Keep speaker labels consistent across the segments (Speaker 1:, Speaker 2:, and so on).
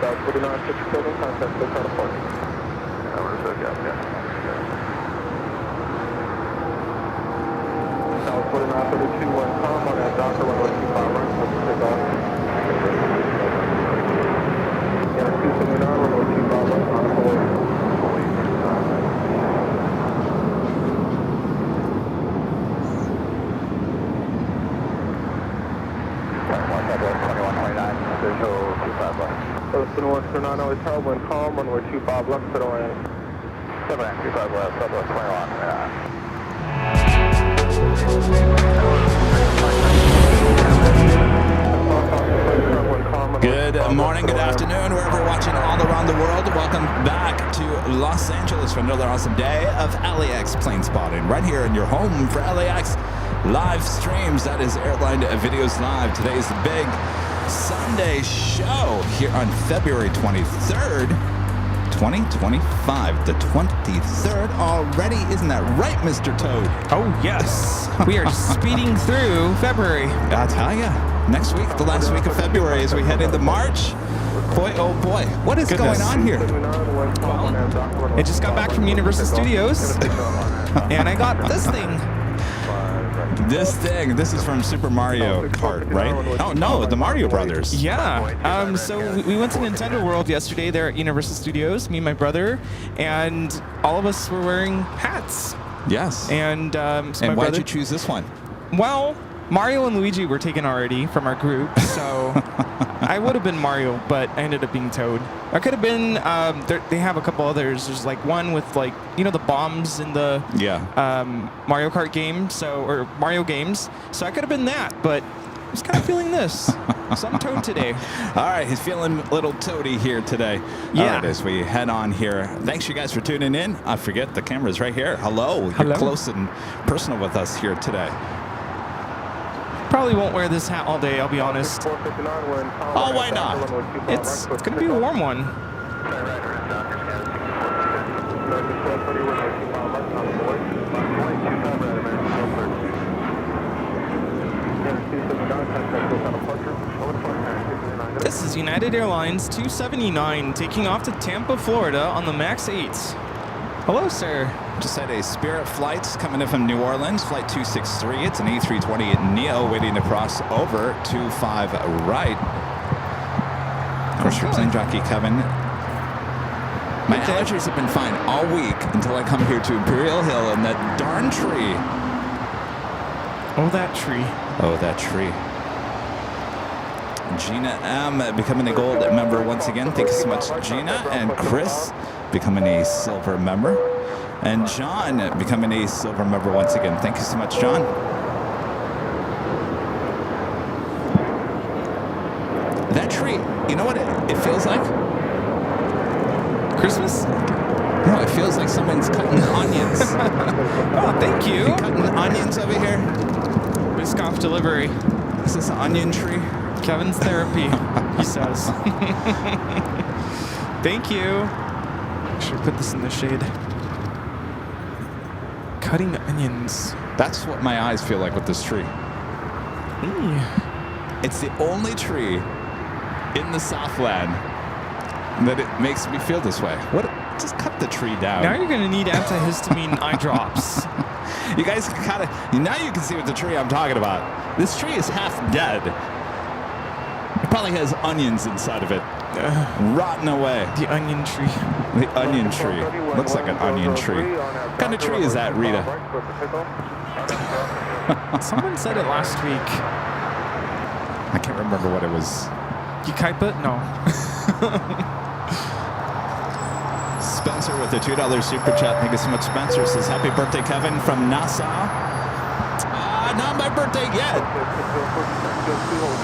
Speaker 1: South 4967, contact still trying to park. We're so got that. South 4932, calm on that Docker, runway 25 right, so we take off. Yeah, 279, runway 25 right, on the board. So 2129, always tailwind calm, runway 25 left, set away. 725 left, Southwest 21.
Speaker 2: Good morning, good afternoon, wherever you're watching all around the world. Welcome back to Los Angeles for another awesome day of LAX plane spotting. Right here in your home for LAX live streams. That is Airline Videos Live. Today is the big Sunday show here on February 23rd, 2025. The 23rd already. Isn't that right, Mr. Toad?
Speaker 3: Oh, yes. We are speeding through February.
Speaker 2: I'll tell you. Next week, the last week of February, as we head into March. Boy, oh boy, what is going on here?
Speaker 3: Well, I just got back from Universal Studios, and I got this thing.
Speaker 2: This is from Super Mario Kart, right? Oh, no, the Mario Brothers.
Speaker 3: Yeah. So we went to Nintendo World yesterday there at Universal Studios, me and my brother, and all of us were wearing hats.
Speaker 2: Yes.
Speaker 3: And so
Speaker 2: and why'd you choose this one?
Speaker 3: Well, Mario and Luigi were taken already from our group, so I would have been Mario, but I ended up being Toad. I could have been, they have a couple others. There's like one with like, the bombs in the Mario Kart game, or Mario games. So I could have been that, but I was kind of feeling this. So I'm Toad today.
Speaker 2: All right, he's feeling a little toady here today.
Speaker 3: Yeah.
Speaker 2: All right, as we head on here. Thanks you guys for tuning in. I forget the camera's right here. Hello. You're close and personal with us here today.
Speaker 3: Probably won't wear this hat all day, I'll be honest.
Speaker 2: Oh, why not?
Speaker 3: It's going to be a warm one. This is United Airlines 279 taking off to Tampa, Florida on the MAX 8. Hello, sir.
Speaker 2: Just had a Spirit flight coming in from New Orleans, flight 263. It's an A320neo waiting to cross over 25 right. Of course, your plane jockey, Kevin. My allergies have been fine all week until I come here to Imperial Hill and that darn tree.
Speaker 3: Oh, that tree.
Speaker 2: Oh, that tree. Gina M. becoming a gold member once again. Thank you so much, Gina. And Chris becoming a silver member. And John becoming a silver member once again. Thank you so much, John. That tree, you know what it feels like?
Speaker 3: Christmas?
Speaker 2: No, it feels like someone's cutting onions.
Speaker 3: Oh, thank you.
Speaker 2: Cutting onions over here.
Speaker 3: Biscoff delivery.
Speaker 2: Is this an onion tree?
Speaker 3: Kevin's therapy, he says. Thank you. Should put this in the shade. Cutting onions.
Speaker 2: That's what my eyes feel like with this tree. It's the only tree in the Southland that it makes me feel this way. What? Just cut the tree down.
Speaker 3: Now you're going to need antihistamine eye drops.
Speaker 2: You guys kind of, now you can see what the tree I'm talking about. This tree is half dead. It probably has onions inside of it. Rotting away.
Speaker 3: The onion tree.
Speaker 2: The onion tree. Looks like an onion tree. What kind of tree is that, Rita?
Speaker 3: Someone said it last week.
Speaker 2: I can't remember what it was.
Speaker 3: Ukaipa? No.
Speaker 2: Spencer with a $2 super chat. Thank you so much, Spencer. Says, happy birthday, Kevin, from Nassau. Not my birthday yet.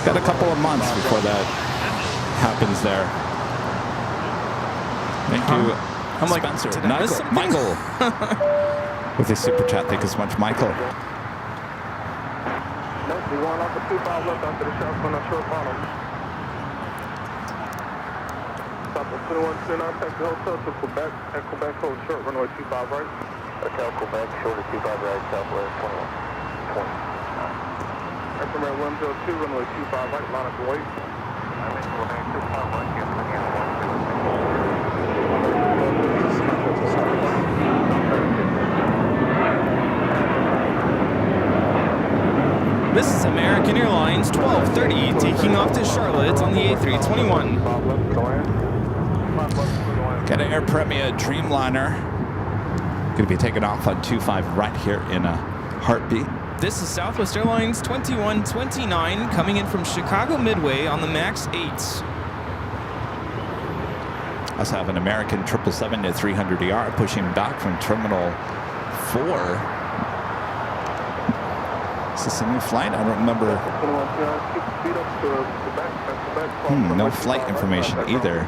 Speaker 2: Got a couple of months before that happens there. Thank you,
Speaker 3: I'm like,
Speaker 2: Spencer.
Speaker 3: did I miss something?
Speaker 2: Michael with a super chat. Thank you so much, Michael.
Speaker 1: Nope, we going off the 25 left after the shot on that short bottom. Stop at 2129, taxi hotel to Quebec, and Quebec hold short, runway 25 right. Hotel Quebec, short of 25 right, Southwest 21. Estimated 102, runway 25 right, line up to wait. I'm in 25 right, yes,
Speaker 3: American Airlines 1230 taking off to Charlotte on the A321.
Speaker 2: Got an Air Premia Dreamliner. Going to be taking off on 25 right here in a heartbeat.
Speaker 3: This is Southwest Airlines 2129 coming in from Chicago Midway on the MAX 8.
Speaker 2: Also have an American 777 at 300ER pushing back from Terminal 4. Is this a new flight? I don't remember. No flight information either.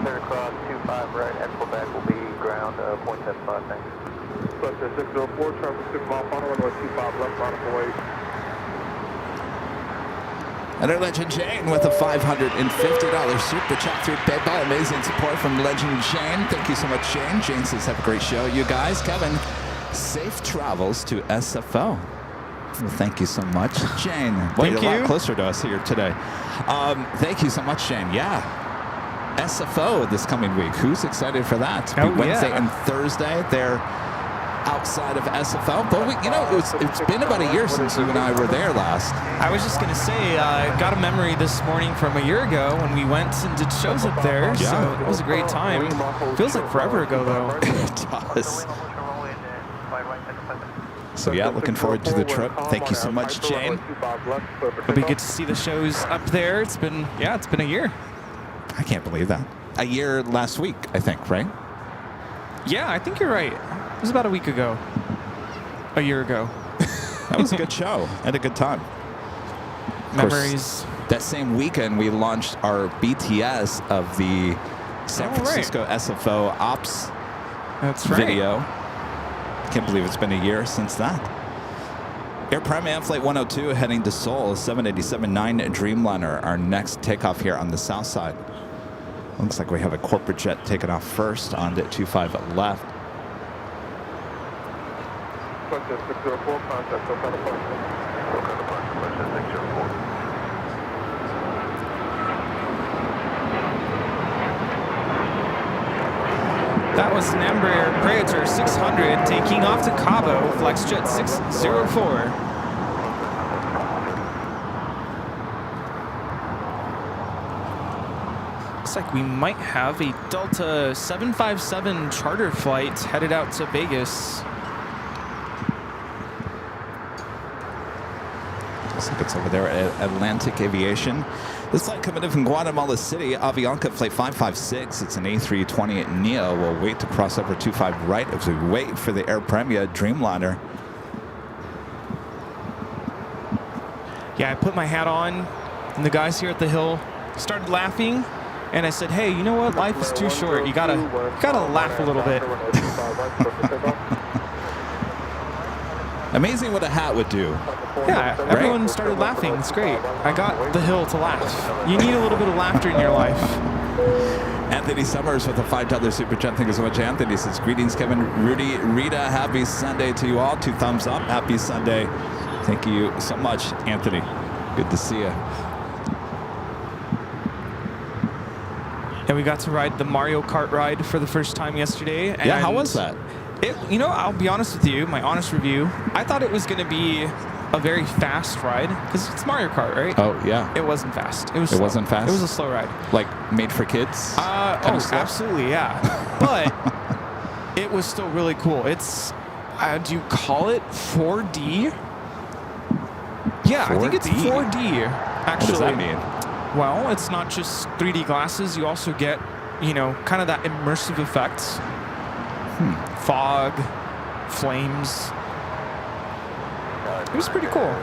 Speaker 1: Clear across 25 right at Quebec will be ground 0.75, thanks. Buster 604, traffic 6 mile final, runway 25 left, line up away.
Speaker 2: And our Legend Jane with a $550 super chat through PayPal. Amazing support from Legend Jane. Thank you so much, Jane. Jane says, have a great show. You guys, Kevin, safe travels to SFO. Well, thank you so much, Jane. Boy,
Speaker 3: Thank
Speaker 2: you're
Speaker 3: you.
Speaker 2: a lot closer to us here today. Thank you so much, Jane. Yeah. SFO this coming week. Who's excited for that?
Speaker 3: Oh,
Speaker 2: Wednesday
Speaker 3: yeah.
Speaker 2: and Thursday. They're outside of SFO. But, it's been about a year since you and I were there last.
Speaker 3: I was just going to say, I got a memory this morning from a year ago when we went and did shows up there.
Speaker 2: Yeah.
Speaker 3: So it was a great time. Feels like forever ago, though.
Speaker 2: It does. So, yeah, looking forward to the trip. Thank you so much, Jane.
Speaker 3: It'll be good to see the shows up there. It's been a year.
Speaker 2: I can't believe that. A year last week, I think, right?
Speaker 3: Yeah, I think you're right. It was about a week ago. A year ago.
Speaker 2: That was a good show and a good time.
Speaker 3: Memories.
Speaker 2: That same weekend, we launched our BTS of the San Francisco SFO Ops
Speaker 3: That's right.
Speaker 2: video. Can't believe it's been a year since that. Air Premia Flight 102 heading to Seoul, 787-9 Dreamliner, our next takeoff here on the south side. Looks like we have a corporate jet taking off first on the 25 left.
Speaker 1: Buster 604, contact Ocala Park. Ocala Park, Buster 604.
Speaker 3: That was an Embraer Praetor 600 taking off to Cabo, FlexJet 604. Looks like we might have a Delta 757 charter flight headed out to Vegas.
Speaker 2: Looks like it's over there at Atlantic Aviation. This flight coming in from Guatemala City, Avianca Flight 556. It's an A320 Neo. We'll wait to cross over 25 right as we wait for the Air Premia Dreamliner.
Speaker 3: Yeah, I put my hat on, and the guys here at the Hill started laughing, and I said, "Hey, you know what? Life is too short. You gotta laugh a little bit."
Speaker 2: Amazing what a hat would do.
Speaker 3: Yeah, everyone started laughing. It's great. I got the Hill to laugh. You need a little bit of laughter in your life.
Speaker 2: Anthony Summers with a $5 super chat. Thank you so much, Anthony. Says, greetings, Kevin, Rudy, Rita. Happy Sunday to you all. 2 thumbs up. Happy Sunday. Thank you so much, Anthony. Good to see you.
Speaker 3: And we got to ride the Mario Kart ride for the first time yesterday.
Speaker 2: Yeah, how
Speaker 3: and
Speaker 2: was that?
Speaker 3: I'll be honest with you, my honest review, I thought it was going to be a very fast ride because it's Mario Kart, right?
Speaker 2: Oh, yeah.
Speaker 3: It wasn't fast. It was slow.
Speaker 2: Wasn't fast?
Speaker 3: It was a slow ride.
Speaker 2: Like made for kids?
Speaker 3: Absolutely, yeah. But it was still really cool. It's, do you call it 4D? Yeah, 4D? I think it's 4D, actually.
Speaker 2: What does that mean?
Speaker 3: Well, it's not just 3D glasses. You also get, kind of that immersive effect. Fog, flames. It was pretty cool.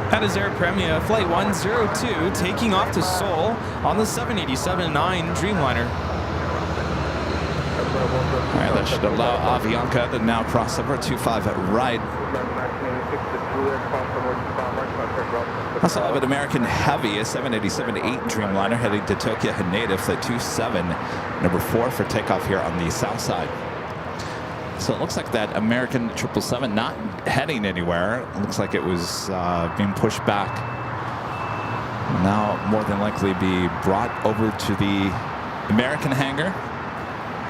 Speaker 3: That is Air Premia Flight 102 taking off to Seoul on the 787-9 Dreamliner.
Speaker 2: All right, that should allow Avianca to now cross over 25 right. Also have an American Heavy, a 787-8 Dreamliner heading to Tokyo Haneda, flight 27, number 4 for takeoff here on the south side. So it looks like that American 777 not heading anywhere. It looks like it was being pushed back. Now more than likely be brought over to the American hangar.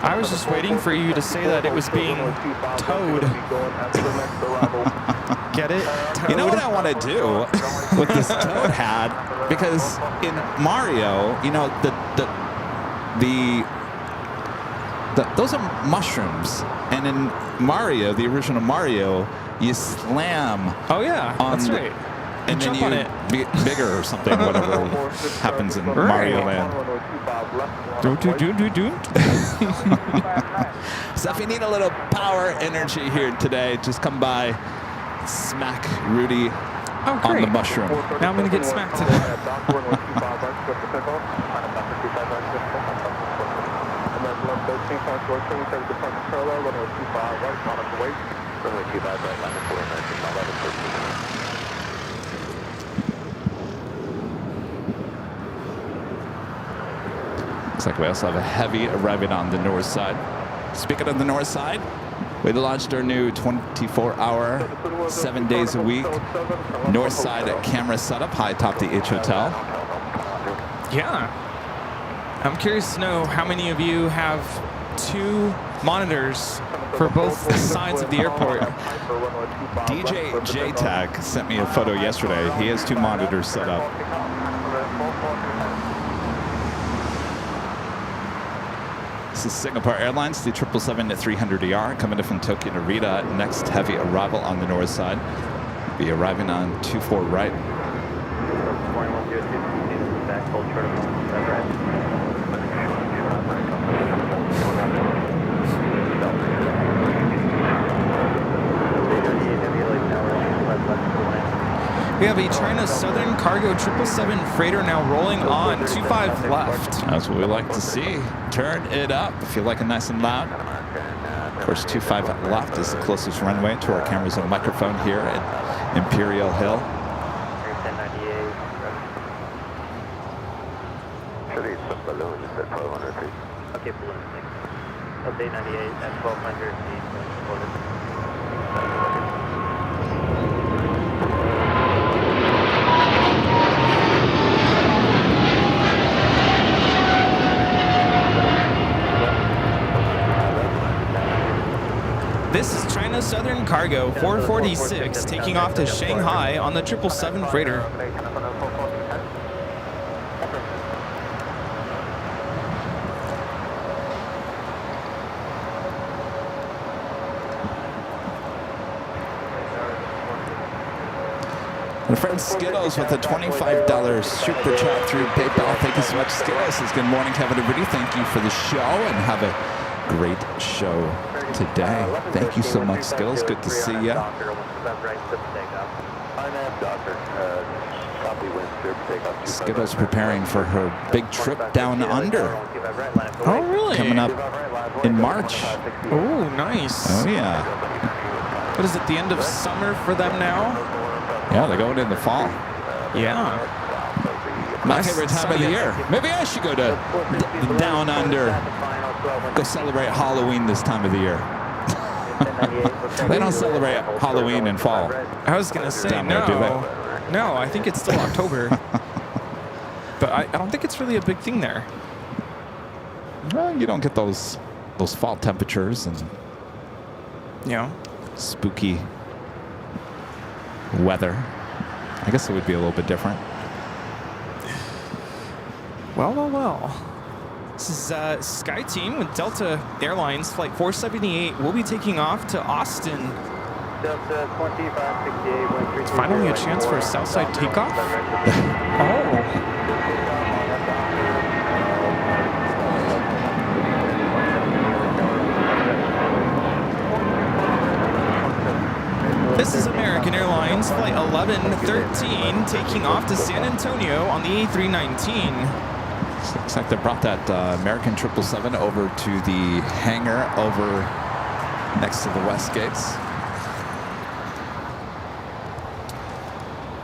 Speaker 3: I was just waiting for you to say that it was being towed. Get it? Towed.
Speaker 2: You know what I want to do with this toad hat? Because in Mario, you know, those are mushrooms, and in Mario, the original Mario, you slam.
Speaker 3: Oh yeah, that's right.
Speaker 2: And then
Speaker 3: jump
Speaker 2: you
Speaker 3: on it.
Speaker 2: bigger or something, whatever happens in Mario Land.
Speaker 3: Do.
Speaker 2: So if you need a little power energy here today, just come by, smack Rudy
Speaker 3: Oh,
Speaker 2: on
Speaker 3: great.
Speaker 2: the mushroom.
Speaker 3: Now I'm going to get smacked today.
Speaker 2: Looks like we also have a Heavy arriving on the north side. Speaking of the north side, we launched our new 24-hour, 7 days a week, north side camera setup high atop the H Hotel.
Speaker 3: Yeah. I'm curious to know how many of you have 2 monitors for both sides of the airport.
Speaker 2: DJ JTAG sent me a photo yesterday. He has 2 monitors set up. This is Singapore Airlines, the 777-300ER coming in from Tokyo Narita. Next Heavy arrival on the north side. Be arriving on 24 right.
Speaker 3: We have a China Southern Cargo 777 freighter now rolling on 25 left.
Speaker 2: That's what we like to see. Turn it up if you like it nice and loud. Of course, 25 left is the closest runway to our camera zone microphone here at Imperial Hill.
Speaker 1: Okay, balloon 6. Update 98 at 1200 feet.
Speaker 3: This is China Southern Cargo 446 taking off to Shanghai on the 777 freighter.
Speaker 2: My friend Skittles with a $25 super chat through PayPal. Thank you so much, Skittles. Says, good morning, Kevin Rudy. Thank you for the show and have a great show today. Thank you so much, Skittles. Good to see you. Skittles preparing for her big trip down under.
Speaker 3: Oh, really?
Speaker 2: Coming up in March.
Speaker 3: Oh, nice.
Speaker 2: Oh, yeah.
Speaker 3: What is it, the end of summer for them now?
Speaker 2: Yeah, they're going in the fall.
Speaker 3: Yeah.
Speaker 2: My favorite time of the year. Maybe I should go to down under. Go celebrate Halloween this time of the year. They don't celebrate Halloween in fall.
Speaker 3: I was going to say,
Speaker 2: Down there,
Speaker 3: no.
Speaker 2: do they?
Speaker 3: No, I think it's still October. But I don't think it's really a big thing there.
Speaker 2: Well, you don't get those fall temperatures and
Speaker 3: You know?
Speaker 2: spooky weather. I guess it would be a little bit different.
Speaker 3: Well. This is Sky Team with Delta Airlines Flight 478. We'll be taking off to Austin.
Speaker 1: Delta 2568.
Speaker 3: Finally a chance for a Southside takeoff? Oh. This is American Airlines Flight 1113 taking off to San Antonio on the A319.
Speaker 2: Looks like they brought that American 777 over to the hangar over next to the West Gates.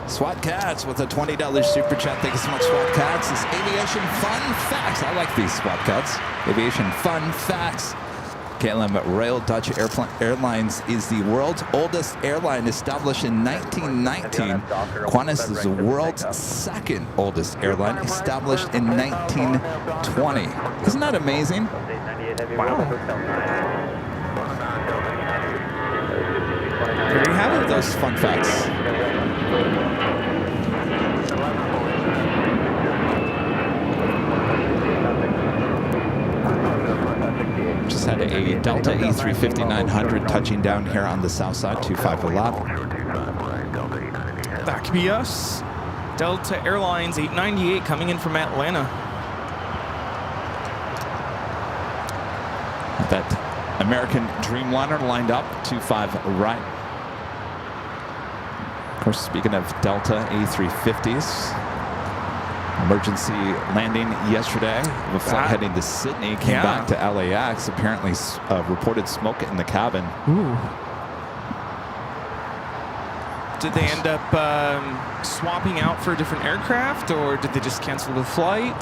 Speaker 2: SWAT Cats with a $20 super chat. Thank you so much, SWAT Cats. It's Aviation Fun Facts. I like these SWAT Cats. Aviation Fun Facts. KLM Royal Dutch Airlines is the world's oldest airline, established in 1919. Qantas is the world's second oldest airline, established in 1920. Isn't that amazing?
Speaker 3: Wow. There you have it,
Speaker 2: those fun facts. Just had a Delta A350-900 touching down here on the south side, 2511.
Speaker 3: That could be us. Delta Airlines 898 coming in from Atlanta.
Speaker 2: That American Dreamliner lined up, 25 right. Of course, speaking of Delta A350s, emergency landing yesterday of a flight heading to Sydney, came back to LAX, apparently reported smoke in the cabin.
Speaker 3: Ooh. Did they end up swapping out for a different aircraft, or did they just cancel the flight?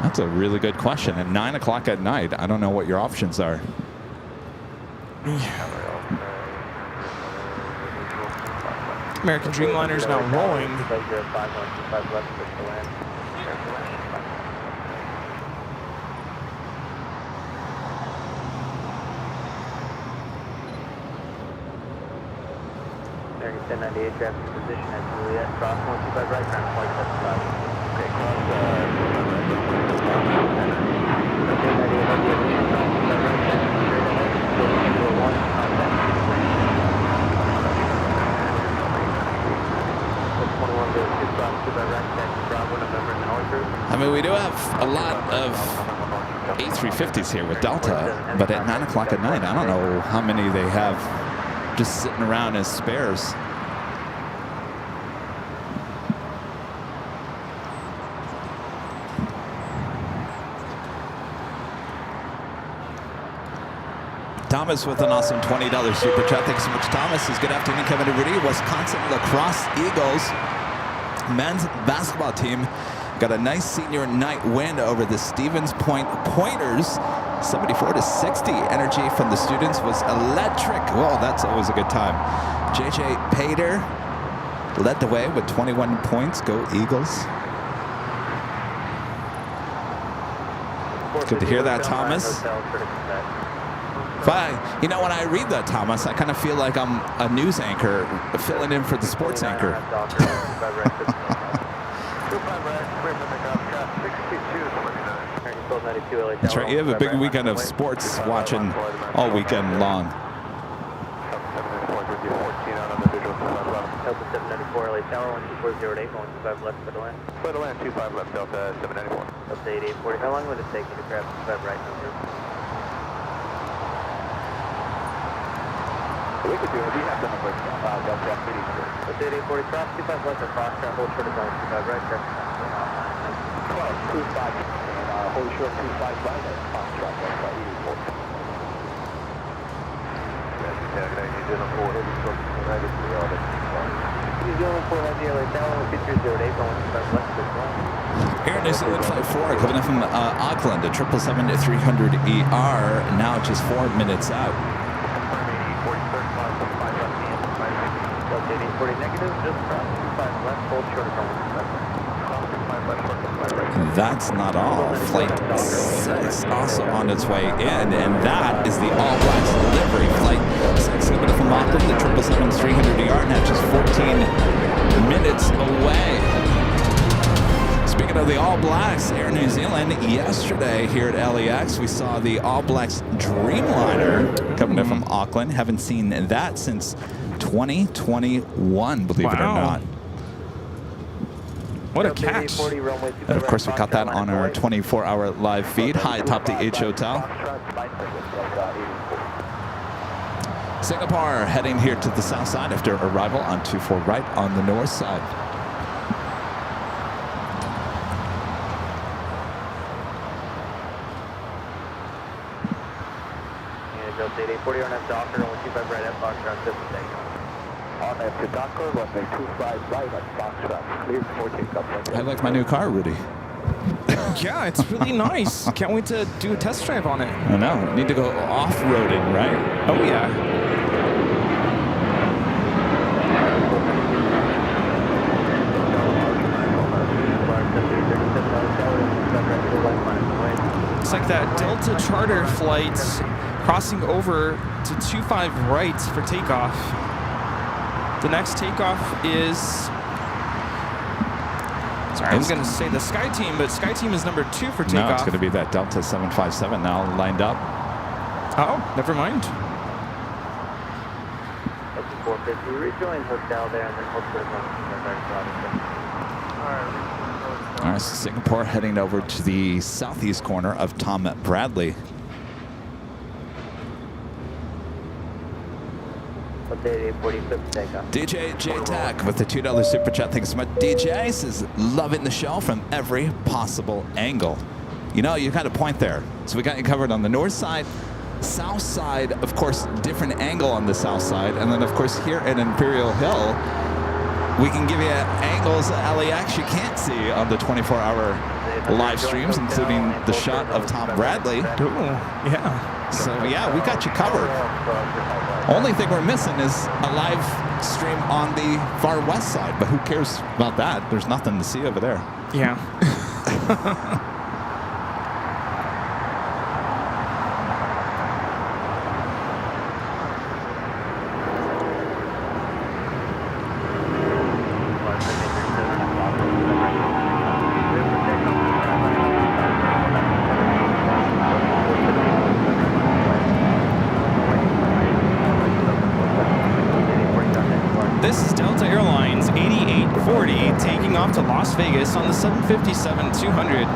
Speaker 2: That's a really good question. At 9 o'clock at night, I don't know what your options are.
Speaker 3: American Dreamliner is now rolling.
Speaker 4: American 1098 traffic position at Juliet, cross 125 right, ground point 75. Okay, cross
Speaker 2: I mean, we do have a lot of A350s here with Delta, but at 9 o'clock at night, I don't know how many they have just sitting around as spares. Thomas with an awesome $20 super chat. Thanks so much, Thomas. Good afternoon, Kevin Rudy. Wisconsin Lacrosse Eagles men's basketball team got a nice senior night win over the Stevens Point Pointers, 74-60. Energy from the students was electric. Whoa, that's always a good time. JJ Pater led the way with 21 points. Go Eagles. Good to hear that, Thomas. But, you know, when I read that, Thomas, I kind of feel like I'm a news anchor filling in for the sports anchor. That's right. You have a big weekend of sports watching all weekend long.
Speaker 4: Delta 794, LA Tower, 12408, 125 left, Federal Land.
Speaker 1: Federal Land, 25 left, Delta 794.
Speaker 4: Delta 8840, how long would it take you to grab 25 right number?
Speaker 1: We could do it. We have the number. Delta
Speaker 4: 8840, cross 25 left, or cross track, hold short of zone 25 right, correct.
Speaker 1: 12, 25, and hold short 25 right, and cross track, Delta 84.
Speaker 2: Air New Zealand Flight 4 coming in from Auckland at 777-300ER, now just 4 minutes out. That's not all. Flight 6 also on its way in, and that is the All Blacks delivery. Flight 6 coming from Auckland, the 777-300ER, now just 14 minutes away. Speaking of the All Blacks, Air New Zealand, yesterday here at LAX, we saw the All Blacks Dreamliner coming in from Auckland. Haven't seen that since 2021, believe it or not.
Speaker 3: What a catch.
Speaker 2: And of course, we caught that on our 24-hour live feed, high atop the H Hotel. Singapore heading here to the south side after arrival on 24 right on the north side.
Speaker 4: Delta 8840 on F Docker, 125 right at Fox, around 50 seconds.
Speaker 1: On that to Docker, runway 25 right on Foxtrot. Cleared for takeoff.
Speaker 2: I like my new car, Rudy.
Speaker 3: Yeah, it's really nice. Can't wait to do a test drive on it.
Speaker 2: I know. Need to go off-roading, right?
Speaker 3: Oh, yeah. It's like that Delta charter flight crossing over to 25 right for takeoff. The next takeoff is... Sorry, I was going to say the Sky Team, but Sky Team is number 2 for takeoff.
Speaker 2: No, it's going to be that Delta 757 now lined up.
Speaker 3: Oh, never mind.
Speaker 4: 450, rejoin hotel there, and then hopefully
Speaker 2: All right, so Singapore heading over to the southeast corner of Tom Bradley. DJ J Tech with the $2 super chat. Thanks so much. DJ says, loving the show from every possible angle. You know, you got a point there. So we got you covered on the north side, south side, of course, different angle on the south side. And then, of course, here at Imperial Hill, we can give you angles at LAX you can't see on the 24-hour live streams, including the shot of Tom Bradley.
Speaker 3: Ooh, yeah.
Speaker 2: So, yeah, we got you covered. Only thing we're missing is a live stream on the far west side, but who cares about that? There's nothing to see over there.
Speaker 3: Yeah. This is Delta Airlines 8840 taking off to Las Vegas on the 757-200.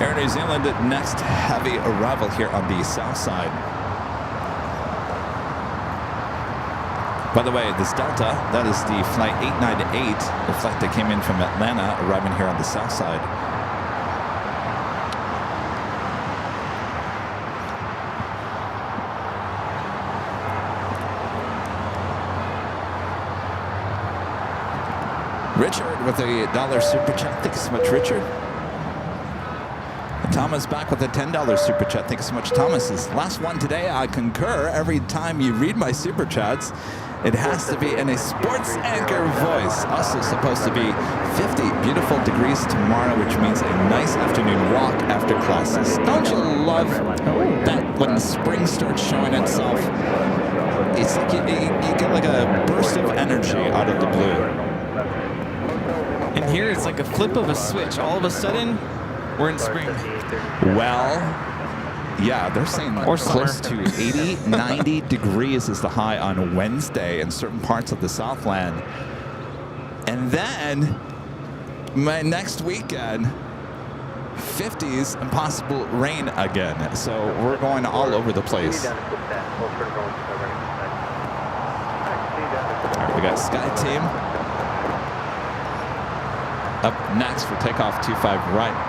Speaker 2: Air New Zealand, next heavy arrival here on the south side. By the way, this Delta, that is the flight 898, the flight that came in from Atlanta, arriving here on the south side. Richard with a $1 super chat. Thank you so much, Richard. And Thomas back with a $10 super chat. Thank you so much, Thomas. This last one today, I concur. Every time you read my super chats, it has to be in a sports anchor voice. Also supposed to be 50 beautiful degrees tomorrow, which means a nice afternoon walk after classes. Don't you love that when the spring starts showing itself? It's like you get like a burst of energy out of the blue.
Speaker 3: And here it's like a flip of a switch. All of a sudden, we're in spring.
Speaker 2: Well, yeah, they're saying
Speaker 3: Or
Speaker 2: close
Speaker 3: summer.
Speaker 2: to 80, 90 degrees is the high on Wednesday in certain parts of the Southland. And then, my next weekend, 50s and possible rain again. So we're going all over the place. All right, we got Sky Team up next for takeoff 25 right.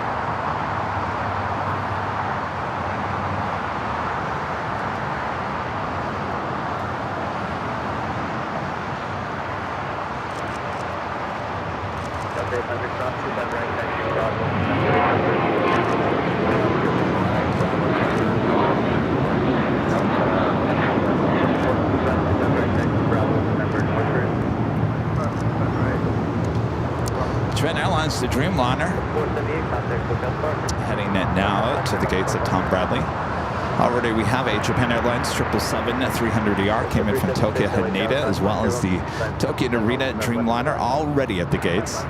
Speaker 2: Airlines to Dreamliner, heading now to the gates at Tom Bradley. Already we have a Japan Airlines 777-300ER came in from Tokyo Haneda, as well as the Tokyo Narita Dreamliner already at the gates.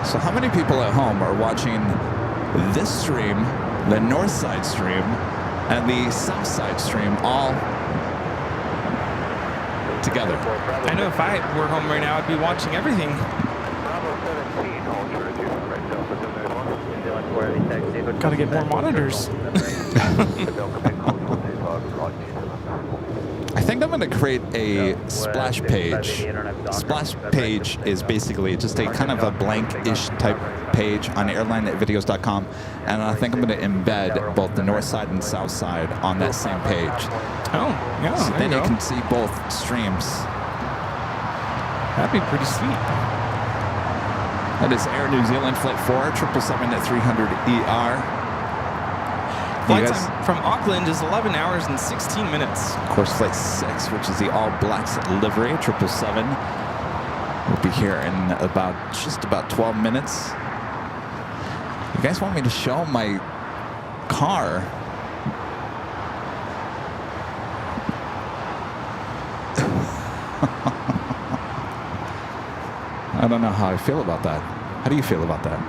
Speaker 2: So how many people at home are watching this stream, the north side stream, and the south side stream all together?
Speaker 3: I know if I were home right now, I'd be watching everything. Gotta get more monitors.
Speaker 2: I think I'm going to create a splash page. Splash page is basically just a kind of a blank-ish type page on airlinevideos.com, and I think I'm going to embed both the north side and south side on that same page.
Speaker 3: Oh, yeah.
Speaker 2: So
Speaker 3: there
Speaker 2: then you
Speaker 3: go.
Speaker 2: can see both streams.
Speaker 3: That'd be pretty sweet.
Speaker 2: That is Air New Zealand Flight 4, 777 at 300ER.
Speaker 3: Flight time from Auckland is 11 hours and 16 minutes.
Speaker 2: Of course, Flight 6, which is the All Blacks livery, 777. We'll be here in just about 12 minutes. You guys want me to show my car? I don't know how I feel about that. How do you feel about that?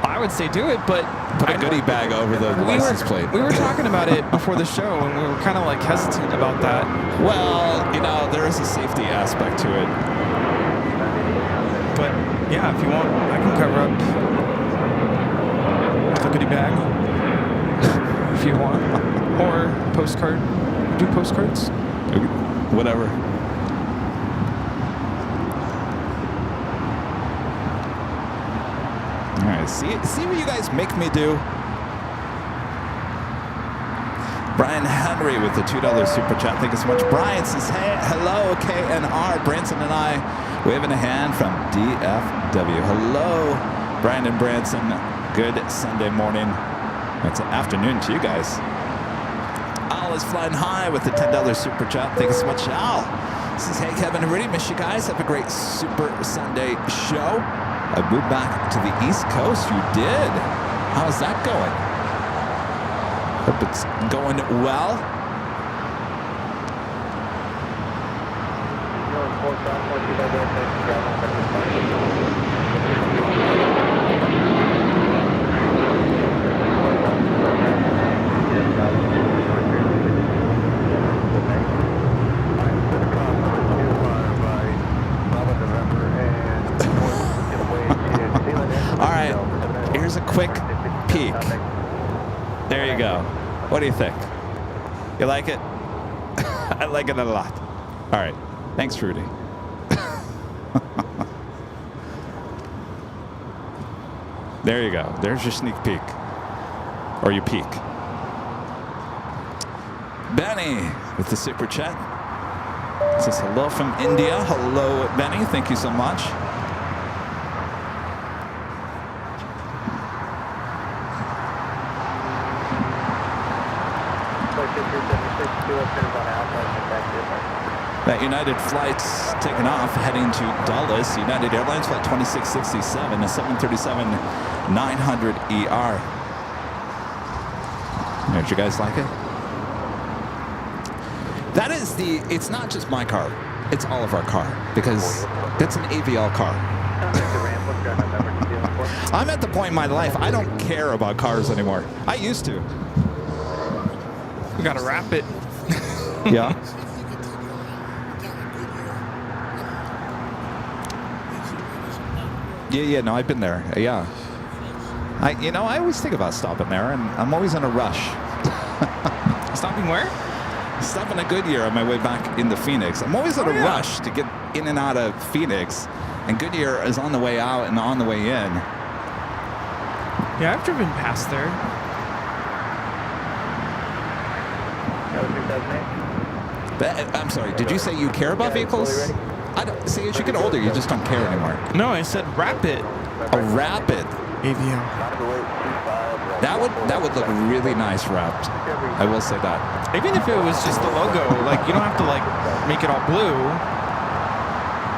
Speaker 3: I would say do it, but
Speaker 2: Put a goodie bag over the license plate.
Speaker 3: We were talking about it before the show, and we were kind of like hesitant about that.
Speaker 2: Well, you know, there is a safety aspect to it.
Speaker 3: But yeah, if you want, I can cover up the goodie bag if you want, or postcard. Do postcards?
Speaker 2: Whatever. All right, see what you guys make me do. Brian Henry with the $2 super chat. Thank you so much. Brian says, hey, hello, KNR. Branson and I waving a hand from DFW. Hello, Brian and Branson. Good Sunday morning. It's an afternoon to you guys. Al is flying high with the $10 super chat. Thank you so much, Al. Says, hey, Kevin Rudy. Miss you guys. Have a great Super Sunday show. I moved back to the East Coast. You did. How's that going? Hope it's going well. All right, here's a quick peek. There you go. What do you think? You like it? I like it a lot. All right. Thanks, Rudy. There you go. There's your sneak peek. Or your peek. Benny with the super chat. Says hello from India. Hello, Benny. Thank you so much. That United flight's taken off, heading to Dulles. United Airlines flight 2667, a 737-900ER. Did you guys like it? That is it's not just my car, it's all of our car, because that's an AVL car. I'm at the point in my life, I don't care about cars anymore. I used to.
Speaker 3: We gotta wrap it.
Speaker 2: Yeah. Yeah, no, I've been there. Yeah. I always think about stopping there, and I'm always in a rush.
Speaker 3: Stopping where?
Speaker 2: Stopping at Goodyear on my way back into Phoenix. I'm always in a rush to get in and out of Phoenix, and Goodyear is on the way out and on the way in.
Speaker 3: Yeah, I've driven past there.
Speaker 2: I'm sorry, did you say you care about vehicles? I don't, see, as you get older, you just don't care anymore.
Speaker 3: No, I said Rapid.
Speaker 2: A Rapid.
Speaker 3: AVL.
Speaker 2: That would look really nice wrapped. I will say that.
Speaker 3: Even if it was just the logo, like you don't have to like make it all blue.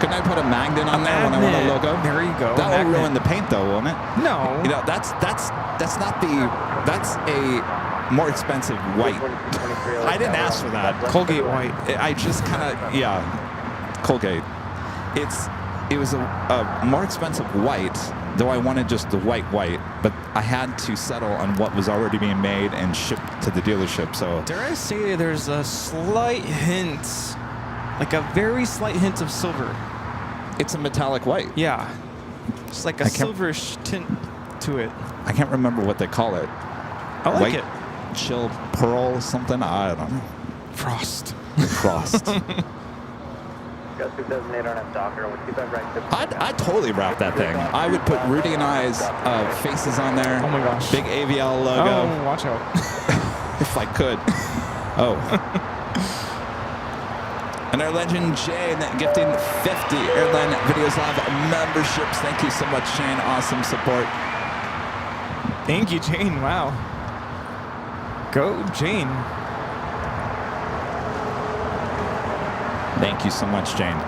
Speaker 2: Couldn't I put a magnet on there when I want a logo?
Speaker 3: There you go.
Speaker 2: That will ruin the paint, though, won't it?
Speaker 3: No.
Speaker 2: You know, that's a more expensive white. I didn't ask for that.
Speaker 3: Colgate white.
Speaker 2: I just kind of, yeah, Colgate. It was a more expensive white, though I wanted just the white, but I had to settle on what was already being made and shipped to the dealership, so.
Speaker 3: Dare I say there's a slight hint, like a very slight hint of silver.
Speaker 2: It's a metallic white.
Speaker 3: Yeah. Just like a silverish tint to it.
Speaker 2: I can't remember what they call it.
Speaker 3: I like
Speaker 2: white
Speaker 3: it.
Speaker 2: Chill pearl something, I don't know.
Speaker 3: Frost.
Speaker 2: Frost.
Speaker 4: Gus 2008 on F Docker, 125 right.
Speaker 2: I'd totally wrap that thing. I would put Rudy and I's faces on there.
Speaker 3: Oh my gosh.
Speaker 2: Big AVL logo.
Speaker 3: Oh, watch out.
Speaker 2: If I could. Oh. And our legend Jane gifting 50 Airline Videos Live memberships. Thank you so much, Jane. Awesome support.
Speaker 3: Thank you, Jane. Wow. Go, Jane.
Speaker 2: Thank you so much, Jane.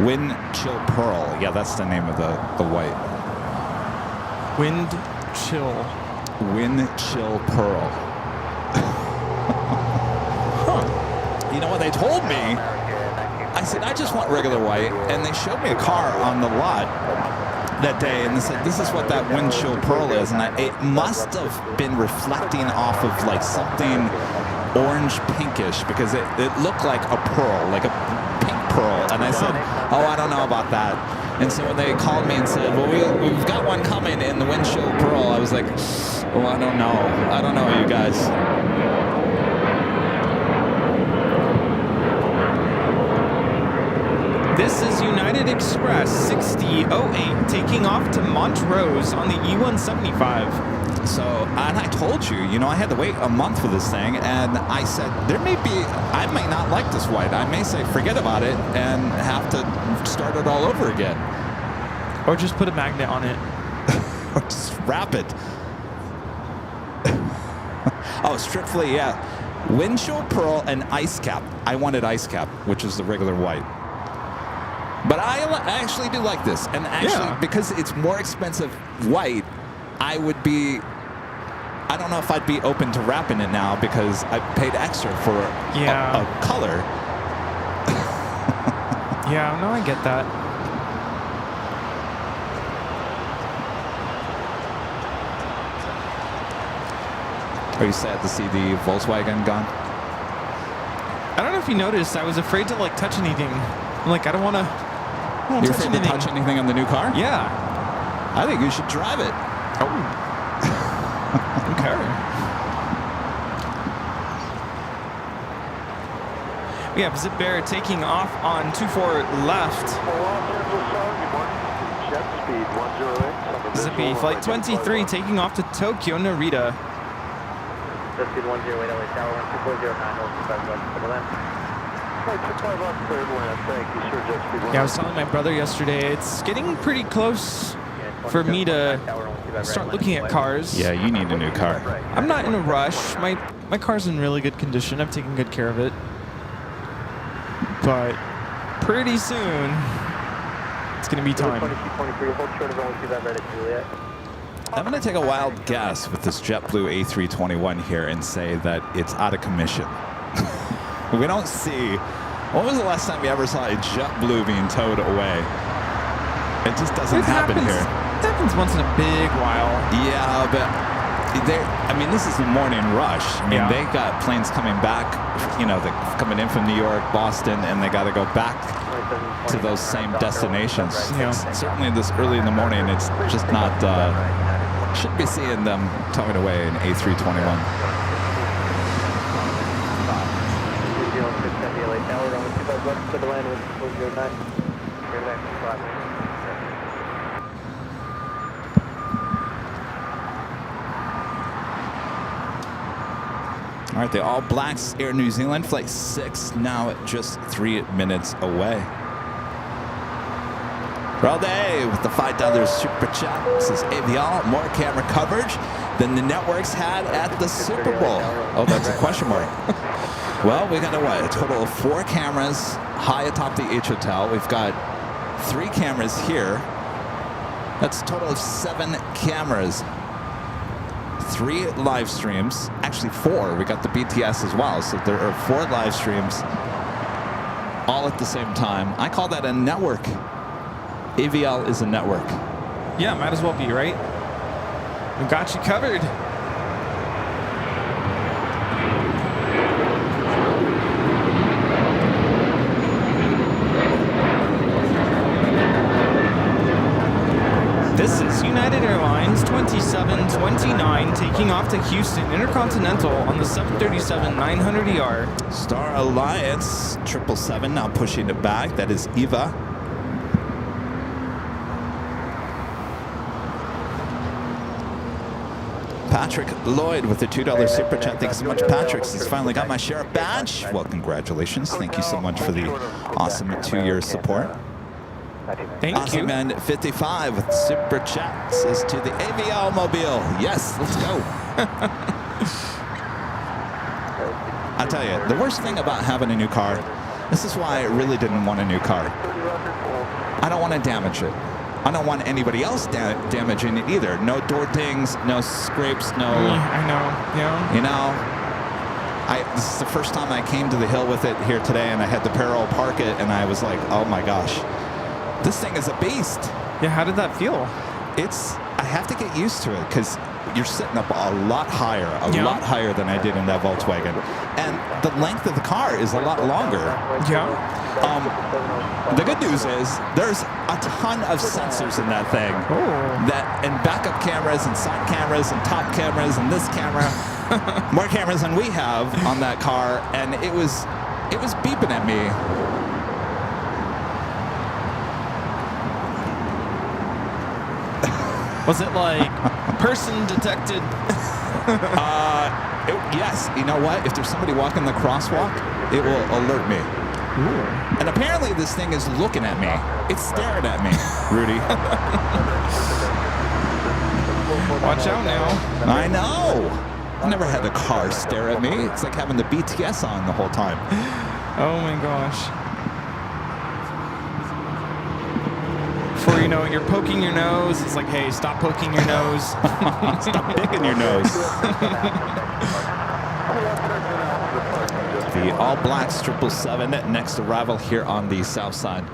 Speaker 2: Wind Chill Pearl. Yeah, that's the name of the white.
Speaker 3: Wind chill.
Speaker 2: Wind Chill Pearl. Huh. You know what they told me? I said, I just want regular white. And they showed me a car on the lot that day, and they said, this is what that Wind Chill Pearl is. And it must have been reflecting off of like something orange pinkish, because it looked like a pearl, like a pink pearl. And I said, oh, I don't know about that. And so when they called me and said, well, we've got one coming in the Wind Chill Pearl, I was like, oh, I don't know. I don't know, you guys.
Speaker 3: This is United Express 6008 taking off to Montrose on the E175.
Speaker 2: So, and I told you, I had to wait a month for this thing, and I said, I may not like this white. I may say, forget about it, and have to start it all over again.
Speaker 3: Or just put a magnet on it.
Speaker 2: Or just wrap it. Oh, strictly, yeah. Wind Chill Pearl and Ice Cap. I wanted Ice Cap, which is the regular white. But I actually do like this. And actually, because it's more expensive white, I don't know if I'd be open to wrapping it now, because I paid extra for a color.
Speaker 3: Yeah, no, I get that.
Speaker 2: Are you sad to see the Volkswagen gone?
Speaker 3: I don't know if you noticed, I was afraid to like touch anything. I'm like, I don't want to
Speaker 2: You're afraid to touch anything on the new car?
Speaker 3: Yeah.
Speaker 2: I think you should drive it.
Speaker 3: Oh. Okay. We have Zip Bear taking off on 24 left. Zippy, flight 23 taking off to Tokyo Narita.
Speaker 4: Jet speed 108 LA Tower, 12409, 125 west for the land.
Speaker 3: Yeah, I was telling my brother yesterday, it's getting pretty close for me to start looking at cars.
Speaker 2: Yeah, you need a new car.
Speaker 3: I'm not in a rush. My car's in really good condition. I've taken good care of it. But pretty soon, it's going to be time.
Speaker 2: I'm going to take a wild guess with this JetBlue A321 here and say that it's out of commission. We don't see... When was the last time you ever saw a JetBlue being towed away? It just doesn't happen here.
Speaker 3: It happens once in a big while.
Speaker 2: Yeah, but this is the morning rush. They got planes coming back, they're coming in from New York, Boston, and they got to go back to those same destinations.
Speaker 3: Yeah.
Speaker 2: Certainly this early in the morning, it's just not... should be seeing them towing away in A321. All right, the All Blacks Air New Zealand, flight 6, now just 3 minutes away. Ralde with the $5 super chat. This is Aviation, more camera coverage than the networks had at the Super Bowl. Oh, that's a question mark. Well, we got a total of 4 cameras high atop the H Hotel. We've got 3 cameras here. That's a total of 7 cameras. 3 live streams, actually 4. We got the BTS as well, so there are 4 live streams all at the same time. I call that a network. AVL is a network.
Speaker 3: Yeah, might as well be, right? We got you covered. This is United Airlines 27 taking off to Houston Intercontinental on the 737-900ER.
Speaker 2: Star Alliance 777 now pushing it back. That is Eva. Patrick Lloyd with the $2 super chat. Thanks so much, Patrick. He's finally got my sheriff badge. Well, congratulations. Thank you so much for the awesome 2-year support.
Speaker 3: Thank
Speaker 2: Awesome
Speaker 3: you.
Speaker 2: Man 55 with super chat says to the Aviation mobile. Yes, let's go. I tell you, the worst thing about having a new car, this is why I really didn't want a new car. I don't want to damage it. I don't want anybody else damaging it either. No door dings, no scrapes, no...
Speaker 3: I know, yeah.
Speaker 2: You know, this is the first time I came to the hill with it here today, and I had to parallel park it, and I was like, oh my gosh, this thing is a beast.
Speaker 3: Yeah, how did that feel?
Speaker 2: I have to get used to it, because you're sitting up a lot higher than I did in that Volkswagen. And the length of the car is a lot longer.
Speaker 3: Yeah.
Speaker 2: The good news is there's a ton of sensors in that thing. And backup cameras and side cameras and top cameras and this camera. More cameras than we have on that car, and it was beeping at me.
Speaker 3: Was it like person detected?
Speaker 2: Yes. You know what? If there's somebody walking the crosswalk, it will alert me.
Speaker 3: Ooh.
Speaker 2: And apparently this thing is looking at me. It's staring at me, Rudy.
Speaker 3: Watch out now.
Speaker 2: I know. I never had a car stare at me. It's like having the BTS on the whole time.
Speaker 3: Oh my gosh. Before you know it, you're poking your nose. It's like, hey, stop poking your nose.
Speaker 2: Stop picking your nose. The all-black 777 next arrival here on the south side.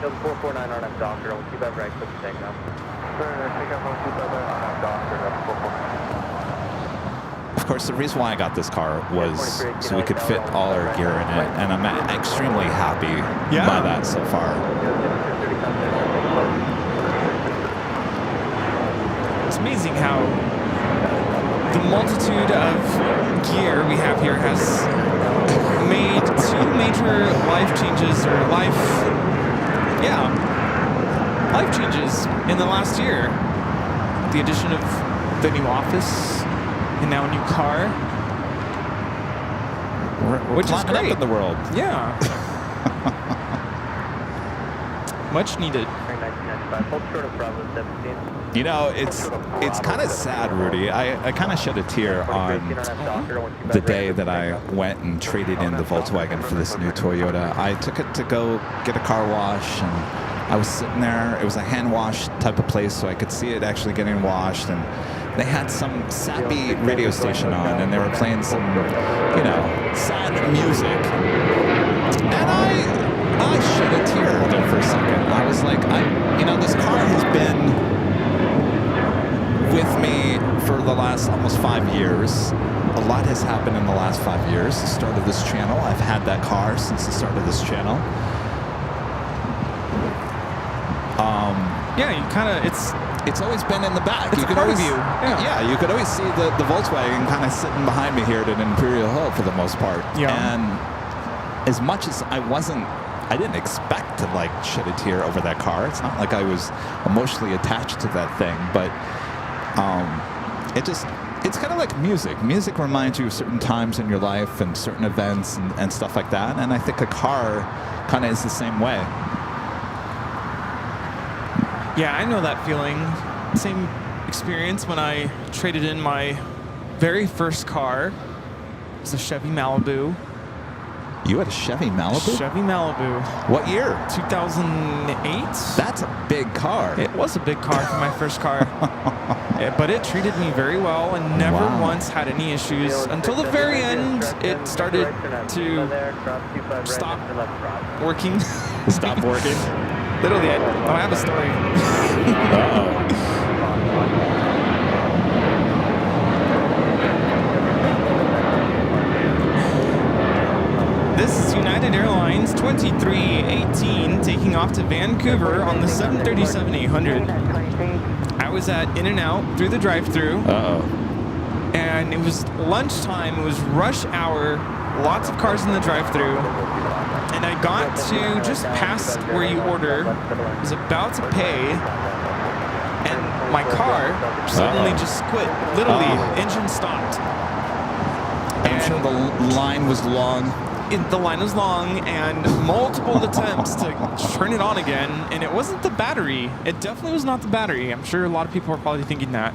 Speaker 4: Field 449 on that doctor. We'll keep that right click the takeoff.
Speaker 2: Of course, the reason why I got this car was so we could fit all our gear in it, and I'm extremely happy by that so far.
Speaker 3: It's amazing how the multitude of gear we have here has made 2 major life changes, or life changes in the last year. The addition of the new office and now a new car.
Speaker 2: Which is great up in the world.
Speaker 3: Yeah. Much needed.
Speaker 2: You know, it's kind of sad, Rudy. I kind of shed a tear on the day that I went and traded in the Volkswagen for this new Toyota. I took it to go get a car wash, and I was sitting there. It was a hand wash type of place, so I could see it actually getting washed. And they had some sappy radio station on, and they were playing some, you know, sad music. And I shed a tear there for a second. I was like, this car has been with me for the last almost 5 years. A lot has happened in the last 5 years. The start of this channel. I've had that car since the start of this channel.
Speaker 3: Yeah, you kind of,
Speaker 2: it's always been in the back.
Speaker 3: It's
Speaker 2: you
Speaker 3: a
Speaker 2: could
Speaker 3: part
Speaker 2: always,
Speaker 3: of you.
Speaker 2: Yeah, you could always see the Volkswagen kind of sitting behind me here at Imperial Hill for the most part.
Speaker 3: Yeah.
Speaker 2: And as much as I didn't expect to like shed a tear over that car. It's not like I was emotionally attached to that thing, but it's kind of like music. Music reminds you of certain times in your life and certain events and stuff like that. And I think a car kind of is the same way.
Speaker 3: Yeah, I know that feeling. Same experience when I traded in my very first car. It was a Chevy Malibu.
Speaker 2: You had a Chevy Malibu?
Speaker 3: Chevy Malibu.
Speaker 2: What year?
Speaker 3: 2008.
Speaker 2: That's a big car.
Speaker 3: It was a big car for my first car. But it treated me very well and never once had any issues. Until the very end, it started to stop working.
Speaker 2: Stop working?
Speaker 3: Literally, I have a story. This is United United Airlines 2318 taking off to Vancouver on the 737-800. I was at In-N-Out through the drive-thru.
Speaker 2: Uh-oh.
Speaker 3: And it was lunchtime. It was rush hour. Lots of cars in the drive-thru. And I got to just past where you order. Was about to pay. And my car suddenly just quit. Literally, engine stopped.
Speaker 2: I'm sure the line was long.
Speaker 3: The line was long and multiple attempts to turn it on again, and it wasn't the battery. It definitely was not the battery. I'm sure a lot of people are probably thinking that.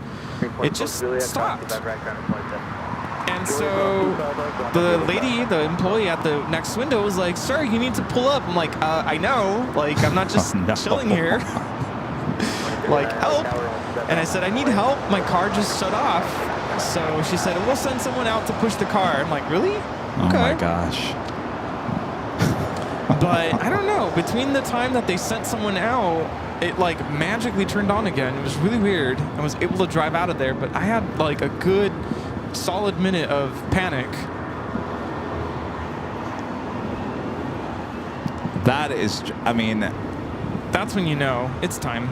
Speaker 3: It just stopped. And so the lady, the employee at the next window was like, "Sir, you need to pull up." I'm like, I know. Like, I'm not just chilling here. Like, help. And I said, "I need help. My car just shut off." So she said, "We'll send someone out to push the car." I'm like, "Really? Okay."
Speaker 2: Oh my gosh.
Speaker 3: But I don't know. Between the time that they sent someone out, it like magically turned on again. It was really weird. I was able to drive out of there, but I had like a good solid minute of panic.
Speaker 2: That is, I mean,
Speaker 3: that's when you know it's time.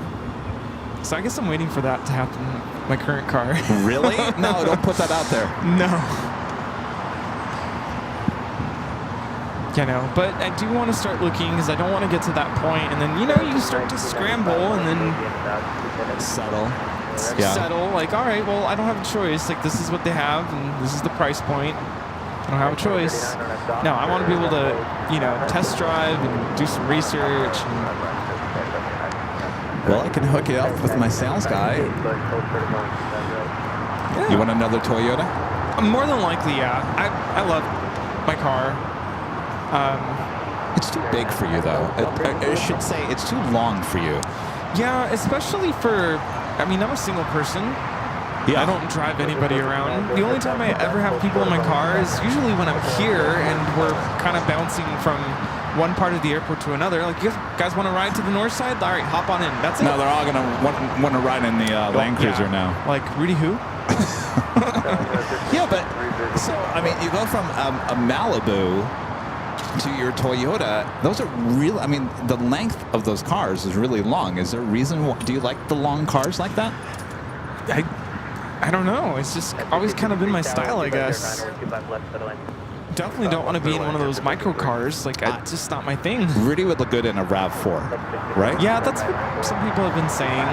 Speaker 3: So I guess I'm waiting for that to happen with my current car.
Speaker 2: Really? No, don't put that out there.
Speaker 3: No. You know, but I do want to start looking because I don't want to get to that point, and then, you know, you start to scramble and then
Speaker 2: settle.
Speaker 3: Settle. Like, all right, well, I don't have a choice. Like, this is what they have, and this is the price point. I don't have a choice. No, I want to be able to, you know, test drive and do some research. And
Speaker 2: well, I can hook you up with my sales guy.
Speaker 3: Yeah.
Speaker 2: You want another Toyota?
Speaker 3: More than likely, yeah. I love my car.
Speaker 2: It's too big for you, though. I should say it's too long for you.
Speaker 3: Yeah, especially for, I mean, I'm a single person.
Speaker 2: Yeah.
Speaker 3: I don't drive anybody around. The only time I ever have people in my car is usually when I'm here and we're kind of bouncing from one part of the airport to another. Like, you guys want to ride to the north side? All right, hop on in. That's it.
Speaker 2: No, they're all going to want to ride in the Land Cruiser now.
Speaker 3: Like, Rudy who?
Speaker 2: Yeah, but, so, I mean, you go from a Malibu to your Toyota. Those are real. I mean, the length of those cars is really long. Is there a reason? Do you like the long cars like that?
Speaker 3: I don't know. It's just always kind of been my style, I guess. Definitely don't want to be in one of those micro cars. Like, it's just not my thing.
Speaker 2: Rudy would look good in a RAV4, right?
Speaker 3: Yeah, that's what some people have been saying.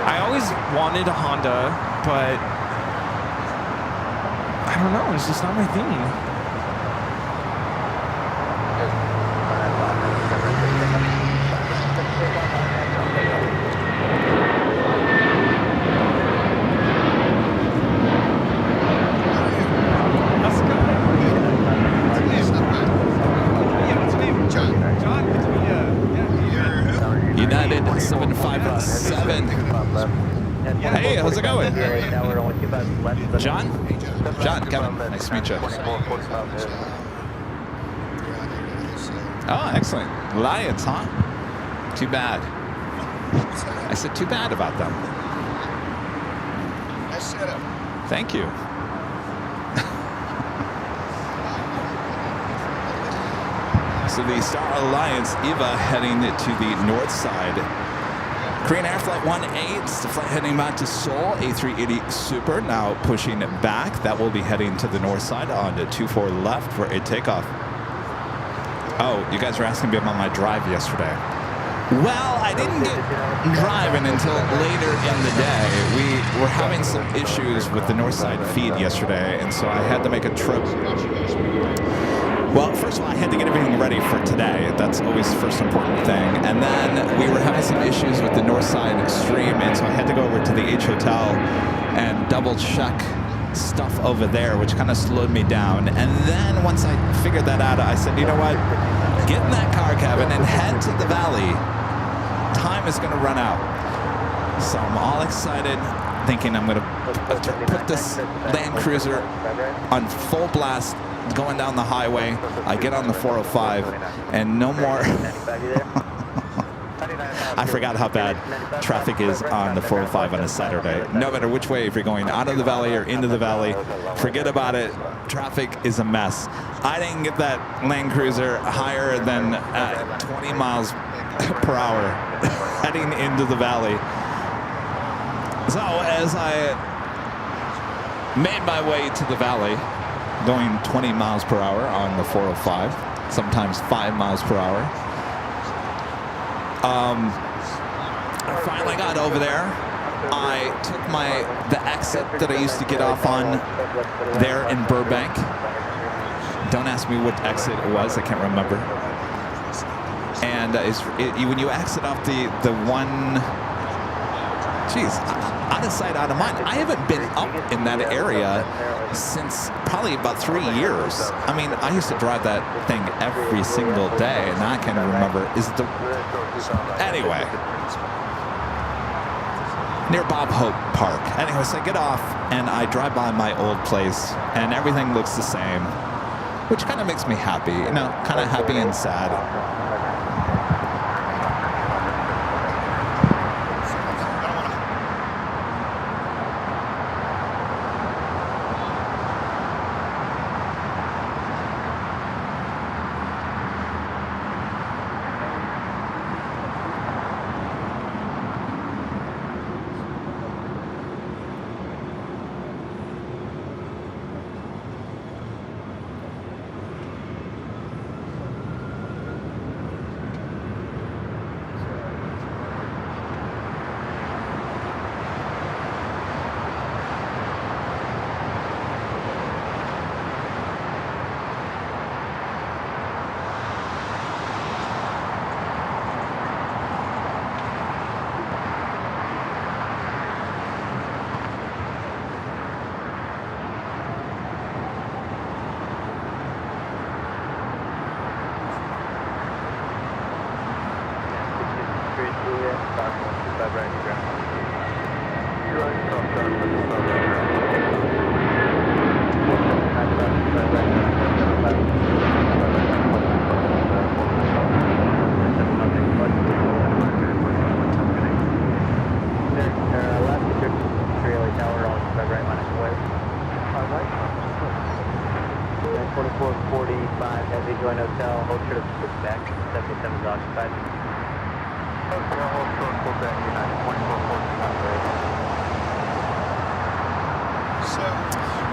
Speaker 3: I always wanted a Honda, but I don't know. It's just not my thing.
Speaker 2: United 757. Hey, how's it going? John? John, Kevin, nice to meet you. Oh, excellent. Lions, huh? Too bad. I said too bad about them. Thank you. So the Star Alliance EVA heading to the north side. Korean Air Flight 18, the flight heading back to Seoul. A380 Super now pushing it back. That will be heading to the north side on the 24 left for a takeoff. Oh, you guys were asking me about my drive yesterday. Well, I didn't get driving until later in the day. We were having some issues with the north side feed yesterday, and so I had to make a trip. Well, first of all, I had to get everything ready for today. That's always the first important thing. And then we were having some issues with the north side stream, and so I had to go over to the H Hotel and double check stuff over there, which kind of slowed me down. And then once I figured that out, I said, you know what? Get in that car, Kevin, and head to the valley. Time is going to run out. So I'm all excited, thinking I'm going to put this Land Cruiser on full blast, going down the highway. I get on the 405 and no more. I forgot how bad traffic is on the 405 on a Saturday. No matter which way, if you're going out of the valley or into the valley, forget about it. Traffic is a mess. I didn't get that Land Cruiser higher than 20 miles per hour heading into the valley. So as I made my way to the valley, going 20 miles per hour on the 405, sometimes 5 miles per hour, I finally got over there. I took the exit that I used to get off on there in Burbank. Don't ask me what exit it was. I can't remember. And when you exit off the one, geez, out of sight, out of mind. I haven't been up in that area since probably about 3 years. I mean, I used to drive that thing every single day, and I can't remember. Anyway. Near Bob Hope Park. Anyway, so I get off and I drive by my old place and everything looks the same, which kind of makes me happy, you know, kind of happy and sad.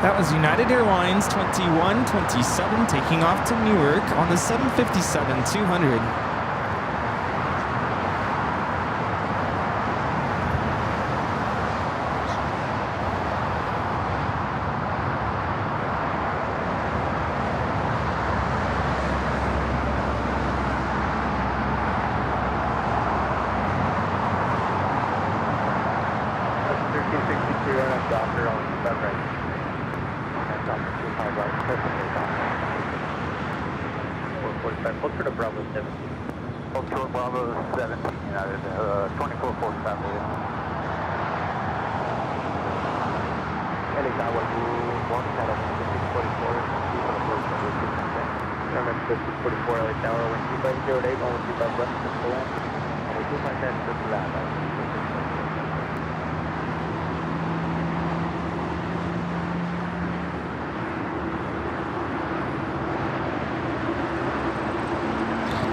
Speaker 3: That was United Airlines 2127 taking off to Newark on the 757-200.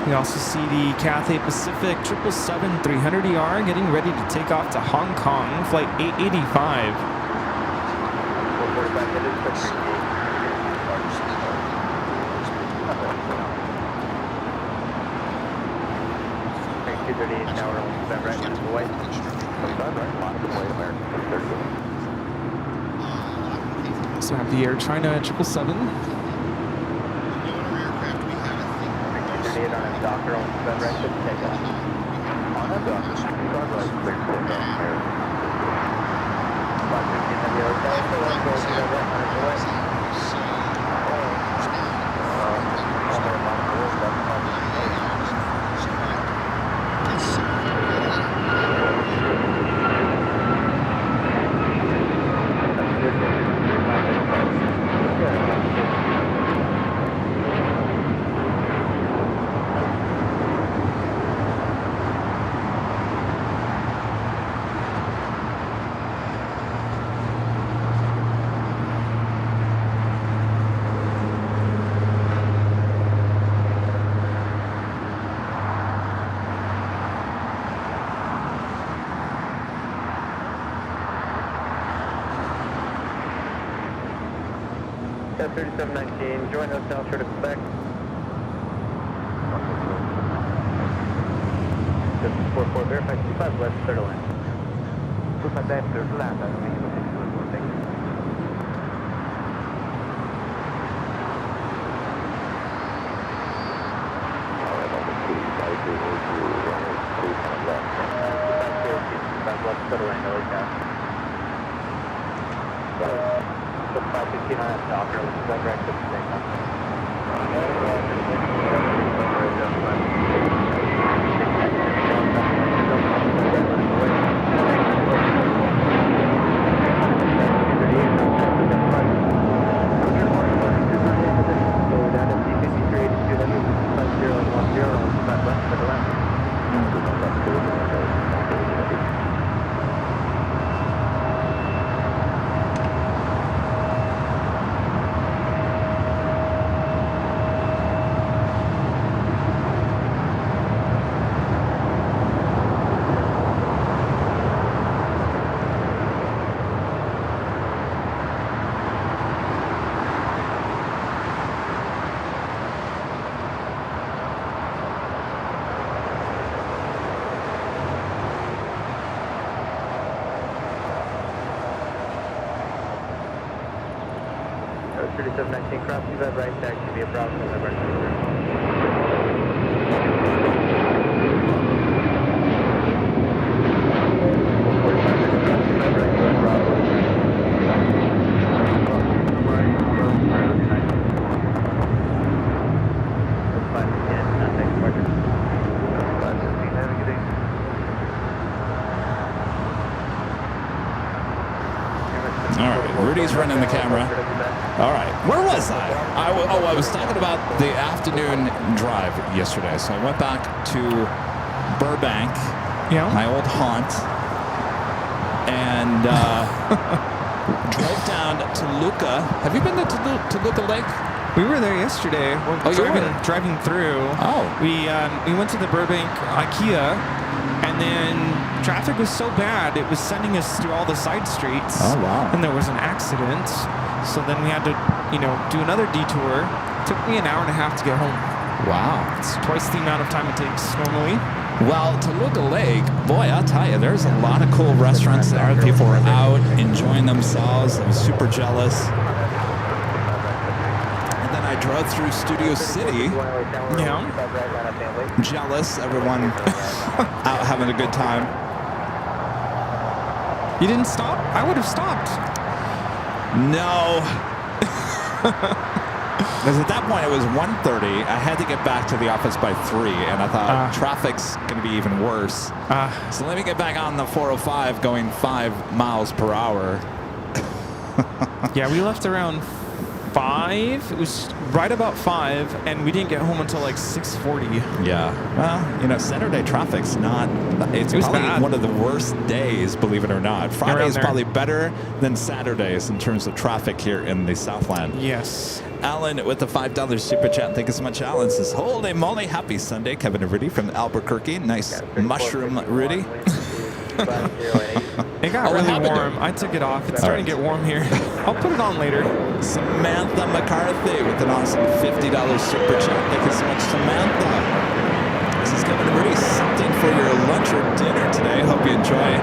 Speaker 3: We also see the Cathay Pacific 777-300ER getting ready to take off to Hong Kong, flight 885. So have the Air China 777.
Speaker 4: Doctor on the right to take off. On a doctor, right, clear to take off here. 515 at the other side, so let's go to the right, on the way. That's 3719, join hotel short of Quebec. This is 44, verify 25 West, clear to land. 25 West, clear to land, I'm making a 61, thank you. Clear to land, LA Cat. 515 on that dock, or let's go direct to the Tower 3719, cross 25 right, taxi via Bravo, November
Speaker 2: All right, Rudy's running the camera. All right, where was I? I was talking about the afternoon drive yesterday. So I went back to Burbank, my old haunt, and drove down to Toluca. Have you been to Toluca Lake?
Speaker 3: We were there yesterday. Driving through.
Speaker 2: Oh.
Speaker 3: We went to the Burbank IKEA, and then traffic was so bad it was sending us through all the side streets.
Speaker 2: Oh wow!
Speaker 3: And there was an accident, so then we had to, do another detour. It took me an hour and a half to get home.
Speaker 2: Wow!
Speaker 3: It's twice the amount of time it takes normally.
Speaker 2: Well, Toluca Lake, boy, I'll tell you, there's a lot of cool restaurants there. People were out enjoying themselves. I was super jealous. And then I drove through Studio City.
Speaker 3: Yeah.
Speaker 2: Jealous, everyone out having a good time.
Speaker 3: You didn't stop? I would have stopped.
Speaker 2: No. Because at that point it was 1:30. I had to get back to the office by 3, and I thought traffic's going to be even worse. So let me get back on the 405 going 5 miles per hour.
Speaker 3: Yeah, we left around 5. It was right about 5, and we didn't get home until like 6:40.
Speaker 2: Yeah. Well, Saturday traffic's not. It was probably
Speaker 3: bad.
Speaker 2: one of the worst days, believe it or not. Friday is probably better than Saturdays in terms of traffic here in the Southland.
Speaker 3: Yes.
Speaker 2: Alan with the $5 super chat. Thank you so much, Alan. Says, holy moly, happy Sunday. Kevin and Rudy from Albuquerque. Nice mushroom, Rudy.
Speaker 3: It got really warm. I took it off. It's starting to get warm here. I'll put it on later.
Speaker 2: Samantha McCarthy with an awesome $50 super chat. Thank you so much, Samantha. This is Kevin and Rudy. Something for your lunch or dinner today. Hope you enjoy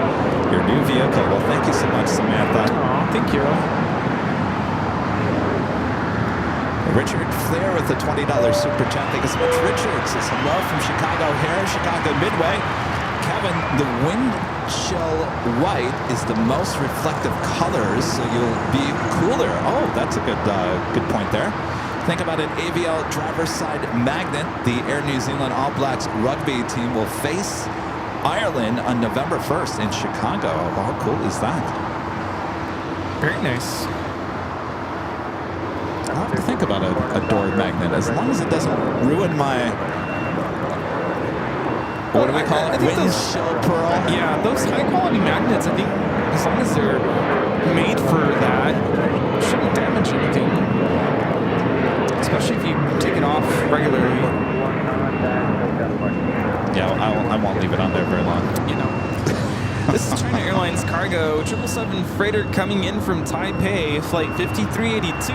Speaker 2: your new vehicle. Well, thank you so much, Samantha.
Speaker 3: Aw, thank you.
Speaker 2: Richard Flair with the $20 super chat. Thank you so much, Richard. Says hello from Chicago here, Chicago Midway. Kevin, the windshield white is the most reflective colors, so you'll be cooler. Oh, that's a good point there. Think about an AVL driver's side magnet. The Air New Zealand All Blacks rugby team will face Ireland on November 1st in Chicago. How cool is that?
Speaker 3: Very nice.
Speaker 2: I'll have to think about a door magnet, as long as it doesn't ruin my, what do we call it? Windshield pearl?
Speaker 3: Yeah, those high quality magnets, I think, as long as they're made for that, shouldn't damage anything. Especially if you take it off regularly.
Speaker 2: Yeah, I won't leave it on there very long.
Speaker 3: This is China Airlines Cargo 777 freighter coming in from Taipei, flight 5382.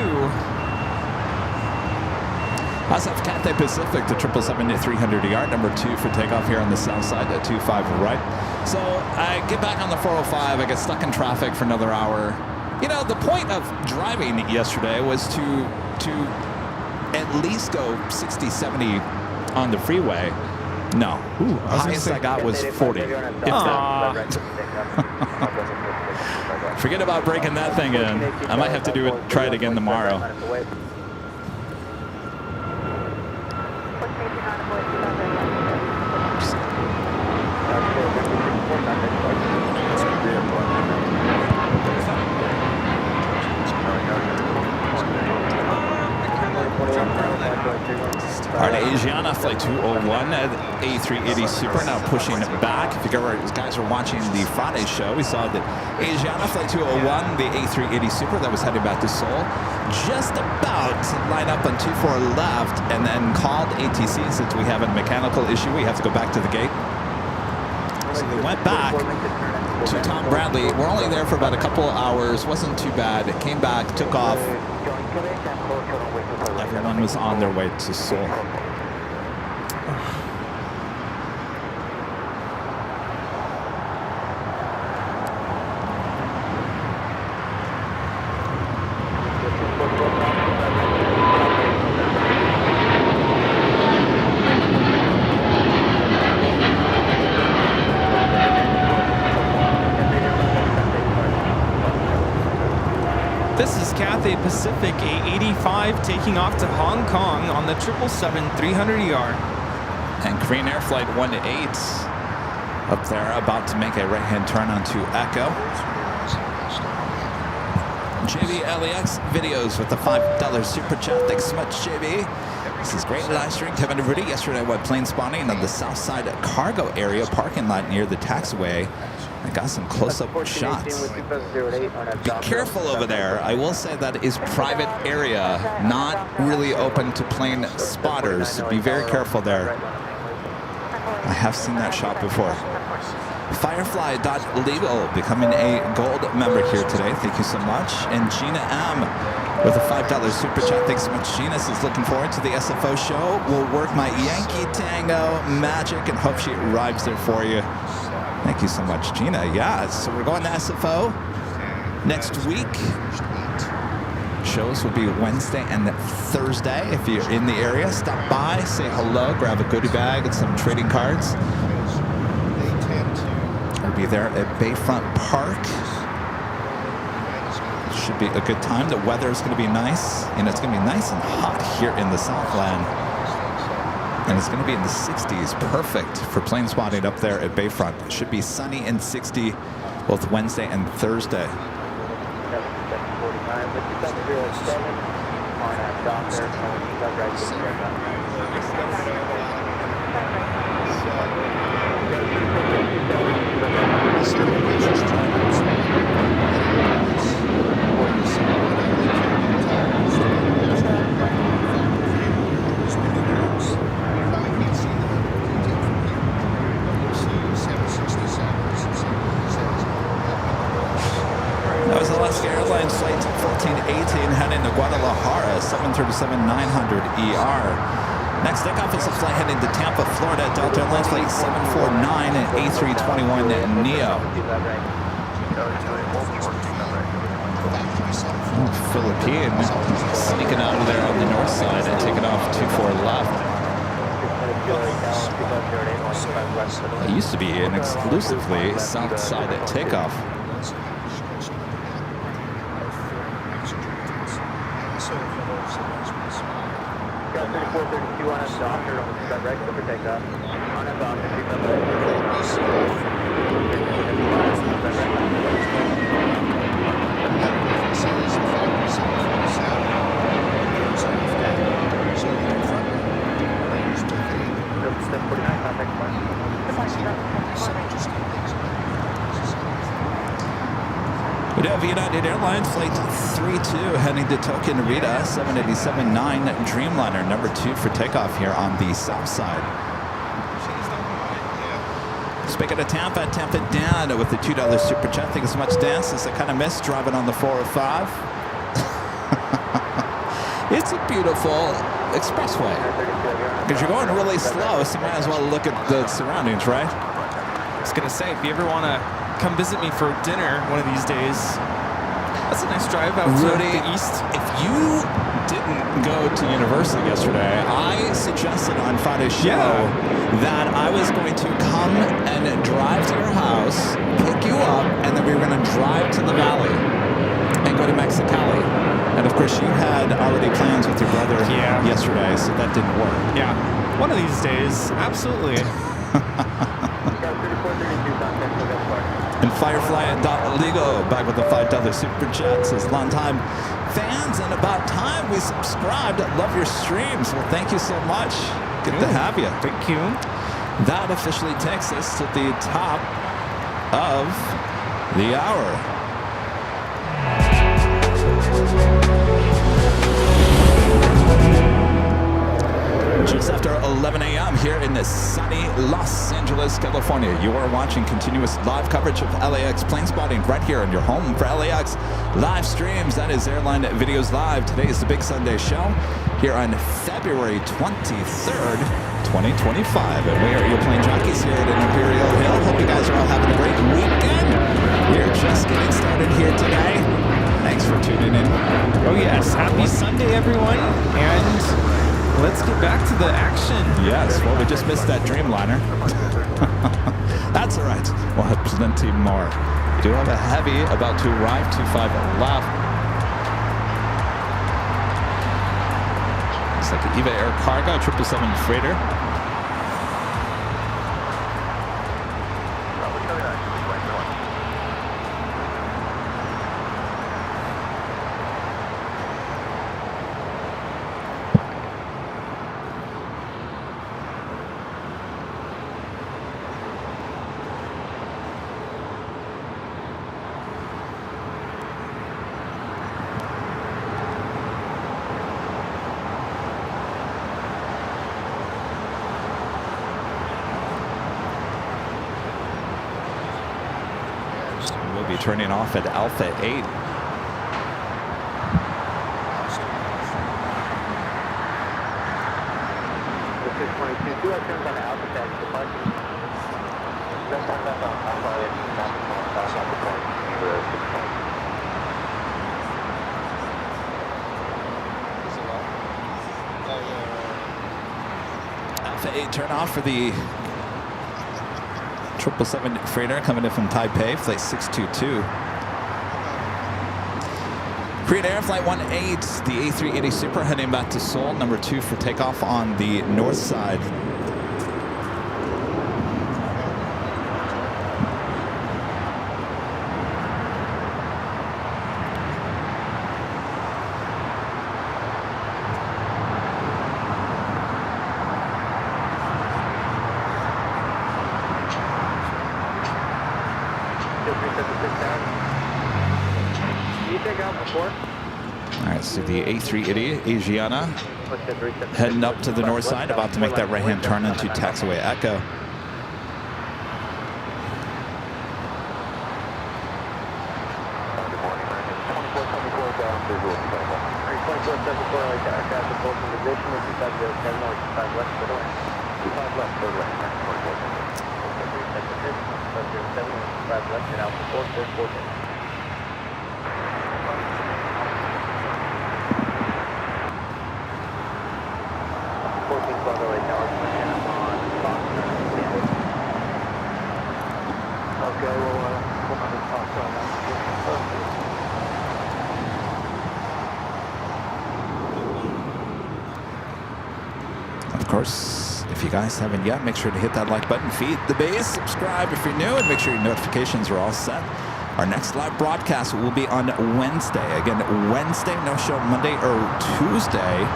Speaker 2: SF Cathay Pacific to 777-300 number 2 for takeoff here on the south side at 25 right. So I get back on the 405. I get stuck in traffic for another hour. You know, the point of driving yesterday was to at least go 60, 70 on the freeway. No.
Speaker 3: Ooh,
Speaker 2: highest I got was 40. If that. Forget about breaking that thing in. I might have to try it again tomorrow. All right, Asiana flight 201 at A380 Super now pushing back. If you guys were watching the Friday show, we saw that Asiana flight 201, the A380 Super that was heading back to Seoul, just about to line up on 24 left and then called ATC since we have a mechanical issue. We have to go back to the gate. So they went back to Tom Bradley. We're only there for about a couple hours. Wasn't too bad. It came back, took off. Everyone was on their way to Seoul.
Speaker 3: This is Cathay Pacific A85 taking off to Hong Kong on the 777-300ER.
Speaker 2: And Korean Air Flight 128 up there, about to make a right-hand turn onto Echo. JB LAX videos with the $5 super chat. Thanks so much, JB. This is great live stream. Kevin Rudy. Yesterday I went plane spotting on the south side cargo area parking lot near the taxiway. I got some close-up shots. Be careful over there. I will say that is private area, not really open to plane spotters. So be very careful there. I have seen that shot before. Firefly.legal becoming a gold member here today. Thank you so much. And Gina M with a $5 super chat. Thanks so much, Gina. Says looking forward to the SFO show. We'll work my Yankee Tango magic and hope she arrives there for you. Thank you so much, Gina. Yeah, so we're going to SFO next week. Shows will be Wednesday and Thursday. If you're in the area, stop by, say hello, grab a goodie bag and some trading cards. We'll be there at Bayfront Park. Should be a good time. The weather is going to be nice. And it's going to be nice and hot here in the Southland. And it's going to be in the 60s. Perfect for plane spotting up there at Bayfront. It should be sunny and 60 both Wednesday and Thursday. That was Alaska Airlines flight 1418 heading to Guadalajara, 737-900ER. Next takeoff is a flight heading to Tampa, Florida, Delta Airlines flight 749 and A321neo. Philippine sneaking out of there on the north side and taking off 24 left. It used to be an exclusively south side at takeoff.
Speaker 4: Got 3432 on a doctor, almost got right over takeoff. On a doctor,
Speaker 2: We do have United Airlines flight 32 heading to Tokyo Narita, 787-9 Dreamliner, number 2 for takeoff here on the south side. Speaking of Tampa, Tampa Dan with the $2 super chat. Thank you so much, Dan. Since I kind of missed driving on the 405. It's it's a beautiful expressway. Because you're going really slow, so you might as well look at the surroundings, right?
Speaker 3: I was gonna say, if you ever want to come visit me for dinner one of these days, that's a nice drive out to
Speaker 2: Rudy,
Speaker 3: the east.
Speaker 2: if you didn't go to university yesterday, I suggested on Friday's show that I was going to come and drive to your house, pick you up, and then we were going to drive to the valley and go to Mexicali. And of course, you had already plans with your brother yesterday, so that didn't work.
Speaker 3: Yeah, one of these days, absolutely.
Speaker 2: And Firefly.Lego back with the $5 super chat says, long time fans and about time we subscribed. Love your streams. Well, thank you so much. Good to have you.
Speaker 3: Thank you.
Speaker 2: That officially takes us to the top of the hour. Just after 11 a.m. here in the sunny Los Angeles, California. You are watching continuous live coverage of LAX plane spotting right here on your home for LAX live streams. That is Airline Videos Live. Today is the Big Sunday show here on February 23rd, 2025. And we are your plane jockeys here at Imperial Hill. Hope you guys are all having a great weekend. We are just getting started here today. Thanks for tuning in.
Speaker 3: Oh yes, happy Sunday, everyone. And let's get back to the action.
Speaker 2: Yes, well, we just missed that Dreamliner. That's all right. We'll have plenty more. We do have a heavy about to arrive, 25 left. It's like an EVA Air Cargo, 777 freighter. Turning off at Alpha 8. Alpha 8 turn off for the 777 freighter coming in from Taipei, flight 622. Korean Air Flight 18, the A380 Super heading back to Seoul, number 2 for takeoff on the north side. Alright, so the A380 Asiana heading up to the north side, about to make that right-hand turn into taxiway Echo. Of course, if you guys haven't yet, make sure to hit that like button, feed the base, subscribe if you're new, and make sure your notifications are all set. Our next live broadcast will be on Wednesday. Again, Wednesday, no show Monday or Tuesday.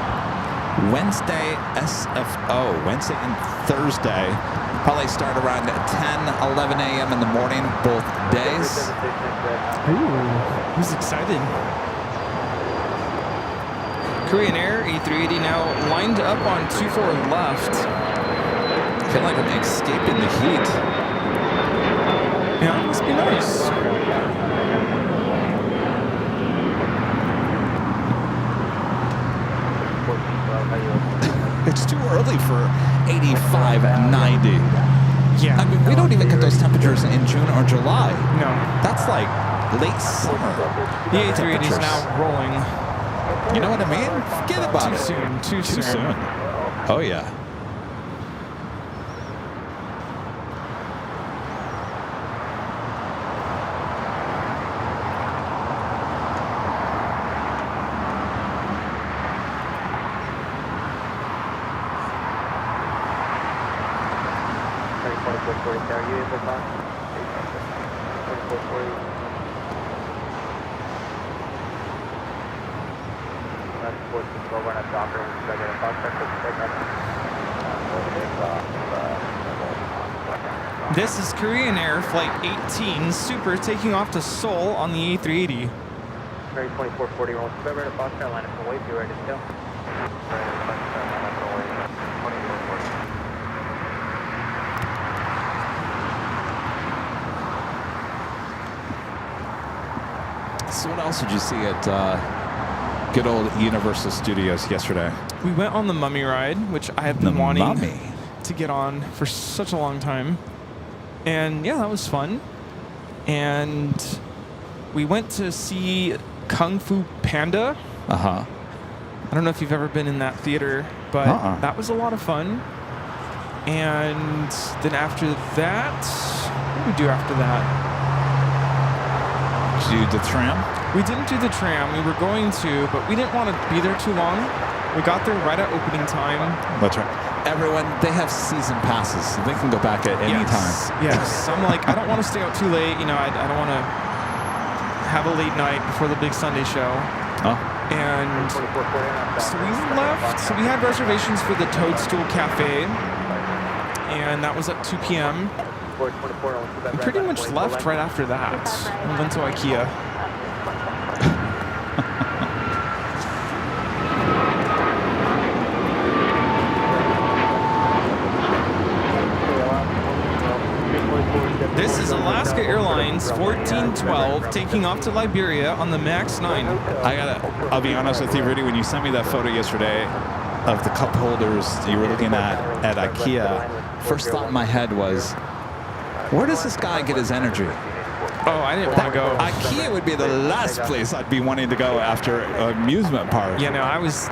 Speaker 2: Wednesday, SFO, Wednesday and Thursday. Probably start around 10, 11 a.m. in the morning, both days.
Speaker 3: Ooh, who's excited? Korean Air A380 now lined up on 24 left.
Speaker 2: I feel like I'm escaping the heat.
Speaker 3: Yeah, must be nice.
Speaker 2: early for 85 and 90.
Speaker 3: Yeah.
Speaker 2: I mean, we don't even get those temperatures in June or July.
Speaker 3: No.
Speaker 2: That's like late summer.
Speaker 3: The A380 is now rolling.
Speaker 2: You know what I mean? Forget about it.
Speaker 3: Too soon.
Speaker 2: Oh, yeah.
Speaker 3: This is Korean Air Flight 18 Super taking off to Seoul on the A380.
Speaker 4: 2440, roll November to Fox Carolina, for wave, you ready to go?
Speaker 2: So what else did you see at good old Universal Studios yesterday?
Speaker 3: We went on the Mummy ride, which I have been wanting to get on for such a long time. And yeah, that was fun. And we went to see Kung Fu Panda.
Speaker 2: Uh-huh.
Speaker 3: I don't know if you've ever been in that theater, but that was a lot of fun. And then after that, what did we do after that?
Speaker 2: Did you do the tram?
Speaker 3: We didn't do the tram. We were going to, but we didn't want to be there too long. We got there right at opening time.
Speaker 2: That's right. Everyone, they have season passes, so they can go back at any time.
Speaker 3: Yes. I'm like, I don't want to stay out too late. You know, I don't want to have a late night before the big Sunday show.
Speaker 2: Oh.
Speaker 3: And so we left. So we had reservations for the Toadstool Cafe, and that was at 2 p.m. We pretty much left right after that. We went to IKEA. This is Alaska Airlines 1412 taking off to Liberia on the MAX 9.
Speaker 2: I'll be honest with you, Rudy, when you sent me that photo yesterday of the cup holders you were looking at IKEA, first thought in my head was, where does this guy get his energy?
Speaker 3: Oh, I didn't want to go.
Speaker 2: IKEA would be the last place I'd be wanting to go after an amusement park.
Speaker 3: Yeah, no, I was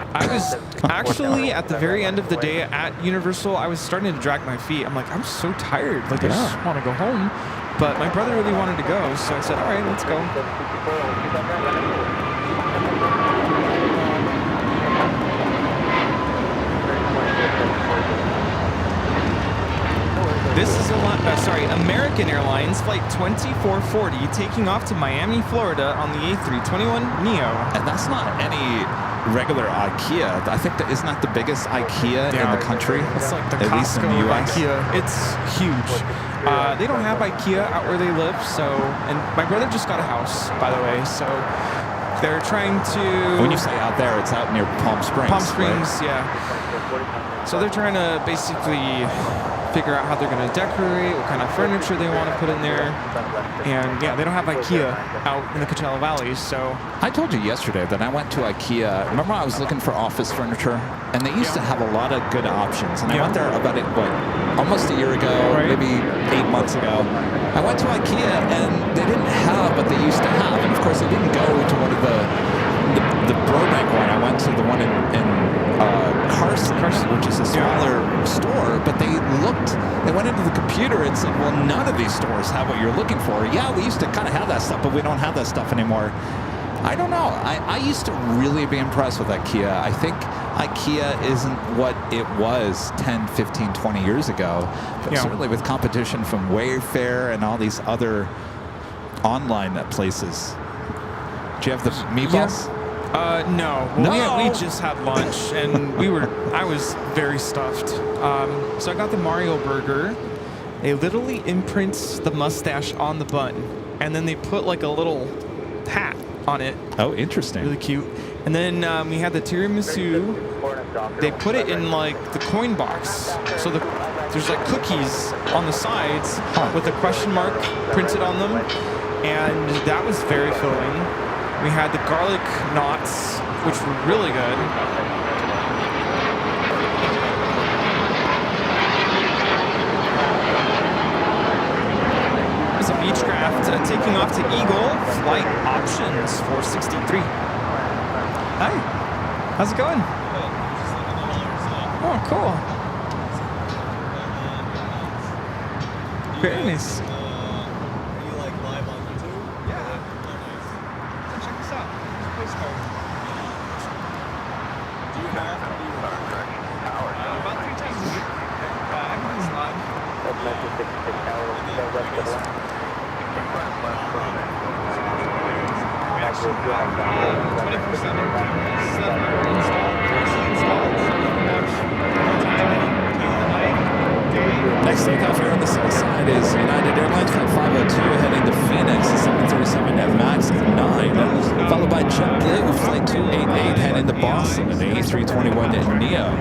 Speaker 3: actually at the very end of the day at Universal, I was starting to drag my feet. I'm like, I'm so tired. Like, I just want to go home. But my brother really wanted to go, so I said, all right, let's go. This is American Airlines Flight 2440 taking off to Miami, Florida on the A321neo.
Speaker 2: And that's not any regular IKEA. I think isn't that the biggest IKEA in the country?
Speaker 3: It's like the
Speaker 2: at least in
Speaker 3: Costco
Speaker 2: the
Speaker 3: of
Speaker 2: US.
Speaker 3: IKEA. It's huge. They don't have IKEA out where they live, so, and my brother just got a house, by the way, so they're trying to...
Speaker 2: When you say out there, it's out near Palm Springs.
Speaker 3: Palm Springs,
Speaker 2: right?
Speaker 3: yeah. So they're trying to basically figure out how they're going to decorate, what kind of furniture they want to put in there. And yeah, they don't have IKEA out in the Coachella Valley, so...
Speaker 2: I told you yesterday that I went to IKEA. Remember I was looking for office furniture? And they used to have a lot of good options. And I went there about, almost a year ago, maybe 8 months ago. I went to IKEA and they didn't have what they used to have. And of course, I didn't go to one of the Burbank one. I went to the one in Carson, which is a smaller store, but they went into the computer and said, well, none of these stores have what you're looking for. Yeah, we used to kind of have that stuff, but we don't have that stuff anymore. I don't know. I used to really be impressed with IKEA. I think IKEA isn't what it was 10, 15, 20 years ago, but certainly with competition from Wayfair and all these other online places. Do you have the meatballs?
Speaker 3: No. Well, we just had lunch, and I was very stuffed. So I got the Mario burger. They literally imprint the mustache on the bun, and then they put like a little hat on it.
Speaker 2: Oh, interesting.
Speaker 3: Really cute. And then we had the tiramisu. They put it in like the coin box. So there's like cookies on the sides with a question mark printed on them. And that was very filling. We had the garlic knots, which were really good. is a Beechcraft taking off to Eagle. Flight options 463. Hi. How's it going? Oh, cool. Very nice.
Speaker 5: Are you like live on YouTube?
Speaker 3: Yeah. Check this out. Postcard.
Speaker 5: Do you have to be
Speaker 3: About 3 times a week. Everything's live.
Speaker 4: That's 1966 tower, Southwest of the line. Back to the
Speaker 3: 24/7.
Speaker 2: Next takeoff here on the south side is United Airlines Flight 502 heading to Phoenix, 737 MAX 9, followed by JetBlue Flight 288 heading to Boston, an A321 Neo.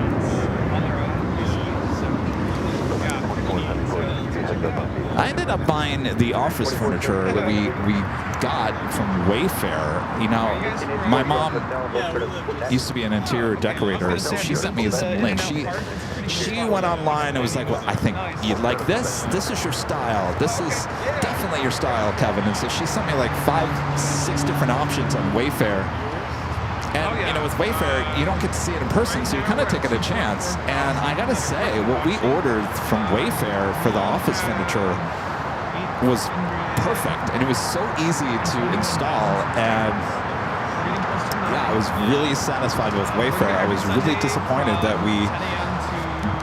Speaker 2: I ended up buying the office furniture that we got from Wayfair. You know, my mom used to be an interior decorator, so she sent me some links. She went online and was like, well, I think you'd like this. This is your style. This is definitely your style, Kevin. And so she sent me like 5-6 different options on Wayfair. And, you know, with Wayfair, you don't get to see it in person, so you're kind of taking a chance. And I got to say, what we ordered from Wayfair for the office furniture was perfect. And it was so easy to install. And, yeah, I was really satisfied with Wayfair. I was really disappointed that we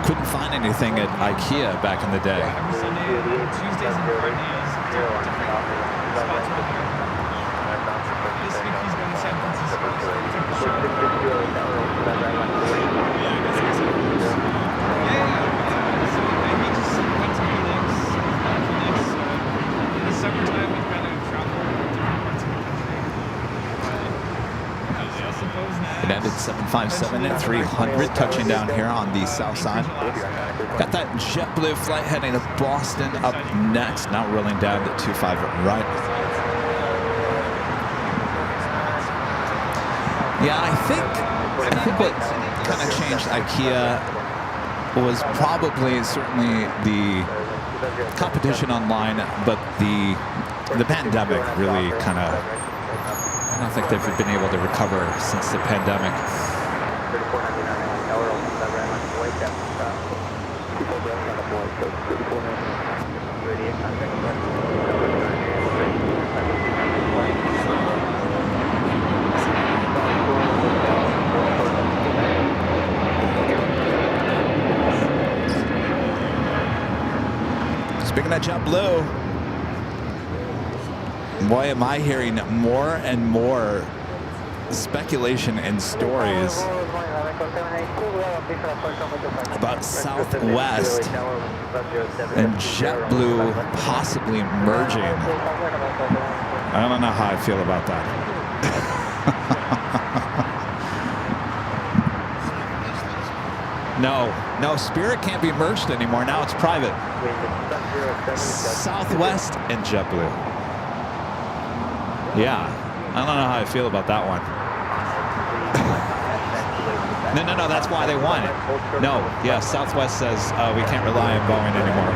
Speaker 2: couldn't find anything at IKEA back in the day. It ended 757 at 300, touching down here on the south side. Got that JetBlue flight heading to Boston up next, now rolling down to 25 right. Yeah, I think what kind of changed IKEA was probably certainly the competition online, but the pandemic really kind of, I don't think they've been able to recover since the pandemic. Speaking of JetBlue, boy, am I hearing more and more speculation and stories about Southwest and JetBlue possibly merging. I don't know how I feel about that. No, Spirit can't be merged anymore. Now it's private. Southwest and JetBlue. Yeah, I don't know how I feel about that one. No, that's why they won it. No, yeah, Southwest says we can't rely on Boeing anymore.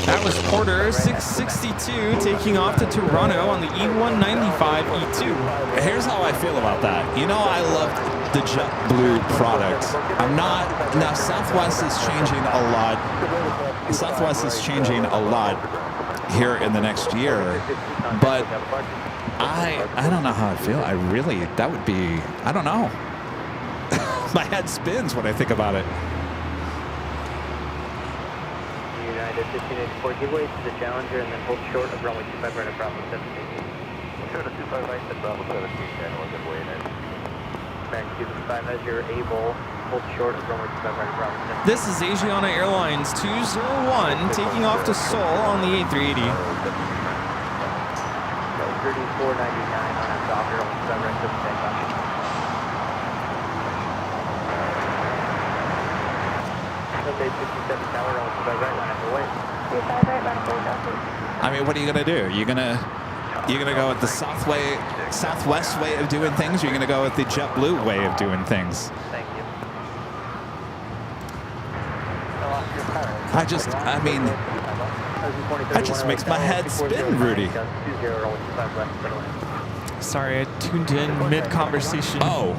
Speaker 3: That was Porter 662 taking off to Toronto on the E195 E2.
Speaker 2: Here's how I feel about that. You know, I loved the JetBlue product. Now Southwest is changing a lot. Southwest is changing a lot here in the next year, but I don't know how I feel. That would be, I don't know. My head spins when I think about it.
Speaker 4: United 1584, give way to the Challenger and then hold short of runway 25 right at Bravo 17. Short of 25 right at Bravo 17, channel is way in. Back to 5 as you're able, hold short of runway 25 right at Bravo 17.
Speaker 3: This is Aviation Airlines 201 taking off to Seoul on the A380.
Speaker 4: 3499 on a softer on 25 right at takeoff. Okay, 57 tower on 25 right line at the way.
Speaker 2: 25 right line, I mean, what are you going to do? You're going to You gonna go with the Southwest way of doing things, or you gonna go with the JetBlue way of doing things?
Speaker 4: Thank you.
Speaker 2: I mean, that just makes my head spin, Rudy.
Speaker 3: Sorry, I tuned in mid-conversation.
Speaker 2: Oh,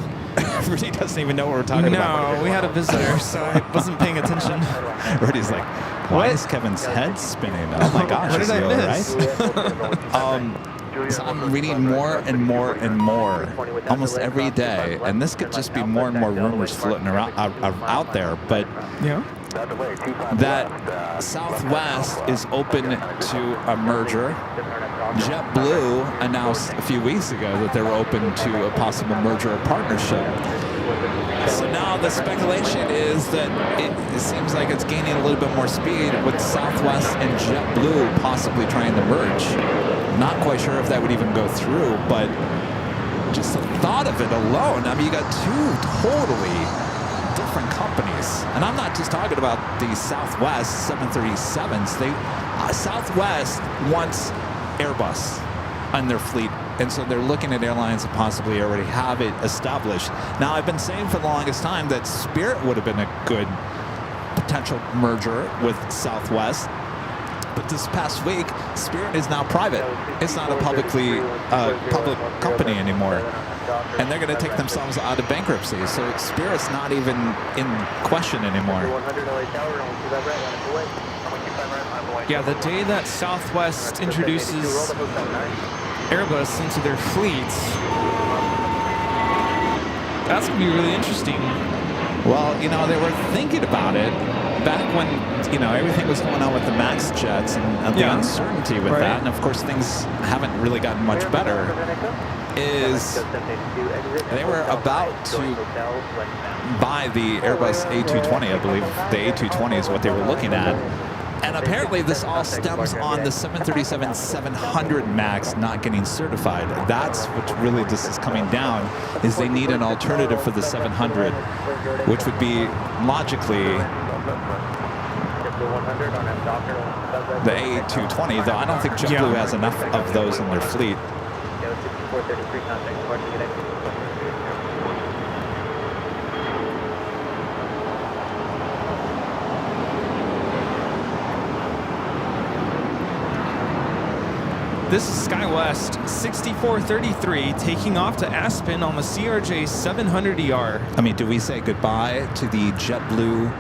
Speaker 2: Rudy doesn't even know what we're talking about.
Speaker 3: No, we had a visitor, so I wasn't paying attention.
Speaker 2: Rudy's like, why is Kevin's head spinning? Oh my gosh,
Speaker 3: What
Speaker 2: is
Speaker 3: did
Speaker 2: he
Speaker 3: I
Speaker 2: all
Speaker 3: miss?
Speaker 2: right? So I'm reading more and more and more almost every day, and this could just be more and more rumors floating around out there, but
Speaker 3: Yeah.
Speaker 2: that Southwest is open to a merger. JetBlue announced a few weeks ago that they were open to a possible merger or partnership. So now the speculation is that it seems like it's gaining a little bit more speed with Southwest and JetBlue possibly trying to merge. Not quite sure if that would even go through, but just the thought of it alone, I mean, you got two totally different companies. And I'm not just talking about the Southwest 737s. Southwest wants Airbus on their fleet, and so they're looking at airlines that possibly already have it established. Now, I've been saying for the longest time that Spirit would have been a good potential merger with Southwest, but this past week, Spirit is now private. It's not a public company anymore, and they're going to take themselves out of bankruptcy. So Spirit's not even in question anymore.
Speaker 3: Yeah, the day that Southwest introduces Airbus into their fleets, that's going to be really interesting.
Speaker 2: Well, you know, they were thinking about it back when, you know, everything was going on with the MAX jets and the uncertainty with that. And of course, things haven't really gotten much better. They were about to buy the Airbus A220, I believe. The A220 is what they were looking at. And apparently this all stems on the 737-700 MAX not getting certified. That's what really this is coming down, is they need an alternative for the 700, which would be logically the A220, though I don't think JetBlue has enough of those in their fleet.
Speaker 3: This is SkyWest 6433 taking off to Aspen on the CRJ 700ER.
Speaker 2: I mean, do we say goodbye to the JetBlue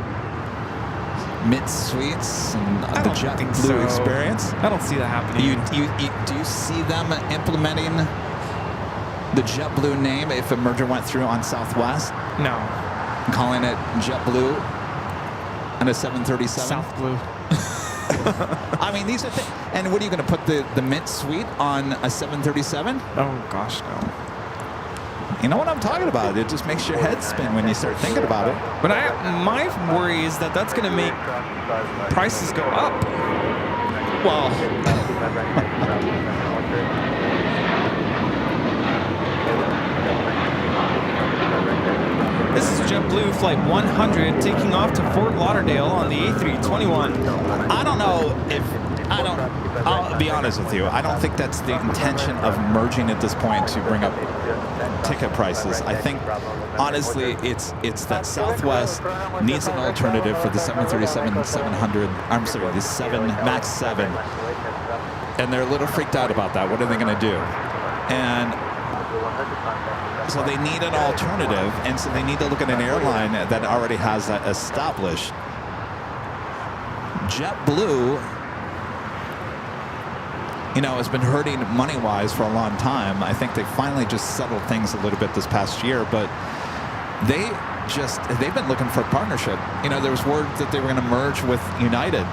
Speaker 2: mid suites and the JetBlue experience?
Speaker 3: I don't see that happening.
Speaker 2: Do you see them implementing the JetBlue name if a merger went through on Southwest?
Speaker 3: No.
Speaker 2: Calling it JetBlue and a 737?
Speaker 3: South Blue.
Speaker 2: I mean, these are things. And what are you going to put the Mint Suite on a 737?
Speaker 3: Oh, gosh, no.
Speaker 2: You know what I'm talking about? It just makes your head spin when you start thinking about it.
Speaker 3: But my worry is that that's going to make prices go up.
Speaker 2: Well,
Speaker 3: this is JetBlue Flight 100 taking off to Fort Lauderdale on the A321.
Speaker 2: I don't know if I'll be honest with you. I don't think that's the intention of merging at this point to bring up ticket prices. I think, honestly, it's that Southwest needs an alternative for the 737-700. I'm sorry, the MAX 7, and they're a little freaked out about that. What are they going to do? And so they need an alternative, and so they need to look at an airline that already has that established. JetBlue, you know, has been hurting money-wise for a long time. I think they finally just settled things a little bit this past year, but they've been looking for a partnership. You know, there was word that they were going to merge with United,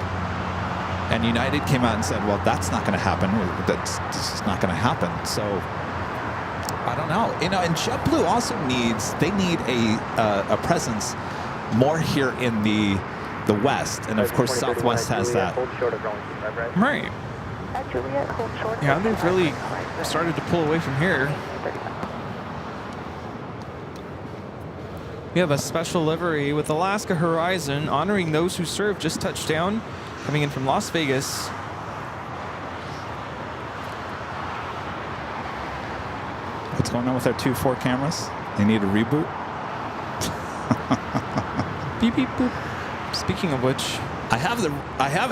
Speaker 2: and United came out and said, well, that's not going to happen. This is not going to happen. So I don't know. You know, and JetBlue also need a presence more here in the West, and of course Southwest has that.
Speaker 3: Right. Yeah, they've really started to pull away from here. We have a special livery with Alaska Horizon honoring those who served just touched down, coming in from Las Vegas.
Speaker 2: What's going on with our 2-4 cameras? They need a reboot?
Speaker 3: Beep beep boop. Speaking of which,
Speaker 2: I have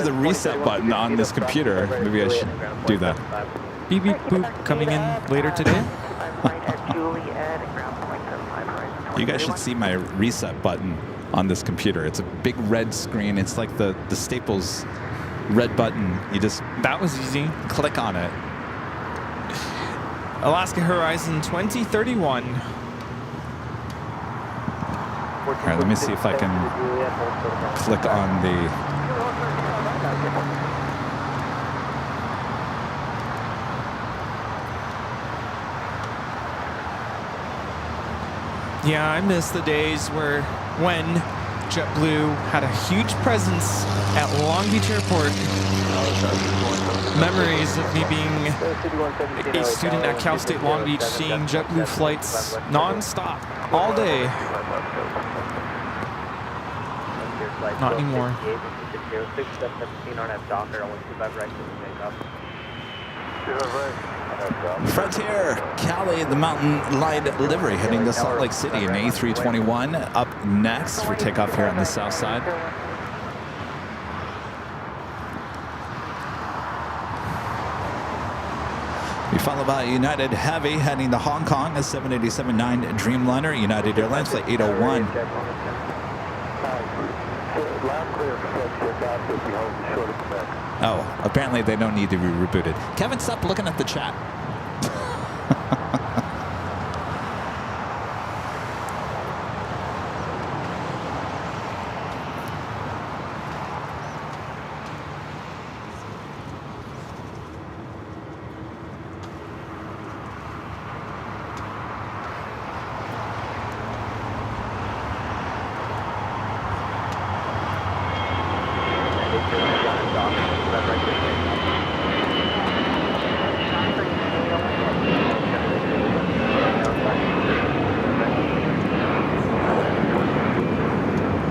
Speaker 2: the reset button on this computer. Maybe I should do that.
Speaker 3: beep beep boop coming in later today.
Speaker 2: You guys should see my reset button on this computer. It's a big red screen. It's like the Staples red button. You just
Speaker 3: That was easy.
Speaker 2: click on it.
Speaker 3: Alaska Horizon 2031.
Speaker 2: All right, let me see if I can click on the...
Speaker 3: Yeah, I miss the days when JetBlue had a huge presence at Long Beach Airport. Memories of me being a student at Cal State Long Beach, seeing JetBlue flights non-stop all day. Not anymore.
Speaker 2: Frontier, Cali, the Mountain Light livery heading to Salt Lake City in A321. Up next for takeoff here on the south side. We follow by United Heavy heading to Hong Kong, a 787-9 Dreamliner, United Airlines flight 801. Oh, apparently they don't need to be rebooted. Kevin, stop looking at the chat.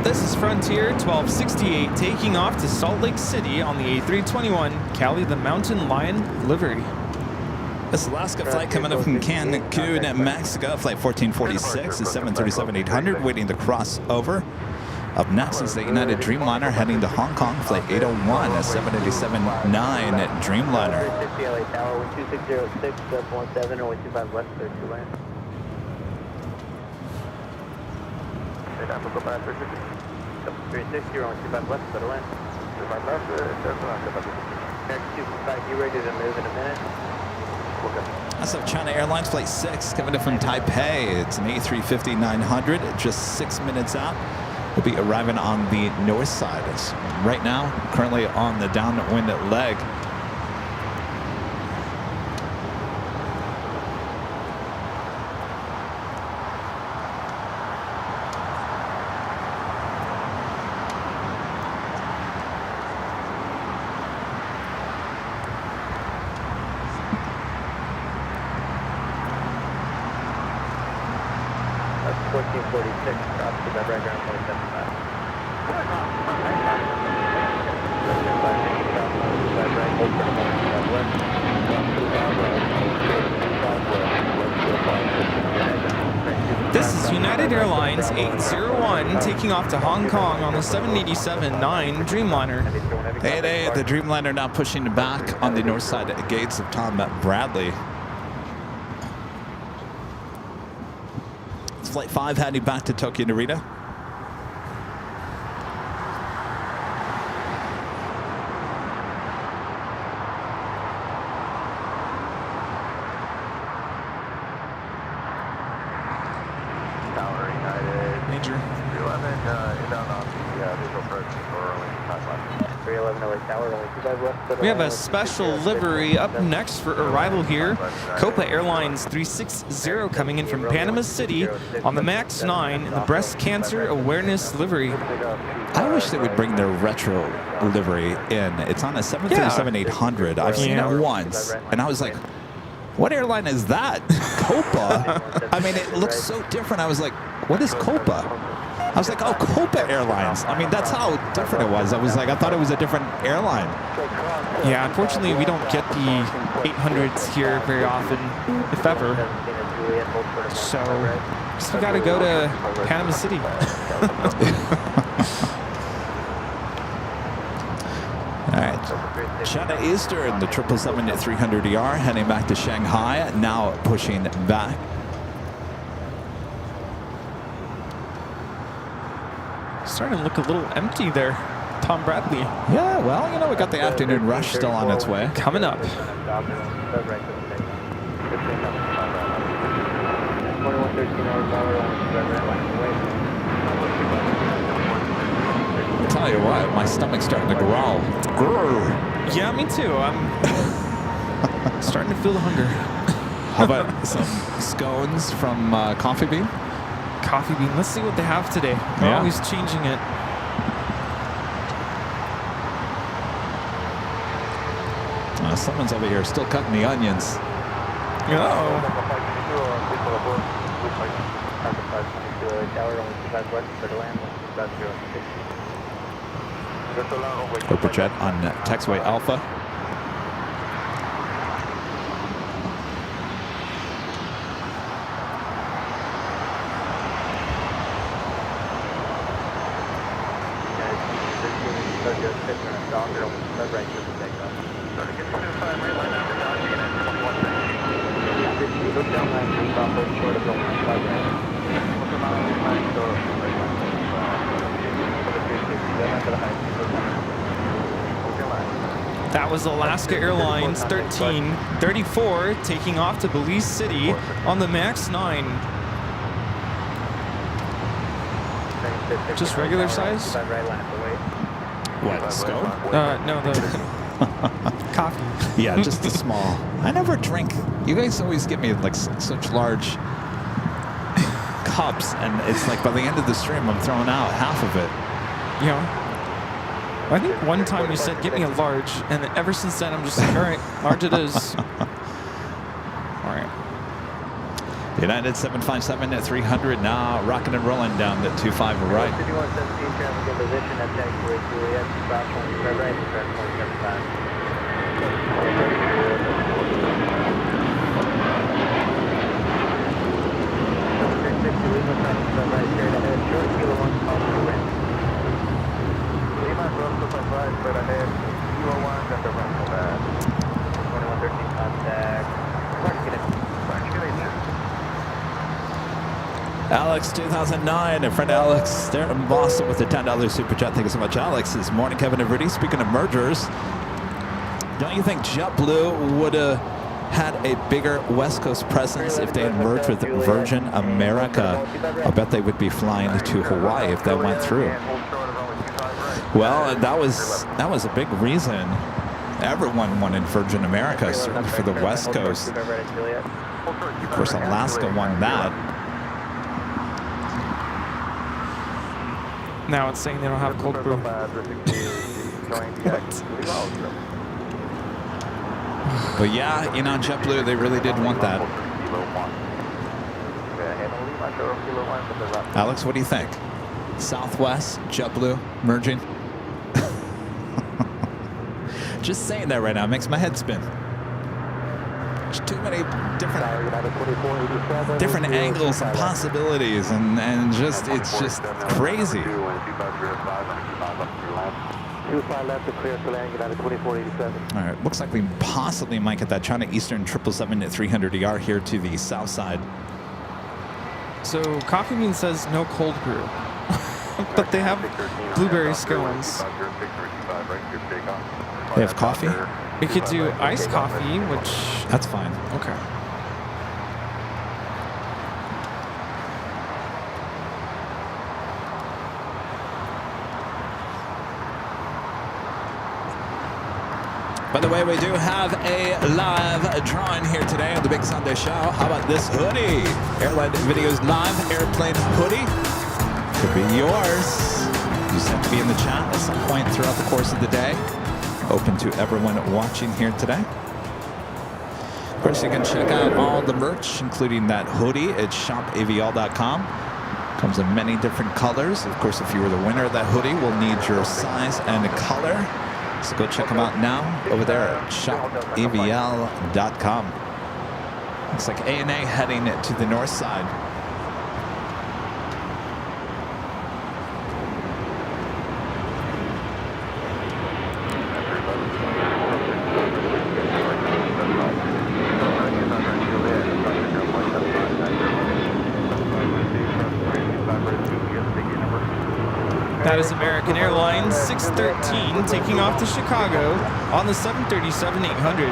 Speaker 3: This is Frontier 1268 taking off to Salt Lake City on the A321 Cali the Mountain Lion livery.
Speaker 2: This Alaska flight coming up from Cancun, Mexico, flight 1446, the 737-800 waiting to cross over. Up next is the United Dreamliner heading to Hong Kong, flight 801, a 787-9 Dreamliner.
Speaker 4: You ready to move in a minute?
Speaker 2: That's up China Airlines flight 6 coming in from Taipei. It's an A350-900, just 6 minutes out. We'll be arriving on the north side. It's right now, currently on the downwind leg.
Speaker 4: That's 1446, cross to the right ground 27.
Speaker 3: This is United Airlines 801 taking off to Hong Kong on the 787-9 Dreamliner.
Speaker 2: Hey, the Dreamliner now pushing back on the north side gates of Tom Bradley. It's flight 5 heading back to Tokyo Narita.
Speaker 1: Tower United.
Speaker 3: Major.
Speaker 1: 311, inbound on the visual approach for early time left.
Speaker 4: 311 LA Tower, only 25 left.
Speaker 3: We have a special livery up next for arrival here. Copa Airlines 360 coming in from Panama City on the MAX 9 in the Breast Cancer Awareness livery.
Speaker 2: I wish they would bring their retro livery in. It's on a 737-800. I've seen it once, and I was like, what airline is that? Copa? I mean, it looks so different. I was like, what is Copa? I was like, oh, Copa Airlines. I mean, that's how different it was. I was like, I thought it was a different airline.
Speaker 3: Yeah, unfortunately, we don't get the 800s here very often, if ever.
Speaker 4: Juliet, hold short of
Speaker 3: So,
Speaker 4: 125 right.
Speaker 3: guess we gotta go to Panama City.
Speaker 2: All right. China Eastern, the 777-300ER heading back to Shanghai, now pushing back.
Speaker 3: Starting to look a little empty there. Tom Bradley
Speaker 2: Yeah, well, you know, we got the afternoon rush still on its way.
Speaker 3: coming up.
Speaker 4: 2113
Speaker 2: I'll tell you what, my stomach's starting to growl. Grr.
Speaker 3: Yeah, me too. I'm starting to feel the hunger.
Speaker 2: How about some scones from Coffee Bean?
Speaker 3: Coffee Bean. Let's see what they have today. They're
Speaker 2: Yeah.
Speaker 3: always changing it.
Speaker 2: Someone's over here still cutting the onions.
Speaker 3: Oh.
Speaker 2: Corporate jet on taxiway Alpha.
Speaker 3: That was Alaska Airlines 1334 taking off to Belize City on the MAX 9. Just regular size?
Speaker 2: What, scone?
Speaker 3: No, the coffee.
Speaker 2: Yeah, just a small. I never drink. You guys always give me like such large cups, and it's like by the end of the stream, I'm throwing out half of it.
Speaker 3: Yeah. I think one time you said, get me a large, and ever since then I'm just like, all right, large it is. All right.
Speaker 2: United 757-300 now rocking and rolling down the 25 right.
Speaker 4: 5117 traffic in position at taxiway Juliet, stop 25 right, track 27.5. 660 Lima, 25 right, straight ahead, short kilo 1, call to wind. Lima, 1225, straight ahead, kilo 1, got the run for that. 2113 contact. March, get in.
Speaker 2: Alex 2009, and friend Alex there in Boston with the $10 super chat. Thank you so much, Alex. This morning, Kevin and Rudy. Speaking of mergers, don't you think JetBlue would have had a bigger West Coast presence if they had merged with Virgin America? I bet they would be flying to Hawaii if that went through. Well, that was a big reason. Everyone wanted Virgin America, certainly for the West Coast. Of course, Alaska won that.
Speaker 3: Now it's saying they don't have cold brew.
Speaker 2: But yeah, you know, JetBlue, they really did want that. Alex, what do you think? Southwest, JetBlue, merging? Just saying that right now makes my head spin. There's too many different angles and possibilities, and just it's just crazy.
Speaker 4: 25 left to clear to land, United 2487.
Speaker 2: All right, looks like we possibly might get that China Eastern 777-300ER here to the south side.
Speaker 3: So Coffee Bean says no cold brew, but they have blueberry scones.
Speaker 2: They have coffee?
Speaker 3: We could do iced coffee, which...
Speaker 2: That's fine.
Speaker 3: Okay.
Speaker 2: By the way, we do have a live drawing here today on the Big Sunday Show. How about this hoodie? Airline Videos Live Airplane Hoodie. Could be yours. You just have to be in the chat at some point throughout the course of the day. Open to everyone watching here today. Of course, you can check out all the merch, including that hoodie at shopavial.com. Comes in many different colors. Of course, if you were the winner of that hoodie, we'll need your size and color. So go check them out now over there at shopavial.com. Looks like ANA heading to the north side.
Speaker 3: That is American Airlines 613 taking off to Chicago on the 737-800.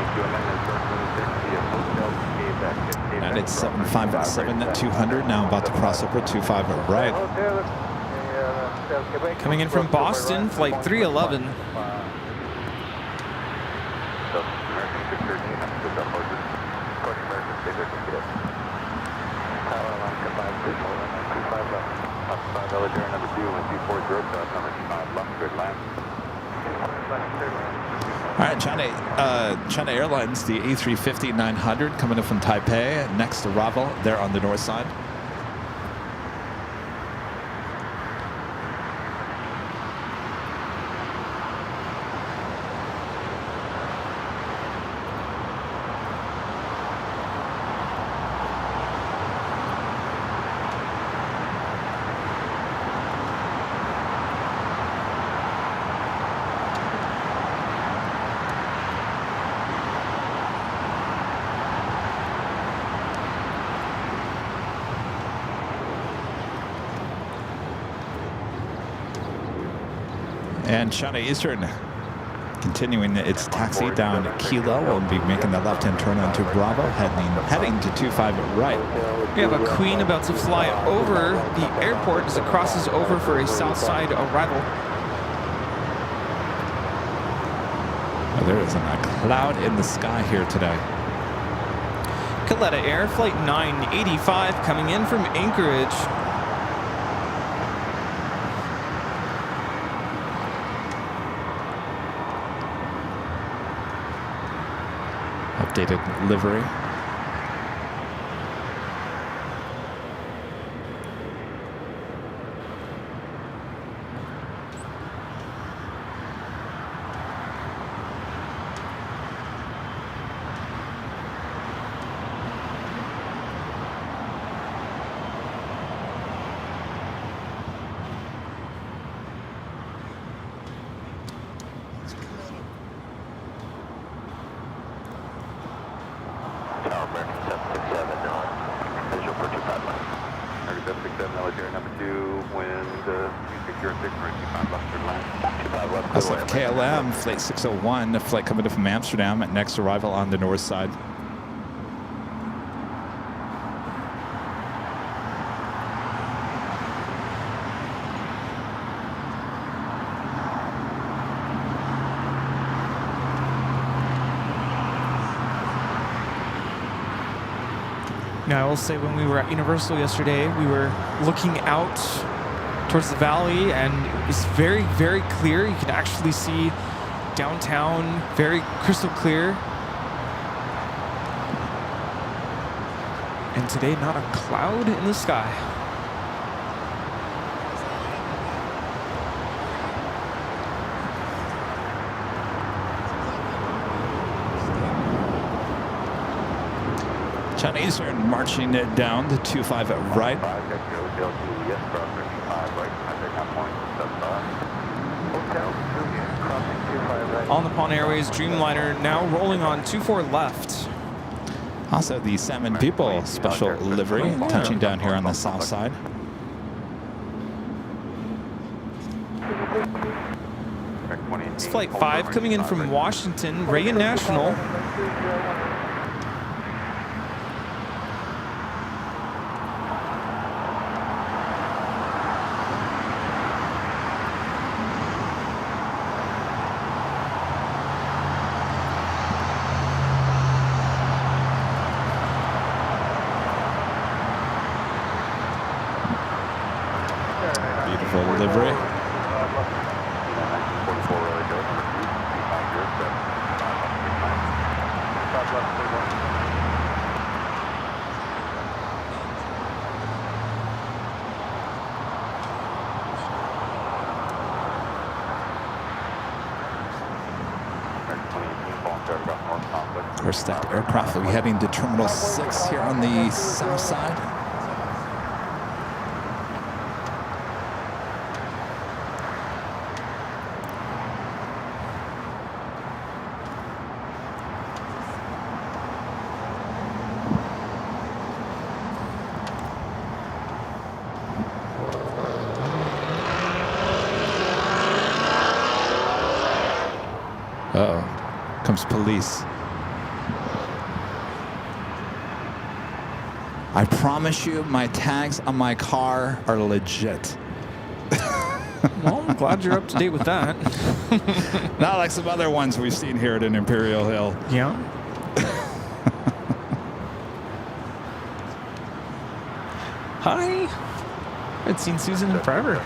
Speaker 2: And it's 757-200 now, about to cross over 25 right.
Speaker 3: Coming in from Boston, flight 311.
Speaker 2: All right, China Airlines, the A350-900 coming in from Taipei. Next arrival there on the north side. And China Eastern continuing its taxi down Kilo. We'll be making the left-hand turn onto Bravo, heading to 25 right.
Speaker 3: We have a Queen about to fly over the airport as it crosses over for a south side arrival.
Speaker 2: Oh, there isn't a cloud in the sky here today.
Speaker 3: Caletta Air, flight 985 coming in from Anchorage.
Speaker 2: Updated livery. KLM, flight 601, a flight coming in from Amsterdam at next arrival on the north side.
Speaker 3: Now, I will say when we were at Universal yesterday, we were looking out towards the valley, and it's very, very clear. You can actually see downtown, very crystal clear. And today, not a cloud in the sky.
Speaker 2: China Eastern marching it down to 25 right.
Speaker 3: All Nippon Airways Dreamliner now rolling on 24 left.
Speaker 2: Also the Salmon People special livery touching down here on the south side.
Speaker 3: It's flight 5 coming in from Washington, Reagan National.
Speaker 2: Beautiful livery. course, that aircraft will be heading to Terminal 6 here on the south side. Uh-oh. Comes police. I promise you, my tags on my car are legit.
Speaker 3: Well, I'm glad you're up to date with that.
Speaker 2: Not like some other ones we've seen here at an Imperial Hill.
Speaker 3: Yeah. Hi. I haven't seen Susan in forever.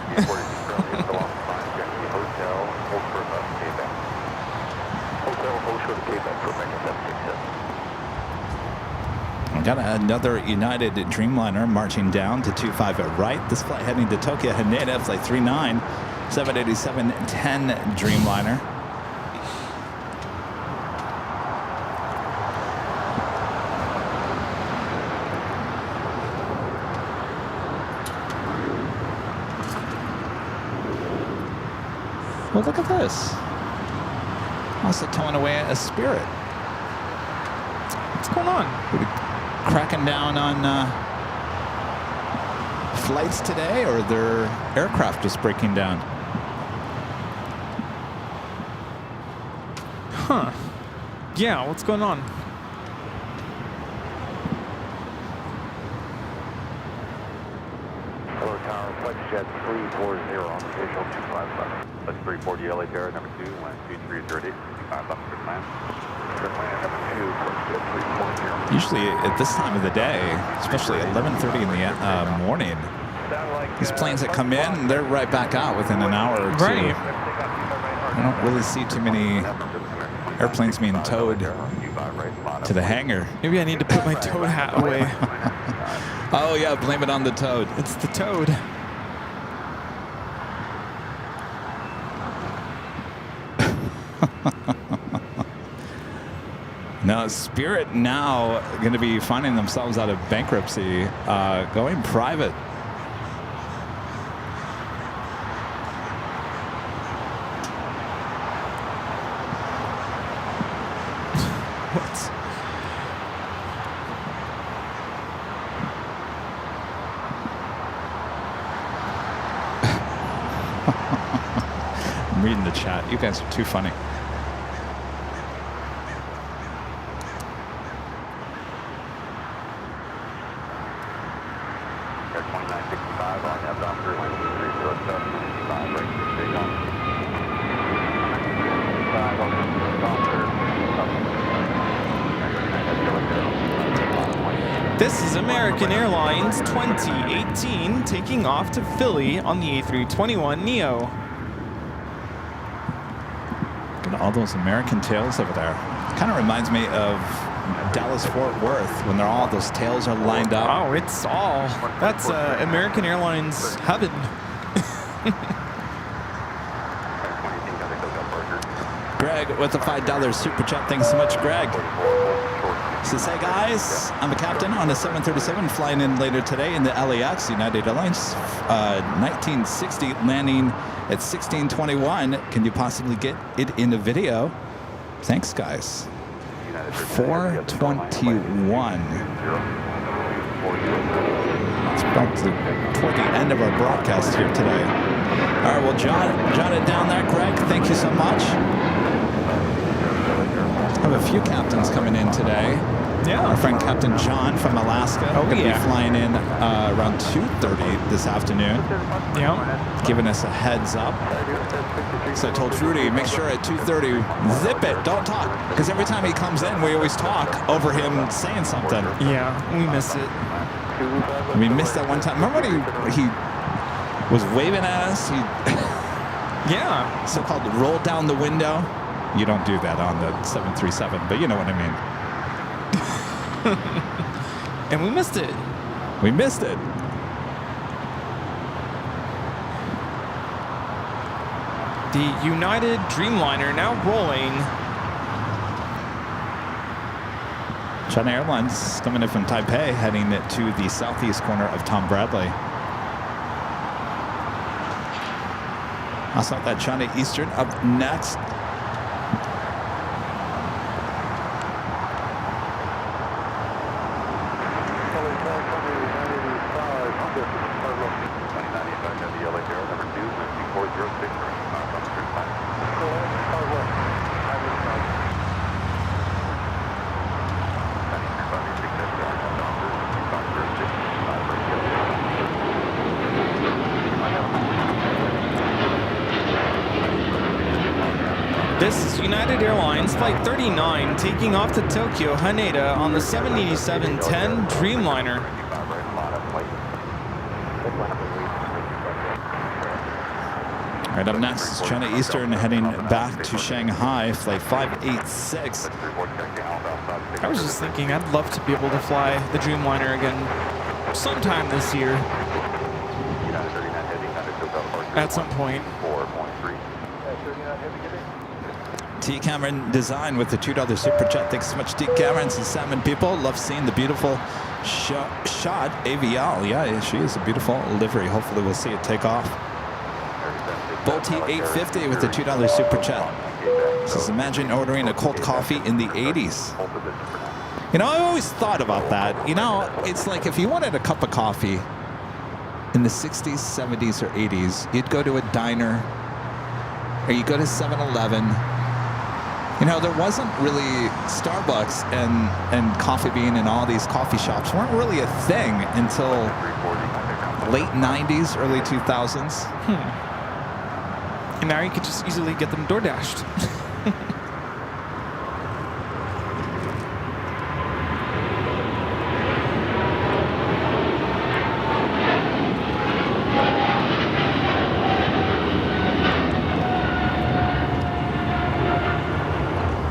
Speaker 2: We got another United Dreamliner marching down to 25 at right. This flight heading to Tokyo Haneda, flight 39, 787-10 Dreamliner. Well, look at this. Also towing away a Spirit.
Speaker 3: What's going on?
Speaker 2: Cracking down on flights today, or their aircraft just breaking down?
Speaker 3: Huh. Yeah, what's going on?
Speaker 1: Hello, Tower. FlexJet 340 on official 255. That's 340 LA Tower, number 2, 12330, 55 up for plan. Number 2, FlexJet 340.
Speaker 2: Usually at this time of the day, especially 11:30 in the morning, these planes that come in, they're right back out within an hour or two.
Speaker 3: Right.
Speaker 2: I don't really see too many airplanes being towed to the hangar.
Speaker 3: Maybe I need to put my toad hat away.
Speaker 2: Oh yeah, blame it on the toad.
Speaker 3: It's the toad.
Speaker 2: Now, Spirit now going to be finding themselves out of bankruptcy, going private.
Speaker 3: What?
Speaker 2: I'm reading the chat. You guys are too funny.
Speaker 3: This is American Airlines 2018 taking off to Philly on the A321neo.
Speaker 2: Look at all those American tails over there. Kind of reminds me of Dallas-Fort Worth when all those tails are lined up.
Speaker 3: Oh, it's all. That's American Airlines heaven.
Speaker 2: Greg with the $5 super chat. Thanks so much, Greg. Says, hey guys, I'm a captain on a 737 flying in later today in the LAX, United Airlines 1960, landing at 1621. Can you possibly get it in a video? Thanks, guys. 421. It's about toward the end of our broadcast here today. All right, well, jot it down there, Greg. Thank you so much. I have a few captains coming in today.
Speaker 3: Yeah.
Speaker 2: Our friend Captain John from Alaska.
Speaker 3: Oh,
Speaker 2: going to
Speaker 3: yeah.
Speaker 2: be flying in around 2:30 this afternoon.
Speaker 3: Yeah.
Speaker 2: Giving us a heads up. So I told Rudy, make sure at 2:30, zip it, don't talk. Because every time he comes in, we always talk over him saying something.
Speaker 3: Yeah, we missed it.
Speaker 2: We missed that one time. Remember when he was waving at us? He
Speaker 3: Yeah.
Speaker 2: so-called rolled down the window. You don't do that on the 737, but you know what I mean.
Speaker 3: And we missed it.
Speaker 2: We missed it.
Speaker 3: The United Dreamliner now rolling
Speaker 2: China Airlines coming in from Taipei, heading to the southeast corner of Tom Bradley. Also, that China Eastern up next.
Speaker 3: This is United Airlines Flight 39 taking off to Tokyo, Haneda on the 787-10 Dreamliner.
Speaker 2: Right up next is China Eastern heading back to Shanghai, Flight 586.
Speaker 3: I was just thinking I'd love to be able to fly the Dreamliner again sometime this year. At some point.
Speaker 2: T. Cameron design with the $2 super chat. Thanks so much, T. Cameron. Some salmon people love seeing the beautiful shot Avial. Yeah, she is a beautiful livery. Hopefully we'll see it take off. Bolty 850 with the $2 super chat. Says, imagine ordering a cold coffee in the 80s. You know, I always thought about that. You know, it's like if you wanted a cup of coffee in the 60s, 70s, or 80s, you'd go to a diner or you go to 7-Eleven. You know, there wasn't really Starbucks and Coffee Bean and all these coffee shops weren't really a thing until late 90s, early 2000s.
Speaker 3: And now you could just easily get them DoorDashed.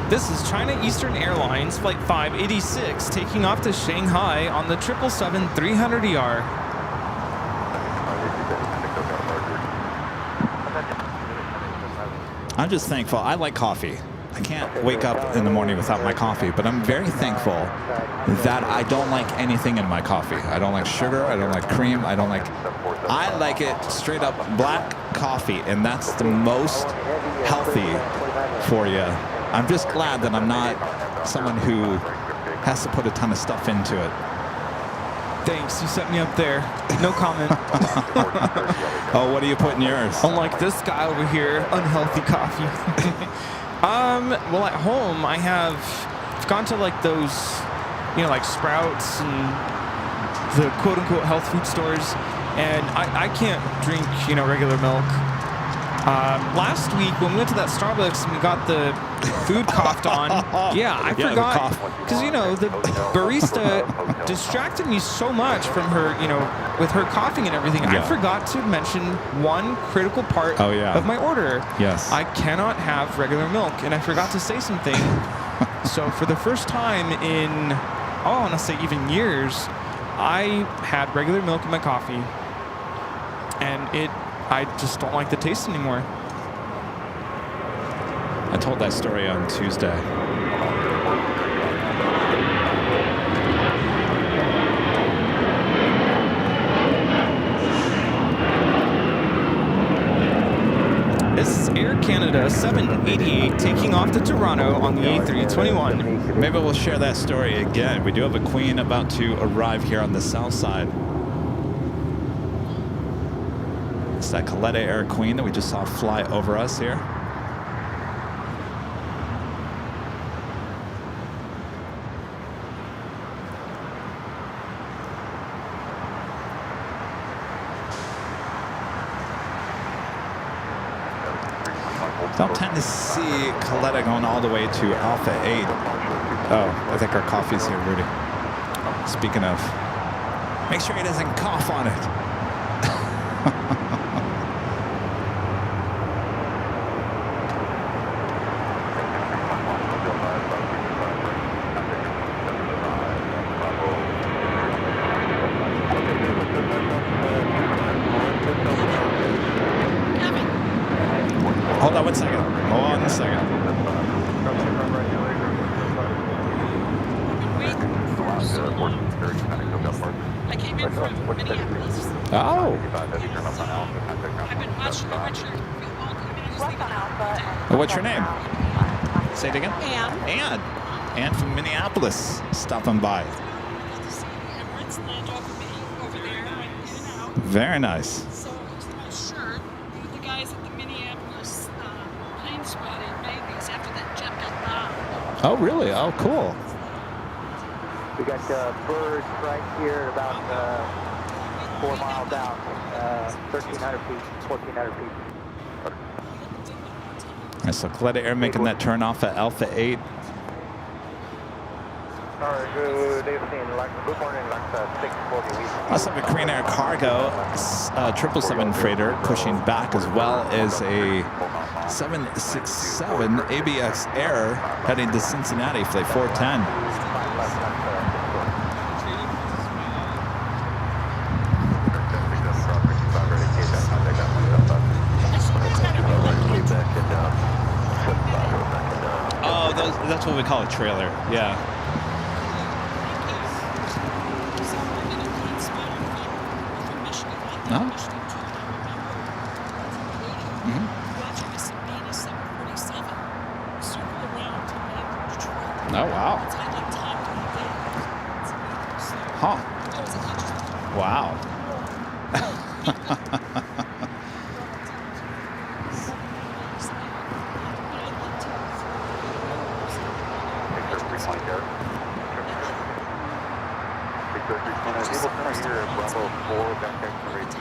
Speaker 3: This is China Eastern Airlines Flight 586 taking off to Shanghai on the 777-300ER.
Speaker 2: I'm just thankful. I like coffee. I can't wake up in the morning without my coffee, but I'm very thankful that I don't like anything in my coffee. I don't like sugar. I don't like cream. I like it straight up black coffee, and that's the most healthy for you. I'm just glad that I'm not someone who has to put a ton of stuff into it.
Speaker 3: Thanks, you set me up there. No comment.
Speaker 2: Oh, what do you put in yours?
Speaker 3: Unlike this guy over here, unhealthy coffee. Well, at home, I've gone to like those, you know, like Sprouts and the quote-unquote health food stores, and I can't drink, you know, regular milk. Last week when we went to that Starbucks and we got the food coughed on, I forgot, because, you know, the barista distracted me so much from her, you know, with her coughing and everything. I forgot to mention one critical part of my order.
Speaker 2: Yes.
Speaker 3: I cannot have regular milk, and I forgot to say something. So for the first time in, I want to say even years, I had regular milk in my coffee, and I just don't like the taste anymore.
Speaker 2: I told that story on Tuesday.
Speaker 3: This is Air Canada 788 taking off to Toronto on the A321.
Speaker 2: Maybe we'll share that story again. We do have a Queen about to arrive here on the south side. It's that Coletta Air Queen that we just saw fly over us here. Don't tend to see Coletta going all the way to Alpha 8. Oh, I think our coffee's here, Rudy. Speaking of, make sure he doesn't cough on it. Hold on 1 second. Hold on a second.
Speaker 1: 1430, kind of cooked up parts.
Speaker 6: I came in from Minneapolis.
Speaker 2: Oh.
Speaker 1: Heavy turn up on Alpha, contact ground.
Speaker 6: I've been watching your picture.
Speaker 2: What's your name? Say it again.
Speaker 6: Ann.
Speaker 2: Ann from Minneapolis, stopping by.
Speaker 6: Got to see Emirates land over me over there. I went in and out.
Speaker 2: Very nice.
Speaker 6: So here's my shirt. The guys at the Minneapolis plane spotting made these after that jet got bombed.
Speaker 2: Oh, really? Oh, cool.
Speaker 4: We got birds right here at about 4 miles out, 1,300 feet, 1,400 feet.
Speaker 2: Nice. So Coletta Air making that turn off at Alpha 8.
Speaker 4: Good evening, good morning, LAX 640.
Speaker 2: Also have a Korean Air Cargo 777 freighter pushing back, as well as a 767 ABX Air heading to Cincinnati, flight 410. Oh, that's what we call a trailer. Yeah. Oh. Oh, wow. Huh. Wow.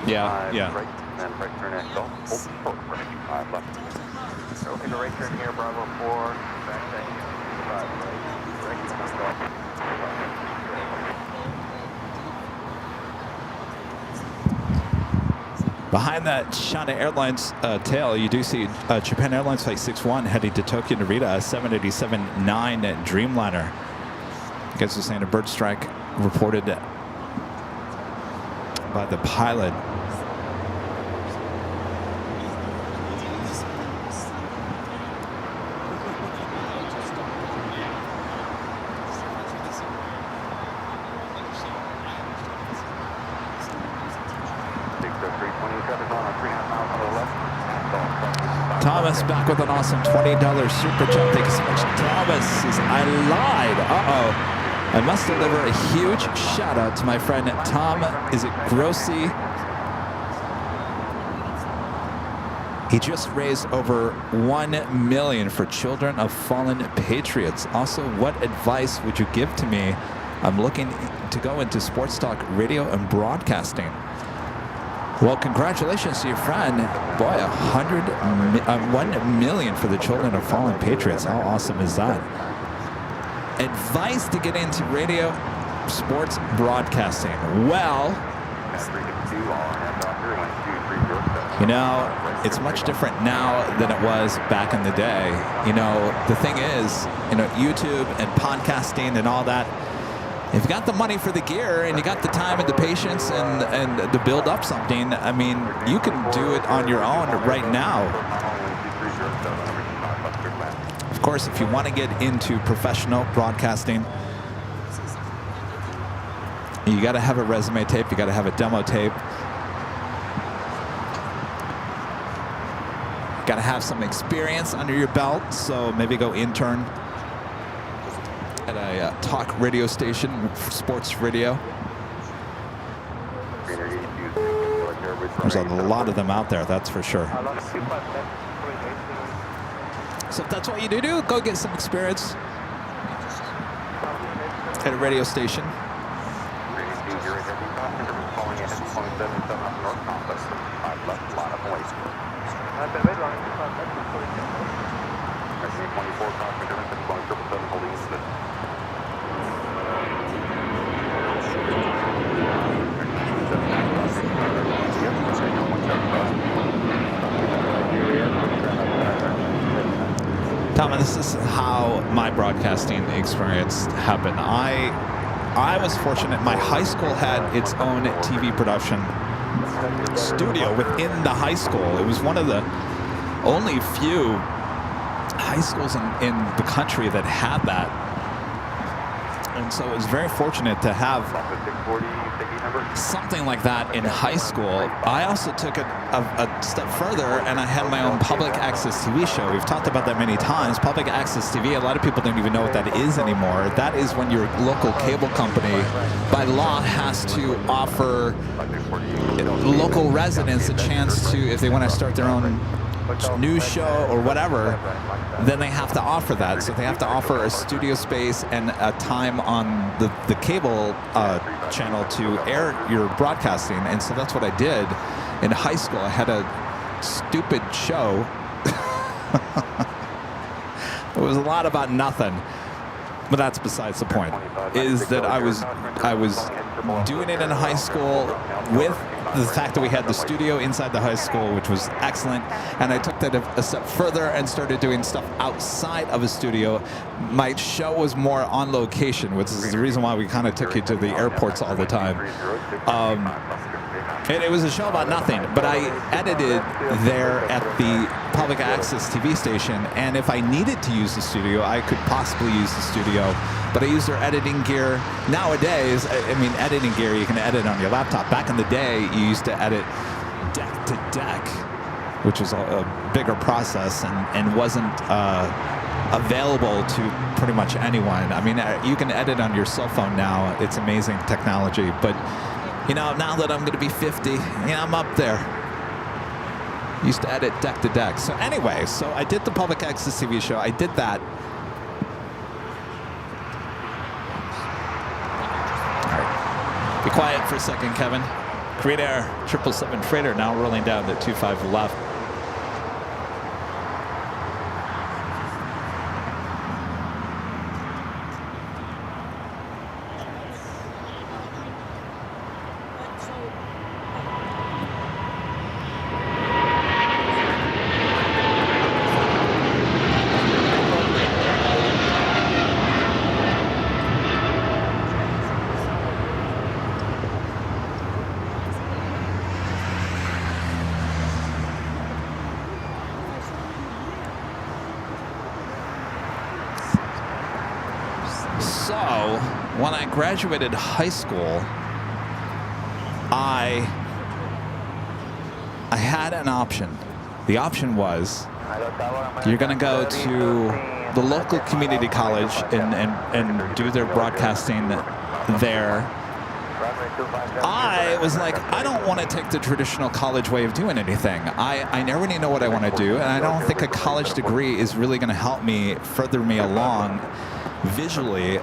Speaker 2: Yeah, yeah.
Speaker 1: Right, and then right turn at Gulf. Hold short, right, 5 left.
Speaker 4: So take a right turn here, Bravo 4, back to 5 right.
Speaker 2: Behind that China Airlines tail, you do see Japan Airlines Flight 61 heading to Tokyo Narita, a 787-9 Dreamliner. You guys are saying a bird strike reported by the pilot. Thomas back with an awesome $20 super chat. Thank you so much, Thomas. Says, I lied. Uh-oh. I must deliver a huge shout out to my friend Tom. Is it Grossi? He just raised over $1 million for children of fallen patriots. Also, what advice would you give to me? I'm looking to go into sports talk, radio, and broadcasting. Well, congratulations to your friend. Boy, $1 million for the children of fallen patriots. How awesome is that? Advice to get into radio, sports broadcasting. Well, you know, it's much different now than it was back in the day. You know, the thing is, you know, YouTube and podcasting and all that, if you got the money for the gear and you got the time and the patience and to build up something, I mean, you can do it on your own right now. Of course, if you want to get into professional broadcasting, you got to have a resume tape, you got to have a demo tape. Got to have some experience under your belt, so maybe go intern at a talk radio station, sports radio. There's a lot of them out there, that's for sure. So if that's what you do, go get some experience at a radio station. Thomas, this is how my broadcasting experience happened. I was fortunate. My high school had its own TV production studio within the high school. It was one of the only few high schools in the country that had that. And so it was very fortunate to have
Speaker 1: 640, sticky number.
Speaker 2: something like that in high school. I also took it a step further, and I had my own public access TV show. We've talked about that many times. Public access TV, a lot of people don't even know what that is anymore. That is when your local cable company, by law, has to offer local residents a chance to, if they want to start their own news show or whatever, then they have to offer that. So they have to offer a studio space and a time on the cable channel to air your broadcasting. And so that's what I did in high school. I had a stupid show. It was a lot about nothing. But that's besides the point, is that I was doing it in high school with the fact that we had the studio inside the high school, which was excellent, and I took that a step further and started doing stuff outside of a studio. My show was more on location, which is the reason why we kind of took you to the airports all the time. And it was a show about nothing, but I edited there at the public access TV station, and if I needed to use the studio, I could possibly use the studio, but I used their editing gear. Nowadays, I mean, editing gear, you can edit on your laptop. Back in the day, you used to edit deck to deck, which was a bigger process and wasn't available to pretty much anyone. I mean, you can edit on your cell phone now. It's amazing technology, but you know, now that I'm going to be 50, I'm up there. Used to edit deck to deck. So anyway, so I did the public access TV show. I did that. All right. Be quiet for a second, Kevin. Great Air 777 freighter now rolling down to 25 left. So, when I graduated high school, I had an option. The option was, you're going to go to the local community college and do their broadcasting there. I was like, I don't want to take the traditional college way of doing anything. I never really know what I want to do, and I don't think a college degree is really going to help me, further me along visually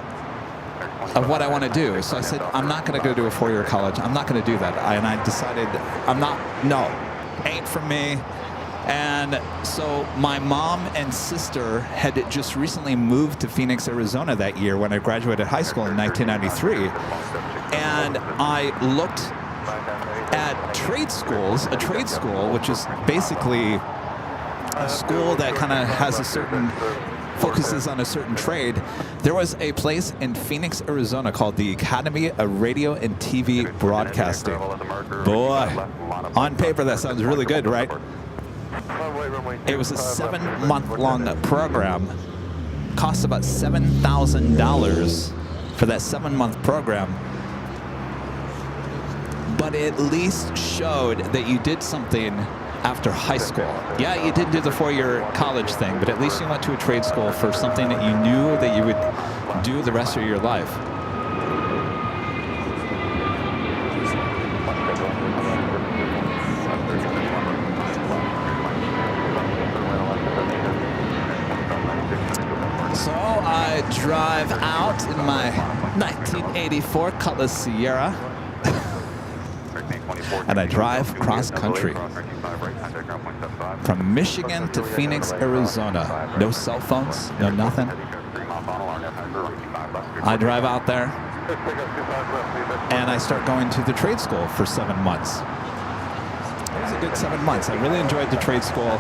Speaker 2: of what I want to do. So I said, I'm not going to go to a four-year college. I'm not going to do that. And I decided, ain't for me. And so my mom and sister had just recently moved to Phoenix, Arizona that year when I graduated high school in 1993. And I looked at trade schools, a trade school, which is basically a school that kind of has focuses on a certain trade. There was a place in Phoenix, Arizona called the Academy of Radio and TV Broadcasting. Boy, on paper that sounds really good, right? It was a 7-month-long program. Cost about $7,000 for that 7-month program. But it at least showed that you did something after high school. Yeah, you didn't do the 4-year college thing, but at least you went to a trade school for something that you knew that you would do the rest of your life. So I drive out in my 1984 Cutlass Sierra. And I drive cross country from Michigan to Phoenix, Arizona. No cell phones, no nothing. I drive out there and I start going to the trade school for 7 months. It was a good 7 months. I really enjoyed the trade school.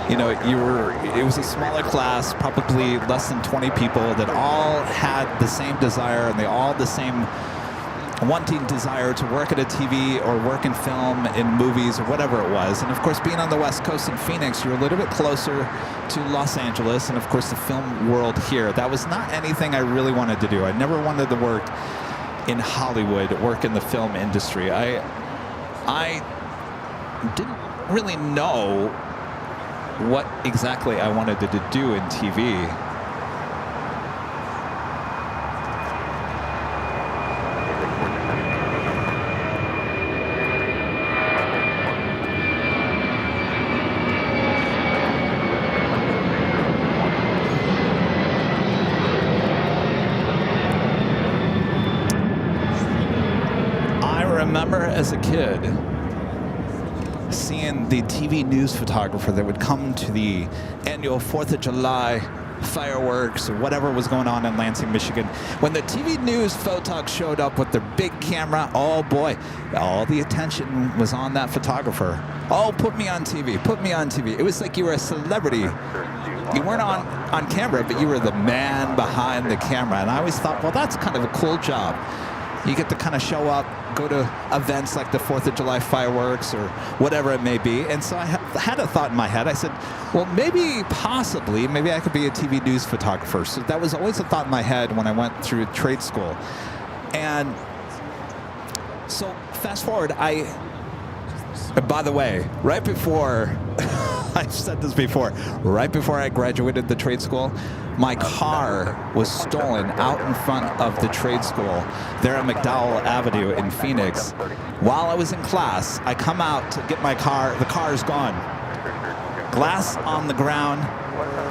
Speaker 2: You know, it was a smaller class, probably less than 20 people that all had the same desire and they all had the same wanting desire to work at a TV or work in film, in movies, or whatever it was. And of course, being on the West Coast in Phoenix, you're a little bit closer to Los Angeles and of course the film world here. That was not anything I really wanted to do. I never wanted to work in Hollywood, work in the film industry. I didn't really know what exactly I wanted to do in TV. As a kid, seeing the TV news photographer that would come to the annual 4th of July fireworks or whatever was going on in Lansing, Michigan. When the TV news photog showed up with their big camera, oh boy, all the attention was on that photographer. Oh, put me on TV, put me on TV. It was like you were a celebrity. You weren't on camera, but you were the man behind the camera. And I always thought, well, that's kind of a cool job. You get to kind of show up, go to events like the 4th of July fireworks or whatever it may be. And so I had a thought in my head. I said, well, maybe I could be a TV news photographer. So that was always a thought in my head when I went through trade school. And so fast forward, by the way, right before, I've said this before, right before I graduated the trade school, my car was stolen out in front of the trade school there on McDowell Avenue in Phoenix. While I was in class, I come out to get my car. The car is gone. Glass on the ground.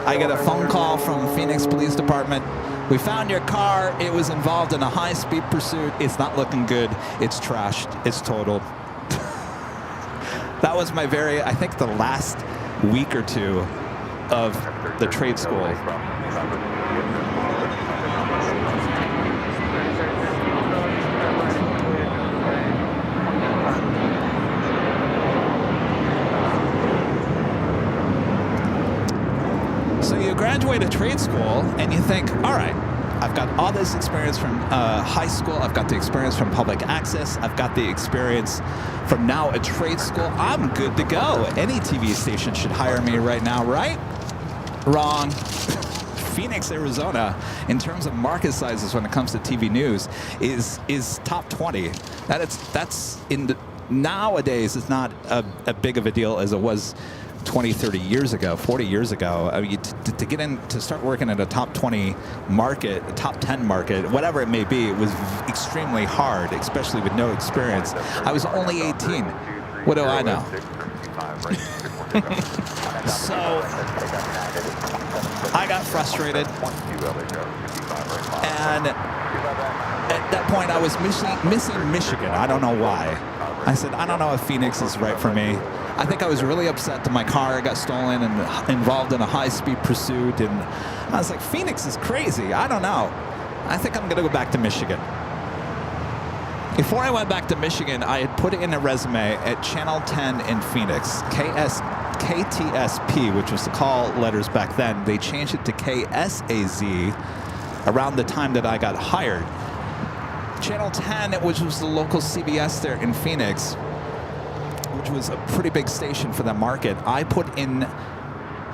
Speaker 2: I get a phone call from Phoenix Police Department. We found your car. It was involved in a high-speed pursuit. It's not looking good. It's trashed. It's totaled. That was I think the last week or two of the trade school. So you graduate a trade school and you think, all right, I've got all this experience from high school. I've got the experience from public access. I've got the experience from now a trade school. I'm good to go. Any TV station should hire me right now, right? Wrong. Phoenix, Arizona, in terms of market sizes when it comes to TV news, is top 20. That's in the, nowadays is not a big of a deal as it was 20, 30 years ago, 40 years ago. I mean, to get in, to start working at a top 20 market, a top 10 market, whatever it may be, it was extremely hard, especially with no experience. I was only 18. What do I know? So I got frustrated, and at that point I was missing Michigan. I don't know why. I said, I don't know if Phoenix is right for me. I think I was really upset that my car got stolen and involved in a high-speed pursuit, and I was like, Phoenix is crazy. I don't know. I think I'm going to go back to Michigan. Before I went back to Michigan, I had put in a resume at Channel 10 in Phoenix, KTSP, which was the call letters back then. They changed it to KSAZ around the time that I got hired. Channel 10, which was the local CBS there in Phoenix, which was a pretty big station for the market, I put in,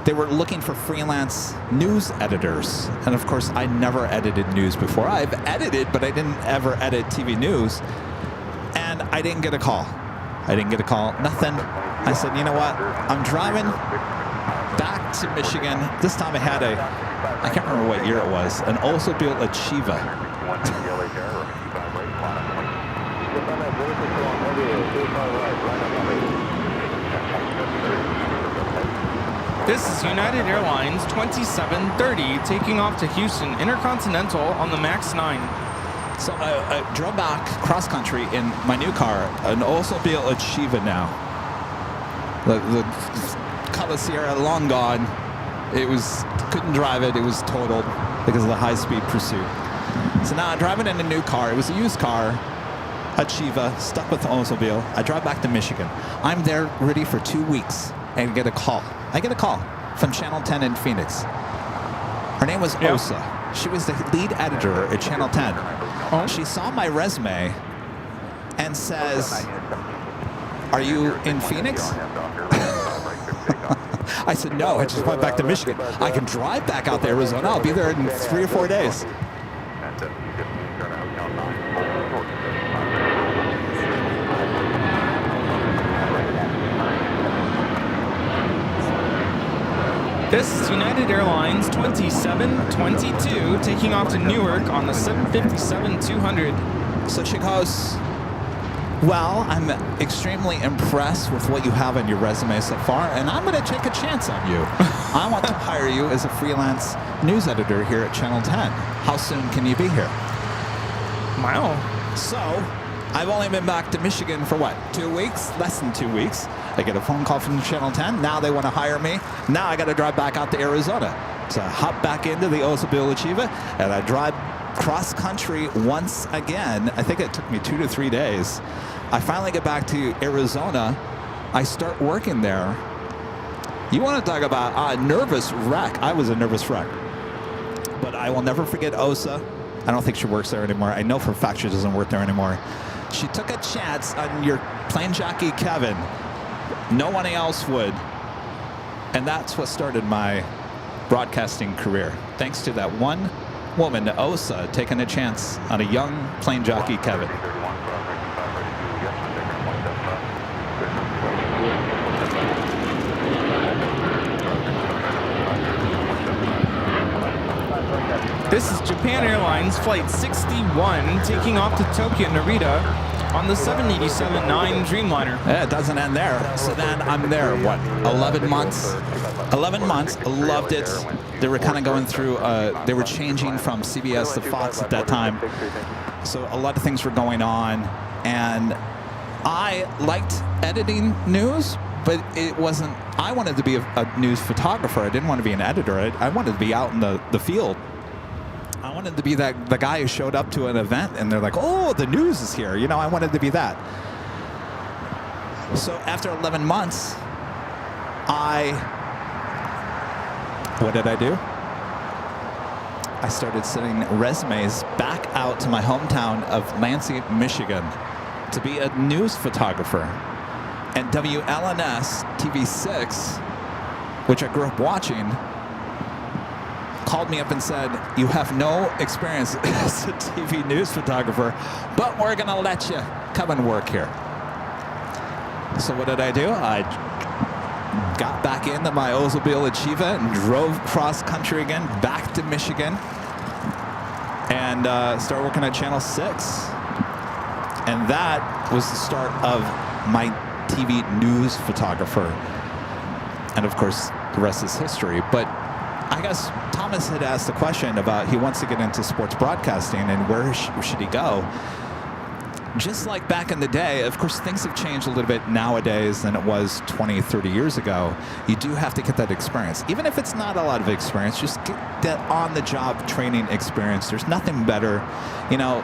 Speaker 2: they were looking for freelance news editors. And of course, I never edited news before. I've edited, but I didn't ever edit TV news. And I didn't get a call. I didn't get a call, nothing. I said, you know what? I'm driving back to Michigan. This time I had I can't remember what year it was, an Oldsmobile Achieva.
Speaker 3: This is United Airlines 2730 taking off to Houston Intercontinental on the MAX 9.
Speaker 2: So I drove back cross country in my new car, an Oldsmobile Achieva now. The Color Sierra, long gone. Couldn't drive it. It was totaled because of the high-speed pursuit. So now I'm driving in a new car. It was a used car, Achieva, stuck with the Oldsmobile. I drive back to Michigan. I'm there ready for 2 weeks and get a call. I get a call from Channel 10 in Phoenix. Her name was Osa. She was the lead editor at Channel 10. She saw my resume and says, "Are you in Phoenix?" I said, "No, I just went back to Michigan. I can drive back out to Arizona. I'll be there in 3 or 4 days."
Speaker 3: This is United Airlines 2722 taking off to Newark on the 757-200.
Speaker 2: So she goes, "Well, I'm extremely impressed with what you have on your resume so far, and I'm going to take a chance on you. I want to hire you as a freelance news editor here at Channel 10. How soon can you be here?"
Speaker 3: Wow.
Speaker 2: So I've only been back to Michigan for what, 2 weeks? Less than 2 weeks. I get a phone call from Channel 10. Now they want to hire me. Now I got to drive back out to Arizona. So I hop back into the Oldsmobile Achieva, and I drive cross country once again. I think it took me 2 to 3 days. I finally get back to Arizona. I start working there. You want to talk about a nervous wreck? I was a nervous wreck. But I will never forget Osa. I don't think she works there anymore. I know for a fact she doesn't work there anymore. She took a chance on your plane jockey, Kevin. No one else would. And that's what started my broadcasting career. Thanks to that one woman, Osa, taking a chance on a young plane jockey, Kevin.
Speaker 3: This is Japan Airlines Flight 61 taking off to Tokyo Narita on the 787-9 Dreamliner.
Speaker 2: Yeah, it doesn't end there. So then I'm there, what, 11 months? 11 months, loved it. They were kind of going through, they were changing from CBS to Fox at that time. So a lot of things were going on. And I liked editing news, but it wasn't, I wanted to be a news photographer. I didn't want to be an editor. I wanted to be out in the field. I wanted to be the guy who showed up to an event and they're like, "Oh, the news is here." You know, I wanted to be that. So after 11 months, what did I do? I started sending resumes back out to my hometown of Lansing, Michigan to be a news photographer. And WLNS TV6, which I grew up watching, called me up and said, "You have no experience as a TV news photographer, but we're going to let you come and work here." So what did I do? I got back into my Oldsmobile Achieva and drove cross country again back to Michigan and started working at Channel 6. And that was the start of my TV news photographer. And of course, the rest is history. But I guess Thomas had asked the question about he wants to get into sports broadcasting and where should he go? Just like back in the day, of course, things have changed a little bit nowadays than it was 20, 30 years ago. You do have to get that experience. Even if it's not a lot of experience, just get that on-the-job training experience. There's nothing better. You know,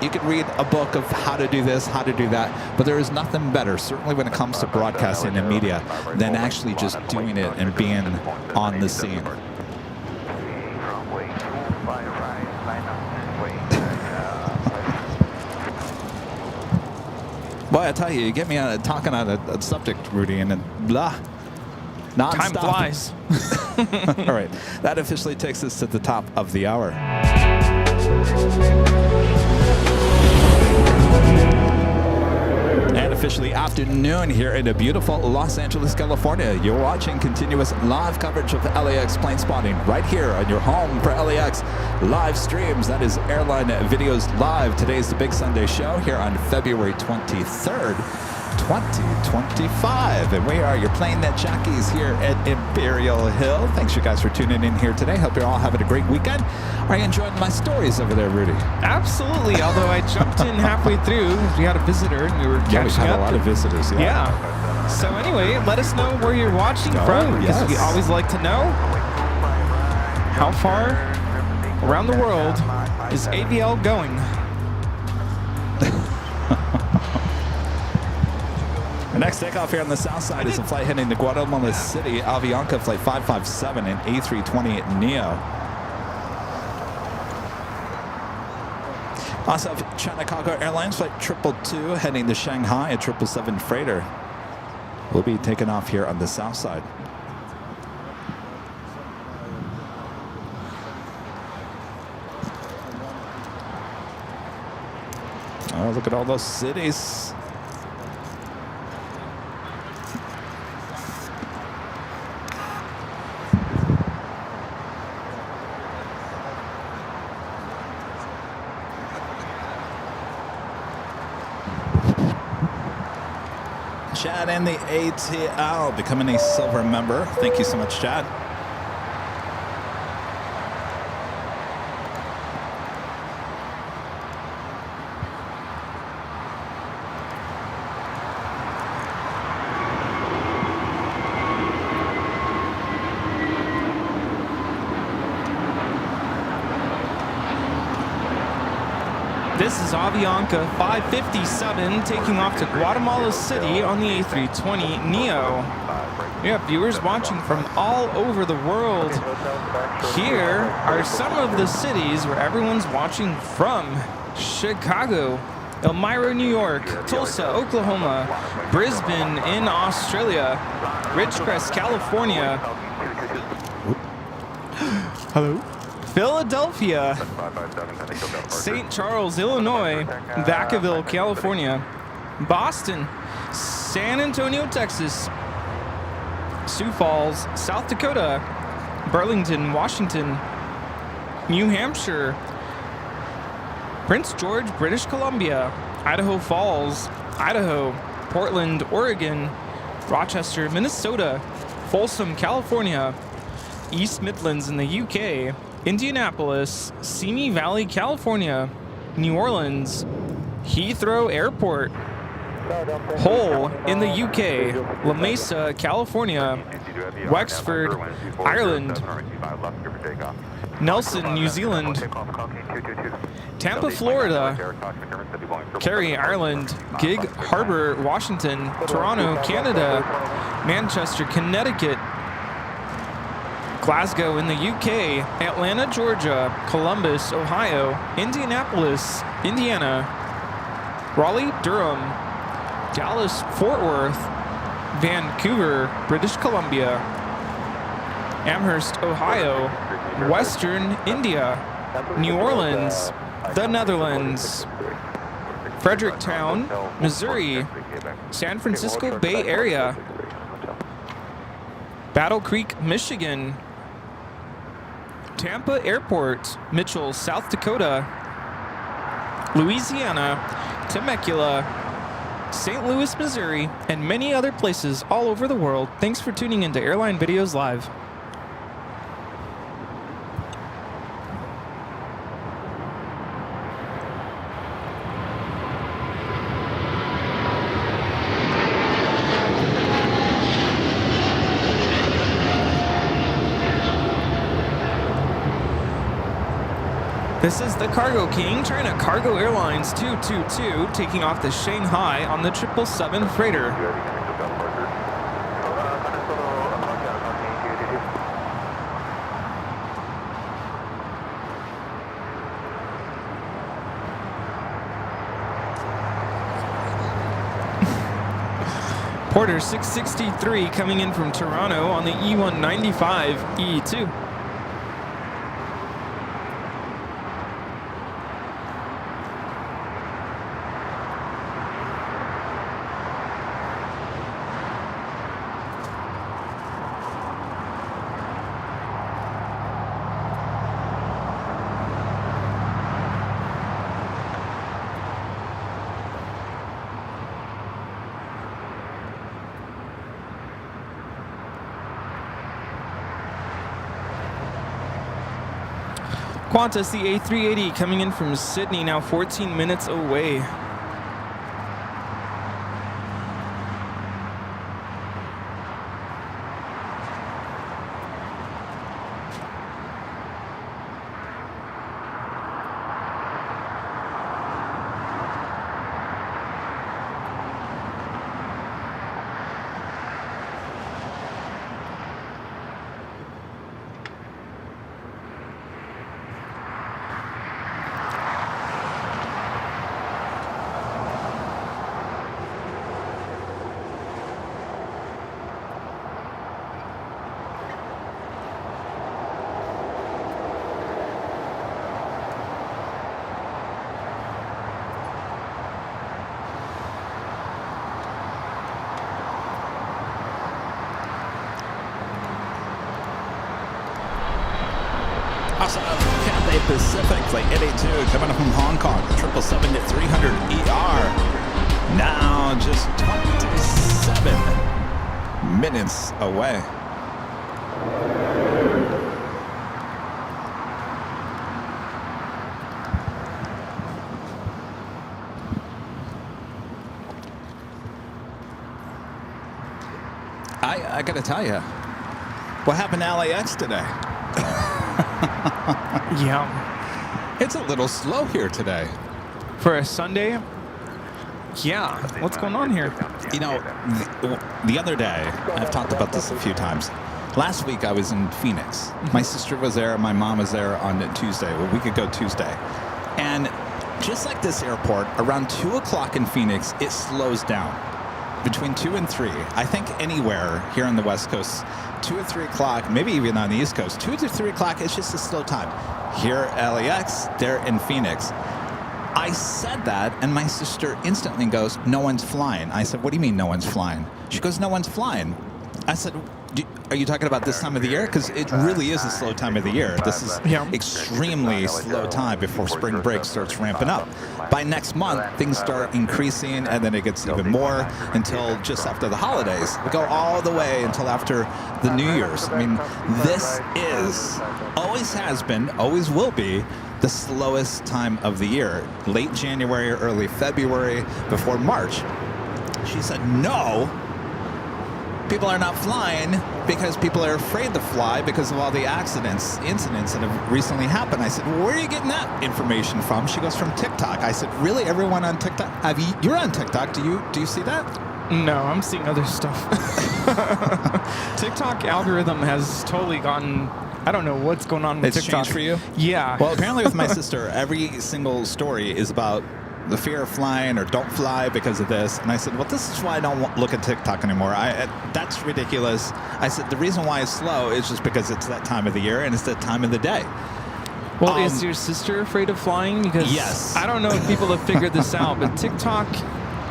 Speaker 2: you could read a book of how to do this, how to do that, but there is nothing better, certainly when it comes to broadcasting and media, than actually just doing it and being on the scene. Boy, I tell you get me talking on a subject, Rudy, and then blah. Non-stop.
Speaker 3: Time flies.
Speaker 2: All right. That officially takes us to the top of the hour. And officially afternoon here in the beautiful Los Angeles, California. You're watching continuous live coverage of LAX plane spotting right here on your home for LAX live streams. That is Airline Videos Live. Today's the Big Sunday show here on February 23rd, 2025. And we are your plane jockeys here at Imperial Hill. Thanks you guys for tuning in here today. Hope you're all having a great weekend. Are you enjoying my stories over there, Rudy?
Speaker 3: Absolutely. Although I jumped in halfway through. We had a visitor and we were catching
Speaker 2: we've had
Speaker 3: up.
Speaker 2: a lot of visitors.
Speaker 3: Yeah. So anyway, let us know where you're watching from, because we always like to know how far around the world is AVL going.
Speaker 2: The next takeoff here on the south side is a flight heading to Guatemala City, Avianca Flight 557 and A320 Neo. Also have China Cargo Airlines flight 222 heading to Shanghai, a 777 freighter. Will be taking off here on the south side. Oh, look at all those cities. Chad and the ATL becoming a silver member. Thank you so much, Chad.
Speaker 3: This is Avianca 557 taking off to Guatemala City on the A320 NEO. We have viewers watching from all over the world. Here are some of the cities where everyone's watching from. Chicago, Elmira, New York, Tulsa, Oklahoma, Brisbane in Australia, Ridgecrest, California. Hello? Philadelphia, St. Charles, Illinois, Vacaville, California, Boston, San Antonio, Texas, Sioux Falls, South Dakota, Burlington, Washington, New Hampshire, Prince George, British Columbia, Idaho Falls, Idaho, Portland, Oregon, Rochester, Minnesota, Folsom, California, East Midlands in the UK, Indianapolis, Simi Valley, California, New Orleans, Heathrow Airport, Hull in the UK, La Mesa, California, Wexford, Ireland, Nelson, New Zealand, Tampa, Florida, Cary, Ireland, Gig Harbor, Washington, Toronto, Canada, Manchester, Connecticut, Glasgow in the UK, Atlanta, Georgia, Columbus, Ohio, Indianapolis, Indiana, Raleigh, Durham, Dallas, Fort Worth, Vancouver, British Columbia, Amherst, Ohio, Western India, New Orleans, the Netherlands, Fredericktown, Missouri, San Francisco Bay Area, Battle Creek, Michigan, Tampa Airport, Mitchell, South Dakota, Louisiana, Temecula, St. Louis, Missouri, and many other places all over the world. Thanks for tuning into Airline Videos Live. This is the Cargo King, China Cargo Airlines 222, taking off to Shanghai on the 777 freighter. Porter 663 coming in from Toronto on the E195 E2. Qantas, the A380 coming in from Sydney, now 14 minutes away.
Speaker 2: of Cathay Pacific, Flight 882, coming up from Hong Kong, 777-300 ER. Now just 27 minutes away. I gotta tell you, what happened to LAX today?
Speaker 3: Yeah.
Speaker 2: It's a little slow here today.
Speaker 3: For a Sunday? Yeah. What's going on here?
Speaker 2: You know, the other day, I've talked about this a few times. Last week I was in Phoenix. My sister was there, my mom was there on Tuesday, a week ago Tuesday. And just like this airport, around 2 o'clock in Phoenix, it slows down. Between 2 and 3. I think anywhere here on the West Coast, 2 or 3 o'clock, maybe even on the East Coast, 2 to 3 o'clock, it's just a slow time. Here at LAX, they're in Phoenix. I said that, and my sister instantly goes, no one's flying. I said, what do you mean no one's flying? She goes, no one's flying. I said, are you talking about this time of the year? Because it really is a slow time of the year. This is extremely slow time before spring break starts ramping up. By next month, things start increasing, and then it gets even more until just after the holidays. We go all the way until after the New Year's. I mean, this is, always has been, always will be, the slowest time of the year. Late January, early February, before March. She said, no. People are not flying because people are afraid to fly because of all the incidents that have recently happened. I said, well, where are you getting that information from? She goes, from TikTok. I said, really? Everyone on TikTok? You're on TikTok. Do you see that?
Speaker 3: No, I'm seeing other stuff. TikTok algorithm has totally gotten, I don't know what's going on with
Speaker 2: It's
Speaker 3: TikTok.
Speaker 2: changed for you?
Speaker 3: Yeah.
Speaker 2: Well, apparently with my sister, every single story is about the fear of flying or don't fly because of this. And I said, well, this is why I don't look at TikTok anymore. That's ridiculous. I said, the reason why it's slow is just because it's that time of the year and it's that time of the day.
Speaker 3: Well, is your sister afraid of flying? Because
Speaker 2: yes.
Speaker 3: I don't know if people have figured this out, but TikTok,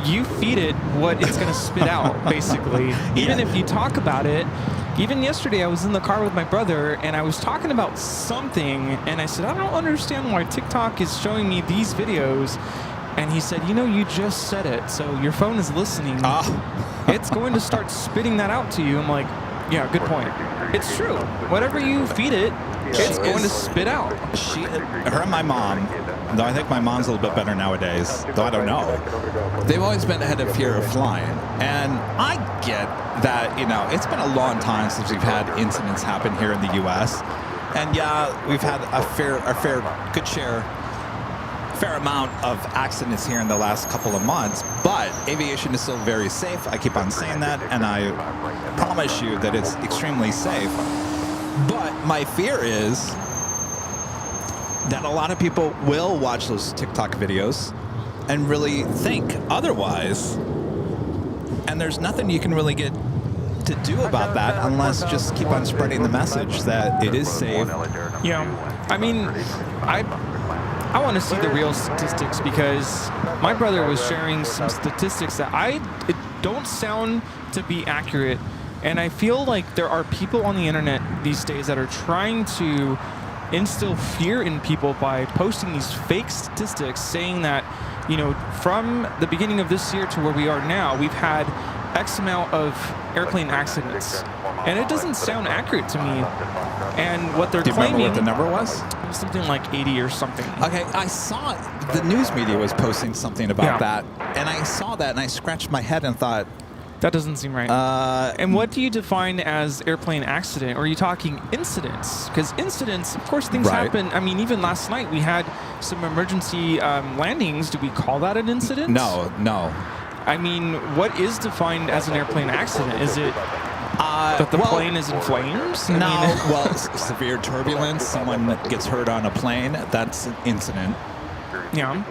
Speaker 3: you feed it what it's going to spit out, basically. Even if you talk about it. Even yesterday, I was in the car with my brother, and I was talking about something, and I said, I don't understand why TikTok is showing me these videos. And he said, you just said it, so your phone is listening. It's going to start spitting that out to you. I'm like, yeah, good point. It's true. Whatever you feed it, it's going to spit out.
Speaker 2: Her and my mom, though I think my mom's a little bit better nowadays, though I don't know, they've always been ahead of fear of flying. And I get that, it's been a long time since we've had incidents happen here in the U.S. And yeah, we've had a fair amount of accidents here in the last couple of months, but aviation is still very safe. I keep on saying that, and I promise you that it's extremely safe. But my fear is that a lot of people will watch those TikTok videos and really think otherwise, and there's nothing you can really get to do about that unless just keep on spreading the message that it is safe.
Speaker 3: Yeah, I mean, I want to see the real statistics because my brother was sharing some statistics that it don't sound to be accurate. And I feel like there are people on the internet these days that are trying to instill fear in people by posting these fake statistics saying that, from the beginning of this year to where we are now, we've had X amount of airplane accidents. And it doesn't sound accurate to me. And what they're claiming...
Speaker 2: Do you remember what the number was?
Speaker 3: Something like 80 or something.
Speaker 2: Okay, I saw the news media was posting something about that. And I saw that and I scratched my head and thought...
Speaker 3: That doesn't seem right. And what do you define as airplane accident? Or are you talking incidents? Because incidents, of course, things happen. I mean, even last night we had some emergency landings. Do we call that an incident?
Speaker 2: No.
Speaker 3: I mean, what is defined as an airplane accident? Is it that the plane is in flames?
Speaker 2: Severe turbulence, someone gets hurt on a plane, that's an incident.
Speaker 3: Yeah.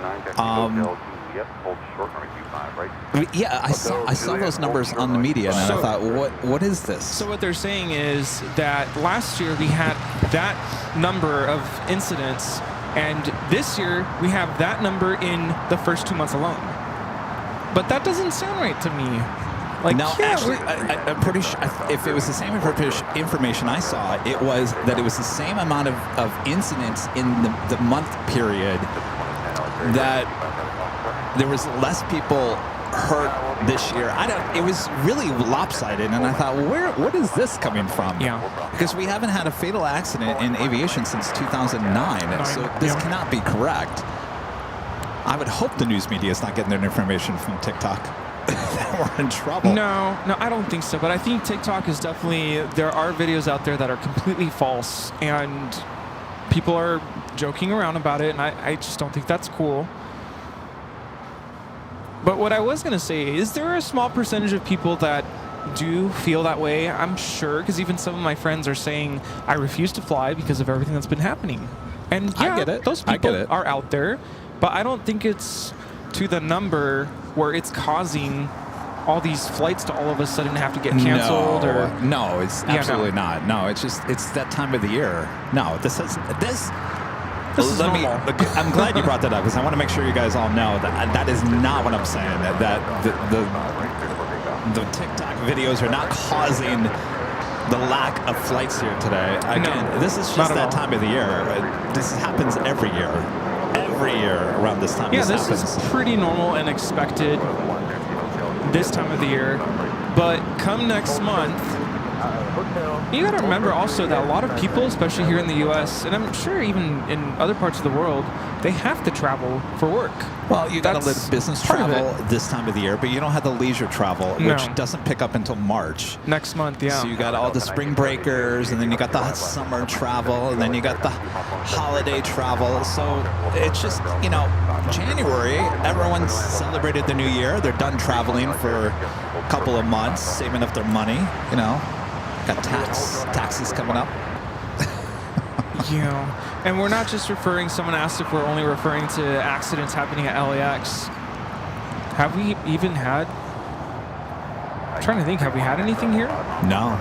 Speaker 2: I saw those numbers on the media, and I thought, what is this?
Speaker 3: So what they're saying is that last year we had that number of incidents, and this year we have that number in the first 2 months alone. But that doesn't sound right to me. Like,
Speaker 2: No,
Speaker 3: yeah,
Speaker 2: actually, I'm pretty sure if it was the same information I saw, it was that it was the same amount of incidents in the month period, that there was less people hurt this year. It was really lopsided, and I thought, well, what is this coming from?
Speaker 3: Yeah.
Speaker 2: Because we haven't had a fatal accident in aviation since 2009, so this cannot be correct. I would hope the news media is not getting their information from TikTok. We're in trouble.
Speaker 3: No, I don't think so. But I think TikTok is definitely, there are videos out there that are completely false, and people are joking around about it, and I just don't think that's cool. But what I was going to say, is there a small percentage of people that do feel that way? I'm sure, because even some of my friends are saying, I refuse to fly because of everything that's been happening. And yeah,
Speaker 2: I get it.
Speaker 3: Those people are out there, but I don't think it's to the number where it's causing all these flights to all of a sudden have to get canceled.
Speaker 2: No, it's absolutely not. No, it's that time of the year. No, this is normal. I'm glad you brought that up, because I want to make sure you guys all know that is not what I'm saying. That the TikTok videos are not causing the lack of flights here today. Again, this is just that time of the year. This happens every year. Every year around this time.
Speaker 3: Yeah, this is pretty normal and expected this time of the year. But come next month, you got to remember also that a lot of people, especially here in the U.S., and I'm sure even in other parts of the world, they have to travel for work.
Speaker 2: Well, you got to let business travel this time of the year, but you don't have the leisure travel, which doesn't pick up until March.
Speaker 3: Next month, yeah.
Speaker 2: So you got all the spring breakers, and then you got the summer travel, and then you got the holiday travel. So it's just, January, everyone's celebrated the new year. They're done traveling for a couple of months, saving up their money, Got taxes coming up.
Speaker 3: Yeah, and we're not just referring, someone asked if we're only referring to accidents happening at LAX. Have we even had, I'm trying to think, have we had anything here?
Speaker 2: No.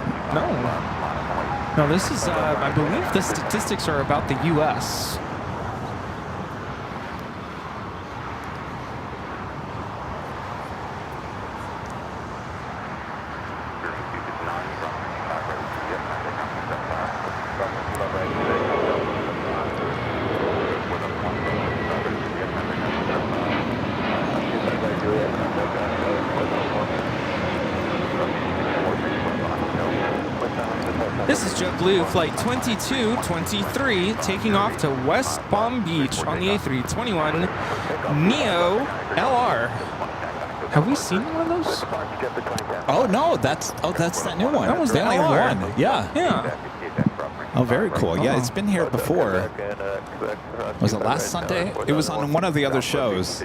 Speaker 3: No, this is, I believe the statistics are about the U.S. This is JetBlue Flight 2223 taking off to West Palm Beach on the A321 Neo LR. Have we seen one of those?
Speaker 2: Oh no, that's that new one.
Speaker 3: That was
Speaker 2: the
Speaker 3: the
Speaker 2: only
Speaker 3: LR.
Speaker 2: one. Yeah. Oh, very cool. Yeah, it's been here before. Was it last Sunday? It was on one of the other shows.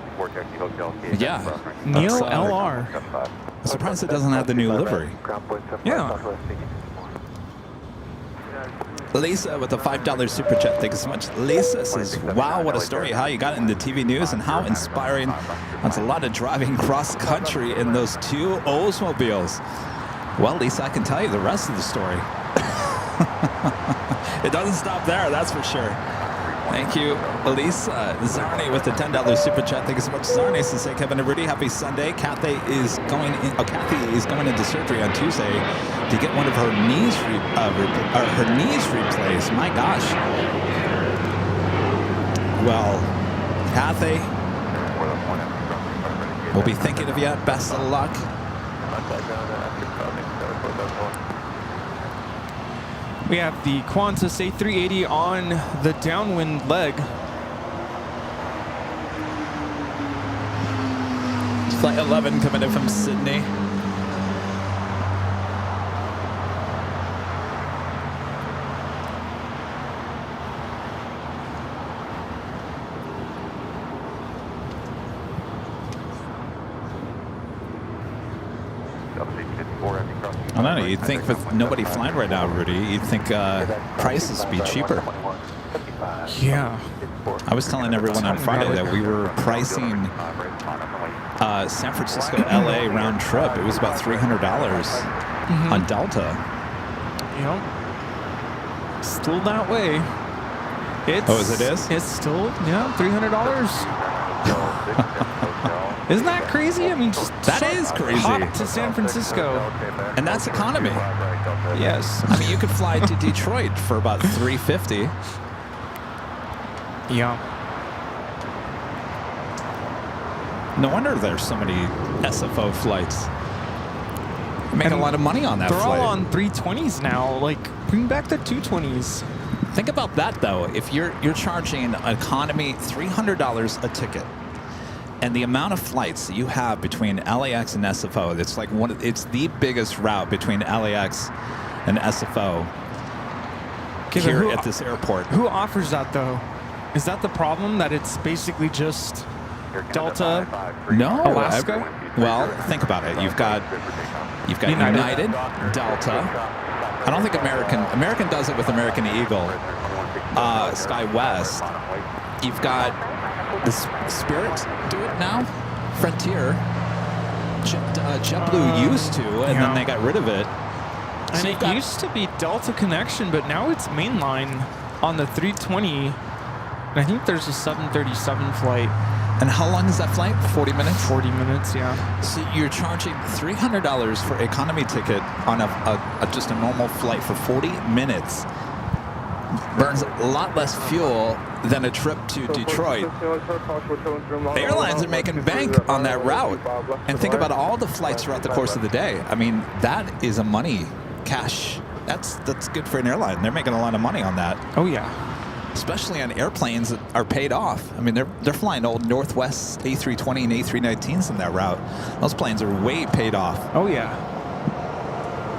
Speaker 2: Yeah.
Speaker 3: Neo LR.
Speaker 2: I'm surprised it doesn't have the new livery.
Speaker 3: Yeah.
Speaker 2: Lisa with a $5 super chat. Thank you so much. Lisa says, wow, what a story. How you got into TV news and how inspiring. That's a lot of driving cross country in those two Oldsmobiles. Well, Lisa, I can tell you the rest of the story. It doesn't stop there, that's for sure. Thank you, Elisa. Zarni with the $10 super chat. Thank you so much, Zarni. To say Kevin Rudy, happy Sunday. Kathy is going into surgery on Tuesday to get one of her knees replaced. My gosh. Well, Kathy, we'll be thinking of you. Best of luck.
Speaker 3: We have the Qantas A380 on the downwind leg.
Speaker 2: Flight 11 coming in from Sydney. I don't know, you'd think with nobody flying right now, Rudy, you'd think prices would be cheaper.
Speaker 3: Yeah.
Speaker 2: I was telling everyone on Friday that we were pricing San Francisco, LA round trip. It was about $300 on Delta.
Speaker 3: Yep. Still that way. It's,
Speaker 2: oh, as it is?
Speaker 3: It's still, $300. Isn't that crazy? I mean, just
Speaker 2: That
Speaker 3: short
Speaker 2: is crazy.
Speaker 3: hop to San Francisco.
Speaker 2: And that's economy.
Speaker 3: Yes.
Speaker 2: I mean, you could fly to Detroit for about $350.
Speaker 3: Yeah.
Speaker 2: No wonder there's so many SFO flights. Making a lot of money on that
Speaker 3: They're
Speaker 2: flight.
Speaker 3: all on 320s now. Like, bring back the 220s.
Speaker 2: Think about that though. If you're charging economy $300 a ticket, and the amount of flights that you have between LAX and SFO, it's the biggest route between LAX and SFO
Speaker 3: Okay, but
Speaker 2: here at this airport.
Speaker 3: Who offers that though? Is that the problem? That it's basically just Delta?
Speaker 2: No,
Speaker 3: Alaska?
Speaker 2: Well, think about it. You've got United, Delta. I don't think American does it with American Eagle. SkyWest. You've got the Spirit do it now. Frontier. JetBlue used to, and then they got rid of it.
Speaker 3: And
Speaker 2: So
Speaker 3: it used to be Delta connection, but now it's mainline on the 320. And I think there's a 737 flight.
Speaker 2: And how long is that flight? 40 minutes?
Speaker 3: 40 minutes, yeah.
Speaker 2: So you're charging $300 for economy ticket on just a normal flight for 40 minutes. Burns a lot less fuel than a trip to Detroit. The airlines are making bank on that route. And think about all the flights throughout the course of the day. I mean, that is a money cash. That's good for an airline. They're making a lot of money on that.
Speaker 3: Oh, yeah.
Speaker 2: Especially on airplanes that are paid off. I mean, they're flying old Northwest A320 and A319s in that route. Those planes are way paid off.
Speaker 3: Oh, yeah.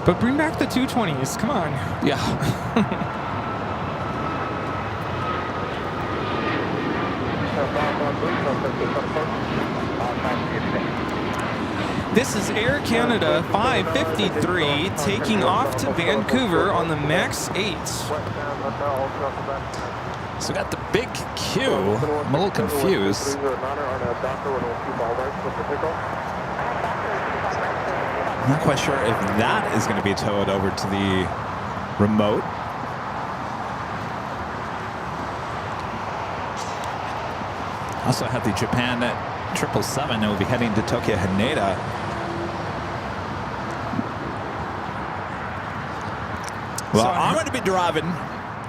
Speaker 3: But bring back the 220s. Come on.
Speaker 2: Yeah.
Speaker 3: This is Air Canada 553 taking off to Vancouver on the MAX 8.
Speaker 2: So we got the big Q. I'm a little confused. I'm not quite sure if that is going to be towed over to the remote. Also have the Japan 777 that will be heading to Tokyo Haneda. Well, I'm going to be driving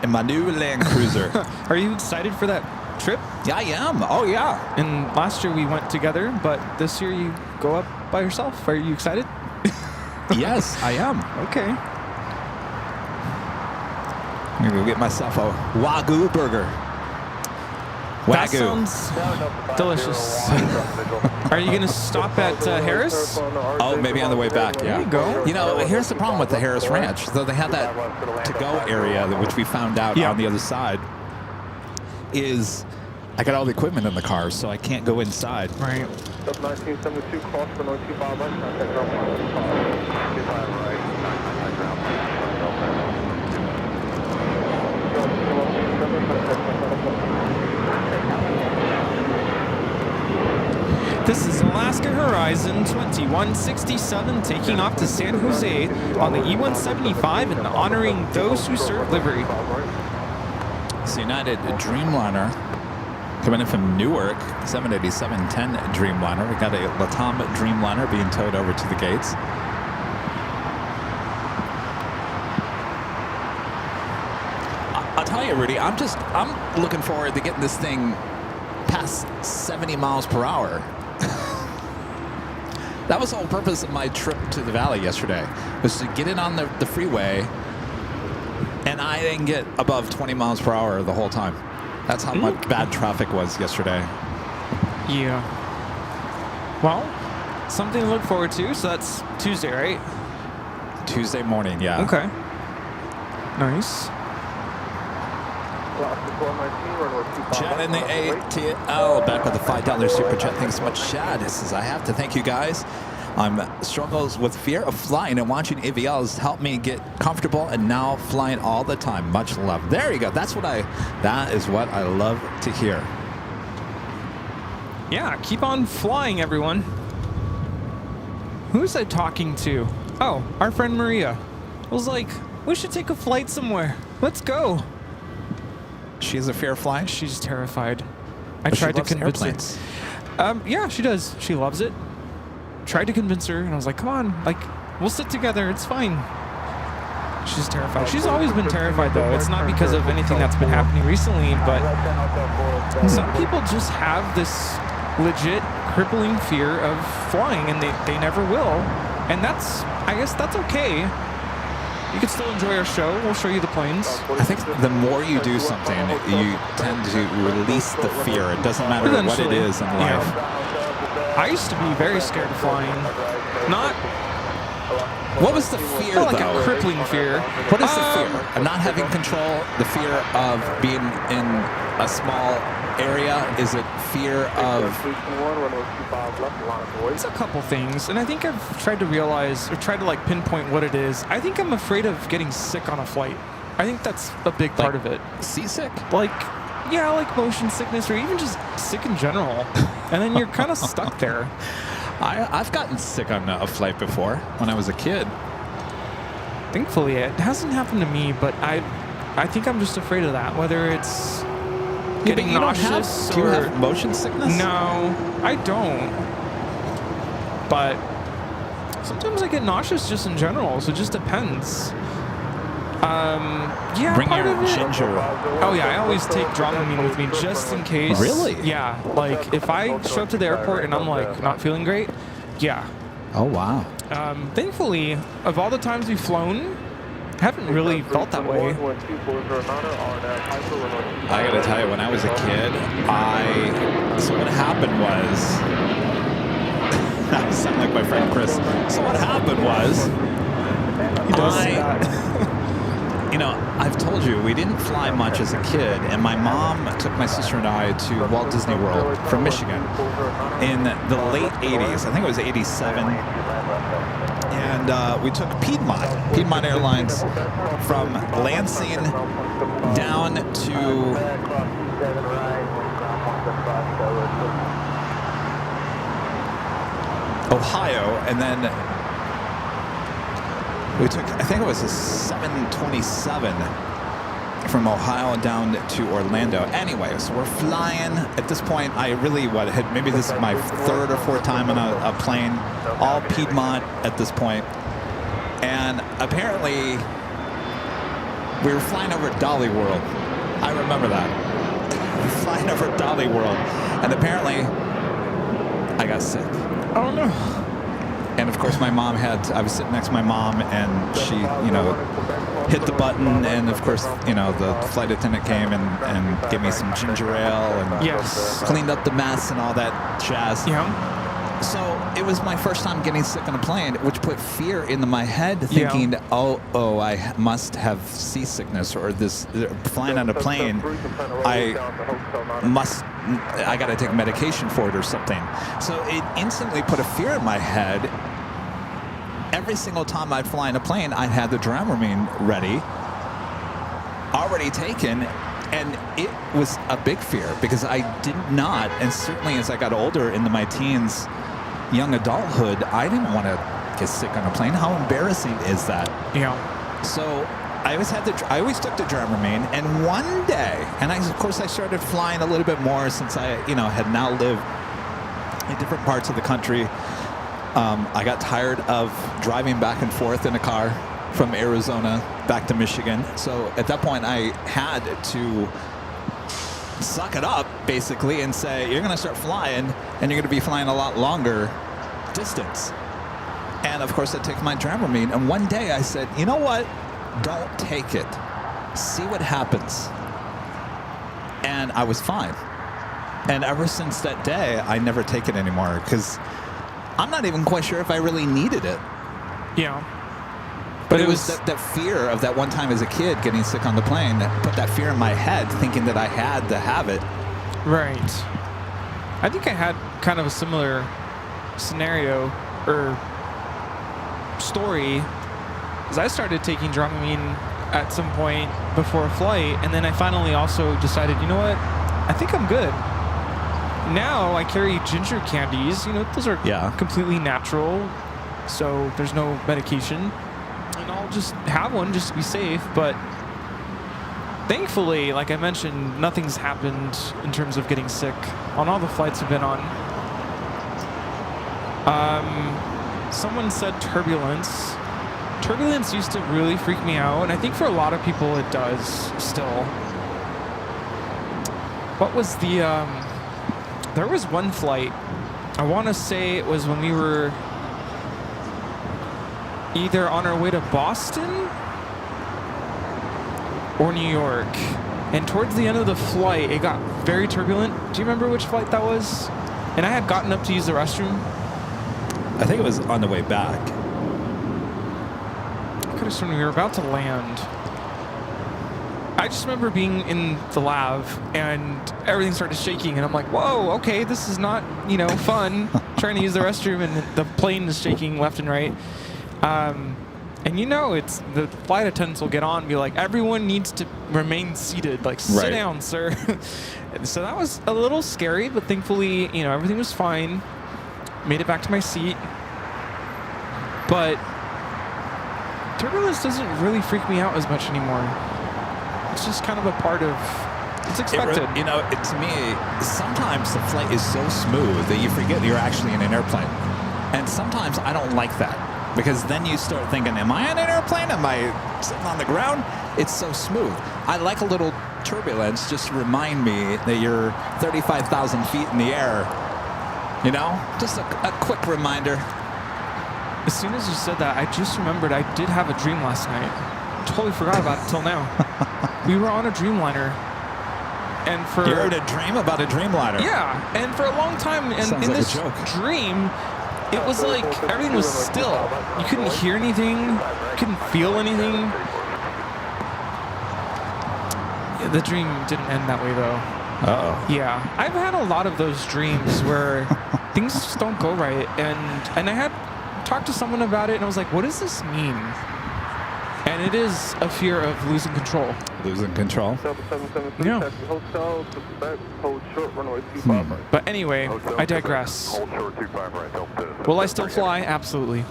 Speaker 2: in my new Land Cruiser.
Speaker 3: Are you excited for that trip?
Speaker 2: Yeah, I am. Oh, yeah.
Speaker 3: And last year we went together, but this year you go up by yourself. Are you excited?
Speaker 2: Yes, I am.
Speaker 3: Okay.
Speaker 2: I'm going to go get myself a Wagyu burger.
Speaker 3: That
Speaker 2: Wagyu.
Speaker 3: sounds delicious. Are you going to stop at Harris?
Speaker 2: Oh, maybe on the way back, yeah.
Speaker 3: There you go.
Speaker 2: You know, here's the problem with the Harris Ranch. Though they have that to-go area, which we found out on the other side, is I got all the equipment in the car, so I can't go inside.
Speaker 3: Right.
Speaker 4: 1972, cross for 025 right, contact right.
Speaker 3: This is Alaska Horizon 2167 taking off to San Jose on the E175 and honoring those who serve livery.
Speaker 2: It's United Dreamliner coming in from Newark, 787-10 Dreamliner. We got a Latam Dreamliner being towed over to the gates. I'll tell you, Rudy, I'm looking forward to getting this thing past 70 miles per hour. That was the whole purpose of my trip to the valley yesterday, was to get in on the freeway, and I didn't get above 20 miles per hour the whole time. That's how much bad traffic was yesterday.
Speaker 3: Yeah. Well, something to look forward to. So that's Tuesday, right?
Speaker 2: Tuesday morning, yeah.
Speaker 3: Okay. Nice.
Speaker 2: Chad in the ATL, back with the $5 super chat. Thanks so much, Chad. This is, I have to thank you guys. Struggles with fear of flying and watching AVLs helped me get comfortable and now flying all the time. Much love. There you go. That is what I love to hear.
Speaker 3: Yeah, keep on flying, everyone. Who's I talking to? Oh, our friend Maria. I was like, we should take a flight somewhere. Let's go.
Speaker 2: She's a fear of flying?
Speaker 3: She's terrified. I
Speaker 2: But she
Speaker 3: tried to
Speaker 2: loves
Speaker 3: convince
Speaker 2: airplanes.
Speaker 3: her. Yeah, she does. She loves it. Tried to convince her, and I was like, come on, like, we'll sit together. It's fine. She's terrified. She's always been terrified, though. It's not because of anything that's been happening recently, but some people just have this legit crippling fear of flying, and they never will. And I guess that's okay. You can still enjoy our show. We'll show you the planes.
Speaker 2: I think the more you do something, you tend to release the fear. It doesn't matter what it is in life.
Speaker 3: I used to be very scared of flying. Not
Speaker 2: What was the fear,
Speaker 3: like
Speaker 2: though?
Speaker 3: a crippling fear.
Speaker 2: What is the fear? Of not having control? The fear of being in a small area? Is it fear of...
Speaker 3: It's a couple things, and I think I've tried to realize, or tried to like pinpoint what it is. I think I'm afraid of getting sick on a flight. I think that's a big part of it.
Speaker 2: Seasick?
Speaker 3: Like, yeah, like motion sickness, or even just sick in general. And then you're kind of stuck there.
Speaker 2: I've gotten sick on a flight before when I was a kid.
Speaker 3: Thankfully, it hasn't happened to me, but I think I'm just afraid of that. Whether it's getting nauseous.
Speaker 2: Do you have motion sickness?
Speaker 3: No, I don't. But sometimes I get nauseous just in general, so it just depends. Yeah,
Speaker 2: Bring
Speaker 3: part
Speaker 2: your
Speaker 3: of it.
Speaker 2: ginger.
Speaker 3: Oh yeah, I always take Dramamine with me just in case.
Speaker 2: Really?
Speaker 3: Yeah, like if I show up to the airport and I'm like not feeling great, yeah.
Speaker 2: Oh, wow.
Speaker 3: Thankfully, of all the times we've flown, I haven't really felt that way.
Speaker 2: I gotta tell you, when I was a kid, so what happened was, I sound like my friend Chris. So what happened was,
Speaker 3: He does say that.
Speaker 2: you know, I've told you, we didn't fly much as a kid, and my mom took my sister and I to Walt Disney World from Michigan in the late 80s. I think it was 87. And we took Piedmont Airlines from Lansing down to Ohio, and then we took, I think it was a 727 from Ohio down to Orlando. Anyway, so we're flying. At this point, I really, maybe this is my third or fourth time on a plane, all Piedmont at this point. And apparently, we were flying over Dolly World. I remember that. We were flying over Dolly World. And apparently, I got sick.
Speaker 3: Oh no.
Speaker 2: And of course, I was sitting next to my mom, and she, hit the button, and of course, the flight attendant came and gave me some ginger ale and cleaned up the mess and all that jazz.
Speaker 3: Yeah.
Speaker 2: So it was my first time getting sick on a plane, which put fear into my head, thinking, oh, I must have seasickness, or this flying on a plane, I got to take medication for it or something. So it instantly put a fear in my head. Every single time I'd fly in a plane, I had the Dramamine ready, already taken, and it was a big fear because I did not, and certainly as I got older into my teens, young adulthood, I didn't want to get sick on a plane. How embarrassing is that?
Speaker 3: Yeah.
Speaker 2: So I always took the Dramamine, and one day, and of course I started flying a little bit more since I, had now lived in different parts of the country. I got tired of driving back and forth in a car from Arizona back to Michigan. So at that point, I had to suck it up, basically, and say, you're going to start flying, and you're going to be flying a lot longer distance. And of course, I took my Dramamine, and one day I said, you know what? Don't take it. See what happens. And I was fine. And ever since that day, I never take it anymore, because I'm not even quite sure if I really needed it.
Speaker 3: Yeah.
Speaker 2: But it was that fear of that one time as a kid getting sick on the plane that put that fear in my head, thinking that I had to have it.
Speaker 3: Right. I think I had kind of a similar scenario or story, because I started taking Dramamine at some point before a flight, and then I finally also decided, you know what? I think I'm good. Now I carry ginger candies. Those are completely natural, so there's no medication. And I'll just have one just to be safe. But thankfully, like I mentioned, nothing's happened in terms of getting sick on all the flights I've been on. Someone said turbulence. Turbulence used to really freak me out, and I think for a lot of people it does still. What was the, there was one flight, I want to say it was when we were either on our way to Boston or New York. And towards the end of the flight, it got very turbulent. Do you remember which flight that was? And I had gotten up to use the restroom.
Speaker 2: I think it was on the way back.
Speaker 3: I could have sworn we were about to land. I just remember being in the lab and everything started shaking, and I'm like, whoa, okay, this is not, you know, fun. Trying to use the restroom and the plane is shaking left and right. And you know, it's the flight attendants will get on and be like, everyone needs to remain seated, like sit down, sir. So that was a little scary, but thankfully, you know, everything was fine. Made it back to my seat. But turbulence doesn't really freak me out as much anymore. It's just kind of a part of, it's expected.
Speaker 2: You know, to me, sometimes the flight is so smooth that you forget you're actually in an airplane. And sometimes I don't like that. Because then you start thinking, am I on an airplane? Am I sitting on the ground? It's so smooth. I like a little turbulence just to remind me that you're 35,000 feet in the air. You know? Just a quick reminder.
Speaker 3: As soon as you said that, I just remembered I did have a dream last night. Totally forgot about it till now. We were on a Dreamliner. And for...
Speaker 2: You heard a dream about a Dreamliner?
Speaker 3: Yeah. And for a long time, and
Speaker 2: Sounds
Speaker 3: in
Speaker 2: like
Speaker 3: this
Speaker 2: a joke.
Speaker 3: Dream... It was like everything was still. You couldn't hear anything. You couldn't feel anything. Yeah, the dream didn't end that way, though.
Speaker 2: Uh-oh.
Speaker 3: Yeah. I've had a lot of those dreams where things just don't go right. And I had talked to someone about it, and I was like, what does this mean? And it is a fear of losing control.
Speaker 2: Losing control?
Speaker 3: Yeah. But anyway, I digress. Will I still fly? Absolutely.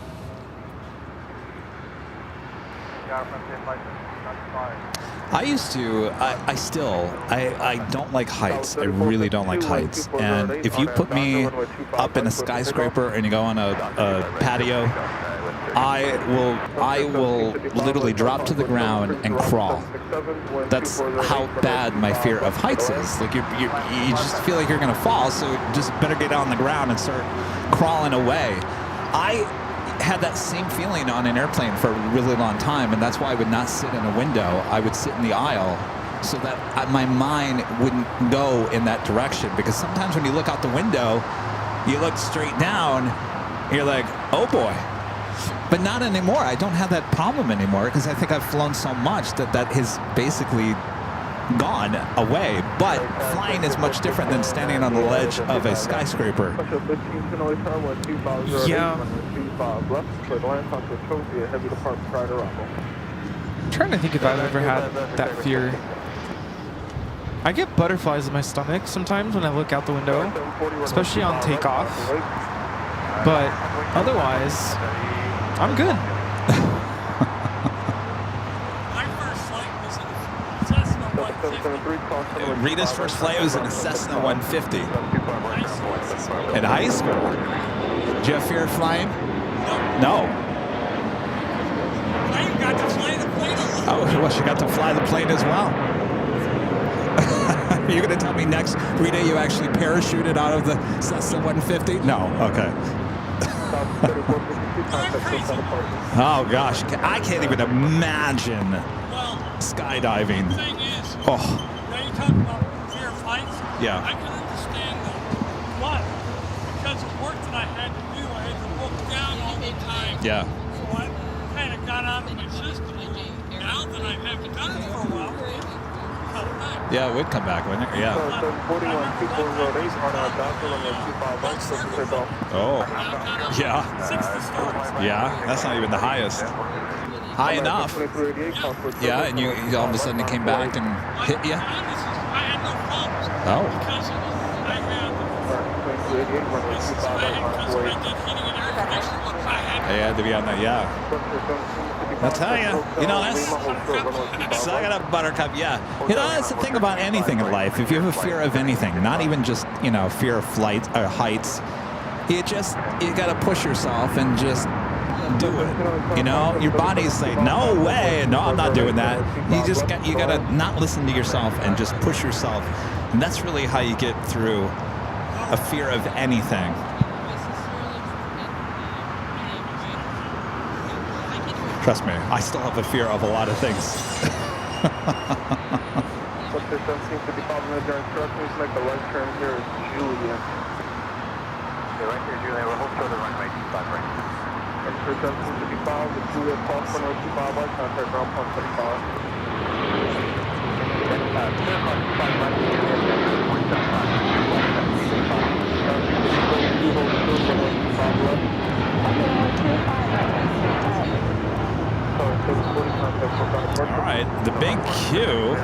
Speaker 2: I used to, I don't like heights. I really don't like heights. And if you put me up in a skyscraper and you go on a patio, I will literally drop to the ground and crawl. That's how bad my fear of heights is. Like you just feel like you're gonna fall, so just better get on the ground and start crawling away. I had that same feeling on an airplane for a really long time, and that's why I would not sit in a window. I would sit in the aisle so that my mind wouldn't go in that direction, because sometimes when you look out the window, you look straight down, and you're like, oh boy. But not anymore. I don't have that problem anymore, because I think I've flown so much that has basically gone away. But flying is much different than standing on the ledge of a skyscraper.
Speaker 3: Yeah. I'm trying to think if I've ever had that fear. I get butterflies in my stomach sometimes when I look out the window, especially on takeoff. But otherwise, I'm good.
Speaker 6: My first flight was in a Cessna 150.
Speaker 2: Rita's first flight was in a Cessna 150. In high school? Did you have fear of flying? No.
Speaker 6: I got to fly the plane a little.
Speaker 2: Oh, well, she got to fly the plane as well. Are you going to tell me next, Rita, you actually parachuted out of the Cessna 150? No. Okay. Oh gosh, I can't even imagine skydiving.
Speaker 6: The thing is,
Speaker 2: Oh,
Speaker 6: when you talk about fear of heights,
Speaker 2: Yeah.
Speaker 6: I can understand that. But because of work that I had to do, I had to look down all the time.
Speaker 2: yeah.
Speaker 6: So I kind of got out of my system. Now that I haven't done it for a while, it comes back.
Speaker 2: Yeah, it would come back, wouldn't it? Yeah. Oh, yeah.
Speaker 6: 60 stories.
Speaker 2: Yeah, that's not even the highest. High enough. Yeah, and you all of a sudden it came back and hit you.
Speaker 6: I had no problems.
Speaker 2: Oh.
Speaker 6: Because I did heating and air conditioning. I had
Speaker 2: To be on that, yeah. I'll tell you, that's suck it up, Buttercup. Yeah, that's the thing about anything in life. If you have a fear of anything, not even just fear of flight or heights, you gotta push yourself and just do it. You know, your body's saying, no way, no, I'm not doing that. You gotta not listen to yourself and just push yourself. And that's really how you get through a fear of anything. Trust me, I still have a fear of a lot of things.
Speaker 7: What this seems to be following their instructions, make the right turn here is Julia.
Speaker 1: Okay, right here, Julia, we're hold short of runway 25 right.
Speaker 7: And for seems to be followed with Julia, call for 25 right, contact ground point 25.
Speaker 2: All right, the big Q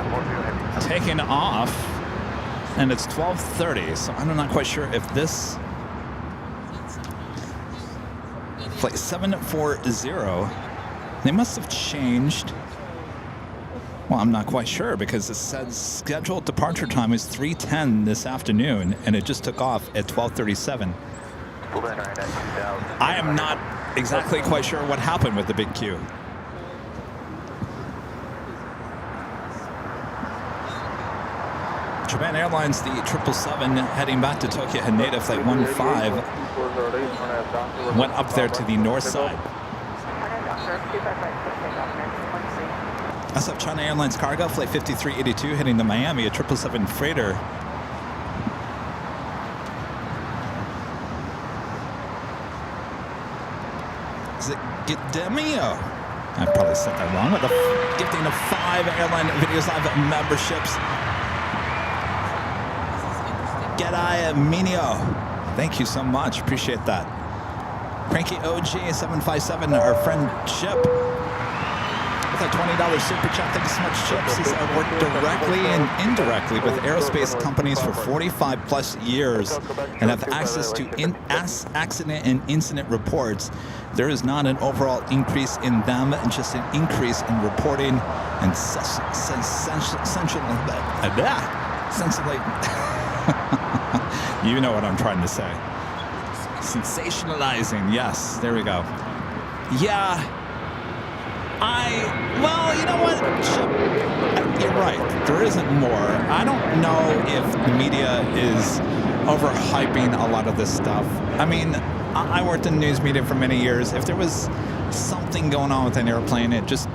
Speaker 2: taking off, and it's 12:30, so I'm not quite sure if this flight 740, they must have changed. Well, I'm not quite sure because it says scheduled departure time is 3:10 this afternoon, and it just took off at 12:37. I am not exactly quite sure what happened with the big Q. Japan Airlines, the 777 heading back to Tokyo Haneda, flight 15, went up there to the north side. SF China Airlines cargo, flight 5382, heading to Miami, a 777 freighter. Is it Gidemio? I probably said that wrong. With a gifting of 5 Airline Videos Live memberships. G'day, Minio. Thank you so much. Appreciate that. Cranky OG 757, our friend Chip. With a $20 super chat. Thank you so much, Chip. He said, I've worked directly and indirectly with aerospace companies for 45 plus years and have access to accident and incident reports. There is not an overall increase in them, just an increase in reporting and essentially. You know what I'm trying to say. Sensationalizing. Yes, there we go. Yeah. Well, you know what, Chip? You're right. There isn't more. I don't know if the media is overhyping a lot of this stuff. I mean, I worked in news media for many years. If there was something going on with an airplane, it just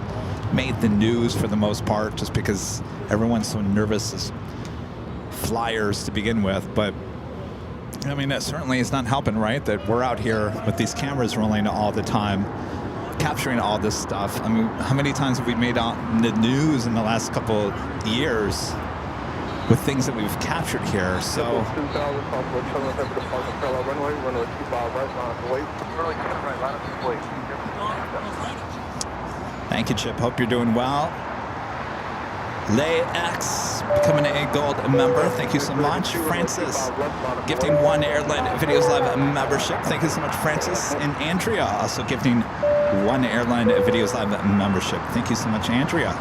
Speaker 2: made the news for the most part, just because everyone's so nervous as flyers to begin with. But I mean, that certainly is not helping, right? That we're out here with these cameras rolling all the time, capturing all this stuff. I mean, how many times have we made on the news in the last couple years with things that we've captured here? So thank you, Chip. Hope you're doing well. LAX becoming a gold member. Thank you so much. Francis gifting 1 Airline Videos Live membership. Thank you so much, Francis. And Andrea also gifting 1 Airline Videos Live membership. Thank you so much, Andrea.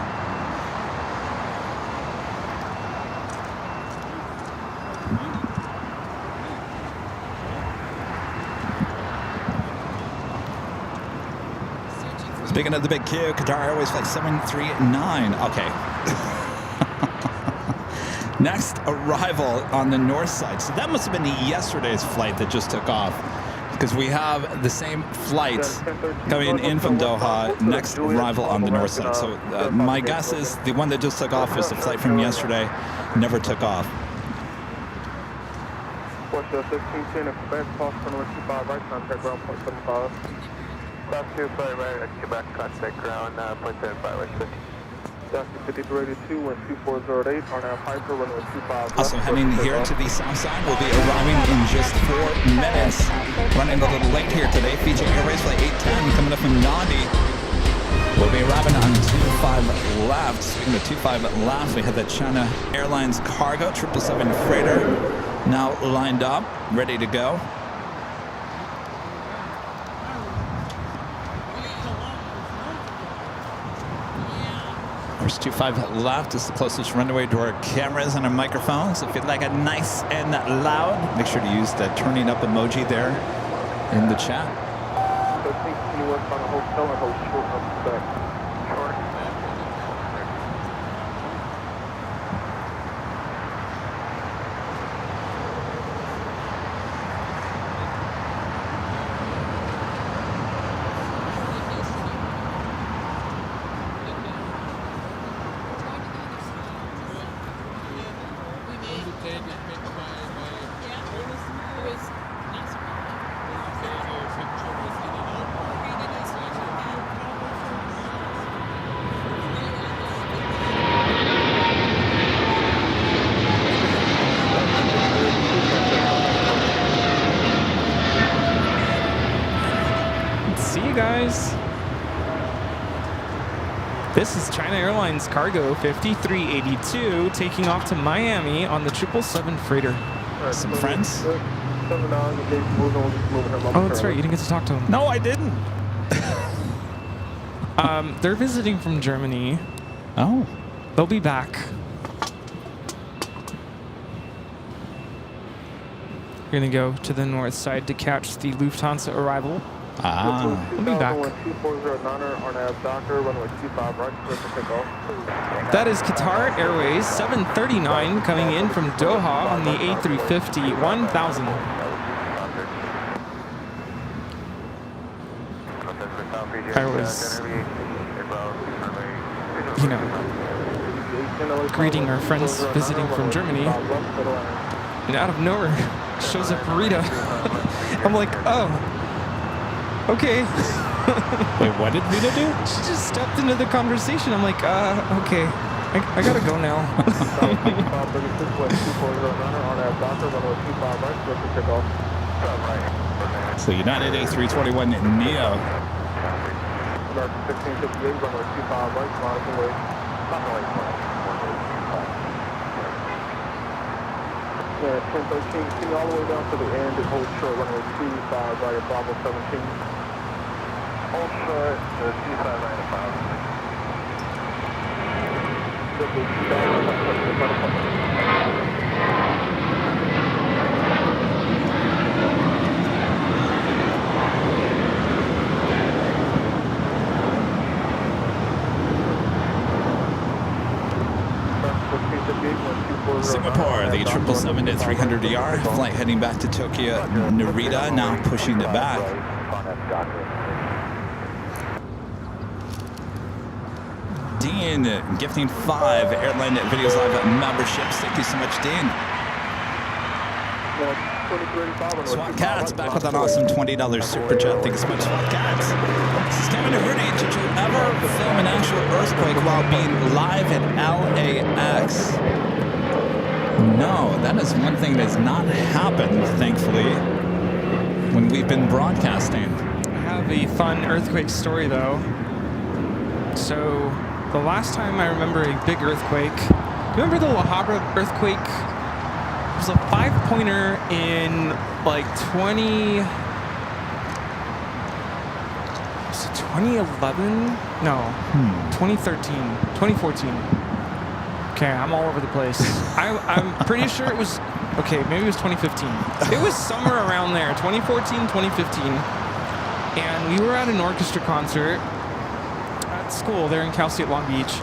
Speaker 2: Speaking of the big Q, Qatar Airways flight 739. Okay. Next arrival on the north side. So that must have been yesterday's flight that just took off, because we have the same flight coming in from Doha. Next arrival on the north side. So my guess is the one that just took off is the flight from yesterday. Never took off.
Speaker 7: Class 2, flight right, Quebec, contact ground, point 75, right 50. Dasher 5382, wind 2408, on our Piper, runway 25.
Speaker 2: Also heading here to the south side. We'll be arriving in just 4 minutes. Running a little late here today. Fiji Airways flight 810 coming up from Nandi. We'll be arriving on 25 left. Speaking of 25 left, we have the China Airlines cargo 777 freighter now lined up, ready to go. There's 25 left. It's the closest runway to our cameras and our microphones. If you'd like it nice and loud, make sure to use the turning up emoji there in the chat.
Speaker 7: 13, continue west on a hotel and hold short of back. Short.
Speaker 3: See you guys. This is China Airlines Cargo 5382 taking off to Miami on the 777 freighter.
Speaker 2: Some friends?
Speaker 3: Oh, that's right. You didn't get to talk to them.
Speaker 2: No, I didn't.
Speaker 3: They're visiting from Germany.
Speaker 2: Oh.
Speaker 3: They'll be back. We're going to go to the north side to catch the Lufthansa arrival.
Speaker 2: Ah.
Speaker 3: We'll be back. That is Qatar Airways 739 coming in from Doha on the A350 1000. I was, you know, greeting our friends visiting from Germany, and out of nowhere shows up Rita. I'm like, oh, okay.
Speaker 2: Wait, what did Rita do?
Speaker 3: She just stepped into the conversation. I'm like, okay, I gotta go now.
Speaker 2: So United A321 Neo.
Speaker 7: 1658, runway 25 right, Monica Way. Yeah, 1013, continue all the way down to the end and hold short, runway 25 right at Bravo 17. Hold short, 25 right at Bravo 17.
Speaker 2: Singapore, the 777 at 300ER, flight heading back to Tokyo. Narita now pushing it back. Dean gifting 5 Airline Videos Live memberships. Thank you so much, Dean. SWAT Cats back with an awesome $20 super chat. Thanks so much, SWAT Cats. This is Kevin Rudy. Did you ever film an actual earthquake while being live at LAX? No, that is one thing that has not happened, thankfully, when we've been broadcasting.
Speaker 3: I have a fun earthquake story, though. So, the last time I remember a big earthquake, do you remember the La Habra earthquake? It was a 5-pointer in like 2011? No, 2013, 2014. Okay, I'm all over the place. I'm pretty sure it was, okay, maybe it was 2015. It was somewhere around there, 2014, 2015. And we were at an orchestra concert at school there in Cal State Long Beach.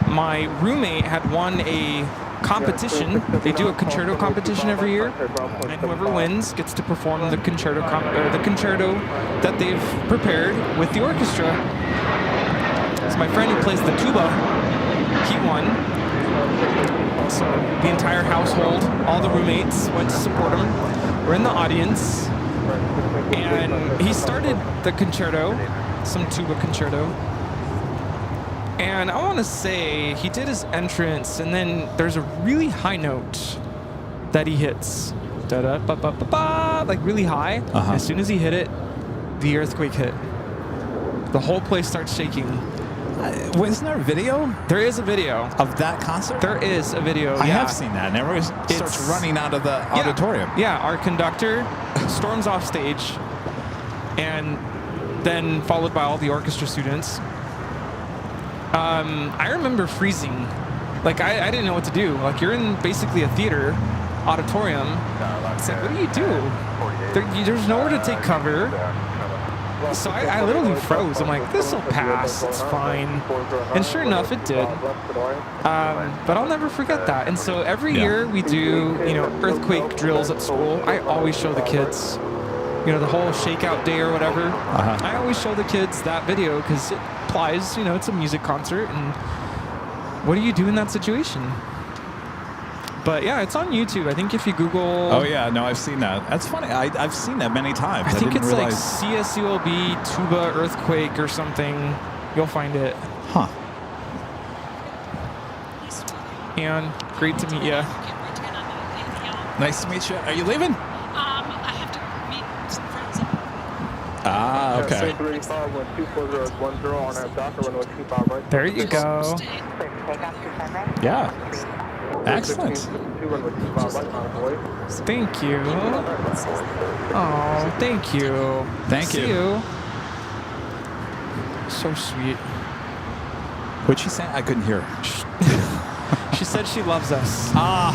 Speaker 3: My roommate had won a competition. They do a concerto competition every year, and whoever wins gets to perform the concerto that they've prepared with the orchestra. So my friend who plays the tuba, he won. So the entire household, all the roommates went to support him. We're in the audience, and he started the concerto, some tuba concerto. And I want to say he did his entrance, and then there's a really high note that he hits. Da-da-ba-ba-ba-ba, like really high. As soon as he hit it, the earthquake hit. The whole place starts shaking.
Speaker 2: Wasn't there a video?
Speaker 3: There is a video.
Speaker 2: Of that concert?
Speaker 3: There is a video,
Speaker 2: I have seen that. And everyone starts running out of the auditorium.
Speaker 3: Yeah, our conductor storms off stage, and then followed by all the orchestra students. I remember freezing. Like, I didn't know what to do. Like, you're in basically a theater, auditorium. It's like, what do you do? There's nowhere to take cover. So I literally froze. I'm like, this will pass. It's fine. And sure enough, it did. But I'll never forget that. And so every year we do, earthquake drills at school. I always show the kids, the whole shakeout day or whatever. I always show the kids that video because it applies. It's a music concert. And what do you do in that situation? But yeah, it's on YouTube. I think if you Google...
Speaker 2: Oh yeah, no, I've seen that. That's funny. I've seen that many times.
Speaker 3: I think
Speaker 2: didn't
Speaker 3: it's
Speaker 2: realize...
Speaker 3: like CSULB tuba earthquake or something. You'll find it.
Speaker 2: Huh.
Speaker 3: And great to meet you.
Speaker 2: Nice to meet you. Are you leaving?
Speaker 6: I have to meet some friends.
Speaker 2: Ah, okay.
Speaker 7: 335 on our Docker runway 25 right.
Speaker 3: There you go.
Speaker 2: Yeah. Excellent.
Speaker 3: Thank you. Oh, thank you.
Speaker 2: Thank
Speaker 3: See
Speaker 2: you.
Speaker 3: So sweet.
Speaker 2: What'd she say? I couldn't hear her.
Speaker 3: She said she loves us.
Speaker 2: Ah.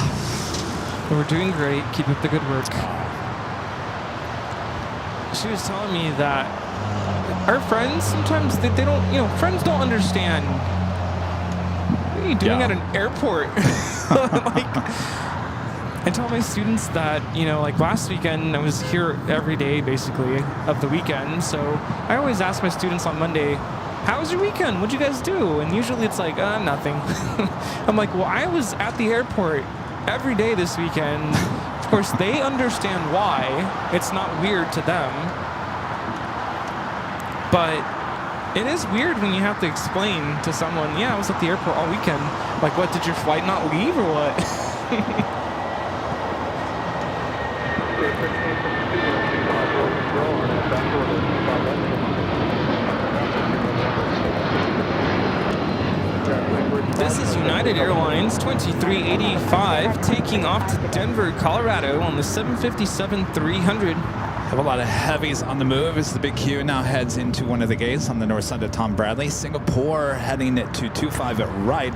Speaker 3: We're doing great. Keep up the good work. She was telling me that our friends, sometimes they don't, friends don't understand. What are you doing at an airport? I tell my students that, last weekend I was here every day basically of the weekend. So I always ask my students on Monday, how was your weekend? What'd you guys do? And usually it's like, nothing. I'm like, well, I was at the airport every day this weekend. Of course, they understand why. It's not weird to them. But it is weird when you have to explain to someone, yeah, I was at the airport all weekend. Like, what, did your flight not leave or what? This is United Airlines 2385 taking off to Denver, Colorado on the 757-300.
Speaker 2: Have a lot of heavies on the move as the big Q now heads into one of the gates on the north side of Tom Bradley. Singapore heading to 25 at right,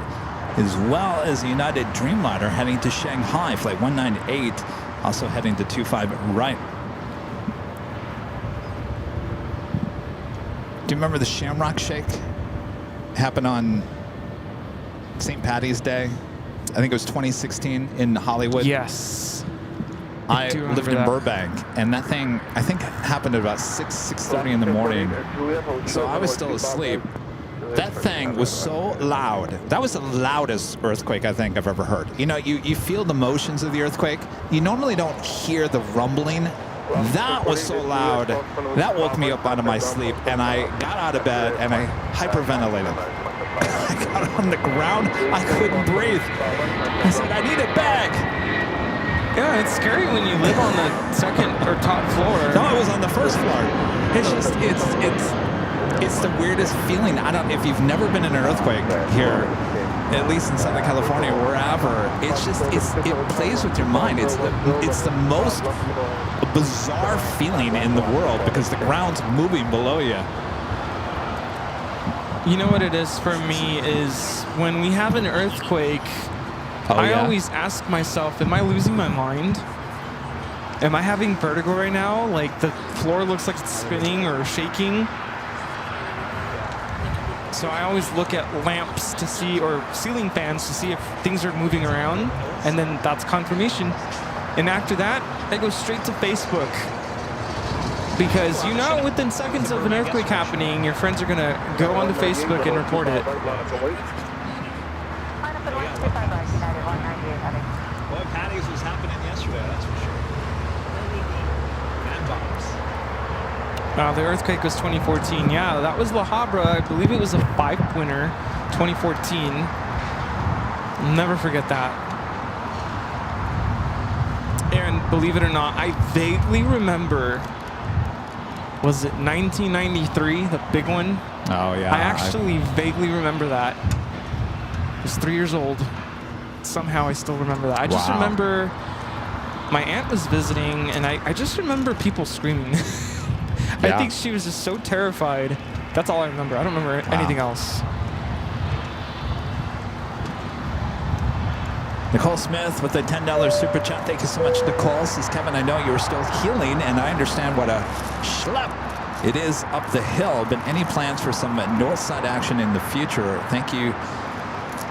Speaker 2: as well as United Dreamliner heading to Shanghai, flight 198, also heading to 25 at right. Do you remember the Shamrock Shake? Happened on St. Patty's Day. I think it was 2016 in Hollywood.
Speaker 3: Yes.
Speaker 2: I lived in Burbank, and that thing, I think, happened at about 6:30 in the morning. So I was still asleep. That thing was so loud. That was the loudest earthquake I think I've ever heard. You feel the motions of the earthquake. You normally don't hear the rumbling. That was so loud. That woke me up out of my sleep, and I got out of bed, and I hyperventilated. I got on the ground. I couldn't breathe. I said, I need a bag.
Speaker 3: Yeah, it's scary when you live on the second or top floor.
Speaker 2: No, it was on the first floor. It's just, it's the weirdest feeling. If you've never been in an earthquake here, at least in Southern California or wherever, it plays with your mind. It's the most bizarre feeling in the world because the ground's moving below you.
Speaker 3: You know what it is for me is when we have an earthquake, I always ask myself, am I losing my mind? Am I having vertigo right now? Like the floor looks like it's spinning or shaking. So I always look at lamps to see, or ceiling fans to see if things are moving around. And then that's confirmation. And after that, I go straight to Facebook. Because within seconds of an earthquake happening, your friends are going to go onto Facebook and report it.
Speaker 2: Well, Patty's was happening yesterday, that's for sure. And bombs.
Speaker 3: The earthquake was 2014. Yeah, that was La Habra. I believe it was a 5-pointer, 2014. I'll never forget that. And believe it or not, I vaguely remember, was it 1993, the big one?
Speaker 2: Oh, yeah.
Speaker 3: I actually vaguely remember that. I was 3 years old. Somehow I still remember that. I just remember my aunt was visiting, and I just remember people screaming. I think she was just so terrified. That's all I remember. I don't remember anything else.
Speaker 2: Nicole Smith with a $10 super chat. Thank you so much, Nicole. Says, Kevin, I know you were still healing, and I understand what a schlep it is up the hill, but any plans for some north side action in the future? Thank you.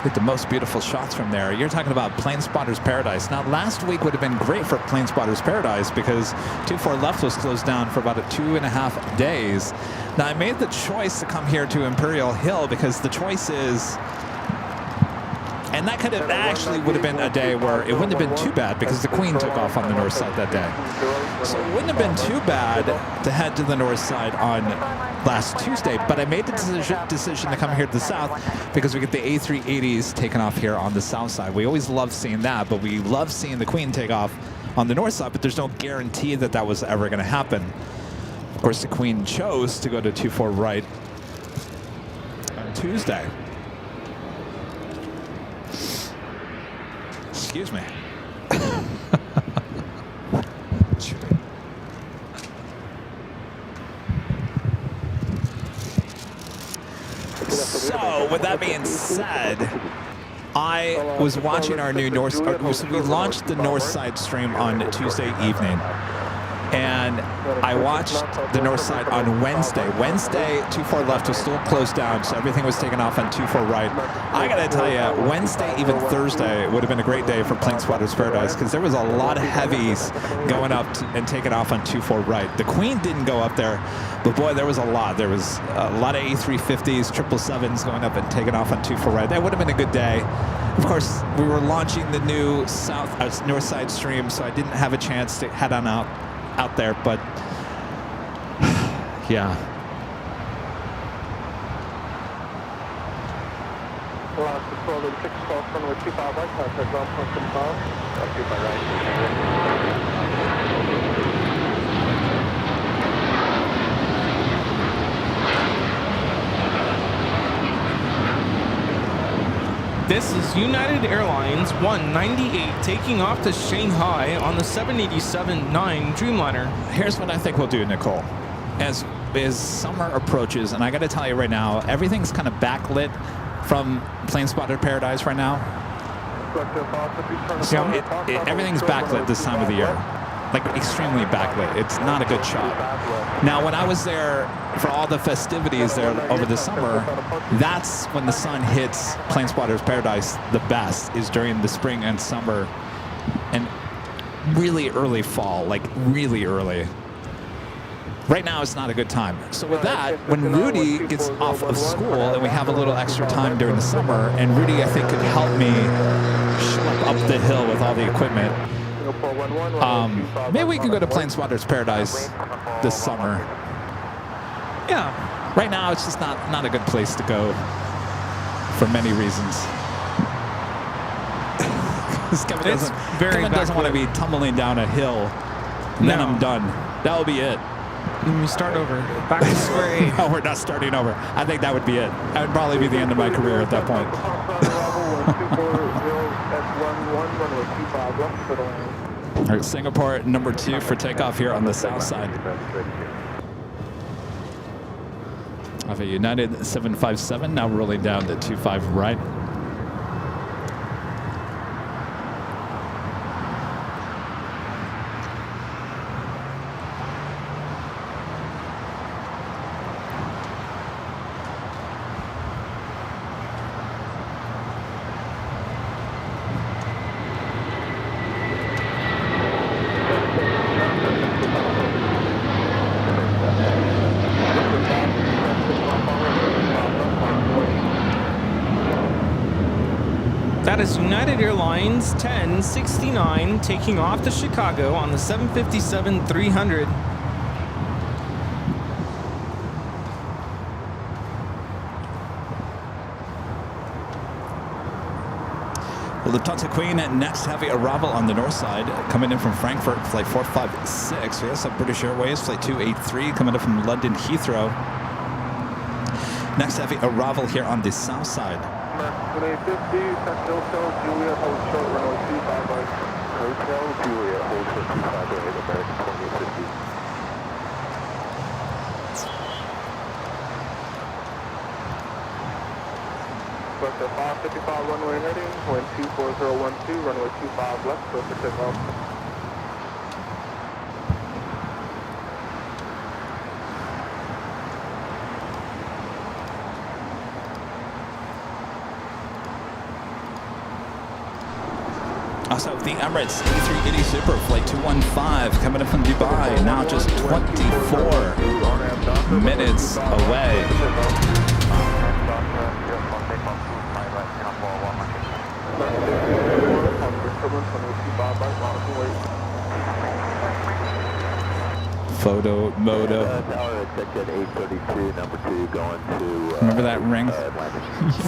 Speaker 2: Get the most beautiful shots from there. You're talking about Plane Spotters Paradise. Now, last week would have been great for Plane Spotters Paradise because 24 left was closed down for about 2.5 days. Now, I made the choice to come here to Imperial Hill because the choice is, and that could have actually would have been a day where it wouldn't have been too bad because the Queen took off on the north side that day. So it wouldn't have been too bad to head to the north side on last Tuesday, but I made the decision to come here to the south because we get the A380s taken off here on the south side. We always love seeing that, but we love seeing the Queen take off on the north side, but there's no guarantee that that was ever going to happen. Of course, the Queen chose to go to 24 right on Tuesday. Excuse me. So, with that being said, I was watching our new north. So we launched the north side stream on Tuesday evening, and I watched the north side on Wednesday. Wednesday, 24 left was still closed down, so everything was taken off on 24 right. I gotta tell you, Wednesday, even Thursday, would have been a great day for Plane Spotters Paradise because there was a lot of heavies going up and taking off on 24 right. The Queen didn't go up there, but boy, there was a lot. There was a lot of A350s, 777s going up and taking off on 24 right. That would have been a good day. Of course, we were launching the new north side stream, so I didn't have a chance to head on out there, but yeah.
Speaker 3: This is United Airlines 198 taking off to Shanghai on the 787-9 Dreamliner.
Speaker 2: Here's what I think we'll do, Nicole. As summer approaches, and I got to tell you right now, everything's kind of backlit from Plane Spotter Paradise right now. So everything's backlit this time of the year. Like extremely backlit. It's not a good shot. Now, when I was there for all the festivities there over the summer, that's when the sun hits Plane Spotters Paradise the best, is during the spring and summer and really early fall, like really early. Right now, it's not a good time. So with that, when Rudy gets off of school and we have a little extra time during the summer, and Rudy, I think, could help me schlep up the hill with all the equipment, maybe we can go to Plane Spotters Paradise this summer. Yeah. Right now, it's just not a good place to go for many reasons. Kevin doesn't want to be tumbling down a hill, and then I'm done. That'll be it.
Speaker 3: Let me start over. Back to square A.
Speaker 2: No, we're not starting over. I think that would be it. That would probably be the end of my career at that point. All right, Singapore number 2 for takeoff here on the south side of a United 757, now rolling down to 25 right.
Speaker 3: That is United Airlines 1069 taking off to Chicago on the 757-300.
Speaker 2: Well, Lufthansa Queen next heavy arrival on the north side, coming in from Frankfurt, flight 456. We also have British Airways, flight 283, coming in from London Heathrow. Next heavy arrival here on the south side.
Speaker 7: Hotel Juliet, hold short, runway 25 right. Hotel Juliet, hold short, 25 right, American 2850. Southwest at 555 runway heading, wind 24012, runway 25 left, clear for takeoff.
Speaker 2: Also, the Emirates A380 Super Flight 215 coming in from Dubai, now just 24 minutes away. Photo moto. Remember that ring?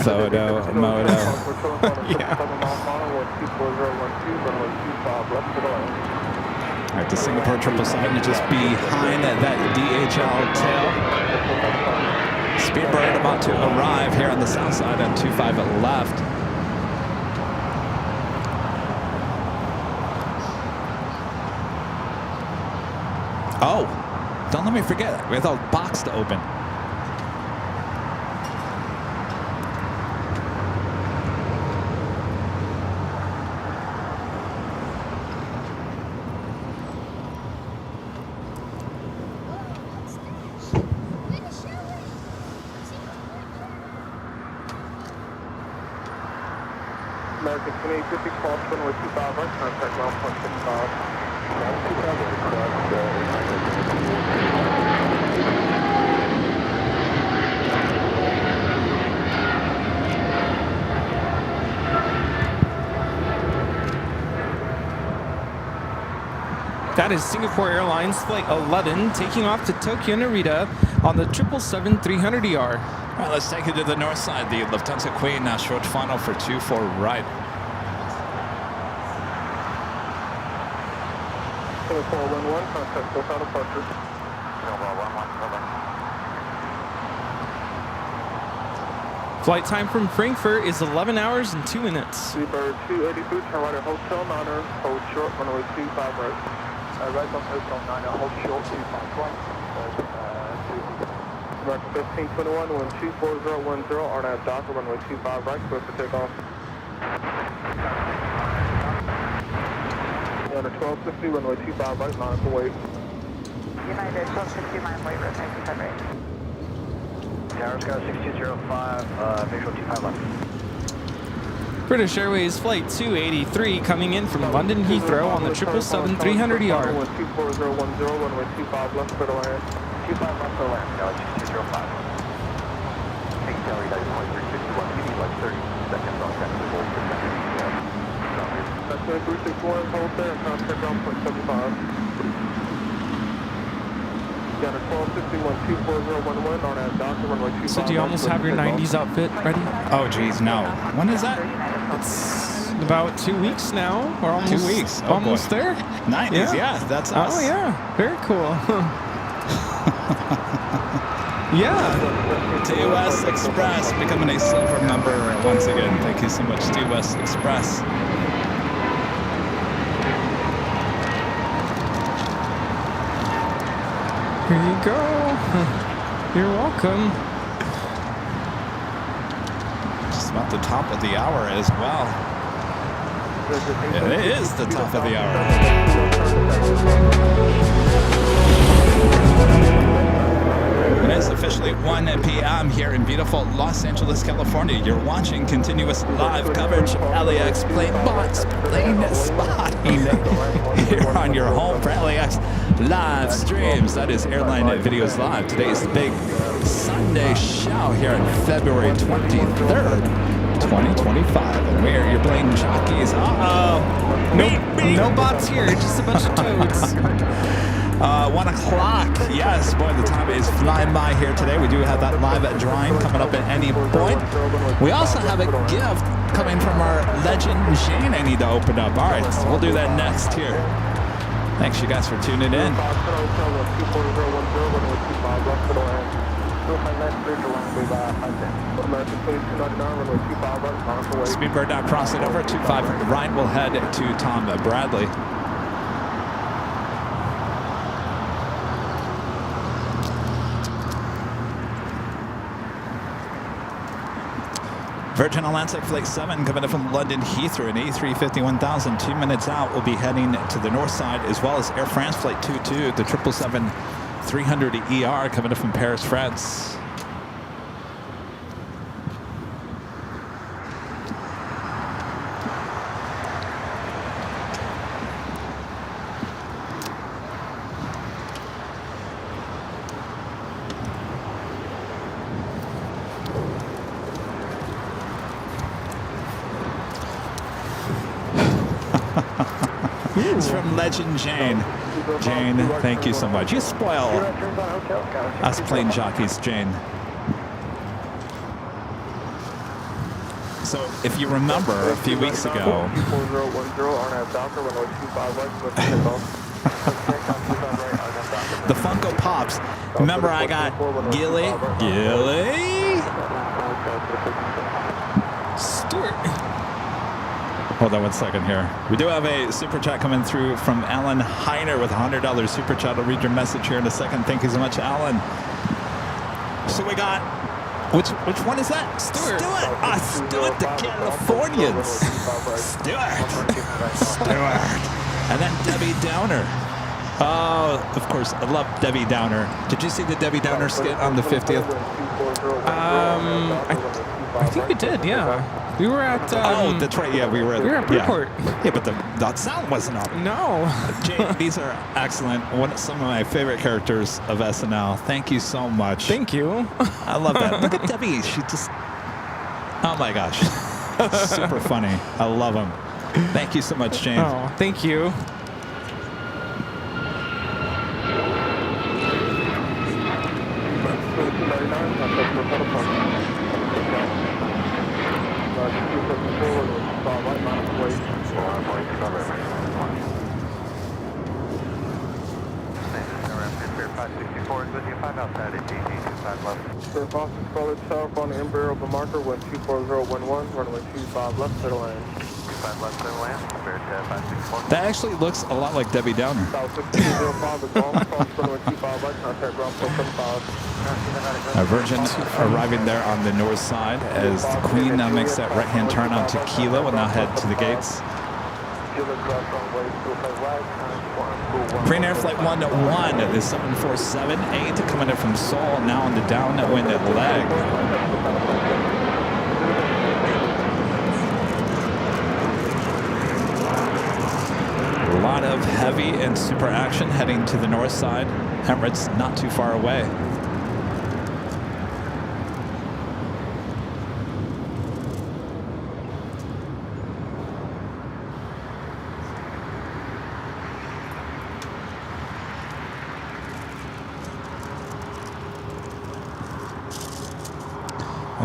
Speaker 2: Photo moto.
Speaker 3: Yeah.
Speaker 2: All right, the Singapore 777 just behind that DHL tail. Speedbird about to arrive here on the south side on 25 left. Oh, don't let me forget. We have a box to open.
Speaker 7: American 2850, cross runway 25 right, contact ground point 55. Ground 25
Speaker 3: That is Singapore Airlines Flight 11 taking off to Tokyo Narita on the 777-300ER.
Speaker 2: All right, let's take it to the north side. The Lufthansa Queen now short final for 24 right.
Speaker 7: Singapore 11, contact SoCal departure.
Speaker 3: Flight time from Frankfurt is 11 hours and 2 minutes.
Speaker 7: Seabird 282, turn right at Hotel Niner, hold short, runway 25 right. Right on Hotel Niner, hold short, 25 right. American 1521, wind 24010, RNAV Docker, runway 25 right, clear for takeoff. And a 1260, runway 25 right, line for wait.
Speaker 4: United 1260, line wait, runway 25 right. Tower Sky 6205, visual 25 left.
Speaker 3: British Airways Flight 283 coming in from London Heathrow on the 777-300ER.
Speaker 7: 24010, runway 25 left, clear to land.
Speaker 4: 25 left for land, Tower 6205. Take Tower United 2361, we need like 30 seconds on technical hold for
Speaker 7: That's 361, hold there, and contact ground point 75. Got a 1261, 24011 on that Docker, runway 25.
Speaker 3: So do you almost have your 90s outfit ready?
Speaker 2: Oh, geez, no. When is that?
Speaker 3: It's about 2 weeks now. We're almost
Speaker 2: 2 weeks. Oh,
Speaker 3: almost
Speaker 2: boy.
Speaker 3: there.
Speaker 2: 90s, yeah, that's us.
Speaker 3: Oh yeah, very cool. Yeah.
Speaker 2: TOS Express becoming a silver member once again. Thank you so much, TOS Express.
Speaker 3: Here you go. You're welcome.
Speaker 2: Just about the top of the hour as well. It is the top of the hour. It is officially 1 p.m. here in beautiful Los Angeles, California. You're watching continuous live coverage of LAX plane spotting here on your home for LAX live streams. That is Airline Videos Live. Today is the big Sunday show here on February 23rd, 2025. And we're your plane jockeys.
Speaker 3: No bots here, just a bunch of toads.
Speaker 2: 1 o'clock. Yes, boy, the time is flying by here today. We do have that live drawing coming up at any point. We also have a gift coming from our legend Shane I need to open up. All right, so we'll do that next here. Thanks, you guys, for tuning in. Speedbird now cross it over. 25 right. We'll head to Tom Bradley. Virgin Atlantic Flight 7 coming up from London Heathrow in A350 1000. 2 minutes out, we'll be heading to the north side, as well as Air France Flight 22, the 777-300 ER coming up from Paris, France. It's from Legend Jane. Jane, thank you so much. You spoil us plane jockeys, Jane. So, if you remember, a few weeks ago, the Funko Pops. Remember, I got Gilly.
Speaker 3: Stuart.
Speaker 2: Hold on 1 second here. We do have a super chat coming through from Alan Heiner with a $100 super chat. I'll read your message here in a second. Thank you so much, Alan. So we got, which one is that? Stuart. Stuart the Californians. Stuart. And then Debbie Downer. Oh, of course, I love Debbie Downer. Did you see the Debbie Downer skit on the 50th?
Speaker 3: I think we did, yeah. We were at.
Speaker 2: Oh, that's right. Yeah, we were at
Speaker 3: Bridgeport.
Speaker 2: Yeah, but that sound wasn't up.
Speaker 3: No.
Speaker 2: Jane, these are excellent. Some of my favorite characters of SNL. Thank you so much.
Speaker 3: Thank you.
Speaker 2: I love that. Look at Debbie. She just. Oh my gosh. Super funny. I love him. Thank you so much, Jane.
Speaker 3: Oh, thank you.
Speaker 7: Sir Boston Scarlet South on the Embraer of the marker, wind 24011, runway 25 left, clear to land. 25 left, clear to land, Embraer 564.
Speaker 2: That actually looks a lot like Debbie Downer.
Speaker 7: South 1605 is long, cross runway 25 left, contact ground 475.
Speaker 2: Virgin arriving there on the north side as the Queen now makes that right-hand turn onto Kilo and now head to the gates. Green Air Flight 101, the 747-8 coming in from Seoul, now on the downwind leg. A lot of heavy and super action heading to the north side. Emirates not too far away.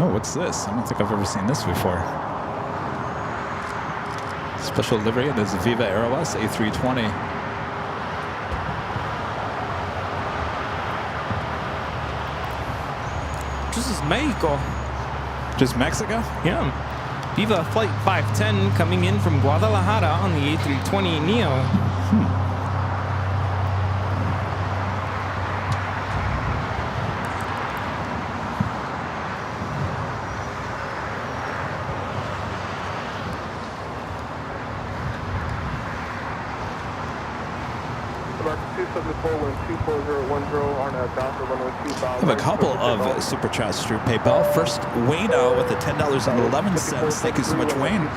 Speaker 2: Oh, what's this? I don't think I've ever seen this before. Special livery, and this is Viva Aerobus A320.
Speaker 3: This is Mexico.
Speaker 2: Just Mexico?
Speaker 3: Yeah. Viva Flight 510 coming in from Guadalajara on the A320 Neo.
Speaker 2: I have a couple of super chats through PayPal. First, Wayno with the $10.11. Thank you so much, Wayne.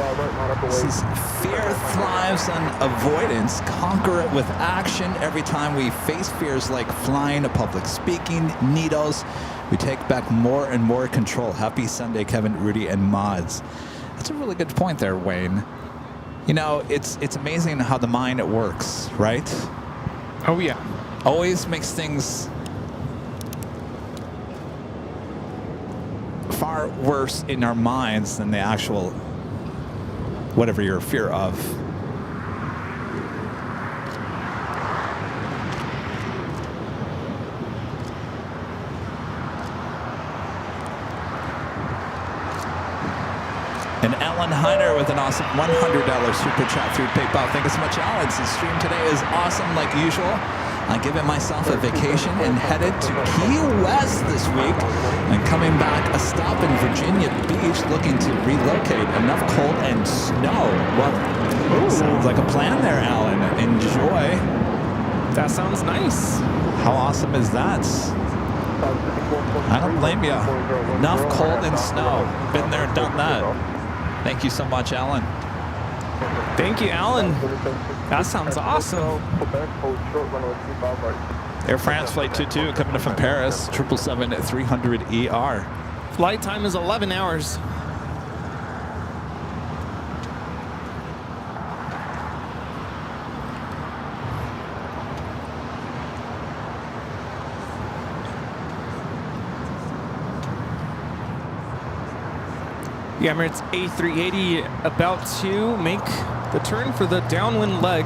Speaker 2: This is fear thrives on avoidance. Conquer it with action. Every time we face fears like flying, public speaking, needles, we take back more and more control. Happy Sunday, Kevin, Rudy, and Mods. That's a really good point there, Wayne. You know, it's amazing how the mind works, right?
Speaker 3: Oh, yeah.
Speaker 2: Always makes things far worse in our minds than the actual whatever you're fear of. And Alan Heiner with an awesome $100 super chat through PayPal. Thank you so much, Alan. The stream today is awesome like usual. I'm giving myself a vacation and headed to Key West this week. And coming back, a stop in Virginia Beach. looking to relocate. Enough cold and snow. Well, sounds like a plan there, Alan. Enjoy.
Speaker 3: That sounds nice.
Speaker 2: How awesome is that? I don't blame you. Enough cold and snow. Been there, done that. Thank you so much, Alan.
Speaker 3: Thank you, Alan. That sounds awesome.
Speaker 2: Air France Flight 22 coming in from Paris, 777-300ER.
Speaker 3: Flight time is 11 hours. The Emirates A380 about to make the turn for the downwind leg.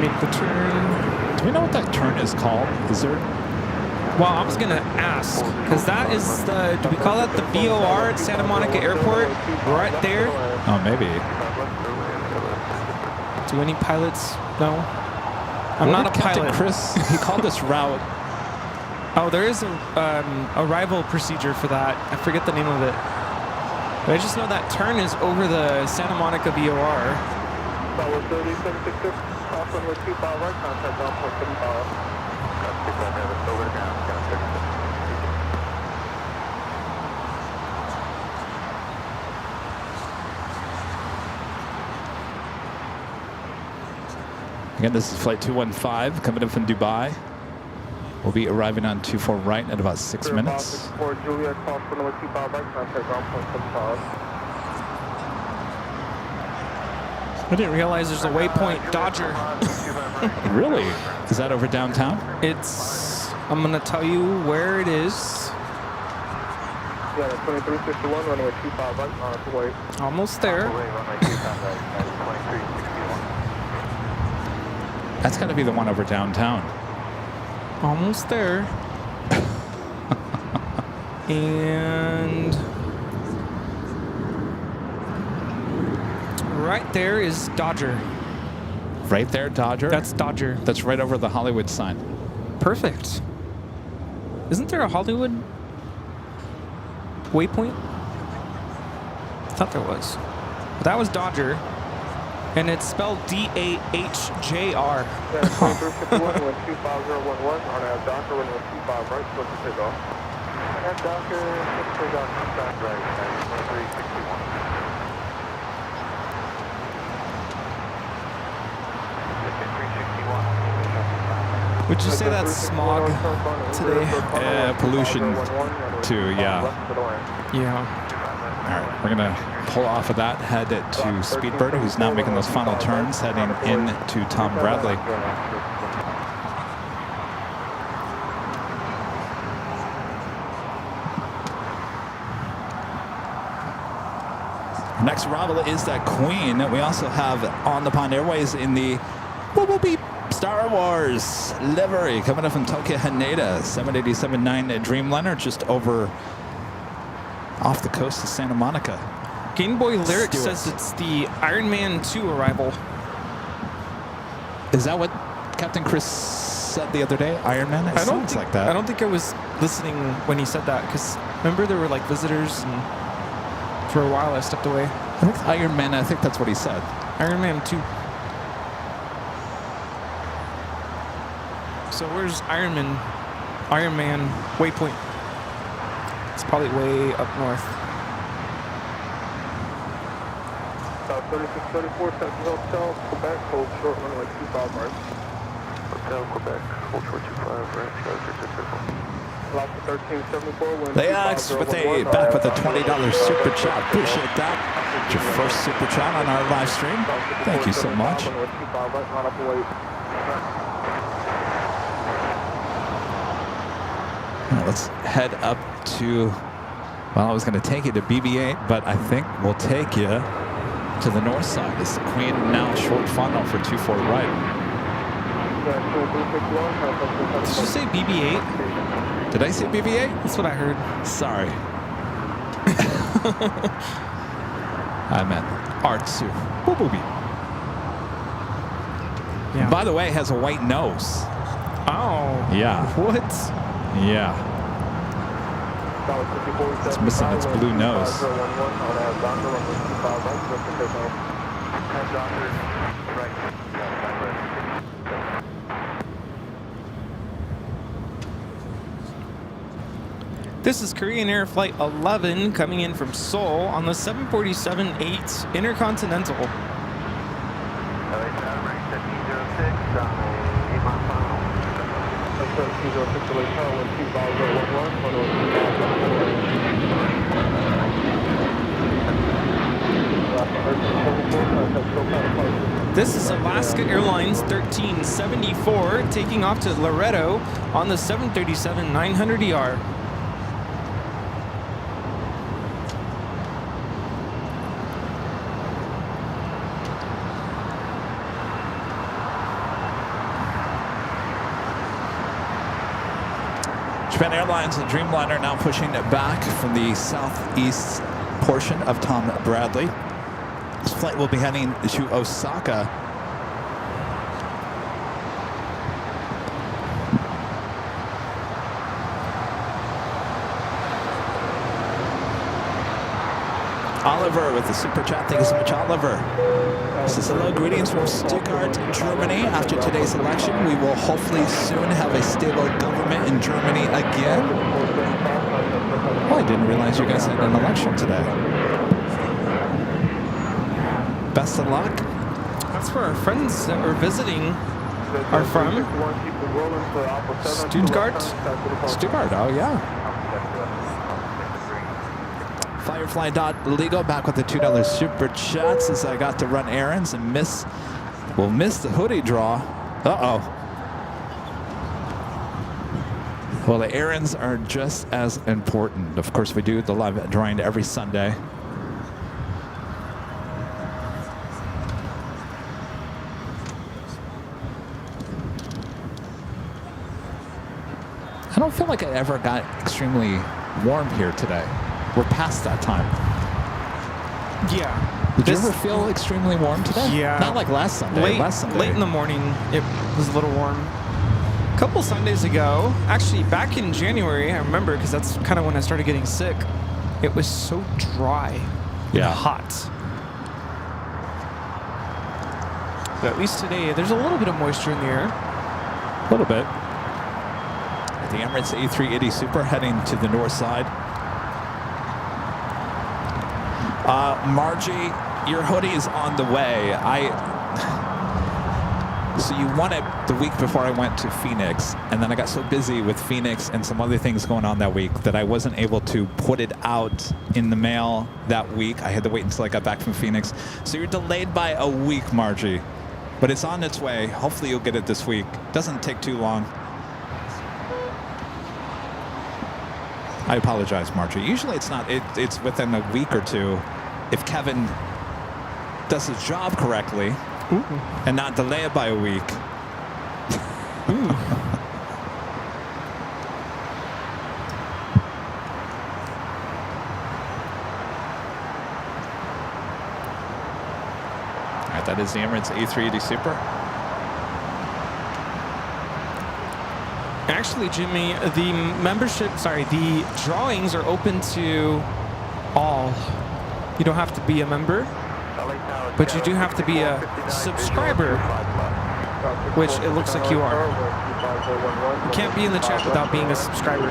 Speaker 3: Make the turn.
Speaker 2: Do we know what that turn is called? Is there?
Speaker 3: Well, I was gonna ask, because that is the, do we call that the VOR at Santa Monica Airport? Right there?
Speaker 2: Oh, maybe.
Speaker 3: Do any pilots know? I'm not a
Speaker 2: Captain
Speaker 3: pilot.
Speaker 2: Chris, he called this route.
Speaker 3: Oh, there is a arrival procedure for that. I forget the name of it. But I just know that turn is over the Santa Monica VOR.
Speaker 7: Tower 3766, crosswind with 25 right, contact down point 75.
Speaker 2: Again, this is Flight 215 coming in from Dubai. We'll be arriving on 24 right in about 6 minutes.
Speaker 7: For Juliet, crosswind with 25 right, contact down point 75.
Speaker 3: I didn't realize there's a waypoint Dodger.
Speaker 2: Really? Is that over downtown?
Speaker 3: It's, I'm gonna tell you where it is.
Speaker 7: Yeah, 2361, running with 25 right, on its way.
Speaker 3: Almost there.
Speaker 2: That's got to be the one over downtown.
Speaker 3: Almost there. And right there is Dodger.
Speaker 2: Right there, Dodger?
Speaker 3: That's Dodger.
Speaker 2: That's right over the Hollywood sign.
Speaker 3: Perfect. Isn't there a Hollywood waypoint? I thought there was. But that was Dodger. And it's spelled D-A-H-J-R.
Speaker 7: Yeah, 2351 with 25011, on our Docker, running with 25 right, supposed to take off. And Docker, take off, contact right, 2361.
Speaker 3: Would you say that's smog today?
Speaker 2: Pollution too, yeah.
Speaker 3: Yeah.
Speaker 2: All right, we're going to pull off of that, head to Speedbird, who's now making those final turns, heading into Tom Bradley. Next arrival is that Queen. We also have On the Pond Airways in the beep Star Wars livery coming up from Tokyo Haneda, 787-9 Dreamliner, just over off the coast of Santa Monica.
Speaker 3: Game Boy Lyric says it's the Iron Man 2 arrival.
Speaker 2: Is that what Captain Chris said the other day? Iron Man? It sounds like that.
Speaker 3: I don't think I was listening when he said that, because remember there were like visitors, and for a while I stepped away.
Speaker 2: I think Iron Man, I think that's what he said.
Speaker 3: Iron Man 2. So where's Iron Man waypoint? It's probably way up north.
Speaker 7: South 3634, Central Hotel, Quebec, hold short, runway 25 right. Hotel, Quebec, hold short 25 right, charger to circle. Lobster 1374, wind
Speaker 2: LAX back with a $20 super chat. Appreciate that. It's your first super chat on our live stream. Thank you so much. Now let's head up to, well, I was going to take you to BB-8, but I think we'll take you to the north side. This is the Queen now short final for 24 right.
Speaker 3: Did you say BB-8?
Speaker 2: Did I say BB-8?
Speaker 3: That's what I heard.
Speaker 2: Sorry. I meant R2. Boop, boopy.
Speaker 3: Yeah.
Speaker 2: By the way, it has a white nose.
Speaker 3: Oh.
Speaker 2: Yeah.
Speaker 3: What?
Speaker 2: Yeah. It's missing its blue nose.
Speaker 3: This is Korean Air Flight 11 coming in from Seoul on the 747-8 Intercontinental. This is Alaska Airlines 1374 taking off to Laredo on the 737-900ER.
Speaker 2: Japan Airlines and Dreamliner now pushing it back from the southeast portion of Tom Bradley. This flight will be heading to Osaka. Oliver with the super chat. Thank you so much, Oliver. This is hello, greetings from Stuttgart, Germany. After today's election, we will hopefully soon have a stable government in Germany again. Oh, I didn't realize you guys had an election today. Best of luck.
Speaker 3: That's where our friends that we're visiting are from. Stuttgart.
Speaker 2: Stuttgart, oh yeah. Firefly.legal back with the $2 super chats as I got to run errands and miss the hoodie draw. Uh-oh. Well, the errands are just as important. Of course, we do the live drawing every Sunday. I don't feel like I ever got extremely warm here today. We're past that time.
Speaker 3: Yeah.
Speaker 2: Did you ever feel extremely warm today?
Speaker 3: Yeah.
Speaker 2: Not like last Sunday.
Speaker 3: Late in the morning, it was a little warm. A couple Sundays ago, actually back in January, I remember because that's kind of when I started getting sick. It was so dry and hot. But at least today, there's a little bit of moisture in the air.
Speaker 2: A little bit. The Emirates A380 Super heading to the north side. Margie, your hoodie is on the way. So you won it the week before I went to Phoenix, and then I got so busy with Phoenix and some other things going on that week that I wasn't able to put it out in the mail that week. I had to wait until I got back from Phoenix. So you're delayed by a week, Margie, but it's on its way. Hopefully you'll get it this week. Doesn't take too long. I apologize, Margie. Usually it's not. It's within a week or two if Kevin does his job correctly and not delay it by a week. All right, that is the Emirates A380 Super.
Speaker 3: Actually, Jimmy, the the drawings are open to all. You don't have to be a member, but you do have to be a subscriber, which it looks like you are. You can't be in the chat without being a subscriber.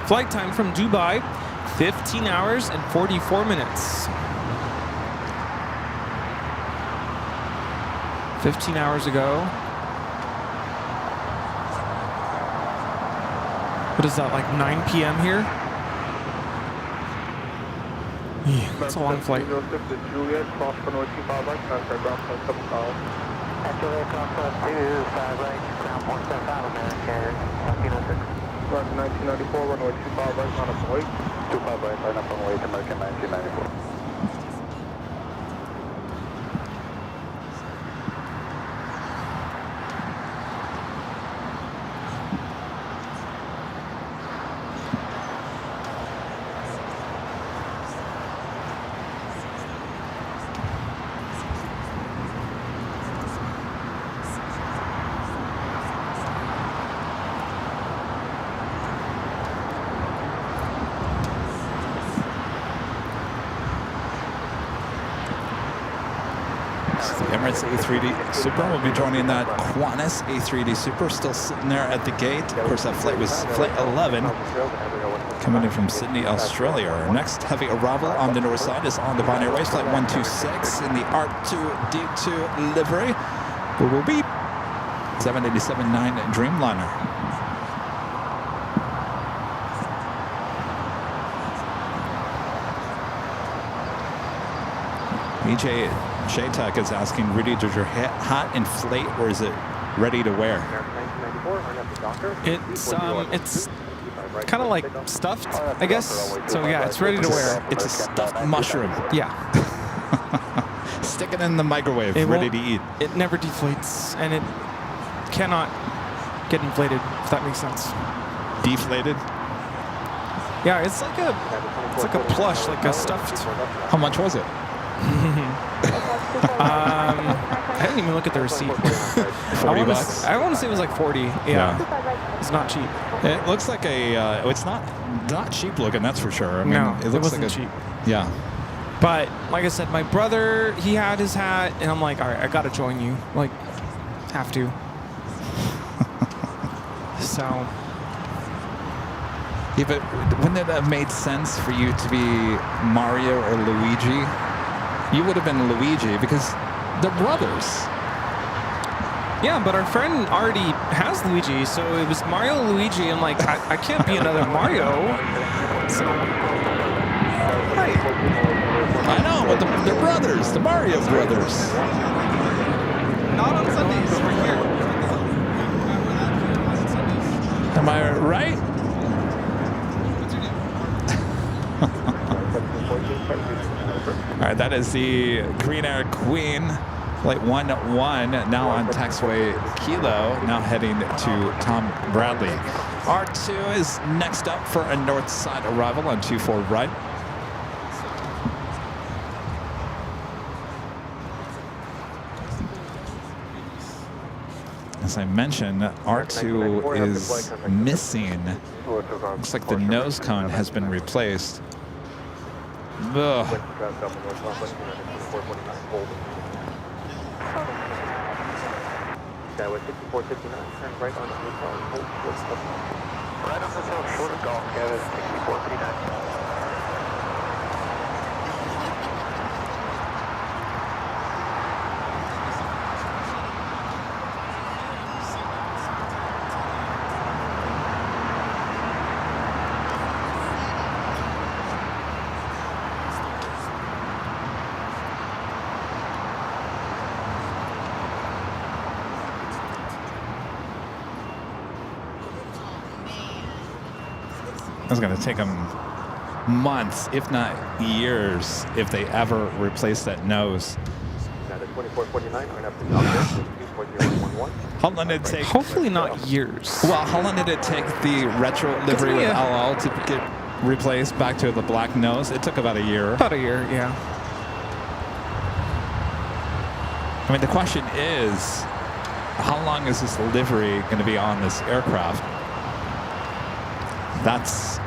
Speaker 3: Flight time from Dubai, 15 hours and 44 minutes. 15 hours ago. What is that, like 9 p.m. here? Yeah, that's a long flight.
Speaker 7: Roger 1994, runway 25 right, line up and wait.
Speaker 1: 25 right, line up and wait, American 1994.
Speaker 2: Emirates A3D Super will be joining that Qantas A3D Super, still sitting there at the gate. Of course, that flight was flight 11, coming in from Sydney, Australia. Our next heavy arrival on the north side is on the Bond Airways flight 126 in the R2D2 livery. We will be 787-9 Dreamliner. EJ Shaytek is asking, Rudy, does your hat inflate or is it ready to wear?
Speaker 3: It's kind of like stuffed, I guess. So yeah, it's ready to wear.
Speaker 2: It's a stuffed mushroom.
Speaker 3: Yeah.
Speaker 2: Stick it in the microwave, ready to eat.
Speaker 3: It never deflates, and it cannot get inflated, if that makes sense.
Speaker 2: Deflated?
Speaker 3: Yeah, it's like a plush, like a stuffed.
Speaker 2: How much was it?
Speaker 3: I didn't even look at the receipt.
Speaker 2: $40?
Speaker 3: I want to say it was like 40. Yeah. It's not cheap.
Speaker 2: It looks like a. It's not cheap looking. That's for sure. I mean,
Speaker 3: No,
Speaker 2: it looks
Speaker 3: wasn't
Speaker 2: like
Speaker 3: cheap.
Speaker 2: Yeah.
Speaker 3: But like I said, my brother, he had his hat, and I'm like, all right, I gotta join you. Like, have to. So.
Speaker 2: Yeah, but wouldn't it have made sense for you to be Mario or Luigi? You would have been Luigi because they're brothers.
Speaker 3: Yeah, but our friend already has Luigi, so it was Mario and Luigi. I'm like, I can't be another Mario. So, right.
Speaker 2: I know, but they're brothers, the Mario brothers.
Speaker 3: Not on Sundays. We're here.
Speaker 2: Am I right? All right, that is the Green Air Queen, flight 11, now on taxiway Kilo, now heading to Tom Bradley. R2 is next up for a north side arrival on 24 right. As I mentioned, R2 is missing. Looks like the nose cone has been replaced. Ugh.
Speaker 4: Skyway 6459, turn right on the hotel.
Speaker 1: Right on this hill, short of golf, Kevin, 6459.
Speaker 2: It's going to take them months, if not years, if they ever replace that nose. How long did it take?
Speaker 3: Hopefully not years.
Speaker 2: Well, how long did it take the retro livery with LL to get replaced back to the black nose? It took about a year.
Speaker 3: About a year, yeah.
Speaker 2: I mean, the question is, how long is this livery going to be on this aircraft? That's,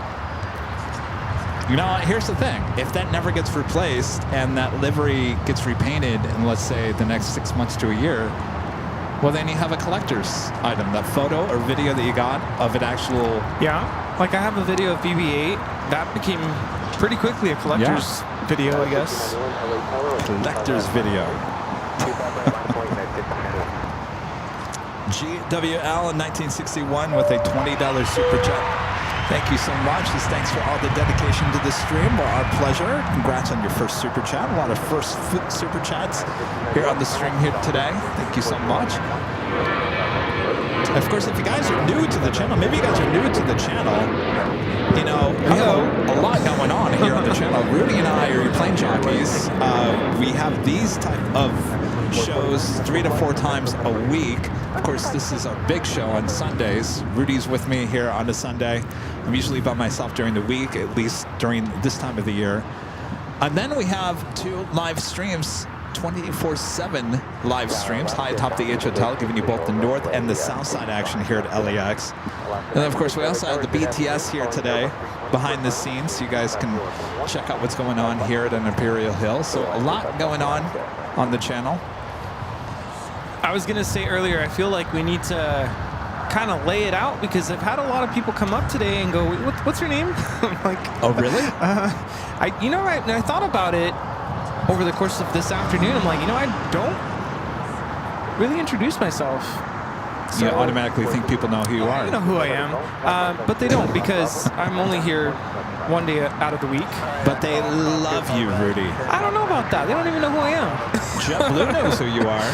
Speaker 2: you know, here's the thing. If that never gets replaced and that livery gets repainted in, let's say, the next 6 months to a year, well, then you have a collector's item. That photo or video that you got of an actual...
Speaker 3: Yeah, like I have a video of BB-8. That became pretty quickly a collector's video, I guess.
Speaker 2: Collector's video. GWL in 1961 with a $20 super chat. Thank you so much. Just thanks for all the dedication to the stream. Well, our pleasure. Congrats on your first super chat. A lot of first super chats here on the stream here today. Thank you so much. Of course, if you guys are new to the channel, maybe you guys are new to the channel, you know, we have a lot going on here on the channel. Rudy and I are your plane jockeys. We have these type of shows 3 to 4 times a week. Of course, this is our big show on Sundays. Rudy's with me here on a Sunday. I'm usually by myself during the week, at least during this time of the year. And then we have 2 live streams, 24/7 live streams, high atop the H Hotel, giving you both the north and the south side action here at LAX. And of course, we also have the BTS here today behind the scenes, so you guys can check out what's going on here at an Imperial Hill. So a lot going on the channel.
Speaker 3: I was going to say earlier, I feel like we need to kind of lay it out because I've had a lot of people come up today and go, what's your name? I'm like,
Speaker 2: oh, really?
Speaker 3: I thought about it over the course of this afternoon. I'm like, I don't really introduce myself.
Speaker 2: So you automatically think people know who you are.
Speaker 3: You know who I am, but they don't because I'm only here one day out of the week.
Speaker 2: But they love you, Rudy.
Speaker 3: I don't know about that. They don't even know who I am.
Speaker 2: JetBlue knows who you are.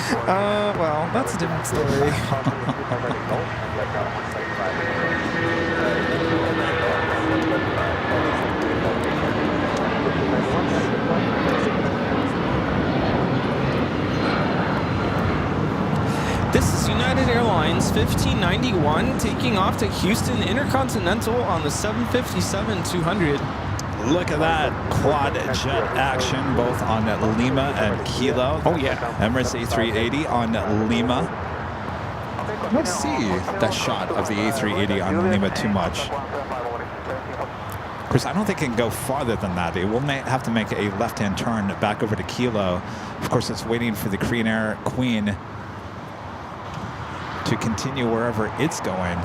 Speaker 3: Well, that's a different story. This is United Airlines 1591 taking off to Houston Intercontinental on the 757-200.
Speaker 2: Look at that quad jet action, both on Lima and Kilo.
Speaker 3: Oh, yeah.
Speaker 2: Emirates A380 on Lima. Let's see that shot of the A380 on Lima too much. Of course, I don't think it can go farther than that. It will have to make a left-hand turn back over to Kilo. Of course, it's waiting for the Korean Air Queen to continue wherever it's going.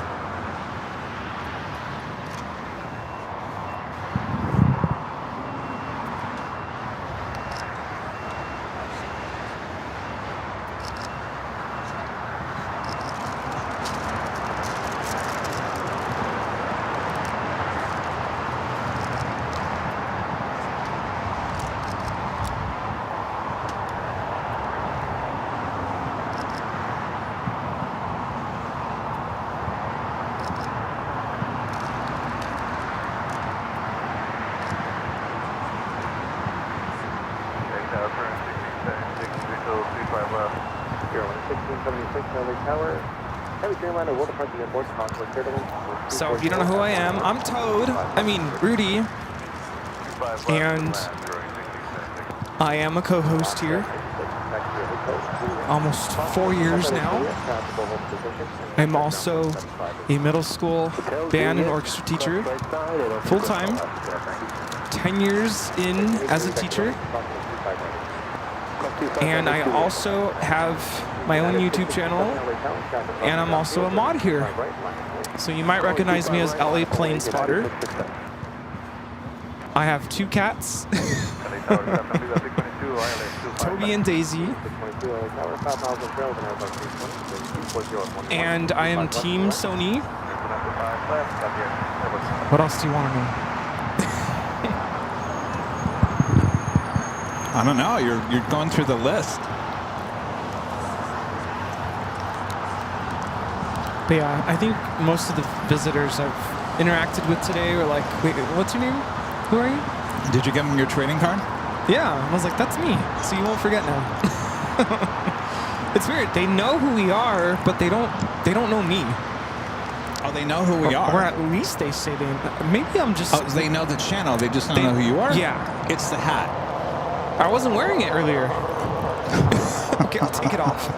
Speaker 3: So if you don't know who I am, I'm Rudy, and I am a co-host here. Almost 4 years now. I'm also a middle school band and orchestra teacher, full-time, 10 years in as a teacher. And I also have my own YouTube channel, and I'm also a mod here. So you might recognize me as LA Plane Spotter. I have 2 cats, Toby and Daisy, and I am Team Sony. What else do you want to know?
Speaker 2: I don't know. You're going through the list.
Speaker 3: But yeah, I think most of the visitors I've interacted with today were like, wait, what's your name? Who are you?
Speaker 2: Did you give them your trading card?
Speaker 3: Yeah, I was like, that's me. So you won't forget now. It's weird. They know who we are, but they don't know me.
Speaker 2: Oh, they know who we are.
Speaker 3: Or at least they say they. Maybe I'm just.
Speaker 2: Oh, they know the channel. They just don't know who you are?
Speaker 3: Yeah.
Speaker 2: It's the hat.
Speaker 3: I wasn't wearing it earlier. Okay, I'll take it off.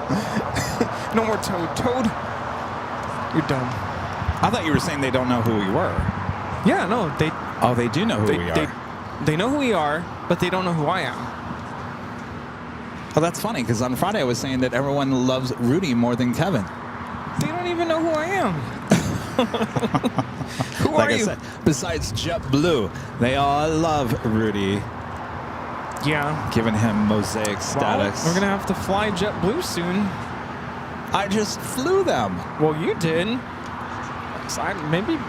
Speaker 3: No more Toad. Toad, you're dumb.
Speaker 2: I thought you were saying they don't know who we were.
Speaker 3: Yeah, no, they.
Speaker 2: Oh, they do know who we are.
Speaker 3: They know who we are, but they don't know who I am.
Speaker 2: Oh, that's funny, because on Friday I was saying that everyone loves Rudy more than Kevin.
Speaker 3: They don't even know who I am. Who
Speaker 2: like
Speaker 3: are
Speaker 2: I
Speaker 3: you?
Speaker 2: said, besides JetBlue, they all love Rudy.
Speaker 3: Yeah.
Speaker 2: Giving him mosaic status.
Speaker 3: Well, we're going to have to fly JetBlue soon.
Speaker 2: I just flew them.
Speaker 3: Well, you did. So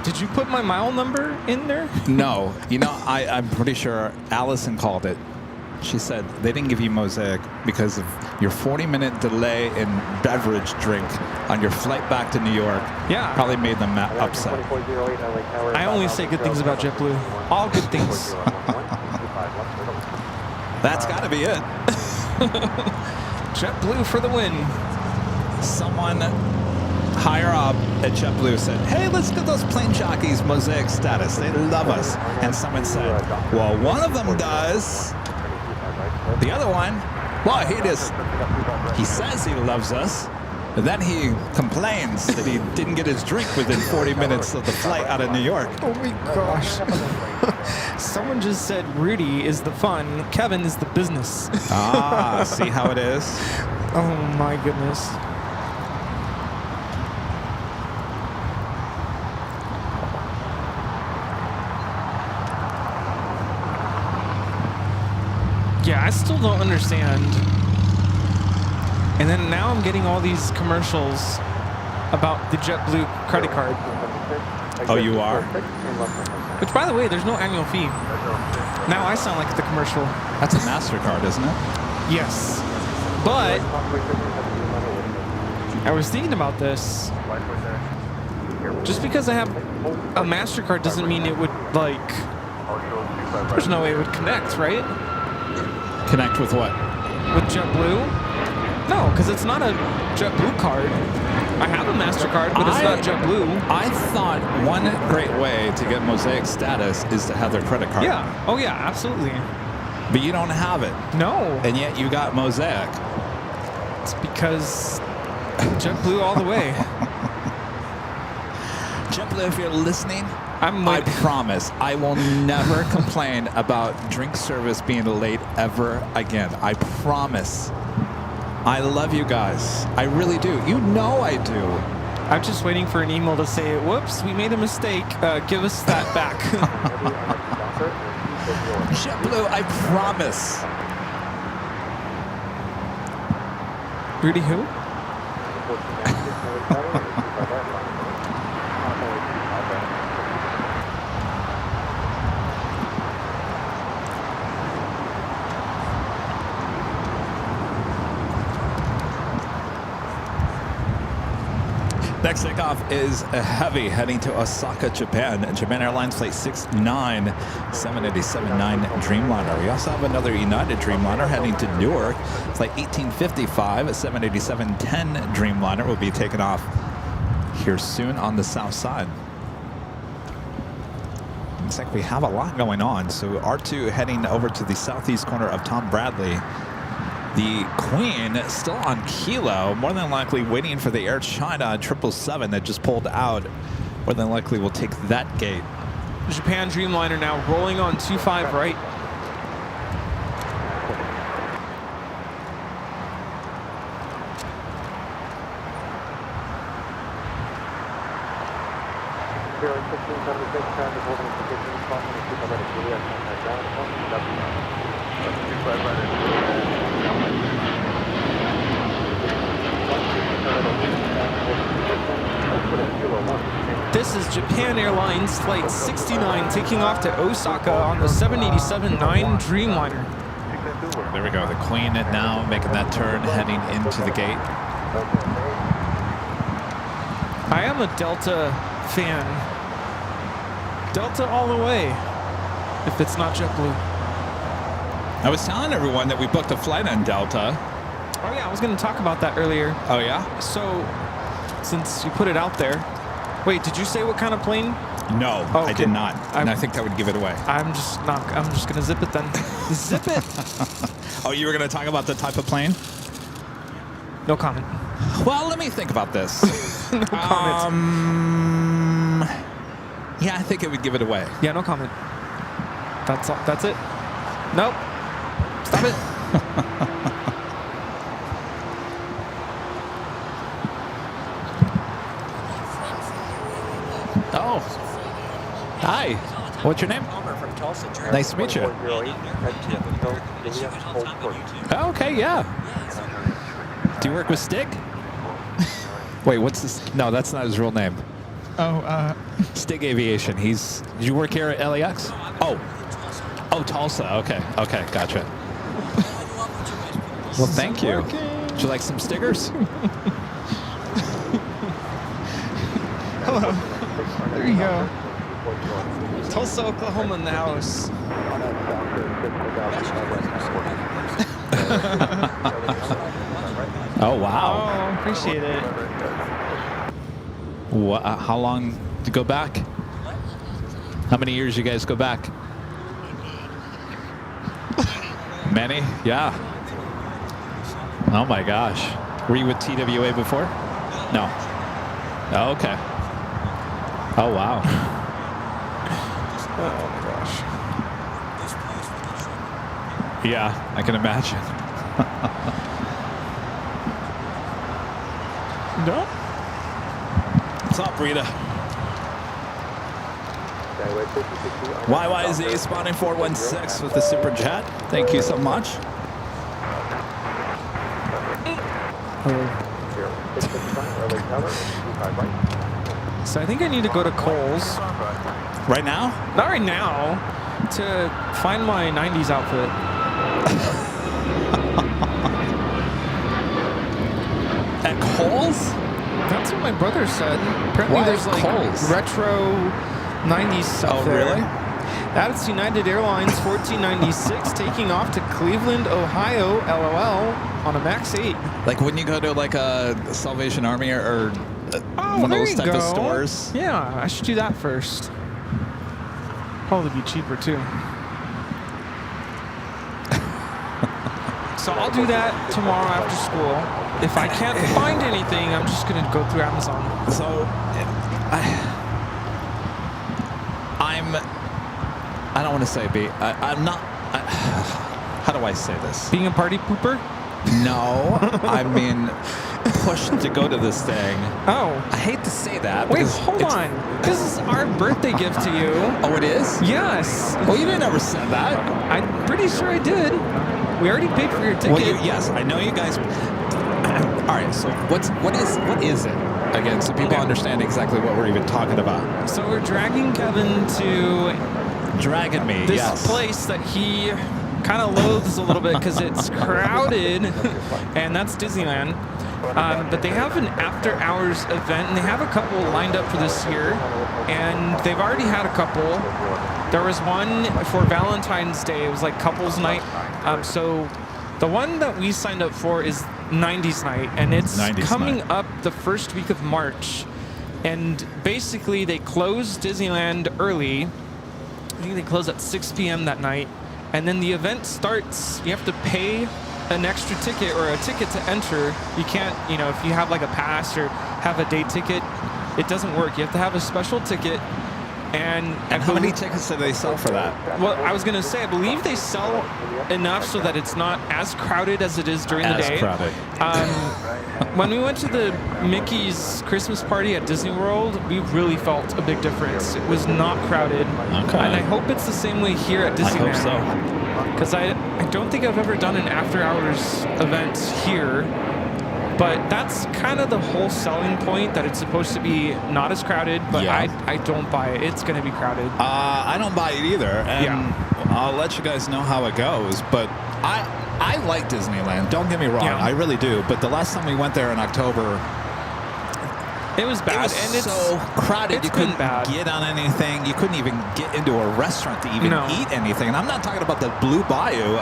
Speaker 3: did you put my mile number in there?
Speaker 2: No. You know, I'm pretty sure Allison called it. She said they didn't give you Mosaic because of your 40-minute delay in beverage drink on your flight back to New York.
Speaker 3: Yeah.
Speaker 2: Probably made them upset.
Speaker 3: I only say good things about JetBlue. All good things.
Speaker 2: That's got to be it.
Speaker 3: JetBlue for the win.
Speaker 2: Someone higher up at JetBlue said, hey, let's get those plane jockeys Mosaic status. They love us. And someone said, well, one of them does. The other one, well, he says he loves us. But then he complains that he didn't get his drink within 40 minutes of the flight out of New York.
Speaker 3: Oh my gosh. Someone just said Rudy is the fun, Kevin is the business.
Speaker 2: Ah, see how it is?
Speaker 3: Oh my goodness. Yeah, I still don't understand. And then now I'm getting all these commercials about the JetBlue credit card.
Speaker 2: Oh, you are?
Speaker 3: Which, by the way, there's no annual fee. Now I sound like the commercial.
Speaker 2: That's a MasterCard, isn't it?
Speaker 3: Yes. But I was thinking about this. Just because I have a MasterCard doesn't mean it would, like, there's no way it would connect, right?
Speaker 2: Connect with what?
Speaker 3: With JetBlue? No, because it's not a JetBlue card. I have a MasterCard, but it's not JetBlue.
Speaker 2: I thought one great way to get Mosaic status is to have their credit card.
Speaker 3: Yeah. Oh, yeah, absolutely.
Speaker 2: But you don't have it.
Speaker 3: No.
Speaker 2: And yet you got Mosaic.
Speaker 3: It's because JetBlue all the way.
Speaker 2: JetBlue, if you're listening,
Speaker 3: I
Speaker 2: promise I will never complain about drink service being late ever again. I promise. I love you guys. I really do. You know I do.
Speaker 3: I'm just waiting for an email to say, whoops, we made a mistake. Give us that back.
Speaker 2: JetBlue, I promise.
Speaker 3: Rudy who?
Speaker 2: Next takeoff is a heavy heading to Osaka, Japan. Japan Airlines Flight 69, 787-9 Dreamliner. We also have another United Dreamliner heading to Newark. Flight 1855, a 787-10 Dreamliner will be taken off here soon on the south side. Looks like we have a lot going on. So R2 heading over to the southeast corner of Tom Bradley. The Queen still on Kilo, more than likely waiting for the Air China 777 that just pulled out. More than likely will take that gate.
Speaker 3: Japan Dreamliner now rolling on 25 right. This is Japan Airlines Flight 69 taking off to Osaka on the 787-9 Dreamliner.
Speaker 2: There we go. The Queen now making that turn, heading into the gate.
Speaker 3: I am a Delta fan. Delta all the way, if it's not JetBlue.
Speaker 2: I was telling everyone that we booked a flight on Delta.
Speaker 3: Oh yeah, I was going to talk about that earlier.
Speaker 2: Oh yeah?
Speaker 3: So, since you put it out there, wait, did you say what kind of plane?
Speaker 2: No,
Speaker 3: Oh,
Speaker 2: I
Speaker 3: okay.
Speaker 2: did not. And I think that would give it away.
Speaker 3: I'm just going to zip it then. Zip it.
Speaker 2: Oh, you were going to talk about the type of plane?
Speaker 3: No comment.
Speaker 2: Well, let me think about this.
Speaker 3: No comment.
Speaker 2: Yeah, I think it would give it away.
Speaker 3: Yeah, no comment. That's all. That's it. Nope. Stop it.
Speaker 2: Oh. Hi. What's your name? Nice to meet you. Oh, okay, yeah. Do you work with Stig? Wait, what's this? No, that's not his real name.
Speaker 3: Oh,
Speaker 2: Stig Aviation. Did you work here at LAX? Oh, Tulsa. Okay, gotcha. Well, thank you. Would you like some stickers?
Speaker 3: Hello. There you go. Tulsa, Oklahoma in the house.
Speaker 2: Oh, wow.
Speaker 3: Oh, appreciate it.
Speaker 2: How long to go back? How many years you guys go back? Many? Yeah. Oh my gosh. Were you with TWA before? No. Oh, okay. Oh, wow.
Speaker 3: Oh my gosh.
Speaker 2: Yeah, I can imagine.
Speaker 3: No?
Speaker 2: What's up, Rita? YYZ spawning 416 with the super chat. Thank you so much.
Speaker 3: So I think I need to go to Kohl's.
Speaker 2: Right now?
Speaker 3: Not right now. To find my 90s outfit.
Speaker 2: At Kohl's?
Speaker 3: That's what my brother said. Apparently
Speaker 2: Why
Speaker 3: there's like
Speaker 2: Kohl's?
Speaker 3: retro 90s stuff
Speaker 2: Oh,
Speaker 3: there.
Speaker 2: really?
Speaker 3: That's United Airlines 1496 taking off to Cleveland, Ohio, LOL, on a MAX 8.
Speaker 2: Like when you go to like a Salvation Army or
Speaker 3: Oh,
Speaker 2: one of
Speaker 3: there
Speaker 2: those
Speaker 3: you
Speaker 2: type
Speaker 3: go.
Speaker 2: of stores?
Speaker 3: Yeah, I should do that first. Probably be cheaper too. So I'll do that tomorrow after school. If I can't find anything, I'm just gonna go through Amazon.
Speaker 2: So I don't want to say I'm not. How do I say this?
Speaker 3: Being a party pooper?
Speaker 2: No, I mean pushed to go to this thing.
Speaker 3: Oh.
Speaker 2: I hate to say that.
Speaker 3: Wait,
Speaker 2: because
Speaker 3: hold on. This is our birthday gift to you.
Speaker 2: Oh, it is?
Speaker 3: Yes.
Speaker 2: Oh, you never said that.
Speaker 3: I'm pretty sure I did. We already paid for your ticket.
Speaker 2: Well, yes, I know you guys. All right, so what is it? Again, so people understand exactly what we're even talking about.
Speaker 3: So we're dragging Kevin to
Speaker 2: Dragging me,
Speaker 3: this
Speaker 2: yes.
Speaker 3: place that he kind of loathes a little bit because it's crowded, and that's Disneyland. But they have an after-hours event, and they have a couple lined up for this year, and they've already had a couple. There was one for Valentine's Day. It was like couples night. So the one that we signed up for is 90s night, and it's
Speaker 2: 90s
Speaker 3: coming
Speaker 2: night.
Speaker 3: up the first week of March. And basically, they close Disneyland early. I think they close at 6 p.m. that night. And then the event starts. You have to pay an extra ticket or a ticket to enter. You can't, if you have like a pass or have a day ticket, it doesn't work. You have to have a special ticket. And
Speaker 2: how many tickets do they sell for that?
Speaker 3: Well, I was going to say, I believe they sell enough so that it's not as crowded as it is during the day.
Speaker 2: As crowded.
Speaker 3: When we went to the Mickey's Christmas party at Disney World, we really felt a big difference. It was not crowded.
Speaker 2: Okay.
Speaker 3: And I hope it's the same way here at Disneyland.
Speaker 2: I hope so.
Speaker 3: Because I don't think I've ever done an after-hours event here. But that's kind of the whole selling point, that it's supposed to be not as crowded, but
Speaker 2: Yeah.
Speaker 3: I don't buy it. It's going to be crowded.
Speaker 2: I don't buy it either, and I'll let you guys know how it goes. But I like Disneyland. Don't get me wrong,
Speaker 3: Yeah.
Speaker 2: I really do. But the last time we went there in October,
Speaker 3: it was bad.
Speaker 2: it was
Speaker 3: and it's
Speaker 2: so crowded.
Speaker 3: it's
Speaker 2: You couldn't
Speaker 3: been bad.
Speaker 2: get on anything. You couldn't even get into a restaurant to even
Speaker 3: No.
Speaker 2: eat anything. And I'm not talking about the Blue Bayou.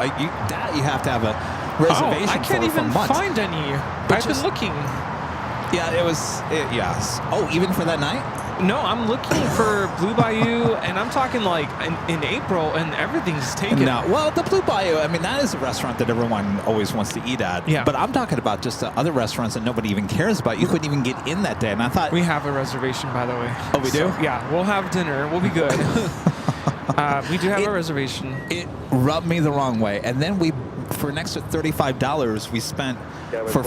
Speaker 2: You have to have a reservation
Speaker 3: I can't
Speaker 2: for
Speaker 3: even
Speaker 2: months.
Speaker 3: find any.
Speaker 2: But
Speaker 3: I've been looking.
Speaker 2: Yeah, yes. Oh, even for that night?
Speaker 3: No, I'm looking for Blue Bayou, and I'm talking like in April, and everything's taken.
Speaker 2: No, well, the Blue Bayou, I mean, that is a restaurant that everyone always wants to eat at.
Speaker 3: Yeah.
Speaker 2: But I'm talking about just the other restaurants that nobody even cares about. You couldn't even get in that day, and I thought...
Speaker 3: We have a reservation, by the way.
Speaker 2: Oh, we do?
Speaker 3: Yeah, we'll have dinner. We'll be good. We do have a reservation.
Speaker 2: It rubbed me the wrong way. And then for an extra $35, we spent for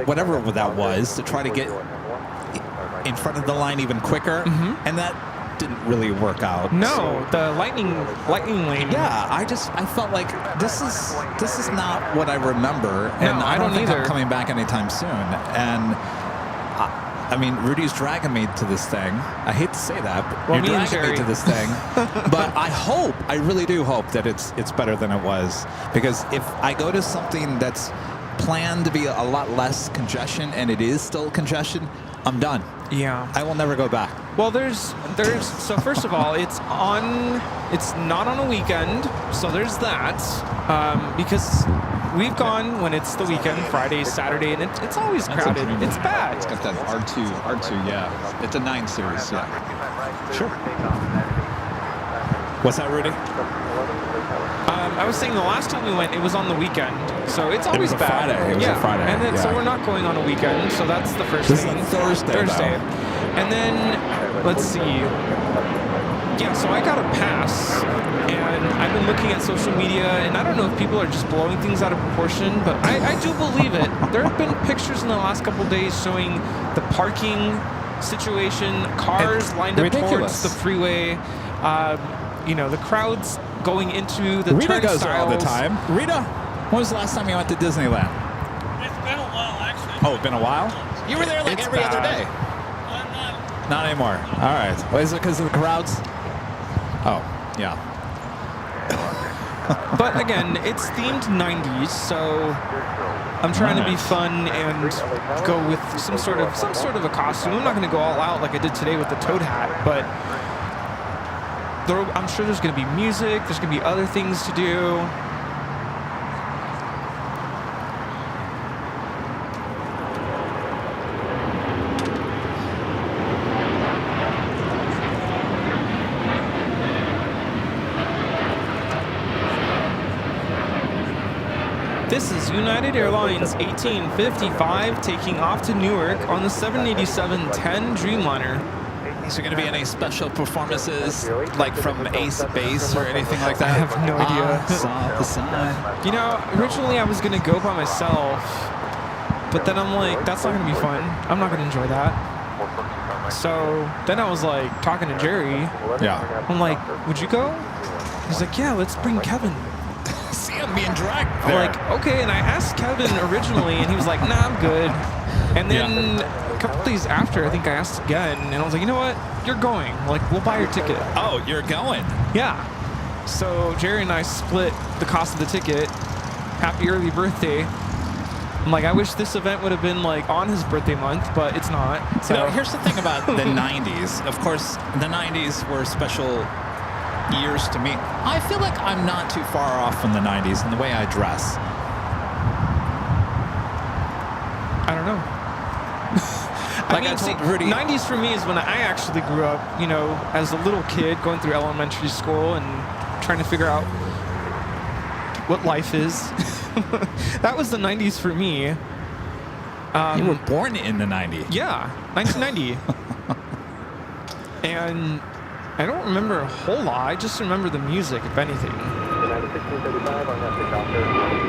Speaker 2: whatever that was to try to get in front of the line even quicker.
Speaker 3: Mm-hmm.
Speaker 2: And that didn't really work out.
Speaker 3: No, the lightning lane.
Speaker 2: Yeah, I felt like this is not what I remember, and
Speaker 3: No,
Speaker 2: I don't think
Speaker 3: either.
Speaker 2: I'm coming back anytime soon. And I mean, Rudy's dragging me to this thing. I hate to say that, but
Speaker 3: Well,
Speaker 2: you're
Speaker 3: me and
Speaker 2: dragging me
Speaker 3: Jerry.
Speaker 2: to this thing. But I really do hope that it's better than it was. Because if I go to something that's planned to be a lot less congestion and it is still congestion, I'm done.
Speaker 3: Yeah.
Speaker 2: I will never go back.
Speaker 3: Well, so first of all, it's not on a weekend, so there's that. Because we've gone when it's the weekend, Friday, Saturday, and it's always crowded. It's bad.
Speaker 2: It's got that R2, yeah. It's a 9 series, yeah. Sure. What's that, Rudy?
Speaker 3: I was saying the last time we went, it was on the weekend, so it's always
Speaker 2: was a
Speaker 3: bad.
Speaker 2: Friday. It was a Friday,
Speaker 3: and then so
Speaker 2: yeah.
Speaker 3: we're not going on a weekend, so that's the first
Speaker 2: This is
Speaker 3: thing.
Speaker 2: on Thursday,
Speaker 3: Thursday,
Speaker 2: though.
Speaker 3: and then let's see. Yeah, so I got a pass, and I've been looking at social media, and I don't know if people are just blowing things out of proportion, but I do believe it. There have been pictures in the last couple of days showing the parking situation, cars
Speaker 2: It's
Speaker 3: lined up
Speaker 2: ridiculous.
Speaker 3: towards the freeway. The crowds going into the
Speaker 2: Rita goes there all the
Speaker 3: turnstiles.
Speaker 2: time. Rita, when was the last time you went to Disneyland?
Speaker 6: It's been a while, actually.
Speaker 2: Oh, it's been a while? You were there like
Speaker 3: It's
Speaker 2: every other
Speaker 3: bad.
Speaker 2: day.
Speaker 6: I'm not.
Speaker 2: Not anymore. All right. Well, is it because of the crowds? Oh, yeah.
Speaker 3: But again, it's themed 90s, so I'm trying to be fun and go with some sort of a costume. I'm not going to go all out like I did today with the toad hat, but I'm sure there's going to be music. There's going to be other things to do. This is United Airlines 1855 taking off to Newark on the 787-10 Dreamliner.
Speaker 2: Is there going to be any special performances, like from Ace Base or anything like that?
Speaker 3: I have no idea.
Speaker 2: Saw the sign.
Speaker 3: You know, originally I was going to go by myself, but then I'm like, that's not going to be fun. I'm not going to enjoy that. So then I was like talking to Jerry.
Speaker 2: Yeah.
Speaker 3: I'm like, would you go? He's like, yeah, let's bring Kevin.
Speaker 2: See him being dragged
Speaker 3: I'm
Speaker 2: there.
Speaker 3: like, okay, and I asked Kevin originally, and he was like, nah, I'm good. And then a couple days after, I think I asked again, and I was like, you know what? You're going. Like, we'll buy your ticket.
Speaker 2: Oh, you're going.
Speaker 3: Yeah. So Jerry and I split the cost of the ticket. Happy early birthday. I'm like, I wish this event would have been like on his birthday month, but it's not. So
Speaker 2: You know, here's the thing about the 90s. Of course, the 90s were special years to me. I feel like I'm not too far off from the 90s in the way I dress.
Speaker 3: I don't know.
Speaker 2: Like I told Rudy-
Speaker 3: 90s for me is when I actually grew up, you know, as a little kid going through elementary school and trying to figure out what life is. That was the 90s for me.
Speaker 2: You were born in the 90s.
Speaker 3: Yeah, 1990. And I don't remember a whole lot. I just remember the music, if anything.
Speaker 4: United 1635 on that doctor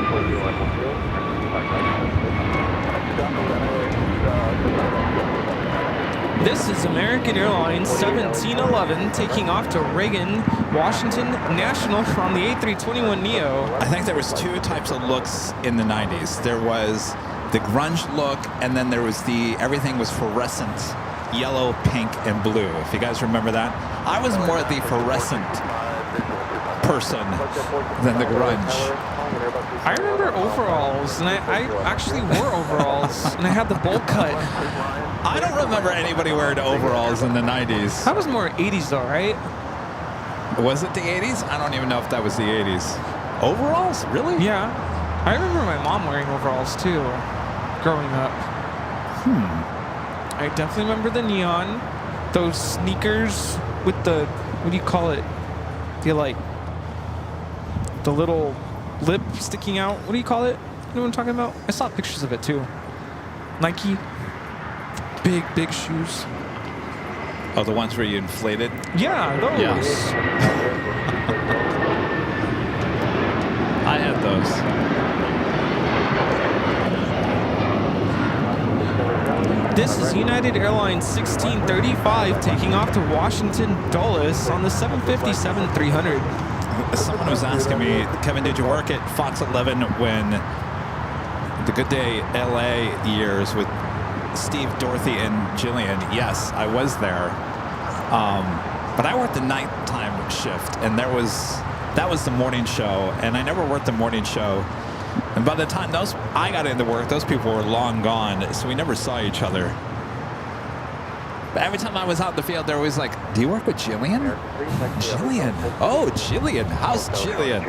Speaker 4: for you
Speaker 3: This is American Airlines 1711 taking off to Reagan, Washington National on the A321neo.
Speaker 2: I think there was two types of looks in the 90s. There was the grunge look, and then there was everything was fluorescent, yellow, pink, and blue. If you guys remember that. I was more the fluorescent person than the grunge.
Speaker 3: I remember overalls, and I actually wore overalls, and I had the bowl cut.
Speaker 2: I don't remember anybody wearing overalls in the 90s.
Speaker 3: That was more 80s though, right?
Speaker 2: Was it the 80s? I don't even know if that was the 80s. Overalls? Really?
Speaker 3: Yeah. I remember my mom wearing overalls too, growing up. I definitely remember the neon, those sneakers with the, what do you call it? The little lip sticking out. What do you call it? You know what I'm talking about? I saw pictures of it too. Nike. Big shoes.
Speaker 2: Oh, the ones where you inflated?
Speaker 3: Yeah, those.
Speaker 2: Yeah. I had those.
Speaker 3: This is United Airlines 1635 taking off to Washington Dulles on the 757-300.
Speaker 2: Someone was asking me, Kevin, did you work at Fox 11 when the Good Day LA years with Steve, Dorothy, and Jillian, yes, I was there. But I worked the nighttime shift, and that was the morning show, and I never worked the morning show. And by the time I got into work, those people were long gone, so we never saw each other. But every time I was out in the field, they're always like, "Do you work with Jillian?" Jillian. Oh, Jillian. How's Jillian?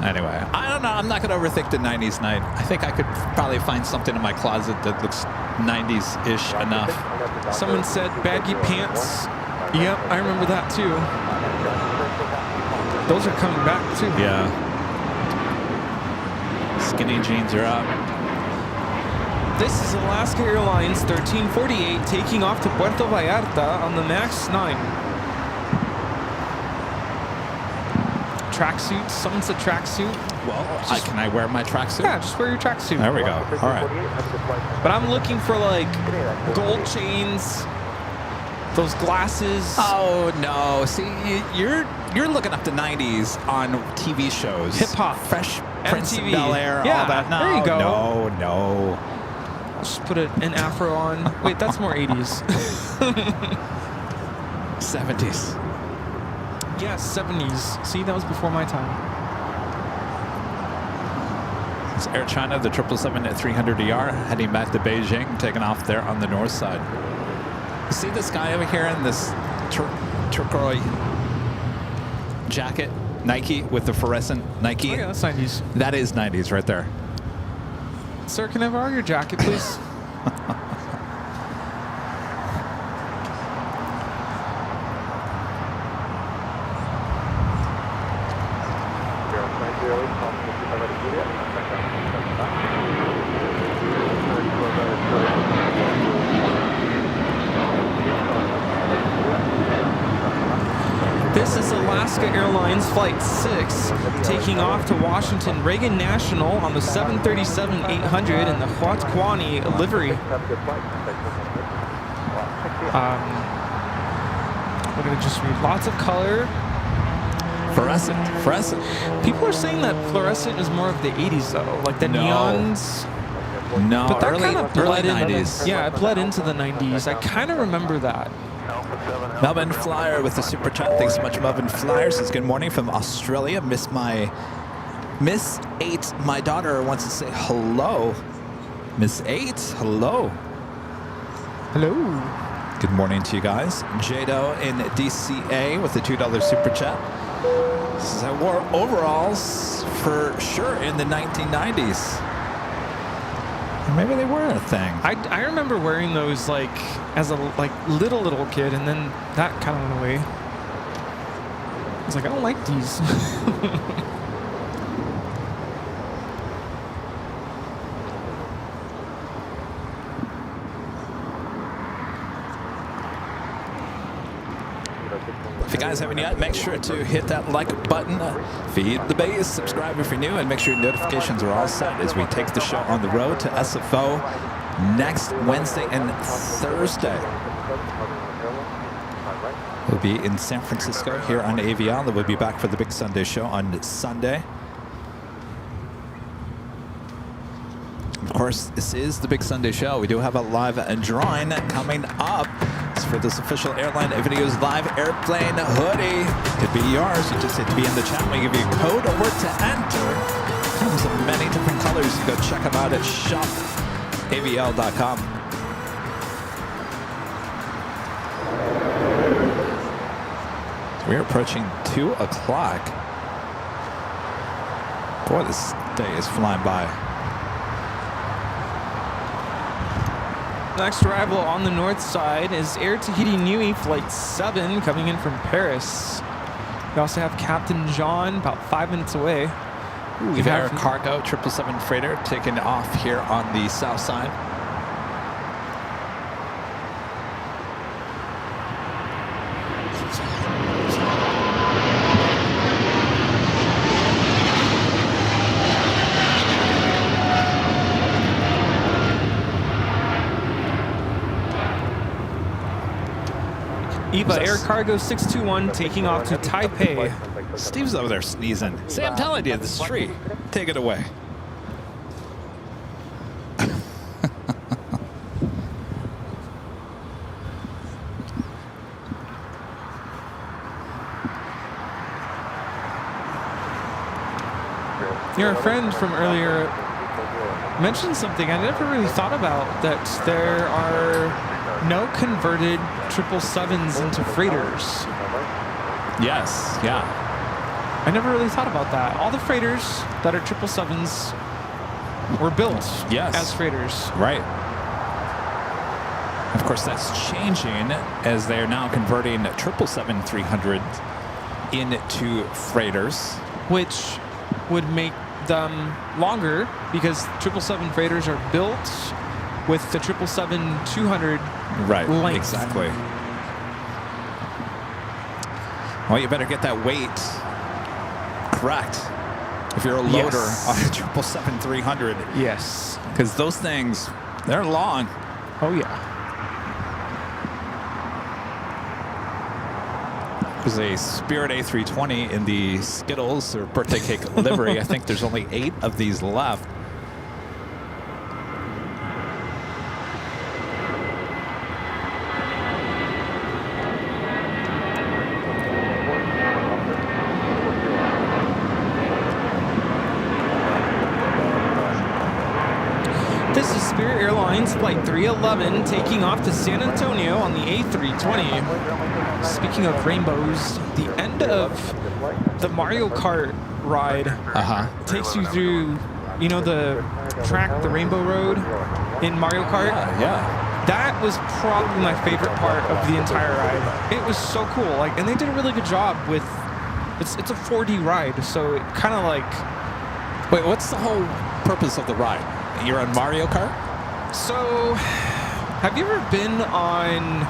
Speaker 2: Anyway, I don't know. I'm not going to overthink the 90s night. I think I could probably find something in my closet that looks 90s-ish enough.
Speaker 3: Someone said baggy pants. Yep, I remember that too. Those are coming back too.
Speaker 2: Yeah. Skinny jeans are up.
Speaker 3: This is Alaska Airlines 1348 taking off to Puerto Vallarta on the MAX 9. Tracksuit. Someone said tracksuit.
Speaker 2: Well, can I wear my tracksuit?
Speaker 3: Yeah, just wear your tracksuit.
Speaker 2: There we go. All right.
Speaker 3: But I'm looking for like gold chains, those glasses.
Speaker 2: Oh no! See, you're looking up the '90s on TV shows.
Speaker 3: Hip hop,
Speaker 2: Fresh Prince of Bel-Air,
Speaker 3: yeah,
Speaker 2: all that. No,
Speaker 3: there you go.
Speaker 2: No.
Speaker 3: Just put an afro on. Wait, that's more 80s.
Speaker 2: 70s.
Speaker 3: Yes, 70s. See, that was before my time.
Speaker 2: It's Air China, the 777-300ER, heading back to Beijing, taking off there on the north side. You see this guy over here in this turquoise jacket? Nike with the fluorescent Nike.
Speaker 3: Oh yeah, that's 90s.
Speaker 2: That is 90s right there.
Speaker 3: Sir, can I borrow your jacket, please? This is Alaska Airlines Flight 6 taking off to Washington Reagan National on the 737-800 in the Huatquani livery. We're going to just read lots of color.
Speaker 2: Fluorescent.
Speaker 3: People are saying that fluorescent is more of the 80s though, like the neons.
Speaker 2: No,
Speaker 3: But that
Speaker 2: early
Speaker 3: kind of bled in.
Speaker 2: 90s.
Speaker 3: Yeah, it bled into the 90s. I kind of remember that.
Speaker 2: Melbourne Flyer with the super chat. Thanks so much, Melbourne Flyer. Says good morning from Australia. Miss 8, my daughter wants to say hello. Miss 8, hello.
Speaker 3: Hello.
Speaker 2: Good morning to you guys. Jado in DCA with the $2 super chat. Says I wore overalls for sure in the 1990s. Maybe they were a thing.
Speaker 3: I remember wearing those like as a little kid, and then that kind of went away. I was like, I don't like these.
Speaker 2: If you guys haven't yet, make sure to hit that like button, feed the base, subscribe if you're new, and make sure your notifications are all set as we take the show on the road to SFO next Wednesday and Thursday. We'll be in San Francisco here on Aviation. We'll be back for the Big Sunday show on Sunday. Of course, this is the Big Sunday show. We do have a live drawing coming up. It's for this official Airline Videos Live Airplane Hoodie. Could be yours. You just have to be in the chat. We give you a code or word to enter. Comes in many different colors. You go check them out at shopavl.com. We're approaching 2 o'clock. Boy, this day is flying by.
Speaker 3: Next arrival on the north side is Air Tahiti Nui Flight 7 coming in from Paris. We also have Captain John about 5 minutes away.
Speaker 2: We have Air Cargo 777 freighter taking off here on the south side.
Speaker 3: EVA Air Cargo 621 taking off to Taipei.
Speaker 2: Steve's over there sneezing. See, I'm telling you, this tree. Take it away.
Speaker 3: Your friend from earlier mentioned something I never really thought about, that there are no converted 777s into freighters.
Speaker 2: Yes, yeah.
Speaker 3: I never really thought about that. All the freighters that are 777s were built as freighters.
Speaker 2: Right. Of course, that's changing as they are now converting 777-300 into freighters.
Speaker 3: Which would make them longer, because 777 freighters are built with the 777-200
Speaker 2: Right,
Speaker 3: length.
Speaker 2: exactly. Well, you better get that weight correct if you're a loader on a 777-300.
Speaker 3: Yes.
Speaker 2: Because those things, they're long.
Speaker 3: Oh, yeah.
Speaker 2: There's a Spirit A320 in the Skittles or birthday cake livery. I think there's only 8 of these left.
Speaker 3: This is Spirit Airlines Flight 311 taking off to San Antonio on the A320. Speaking of rainbows, the end of the Mario Kart ride takes you through, you know, the track, the Rainbow Road in Mario Kart?
Speaker 2: Yeah.
Speaker 3: That was probably my favorite part of the entire ride. It was so cool. Like, and they did a really good job with, it's a 4D ride, so it kind of like...
Speaker 2: Wait, what's the whole purpose of the ride? You're on Mario Kart?
Speaker 3: So, have you ever been on,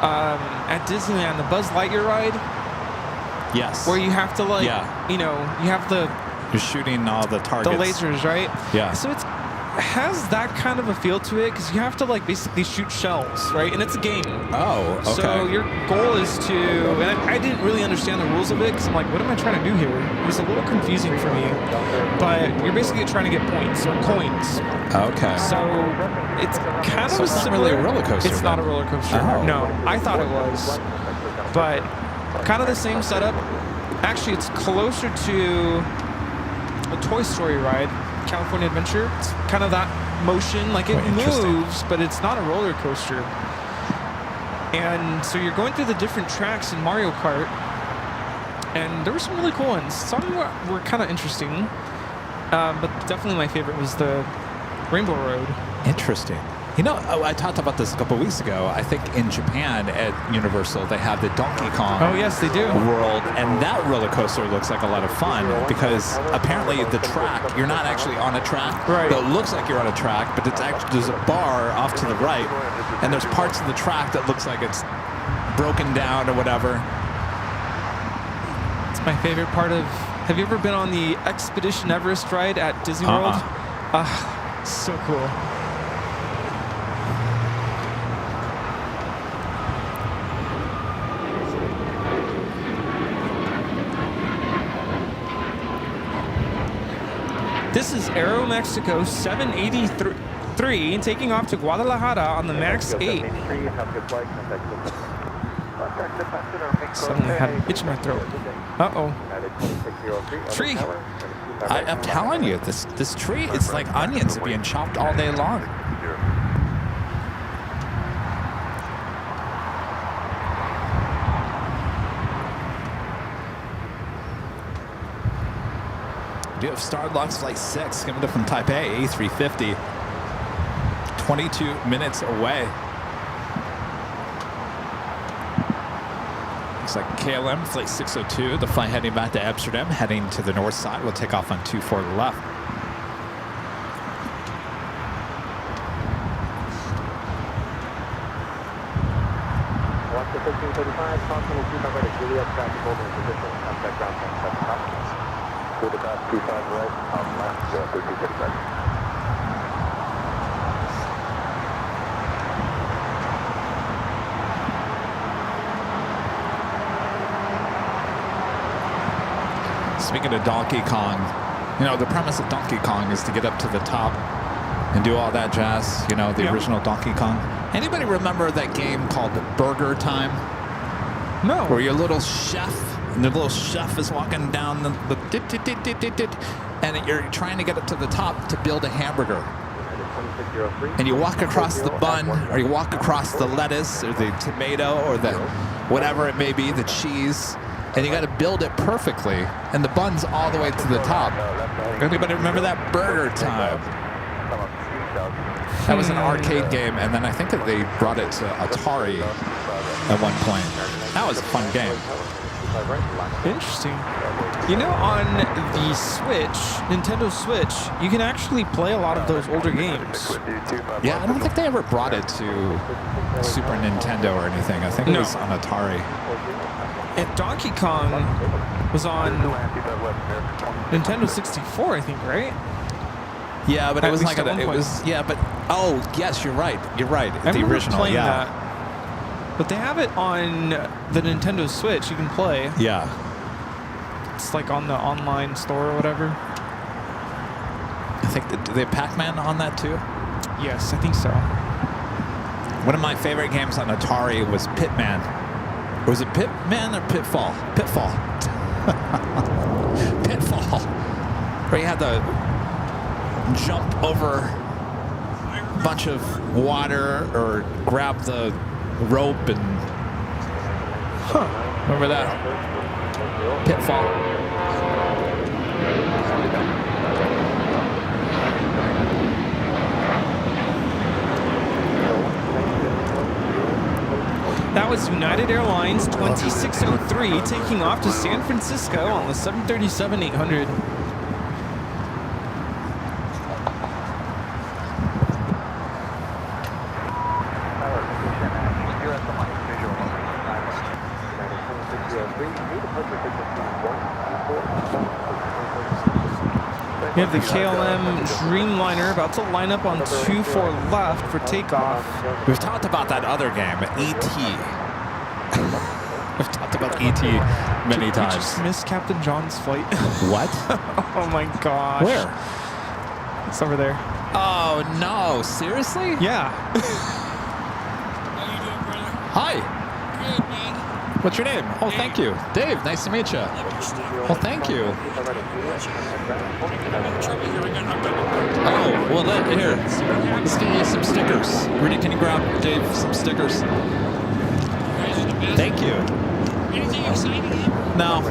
Speaker 3: at Disneyland, the Buzz Lightyear ride?
Speaker 2: Yes.
Speaker 3: Where you have to, like, you know, you have
Speaker 2: You're shooting all the targets.
Speaker 3: the lasers, right?
Speaker 2: Yeah.
Speaker 3: So it has that kind of a feel to it, because you have to, like, basically shoot shells, right? And it's a game.
Speaker 2: Oh, okay.
Speaker 3: So your goal is to, and I didn't really understand the rules of it, because I'm like, what am I trying to do here? It was a little confusing for me. But you're basically trying to get points or coins.
Speaker 2: Okay.
Speaker 3: So it's kind of
Speaker 2: So it's not
Speaker 3: similar.
Speaker 2: really a roller coaster,
Speaker 3: It's
Speaker 2: then?
Speaker 3: not a roller coaster.
Speaker 2: Oh.
Speaker 3: No, I thought it was. But kind of the same setup. Actually, it's closer to a Toy Story ride, California Adventure. It's kind of that motion. Like, it moves, but it's not a roller coaster. And so you're going through the different tracks in Mario Kart. And there were some really cool ones. Some were kind of interesting. But definitely my favorite was the Rainbow Road.
Speaker 2: Interesting. You know, I talked about this a couple weeks ago. I think in Japan at Universal, they have the Donkey Kong
Speaker 3: Oh, yes, they do.
Speaker 2: world, and that roller coaster looks like a lot of fun because apparently the track, you're not actually on a track.
Speaker 3: Right.
Speaker 2: It looks like you're on a track, but it's actually, there's a bar off to the right, and there's parts of the track that looks like it's broken down or whatever.
Speaker 3: It's my favorite part of... Have you ever been on the Expedition Everest ride at Disney World? So cool. This is Aeromexico 783 taking off to Guadalajara on the MAX 8. Suddenly had an itch in my throat. Uh-oh. Tree.
Speaker 2: I'm telling you, this tree, it's like onions being chopped all day long. We do have Starlux Flight 6 coming up from Taipei, A350. 22 minutes away. Looks like KLM Flight 602, the flight heading back to Amsterdam, heading to the north side. We'll take off on 24 left. speaking of Donkey Kong, you know, the premise of Donkey Kong is to get up to the top and do all that jazz, you know, the original Donkey Kong. Anybody remember that game called Burger Time?
Speaker 3: No.
Speaker 2: Where your little chef, and the little chef is walking down the and you're trying to get up to the top to build a hamburger. And you walk across the bun, or you walk across the lettuce, or the tomato, or the whatever it may be, the cheese, and you got to build it perfectly. And the bun's all the way to the top. Anybody remember that? Burger Time. That was an arcade game, and then I think that they brought it to Atari at one point. That was a fun game.
Speaker 3: Interesting. You know, on the Switch, Nintendo Switch, you can actually play a lot of those older games.
Speaker 2: Yeah, I don't think they ever brought it to Super Nintendo or anything. I think it was on Atari.
Speaker 3: And Donkey Kong was on Nintendo 64, I think, right?
Speaker 2: Yeah, but it was like
Speaker 3: at one point.
Speaker 2: Oh, yes, you're right. You're right.
Speaker 3: I
Speaker 2: The
Speaker 3: remember
Speaker 2: original,
Speaker 3: playing
Speaker 2: yeah.
Speaker 3: that. But they have it on the Nintendo Switch. You can play.
Speaker 2: Yeah.
Speaker 3: It's like on the online store or whatever.
Speaker 2: I think do they have Pac-Man on that too?
Speaker 3: Yes, I think so.
Speaker 2: One of my favorite games on Atari was Pitman. Was it Pitman or Pitfall? Pitfall. Pitfall. Where you had to jump over a bunch of water or grab the rope and... Remember that? Pitfall.
Speaker 3: That was United Airlines 2603 taking off to San Francisco on the 737-800. We have the KLM Dreamliner about to line up on 24 left for takeoff.
Speaker 2: We've talked about that other game, E.T. We've talked about E.T. many
Speaker 3: We
Speaker 2: times.
Speaker 3: just missed Captain John's flight.
Speaker 2: What?
Speaker 3: Oh my gosh.
Speaker 2: Where?
Speaker 3: It's over there.
Speaker 2: Oh, no. Seriously?
Speaker 3: Yeah.
Speaker 6: How you doing, brother?
Speaker 2: Hi.
Speaker 6: Good, man.
Speaker 2: What's your name? Oh, thank you. Dave, nice to meet you. Well, thank you. Oh, well, here. Let's get you some stickers. Rudy, can you grab Dave some stickers? Thank you.
Speaker 6: Anything exciting happening?
Speaker 2: No.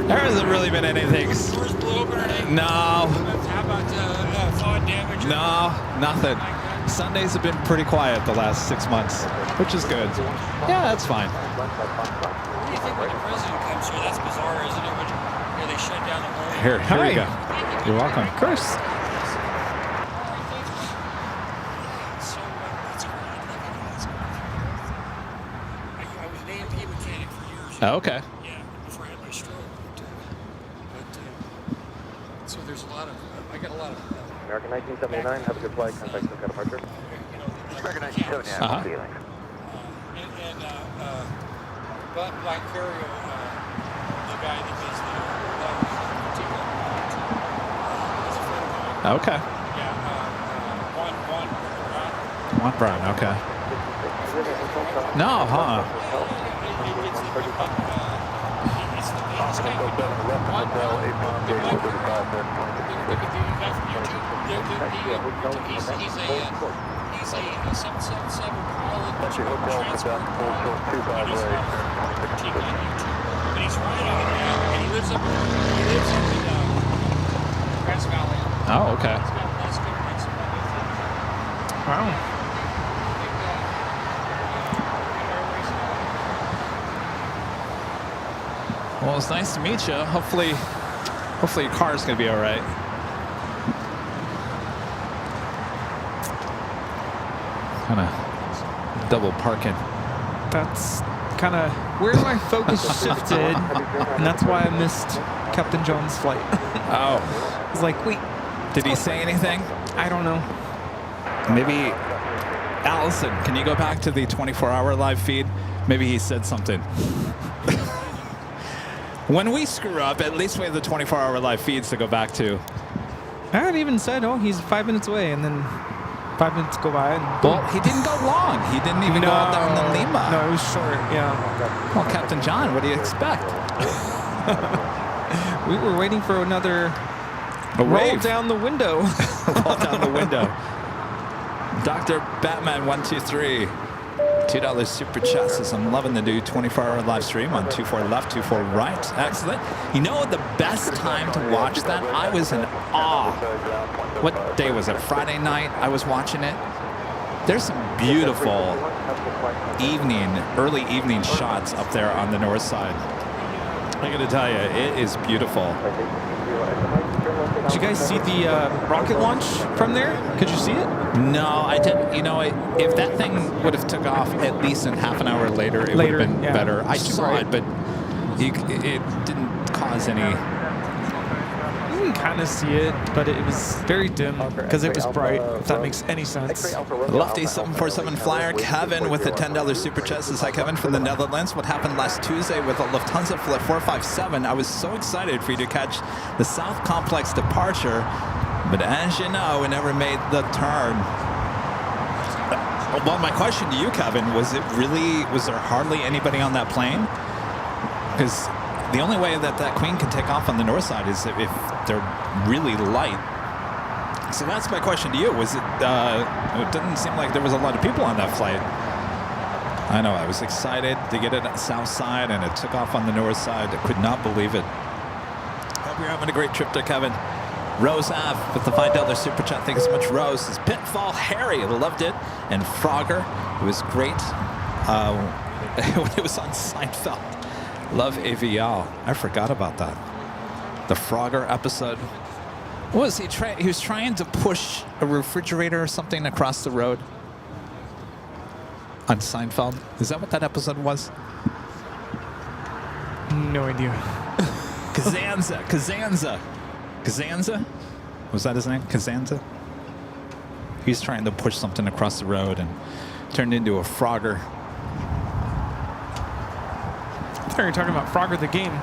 Speaker 2: There hasn't really been anything.
Speaker 6: Doors blow over or anything?
Speaker 2: No.
Speaker 6: How about fall damage?
Speaker 2: No, nothing. Sundays have been pretty quiet the last 6 months, which is good. Yeah, that's fine.
Speaker 6: What do you think when the president comes here? That's bizarre, isn't it? When they shut down the whole...
Speaker 2: Here we go. You're welcome.
Speaker 3: Of course.
Speaker 6: So, that's great. I was an A&P mechanic for years.
Speaker 2: Oh, okay.
Speaker 6: Yeah, before I had my stroke. So there's a lot of... I got a lot of...
Speaker 4: American 1979, have a good flight. Contact Silka departure.
Speaker 1: American 1979,
Speaker 2: Uh-huh.
Speaker 1: feelings.
Speaker 6: Black Carrier, the guy that does the he's a friend of mine.
Speaker 2: Okay.
Speaker 6: Yeah,
Speaker 2: Juan Brown, okay. No, huh?
Speaker 6: It's the biggest guy we know. The guy from YouTube. He's a 777 pilot. Transport. But he's right on now, and he lives up in Grass Valley.
Speaker 2: Oh, okay.
Speaker 6: He's got a nice good mix of everything.
Speaker 3: Wow.
Speaker 2: Well, it's nice to meet you. Hopefully your car's gonna be all right. Kind of double parking.
Speaker 3: That's kind of where my focus shifted, and that's why I missed Captain John's flight.
Speaker 2: Oh,
Speaker 3: I was like, wait,
Speaker 2: did he say anything?
Speaker 3: I don't know.
Speaker 2: Maybe Allison, can you go back to the 24-hour live feed? Maybe he said something. When we screw up, at least we have the 24-hour live feeds to go back to.
Speaker 3: I had even said, oh, he's 5 minutes away, and then 5 minutes go by. And
Speaker 2: Well, he didn't go long. He didn't even go all down the Lima.
Speaker 3: No, it was short, yeah.
Speaker 2: Well, Captain John, what do you expect?
Speaker 3: We were waiting for another
Speaker 2: A
Speaker 3: roll
Speaker 2: wave.
Speaker 3: down the window.
Speaker 2: Roll down the window. Dr. Batman 123. $2 super chats says, I'm loving the new 24-hour live stream on 24 left, 24 right. Excellent. You know the best time to watch that? I was in awe. What day was it? Friday night I was watching it. There's some beautiful early evening shots up there on the north side. I gotta tell you, it is beautiful.
Speaker 3: Did you guys see the rocket launch from there? Could you see it?
Speaker 2: No, I didn't. You know, if that thing would have took off at least in half an hour later, it would have been
Speaker 3: yeah.
Speaker 2: better. I
Speaker 3: Super
Speaker 2: saw
Speaker 3: bright.
Speaker 2: it, but it didn't cause any.
Speaker 3: You can kind of see it, but it was very dim because it was bright, if that makes any sense.
Speaker 2: Lofty 747 Flyer Kevin with the $10 super chat says, hi Kevin from the Netherlands. What happened last Tuesday with a Lufthansa Flight 457? I was so excited for you to catch the South Complex departure, but as you know, we never made the turn. Well, my question to you, Kevin, was there hardly anybody on that plane? Because the only way that Queen can take off on the north side is if they're really light. So that's my question to you. Was it? It didn't seem like there was a lot of people on that flight. I know. I was excited to get it at the south side, and it took off on the north side. I could not believe it. Hope you're having a great trip there, Kevin. Rose Ave with the $5 super chat. Thank you so much, Rose. This is Pitfall Harry. Loved it. And Frogger. It was great when it was on Seinfeld. Love Aviation. I forgot about that. The Frogger episode. What was he trying? He was trying to push a refrigerator or something across the road on Seinfeld. Is that what that episode was?
Speaker 3: No idea.
Speaker 2: Kazanza. Was that his name? Kazanza? He's trying to push something across the road and turned into a Frogger.
Speaker 3: I thought you were talking about Frogger the game.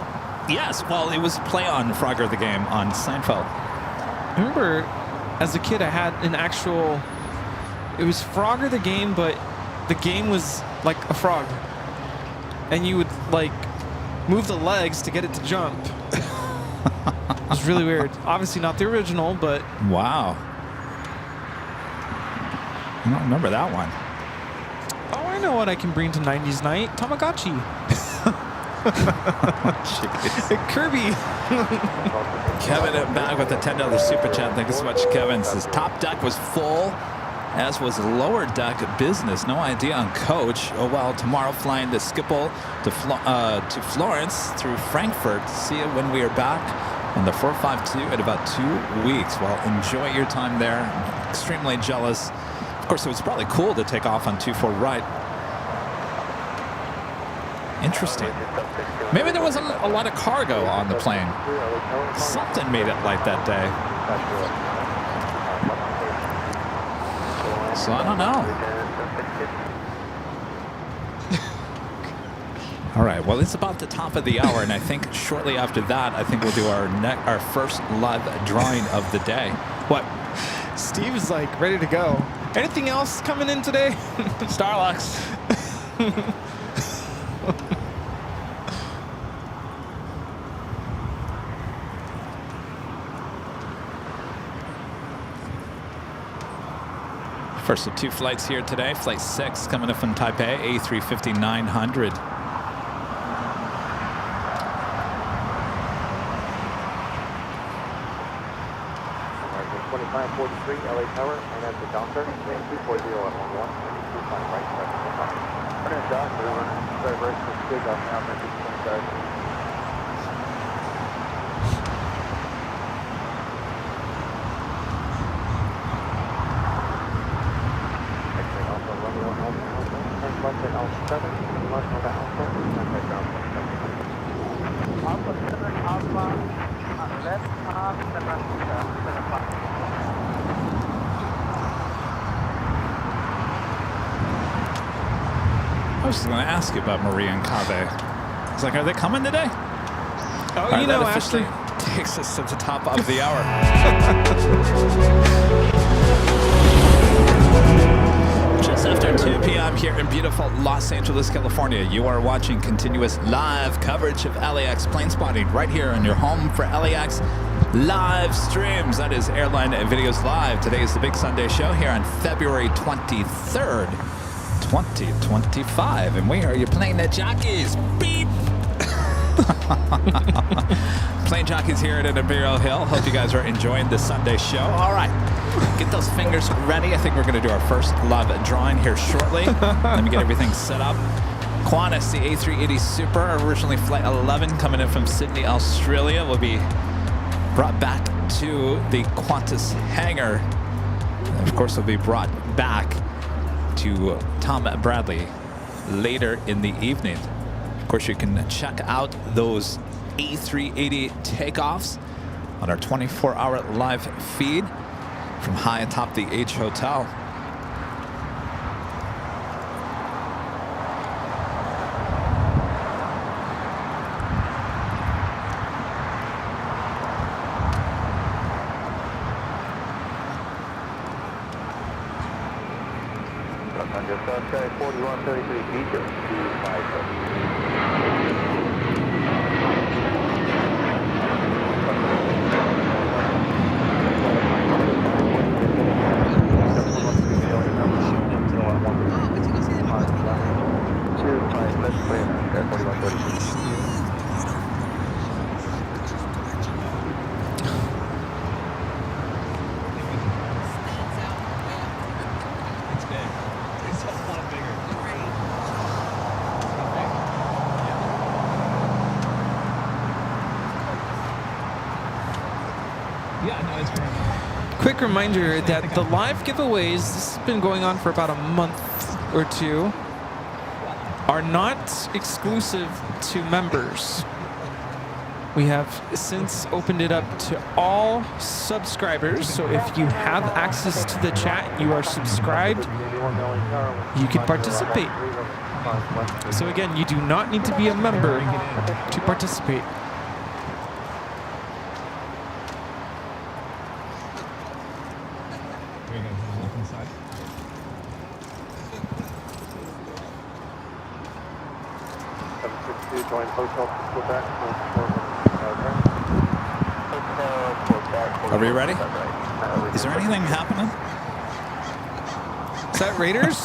Speaker 2: Yes, well, it was a play on Frogger the game on Seinfeld.
Speaker 3: I remember as a kid I had an actual, it was Frogger the game, but the game was like a frog. And you would like move the legs to get it to jump. It was really weird. Obviously not the original, but...
Speaker 2: Wow. I don't remember that one.
Speaker 3: Oh, I know what I can bring to 90s night. Tamagotchi. Kirby.
Speaker 2: Kevin back with the $10 super chat. Thank you so much, Kevin. Says top deck was full, as was lower deck business. No idea on coach. Oh well, tomorrow flying to Schiphol to Florence through Frankfurt. See you when we are back on the 452 in about 2 weeks. Well, enjoy your time there. I'm extremely jealous. Of course, it was probably cool to take off on 24 right. Interesting. Maybe there wasn't a lot of cargo on the plane. Something made it light that day. So I don't know. All right, well, it's about the top of the hour, and I think shortly after that, I think we'll do our first live drawing of the day. What?
Speaker 3: Steve is like ready to go. Anything else coming in today?
Speaker 2: Starlux. First of two flights here today. Flight 6 coming in from Taipei, A350-900.
Speaker 4: 2543 LA Tower, and that's the Docker, and 240 at 11, 25 right, we're going to dock, we're going to start right to the big off now, maybe 25.
Speaker 2: I was going to ask you about Maria and Kave. It's like, are they coming today?
Speaker 3: Oh,
Speaker 2: All right,
Speaker 3: you know,
Speaker 2: that officially
Speaker 3: Ashley.
Speaker 2: takes us to the top of the hour. Just after 2 p.m. here in beautiful Los Angeles, California, you are watching continuous live coverage of LAX plane spotting right here in your home for LAX live streams. That is Airline Videos Live. Today is the big Sunday show here on February 23rd, 2025. And we are your Plane Jockeys. Beep! Plane Jockeys here at Imperial Hill. Hope you guys are enjoying this Sunday show. All right, get those fingers ready. I think we're going to do our first live drawing here shortly. Let me get everything set up. Qantas, the A380 Super, originally flight 11, coming in from Sydney, Australia, will be brought back to the Qantas hangar. And of course, will be brought back to Tom Bradley later in the evening. Of course, you can check out those A380 takeoffs on our 24-hour live feed from high atop the H Hotel.
Speaker 1: Just outside 4133 feet, 257.
Speaker 3: Quick reminder that the live giveaways, this has been going on for about a month or two, are not exclusive to members. We have since opened it up to all subscribers, so if you have access to the chat, you are subscribed, you can participate. So again, you do not need to be a member to participate.
Speaker 2: Are we ready? Is there anything happening?
Speaker 3: Is that Raiders?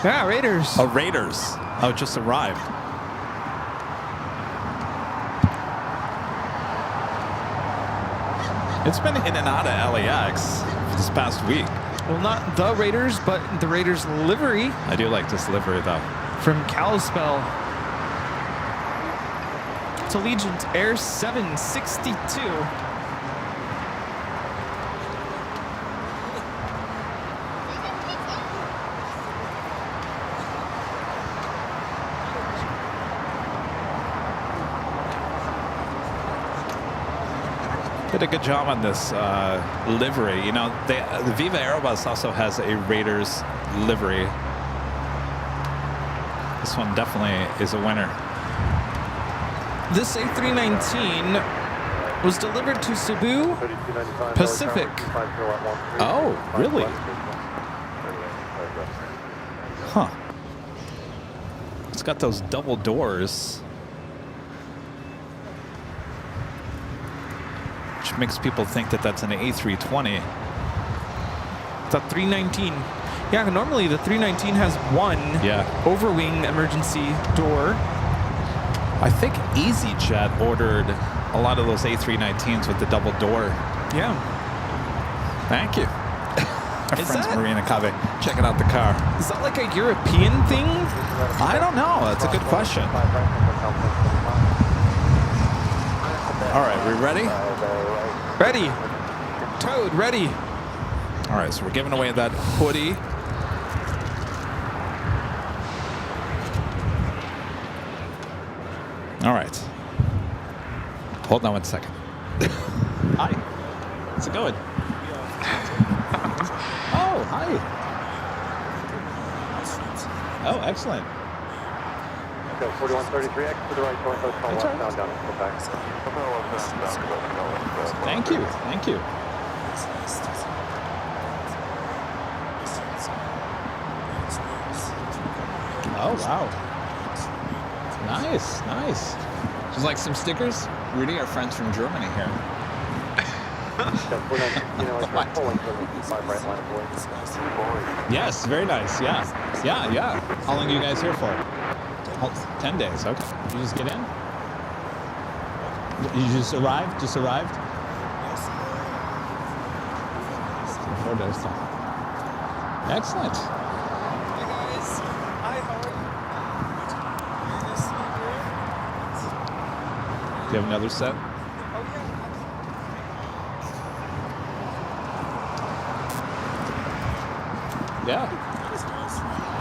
Speaker 3: Yeah, Raiders.
Speaker 2: Oh, Raiders. Oh, it just arrived. It's been in and out of LAX this past week.
Speaker 3: Well, not the Raiders, but the Raiders livery.
Speaker 2: I do like this livery, though.
Speaker 3: From Kalispell to Allegiant Air 762.
Speaker 2: Did a good job on this livery. You know, the Viva Aerobus also has a Raiders livery. This one definitely is a winner.
Speaker 3: This A319 was delivered to Cebu Pacific.
Speaker 2: Oh, really? Huh. It's got those double doors, which makes people think that that's an A320.
Speaker 3: It's a 319. Yeah, normally the 319 has one overwing emergency door.
Speaker 2: I think EasyJet ordered a lot of those A319s with the double door.
Speaker 3: Yeah.
Speaker 2: Thank you. Our
Speaker 3: Is
Speaker 2: friends
Speaker 3: that-
Speaker 2: Maria and Cave checking out the car.
Speaker 3: Is that like a European thing?
Speaker 2: I don't know. That's a good question. All right, we ready?
Speaker 3: Ready. Toad, ready.
Speaker 2: All right, so we're giving away that hoodie. All right. Hold on 1 second. Hi. How's it going? Oh, hi. Oh, excellent.
Speaker 4: Go 4133X to the right, going hotel westbound down to Quebec.
Speaker 2: Thank you. Thank you. Oh, wow. Nice, nice. Just like some stickers. Rudy, our friends from Germany here. Yes, very nice. Yeah. Yeah, yeah. How long are you guys here for? 10 days. Okay. You just get in? You just arrived? Just arrived? 4 days. Excellent.
Speaker 5: Hey guys. Hi, how are you?
Speaker 2: Do you have another set?
Speaker 5: Oh
Speaker 2: Yeah.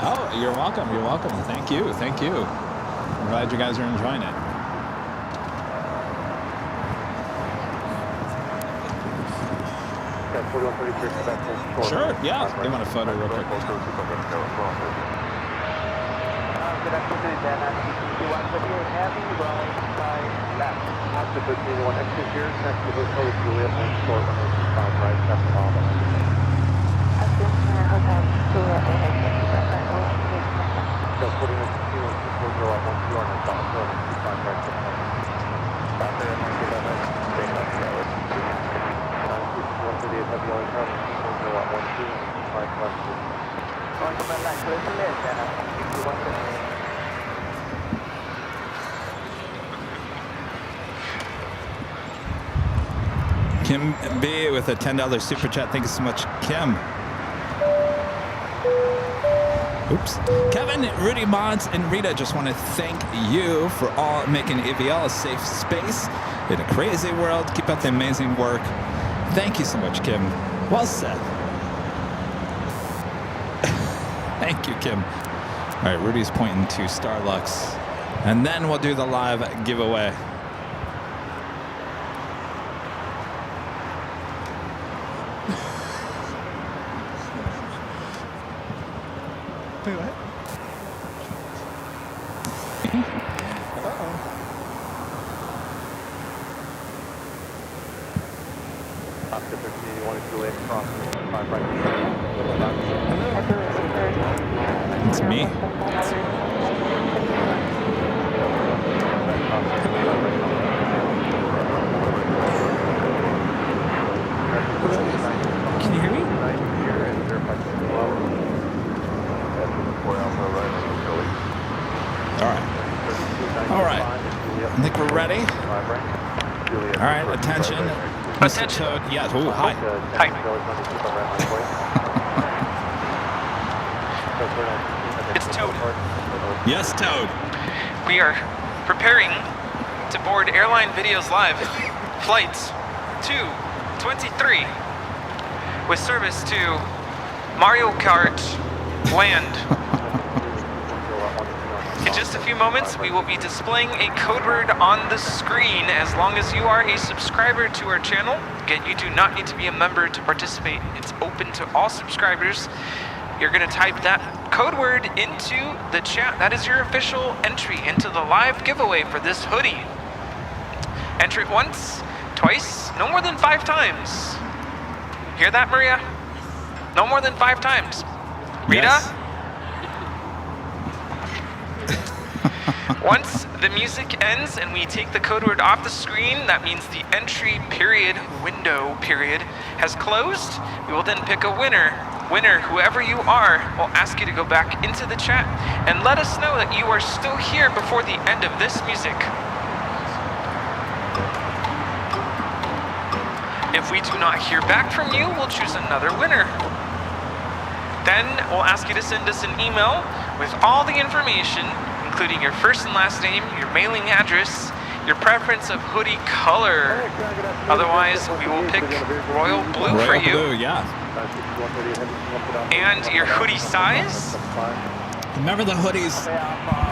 Speaker 2: Oh, you're welcome. You're welcome. Thank you. Thank you. I'm glad you guys are enjoying it. Sure. Yeah. They want a photo real quick.
Speaker 4: Good afternoon, Dan. You want to be heavy rolling by left. After 13-1 exit here, next to Hotel Juliet and short on the south right, that's the bottom. So putting a 2-1-2-4-0 at 1-2 on the south road and 2-5 right. Stop there and mark it up as stay on the road. 138 heavy rolling car, 2-4-0 at 1-2 and 2-5 left. Going to my left, clear to left, Dan. You want to
Speaker 2: Kim B with a $10 super chat. Thank you so much, Kim. Oops. Kevin, Rudy, Mods, and Rita just want to thank you for all making AVL a safe space in a crazy world. Keep up the amazing work. Thank you so much, Kim. Well said. Thank you, Kim. All right, Rudy's pointing to Starlux. And then we'll do the live giveaway.
Speaker 3: Wait, what?
Speaker 4: After 13, you want to do it across 5 right.
Speaker 2: It's me.
Speaker 3: Can you hear me?
Speaker 2: All right. I think we're ready. All right, attention. Mr. Toad. Yes. Oh, hi.
Speaker 3: Hi. It's Toad.
Speaker 2: Yes, Toad.
Speaker 3: We are preparing to board Airline Videos Live flights 223 with service to Mario Kart Land. In just a few moments, we will be displaying a code word on the screen. As long as you are a subscriber to our channel, again, you do not need to be a member to participate. It's open to all subscribers. You're going to type that code word into the chat. That is your official entry into the live giveaway for this hoodie. Enter it once, twice, no more than 5 times. Hear that, Maria? No more than 5 times. Rita?
Speaker 2: Yes.
Speaker 3: Once the music ends and we take the code word off the screen, that means the entry period, window period, has closed. We will then pick a winner. Winner, whoever you are, will ask you to go back into the chat and let us know that you are still here before the end of this music. If we do not hear back from you, we'll choose another winner. Then we'll ask you to send us an email with all the information, including your first and last name, your mailing address, your preference of hoodie color. Otherwise, we will pick royal blue for you.
Speaker 2: Blue, yeah.
Speaker 3: And your hoodie size.
Speaker 2: Remember the hoodies.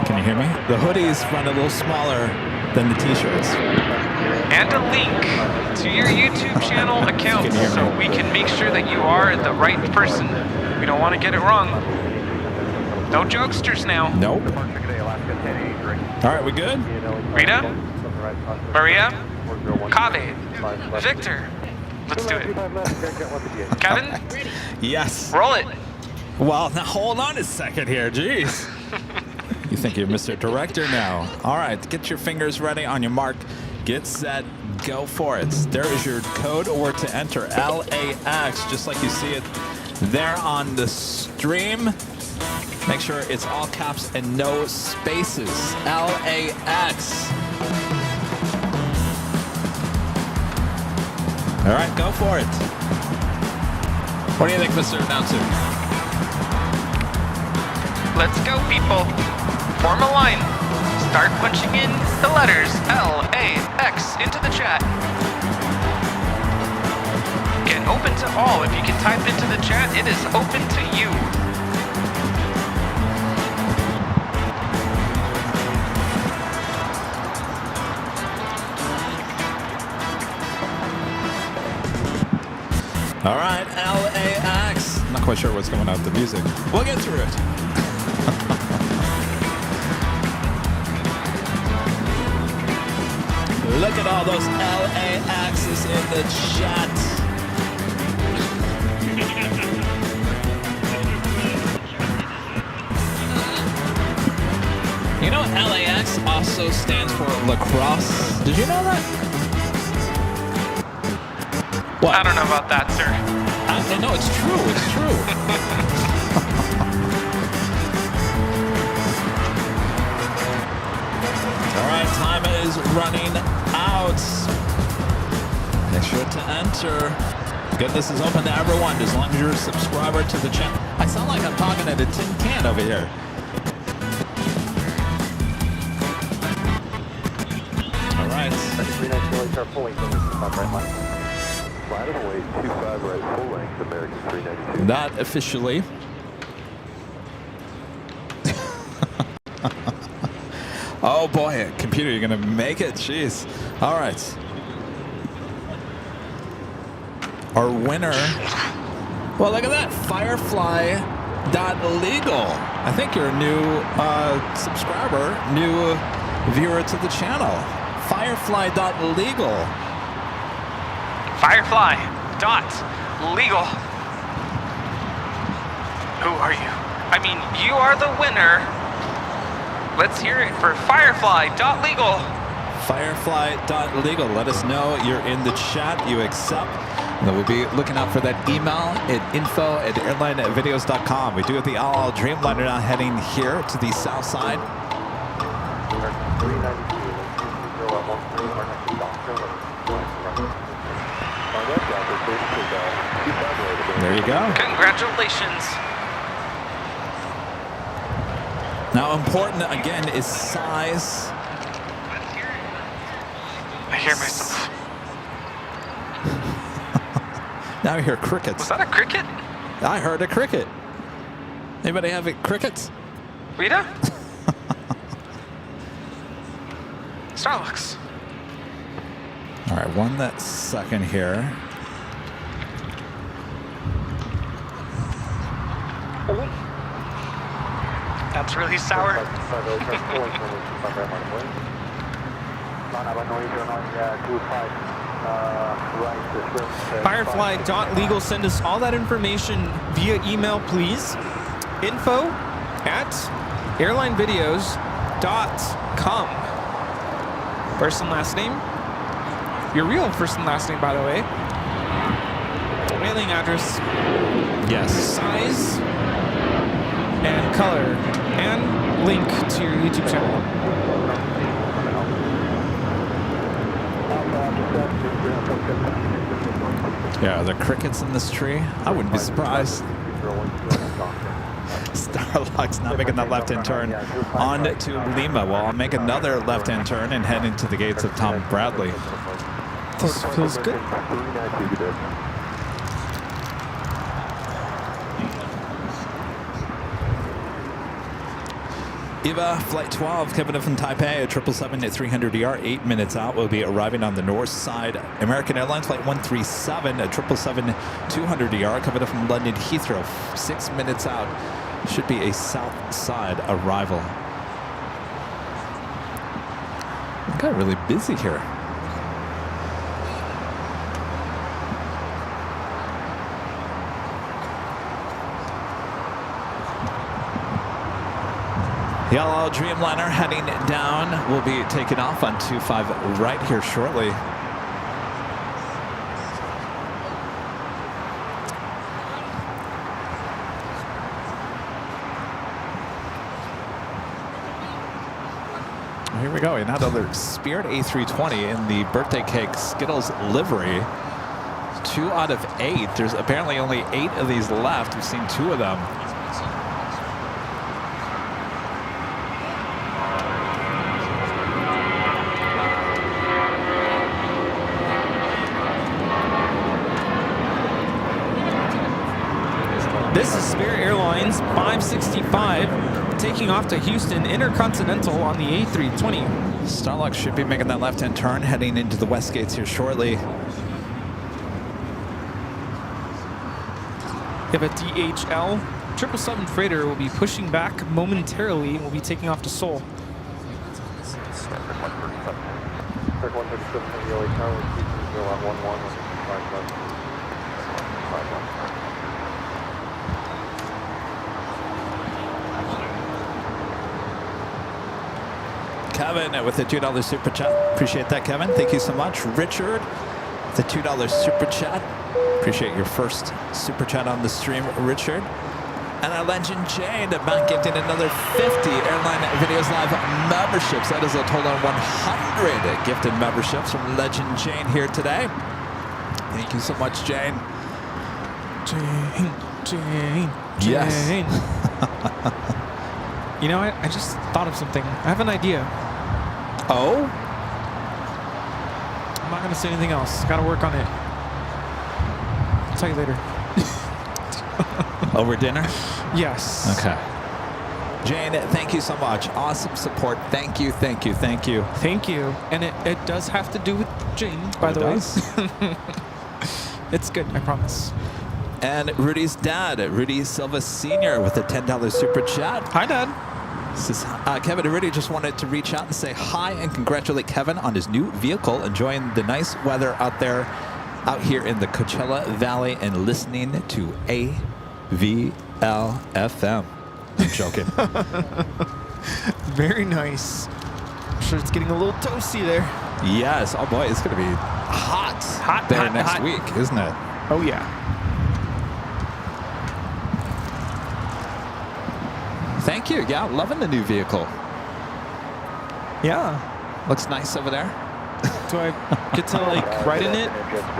Speaker 2: Can you hear me? The hoodies run a little smaller than the t-shirts.
Speaker 3: And a link to your YouTube channel account so we can make sure that you are the right person. We don't want to get it wrong. No jokesters now.
Speaker 2: Nope. All right, we good?
Speaker 8: Rita? Maria? Kave? Victor? Let's do it. Kevin?
Speaker 2: Yes.
Speaker 8: Roll it.
Speaker 2: Well, now hold on a second here. Jeez. You think you're Mr. Director now. All right, get your fingers ready on your mark. Get set. Go for it. There is your code word to enter, LAX, just like you see it there on the stream. Make sure it's all caps and no spaces. LAX. All right, go for it. What do you think, Mr. Announcer?
Speaker 8: Let's go, people. Form a line. Start punching in the letters LAX into the chat. Get open to all. If you can type into the chat, it is open to you.
Speaker 2: All right, LAX. I'm not quite sure what's going on with the music. We'll get through it. Look at all those LAXs in the chat. You know, LAX also stands for lacrosse. Did you know that? What?
Speaker 8: I don't know about that, sir.
Speaker 2: No, it's true. It's true. All right, time is running out. Make sure to enter. Goodness is open to everyone as long as you're a subscriber to the channel. I sound like I'm talking at a tin can over here. All right. Not officially. Oh boy, computer, you're gonna make it. Jeez. All right. Our winner. Well, look at that. Firefly.legal. I think you're a new subscriber, new viewer to the channel. Firefly.legal.
Speaker 8: Firefly.legal. Who are you? I mean, you are the winner. Let's hear it for Firefly.legal.
Speaker 2: Firefly.legal. Let us know you're in the chat. You accept. And then we'll be looking out for that email at info@airlinevideos.com. We do have the all Dreamliner now heading here to the south side. There you go.
Speaker 8: Congratulations.
Speaker 2: Now, important again is size.
Speaker 8: I hear myself.
Speaker 2: Now I hear crickets.
Speaker 8: Was that a cricket?
Speaker 2: I heard a cricket. Anybody have crickets?
Speaker 8: Rita? Starbucks.
Speaker 2: All right, 1 second here.
Speaker 8: Oh. That's really sour.
Speaker 3: Firefly.legal, send us all that information via email, please. info@airlinevideos.com. First and last name. Your real first and last name, by the way. Mailing address.
Speaker 2: Yes.
Speaker 3: Size. And color. And link to your YouTube channel.
Speaker 2: Yeah, are there crickets in this tree? I wouldn't be surprised. Starbucks now making that left-hand turn on to Lima. Well, I'll make another left-hand turn and head into the gates of Tom Bradley.
Speaker 3: This feels good.
Speaker 2: EVA Flight 12, Kevin from Taipei, a 777-300ER, 8 minutes out. We'll be arriving on the north side. American Airlines Flight 137, a 777-200ER, coming from London Heathrow, 6 minutes out. Should be a south side arrival. It got really busy here. Yellow Dreamliner heading down. Will be taking off on 25 right here shortly. Here we go. Another Spirit A320 in the birthday cake Skittles livery. 2 out of 8. There's apparently only 8 of these left. We've seen 2 of them.
Speaker 3: This is Spirit Airlines 565 taking off to Houston Intercontinental on the A320.
Speaker 2: Starlux should be making that left-hand turn, heading into the west gates here shortly.
Speaker 3: You have a DHL 777 freighter will be pushing back momentarily and will be taking off to Seoul.
Speaker 7: Circle 137 from the LA Tower, 220
Speaker 2: Kevin with the $2 super chat. Appreciate that, Kevin. Thank you so much. Richard, the $2 super chat. Appreciate your first super chat on the stream, Richard. And our legend Jane back gifting another 50 Airline Videos Live memberships. That is a total of 100 gifted memberships from Legend Jane here today. Thank you so much, Jane.
Speaker 3: Jane.
Speaker 2: Yes.
Speaker 3: You know, I just thought of something. I have an idea.
Speaker 2: Oh?
Speaker 3: I'm not going to say anything else. Got to work on it. I'll tell you later.
Speaker 2: Over dinner?
Speaker 3: Yes.
Speaker 2: Okay. Jane, thank you so much. Awesome support. Thank you, thank you, thank you.
Speaker 3: Thank you. And it does have to do with Jane, by the way. It's good, I promise.
Speaker 2: And Rudy's dad, Rudy Silva Sr. with a $10 super chat.
Speaker 3: Hi, Dad.
Speaker 2: This is Kevin and Rudy just wanted to reach out and say hi and congratulate Kevin on his new vehicle, enjoying the nice weather out there, out here in the Coachella Valley, and listening to AVLFM. I'm joking.
Speaker 3: Very nice. I'm sure it's getting a little toasty there.
Speaker 2: Yes. Oh boy, it's going to be hot there next week, isn't it?
Speaker 3: Oh, yeah.
Speaker 2: Thank you. Yeah, loving the new vehicle.
Speaker 3: Yeah.
Speaker 2: Looks nice over there.
Speaker 3: Do I get to like ride in it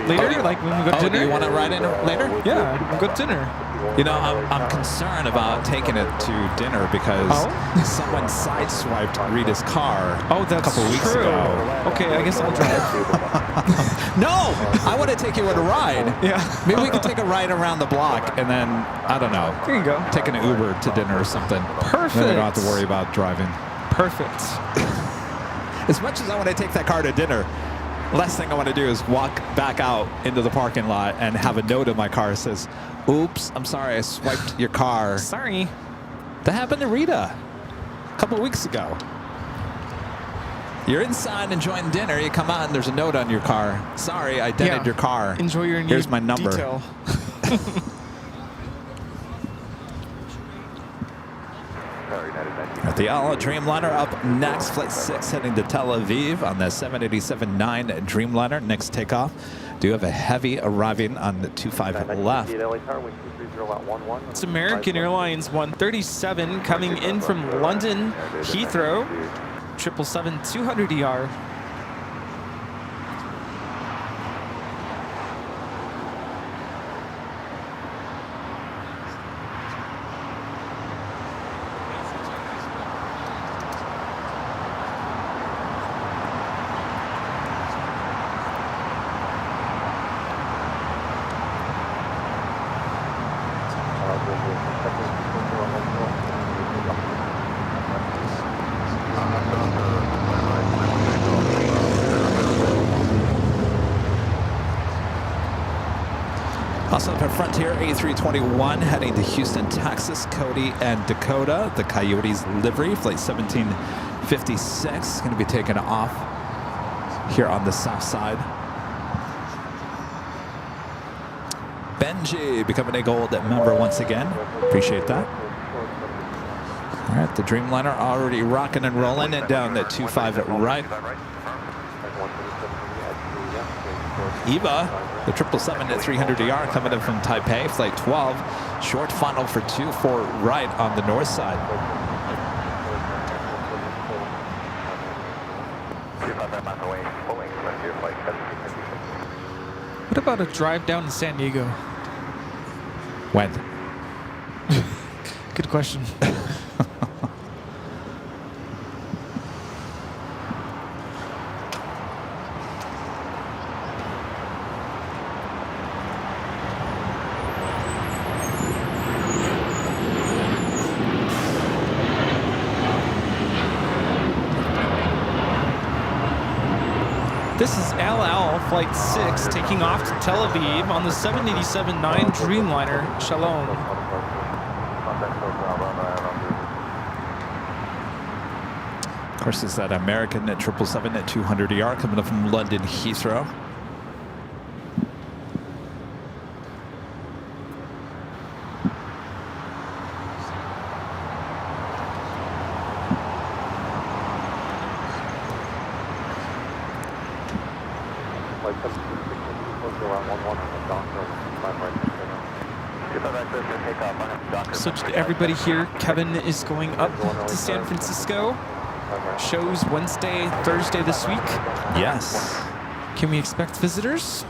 Speaker 3: later? Like when we go to dinner?
Speaker 2: Do you want to ride in it later?
Speaker 3: Yeah, we'll go to dinner.
Speaker 2: You know, I'm concerned about taking it to dinner because someone sideswiped Rita's car a couple weeks ago.
Speaker 3: Okay, I guess I'll drive.
Speaker 2: No! I want to take you on a ride.
Speaker 3: Yeah.
Speaker 2: Maybe we could take a ride around the block and then, I don't know.
Speaker 3: There you go.
Speaker 2: Take an Uber to dinner or something.
Speaker 3: Perfect.
Speaker 2: Then I don't have to worry about driving.
Speaker 3: Perfect.
Speaker 2: As much as I want to take that car to dinner, last thing I want to do is walk back out into the parking lot and have a note in my car that says, oops, I'm sorry, I swiped your car.
Speaker 3: Sorry.
Speaker 2: That happened to Rita a couple weeks ago. You're inside enjoying dinner, you come out and there's a note on your car. Sorry, I dented your car.
Speaker 3: Enjoy your new
Speaker 2: Here's my number.
Speaker 3: detail.
Speaker 2: At the Yellow Dreamliner up next, Flight 6 heading to Tel Aviv on the 787-9 Dreamliner. Next takeoff. Do have a heavy arriving on the 25 left.
Speaker 3: It's American Airlines 137 coming in from London Heathrow. 777-200ER.
Speaker 2: Also up at Frontier A321 heading to Houston, Texas, Cody and Dakota. The Coyotes livery, Flight 17 56 going to be taken off here on the south side. Benji becoming a gold member once again. Appreciate that. All right, the Dreamliner already rocking and rolling and down at 25 at right. Eva, the 777 at 300 ER coming in from Taipei, flight 12. Short funnel for 24 right on the north side.
Speaker 3: What about a drive down to San Diego?
Speaker 2: When?
Speaker 3: Good question. This is LL Flight 6 taking off to Tel Aviv on the 787-9 Dreamliner. Shalom.
Speaker 2: Of course, it's that American at 777 at 200 ER coming up from London Heathrow.
Speaker 3: So to everybody here, Kevin is going up to San Francisco. Shows Wednesday, Thursday this week.
Speaker 2: Yes.
Speaker 3: Can we expect visitors?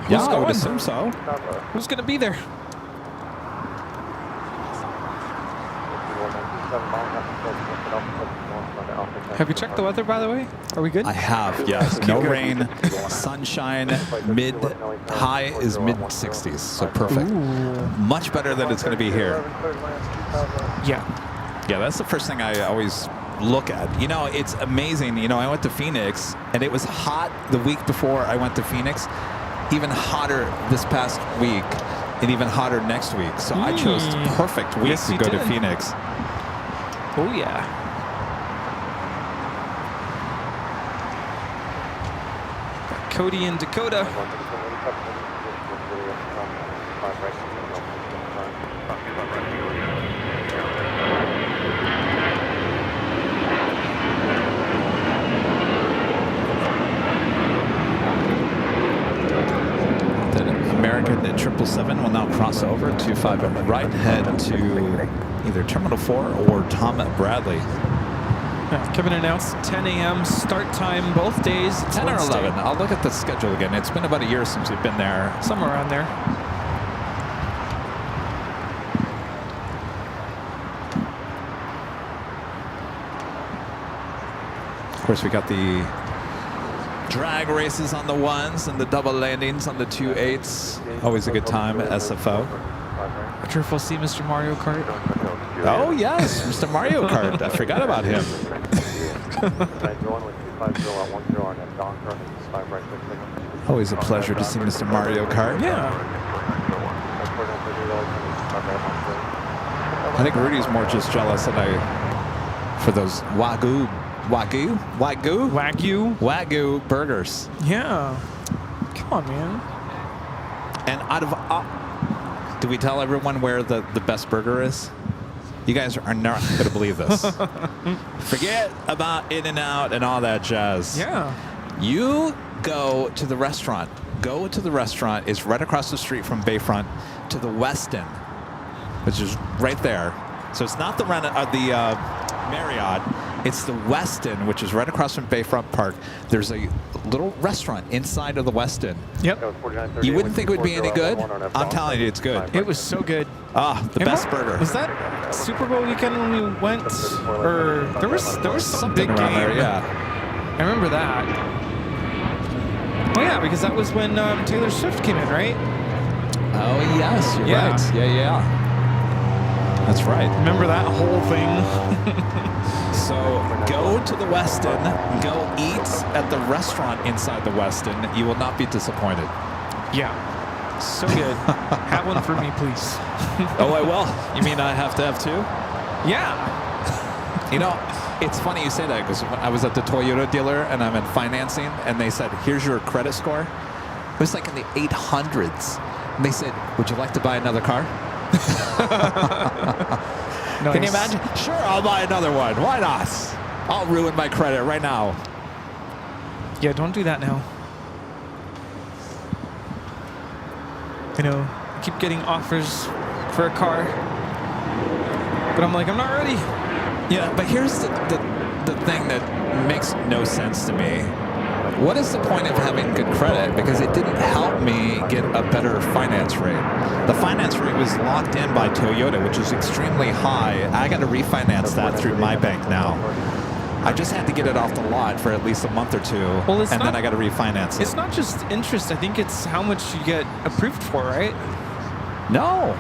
Speaker 2: Yeah, I would assume so.
Speaker 3: Who's going to be there? Have you checked the weather, by the way? Are we good?
Speaker 2: I have, yes. No rain, sunshine, high is mid-60s, so perfect.
Speaker 3: Ooh.
Speaker 2: Much better than it's going to be here.
Speaker 3: Yeah.
Speaker 2: Yeah, that's the first thing I always look at. You know, it's amazing. You know, I went to Phoenix, and it was hot the week before I went to Phoenix, even hotter this past week, and even hotter next week. So I chose the perfect week to go to Phoenix.
Speaker 3: Oh, yeah. Cody and Dakota.
Speaker 2: American at 777 will now cross over to 5 right, head to either Terminal 4 or Tom Bradley.
Speaker 3: Yeah, Kevin announced 10 a.m. start time both days.
Speaker 2: 10 or 11. I'll look at the schedule again. It's been about a year since we've been there.
Speaker 3: Somewhere around there.
Speaker 2: Of course, we got the drag races on the ones and the double landings on the 2.8s. Always a good time at SFO.
Speaker 3: I wonder if we'll see Mr. Mario Kart.
Speaker 2: Oh, yes, Mr. Mario Kart. I forgot about him. Always a pleasure to see Mr. Mario Kart.
Speaker 3: Yeah.
Speaker 2: I think Rudy's more just jealous than for those Wagyu burgers.
Speaker 3: Yeah. Come on, man.
Speaker 2: And out of do we tell everyone where the best burger is? You guys are not going to believe this. Forget about In-N-Out and all that jazz.
Speaker 3: Yeah.
Speaker 2: You go to the restaurant. Go to the restaurant. It's right across the street from Bayfront to the Westin, which is right there. So it's not the Marriott. It's the Westin, which is right across from Bayfront Park. There's a little restaurant inside of the Westin.
Speaker 3: Yep.
Speaker 2: You wouldn't think it would be any good? I'm telling you, it's good.
Speaker 3: It was so good.
Speaker 2: Ah, the best burger.
Speaker 3: Was that Super Bowl weekend when we went? Or there was some big game.
Speaker 2: There, yeah.
Speaker 3: I remember that. Oh yeah, because that was when Taylor Swift came in, right?
Speaker 2: Oh yes, you're right. Yeah. That's right.
Speaker 3: Remember that whole thing?
Speaker 2: So go to the Westin, go eat at the restaurant inside the Westin. You will not be disappointed.
Speaker 3: Yeah. So good. Have one for me, please.
Speaker 2: Oh, I will. You mean I have to have two?
Speaker 3: Yeah.
Speaker 2: You know, it's funny you say that because I was at the Toyota dealer and I'm in financing and they said, here's your credit score. It was like in the 800s. And they said, would you like to buy another car?
Speaker 3: Nice.
Speaker 2: Can you imagine? Sure, I'll buy another one. Why not? I'll ruin my credit right now.
Speaker 3: Yeah, don't do that now. You know, I keep getting offers for a car, but I'm like, I'm not ready.
Speaker 2: Yeah, but here's the thing that makes no sense to me. What is the point of having good credit? Because it didn't help me get a better finance rate. The finance rate was locked in by Toyota, which is extremely high. I got to refinance that through my bank now. I just had to get it off the lot for at least a month or two, and then I got to refinance it.
Speaker 3: It's not just interest. I think it's how much you get approved for, right?
Speaker 2: No.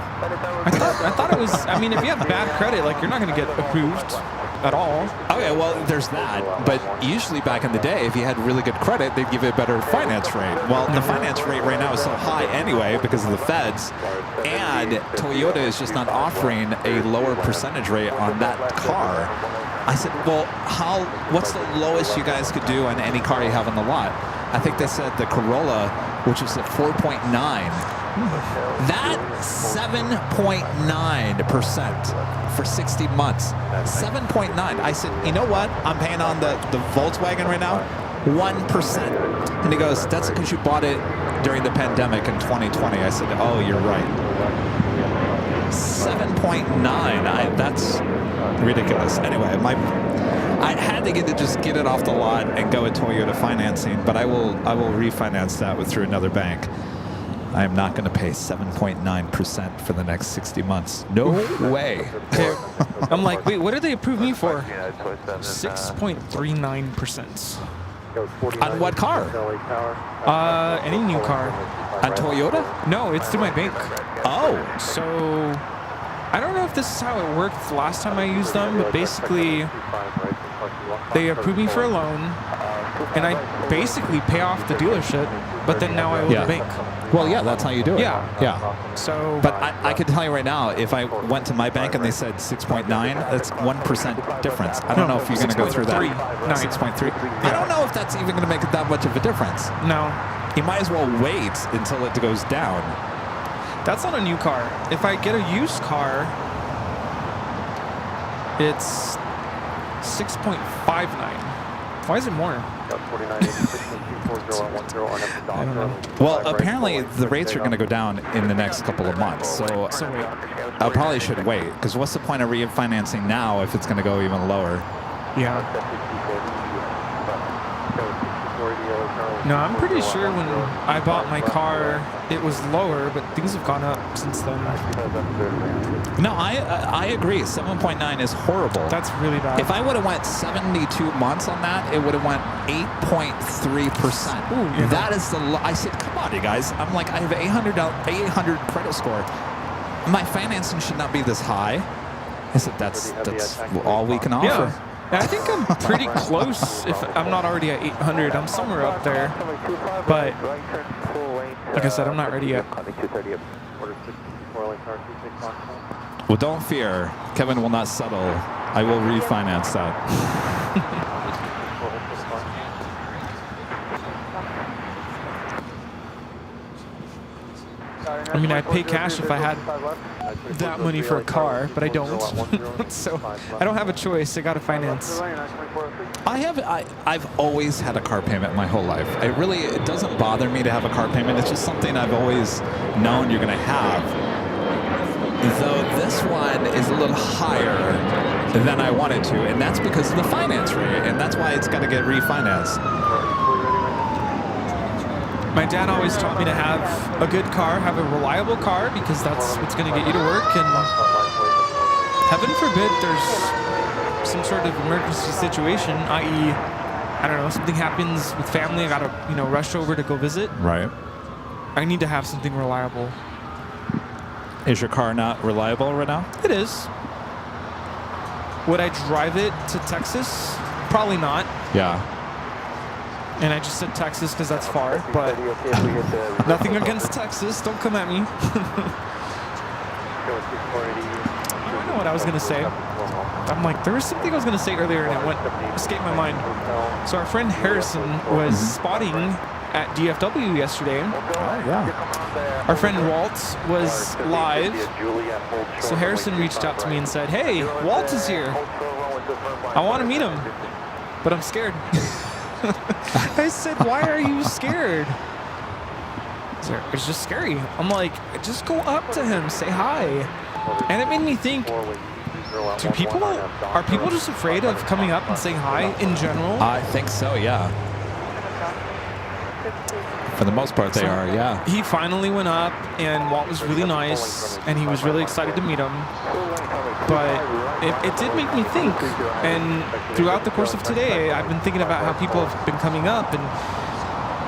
Speaker 3: I thought it was. I mean, if you have bad credit, like you're not going to get approved at all.
Speaker 2: Okay, well, there's that. But usually back in the day, if you had really good credit, they'd give you a better finance rate. Well, the finance rate right now is so high anyway because of the feds, and Toyota is just not offering a lower percentage rate on that car. I said, well, what's the lowest you guys could do on any car you have on the lot? I think they said the Corolla, which is at 4.9. That 7.9% for 60 months. 7.9. I said, you know what? I'm paying on the Volkswagen right now, 1%. And he goes, that's because you bought it during the pandemic in 2020. I said, oh, you're right. 7.9. That's ridiculous. Anyway, I had to just get it off the lot and go with Toyota financing, but I will refinance that through another bank. I am not going to pay 7.9% for the next 60 months. No way.
Speaker 3: I'm like, wait, what did they approve me for? 6.39%.
Speaker 2: On what car?
Speaker 3: Any new car.
Speaker 2: On Toyota?
Speaker 3: No, it's through my bank.
Speaker 2: Oh.
Speaker 3: So I don't know if this is how it worked the last time I used them, but basically they approved me for a loan, and I basically pay off the dealership, but then now I owe the bank.
Speaker 2: Well, yeah, that's how you do it.
Speaker 3: Yeah.
Speaker 2: So, but I can tell you right now, if I went to my bank and they said 6.9, that's 1% difference. I don't know if you're going to go through that. 6.3. I don't know if that's even going to make that much of a difference.
Speaker 3: No.
Speaker 2: You might as well wait until it goes down.
Speaker 3: That's not a new car. If I get a used car, it's 6.59. Why is it more? I don't know.
Speaker 2: Well, apparently the rates are going to go down in the next couple of months. So I probably should wait, because what's the point of refinancing now if it's going to go even lower?
Speaker 3: Yeah. No, I'm pretty sure when I bought my car, it was lower, but things have gone up since then.
Speaker 2: No, I agree. 7.9 is horrible.
Speaker 3: That's really bad.
Speaker 2: If I would have went 72 months on that, it would have went 8.3%.
Speaker 3: Yeah.
Speaker 2: That is I said, come on, you guys. I'm like, I have 800 credit score. My financing should not be this high. I said, that's all we can offer.
Speaker 3: Yeah. I think I'm pretty close. If I'm not already at 800, I'm somewhere up there. But like I said, I'm not ready yet.
Speaker 2: Well, don't fear. Kevin will not settle. I will refinance that.
Speaker 3: I mean, I'd pay cash if I had that money for a car, but I don't. So I don't have a choice. I got to finance.
Speaker 2: I've always had a car payment my whole life. It doesn't bother me to have a car payment. It's just something I've always known you're going to have. Though this one is a little higher than I wanted to, and that's because of the finance rate, and that's why it's got to get refinanced.
Speaker 3: My dad always taught me to have a good car, have a reliable car, because that's what's going to get you to work. And heaven forbid there's some sort of emergency situation, i.e., I don't know, something happens with family, I got to, rush over to go visit.
Speaker 2: Right.
Speaker 3: I need to have something reliable.
Speaker 2: Is your car not reliable right now?
Speaker 3: It is. Would I drive it to Texas? Probably not.
Speaker 2: Yeah.
Speaker 3: And I just said Texas because that's far, but nothing against Texas. Don't come at me. I know what I was going to say. I'm like, there was something I was going to say earlier and it escaped my mind. So our friend Harrison was spotting at DFW yesterday.
Speaker 2: Oh, yeah.
Speaker 3: Our friend Walt was live. So Harrison reached out to me and said, hey, Walt is here. I want to meet him, but I'm scared. I said, why are you scared? It's just scary. I'm like, just go up to him, say hi. And it made me think, are people just afraid of coming up and saying hi in general?
Speaker 2: I think so, yeah. For the most part, they are, yeah.
Speaker 3: He finally went up, and Walt was really nice, and he was really excited to meet him. But it did make me think, and throughout the course of today, I've been thinking about how people have been coming up, and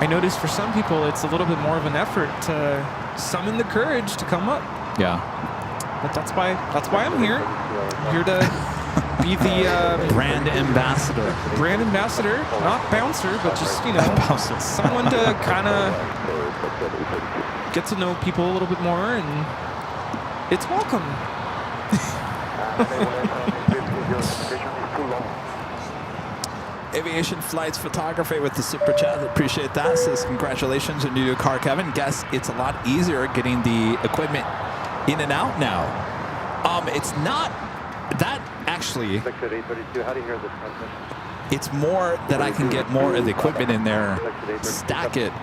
Speaker 3: I noticed for some people, it's a little bit more of an effort to summon the courage to come up.
Speaker 2: Yeah.
Speaker 3: But that's why I'm here. I'm here to be the
Speaker 2: brand ambassador.
Speaker 3: Brand ambassador, not bouncer, but just, you know, someone to kind of get to know people a little bit more, and it's welcome.
Speaker 2: Aviation Flights Photography with the super chat. Appreciate that. Says congratulations on your new car, Kevin. Guess it's a lot easier getting the equipment in and out now. It's not that actually. It's more that I can get more of the equipment in there, stack it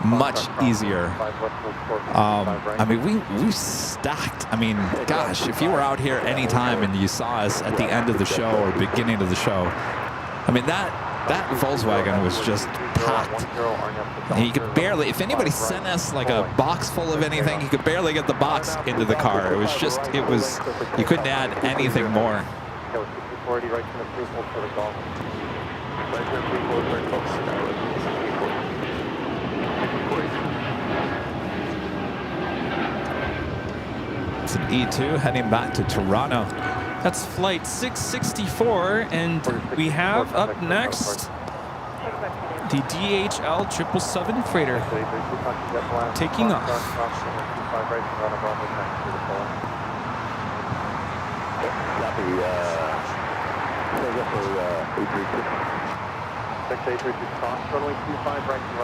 Speaker 2: much easier. I mean, we stacked. I mean, gosh, if you were out here anytime and you saw us at the end of the show or beginning of the show, I mean, that Volkswagen was just packed. And you could barely, if anybody sent us like a box full of anything, you could barely get the box into the car. It was just, you couldn't add anything more. It's an E2 heading back to Toronto.
Speaker 3: That's flight 664, and we have up next the DHL 777 freighter taking off.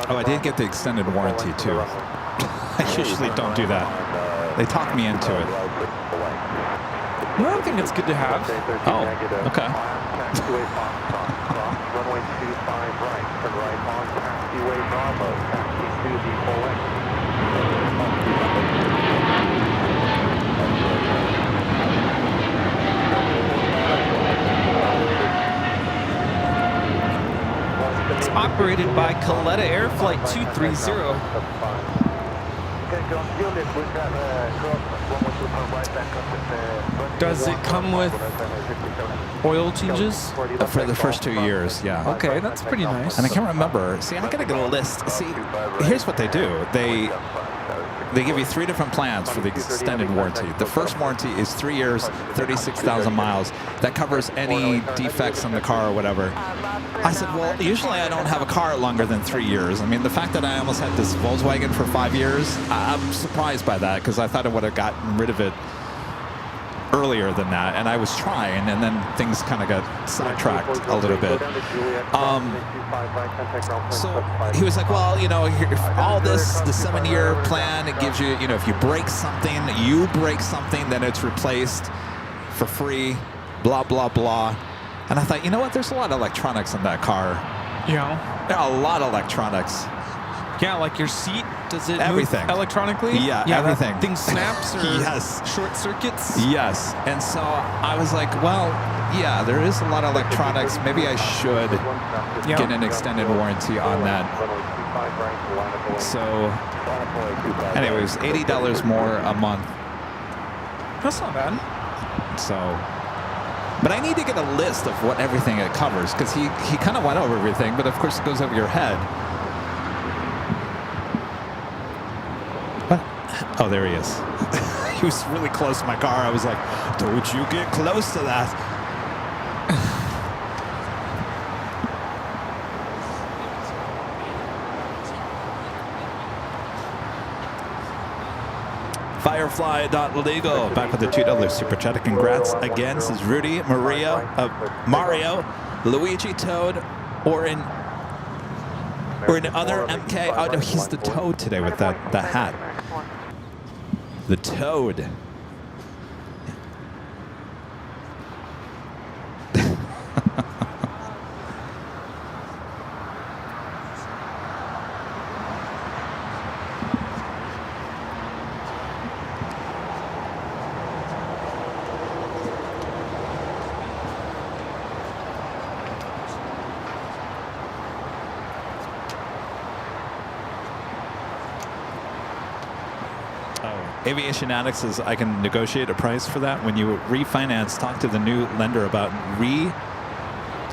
Speaker 2: Oh, I did get the extended warranty too. I usually don't do that. They talk me into it.
Speaker 3: Well, I think it's good to have.
Speaker 2: Oh, okay.
Speaker 3: It's operated by Coletta Air Flight 230. Does it come with oil changes?
Speaker 2: For the first 2 years, yeah.
Speaker 3: Okay, that's pretty nice.
Speaker 2: And I can't remember. See, I gotta get a list. See, here's what they do. They give you 3 different plans for the extended warranty. The first warranty is 3 years, 36,000 miles. That covers any defects on the car or whatever. I said, well, usually I don't have a car longer than 3 years. I mean, the fact that I almost had this Volkswagen for 5 years, I'm surprised by that because I thought I would have gotten rid of it earlier than that, and I was trying, and then things kind of got sidetracked a little bit. So he was like, well, you know, all this, the 7-year plan, it gives you, you know, if you break something, then it's replaced for free, blah, blah, blah. And I thought, you know what, there's a lot of electronics in that car.
Speaker 3: Yeah.
Speaker 2: There are a lot of electronics.
Speaker 3: Yeah, like your seat, does it
Speaker 2: everything
Speaker 3: move electronically?
Speaker 2: Yeah, everything.
Speaker 3: That thing snaps or
Speaker 2: yes.
Speaker 3: Short circuits?
Speaker 2: Yes. And so I was like, well, yeah, there is a lot of electronics. Maybe I should get an extended warranty on that. So anyway, it was $80 more a month.
Speaker 3: That's not bad.
Speaker 2: So, but I need to get a list of what everything it covers because he kind of went over everything, but of course it goes over your head. Oh, there he is. He was really close to my car. I was like, don't you get close to that. Fly.legal back with the $2 super chat. Congrats again. This is Rudy, Mario, Luigi, Toad, or in other MK. Oh no, he's the Toad today with the hat. The Toad. Aviation Addicts says I can negotiate a price for that. When you refinance, talk to the new lender about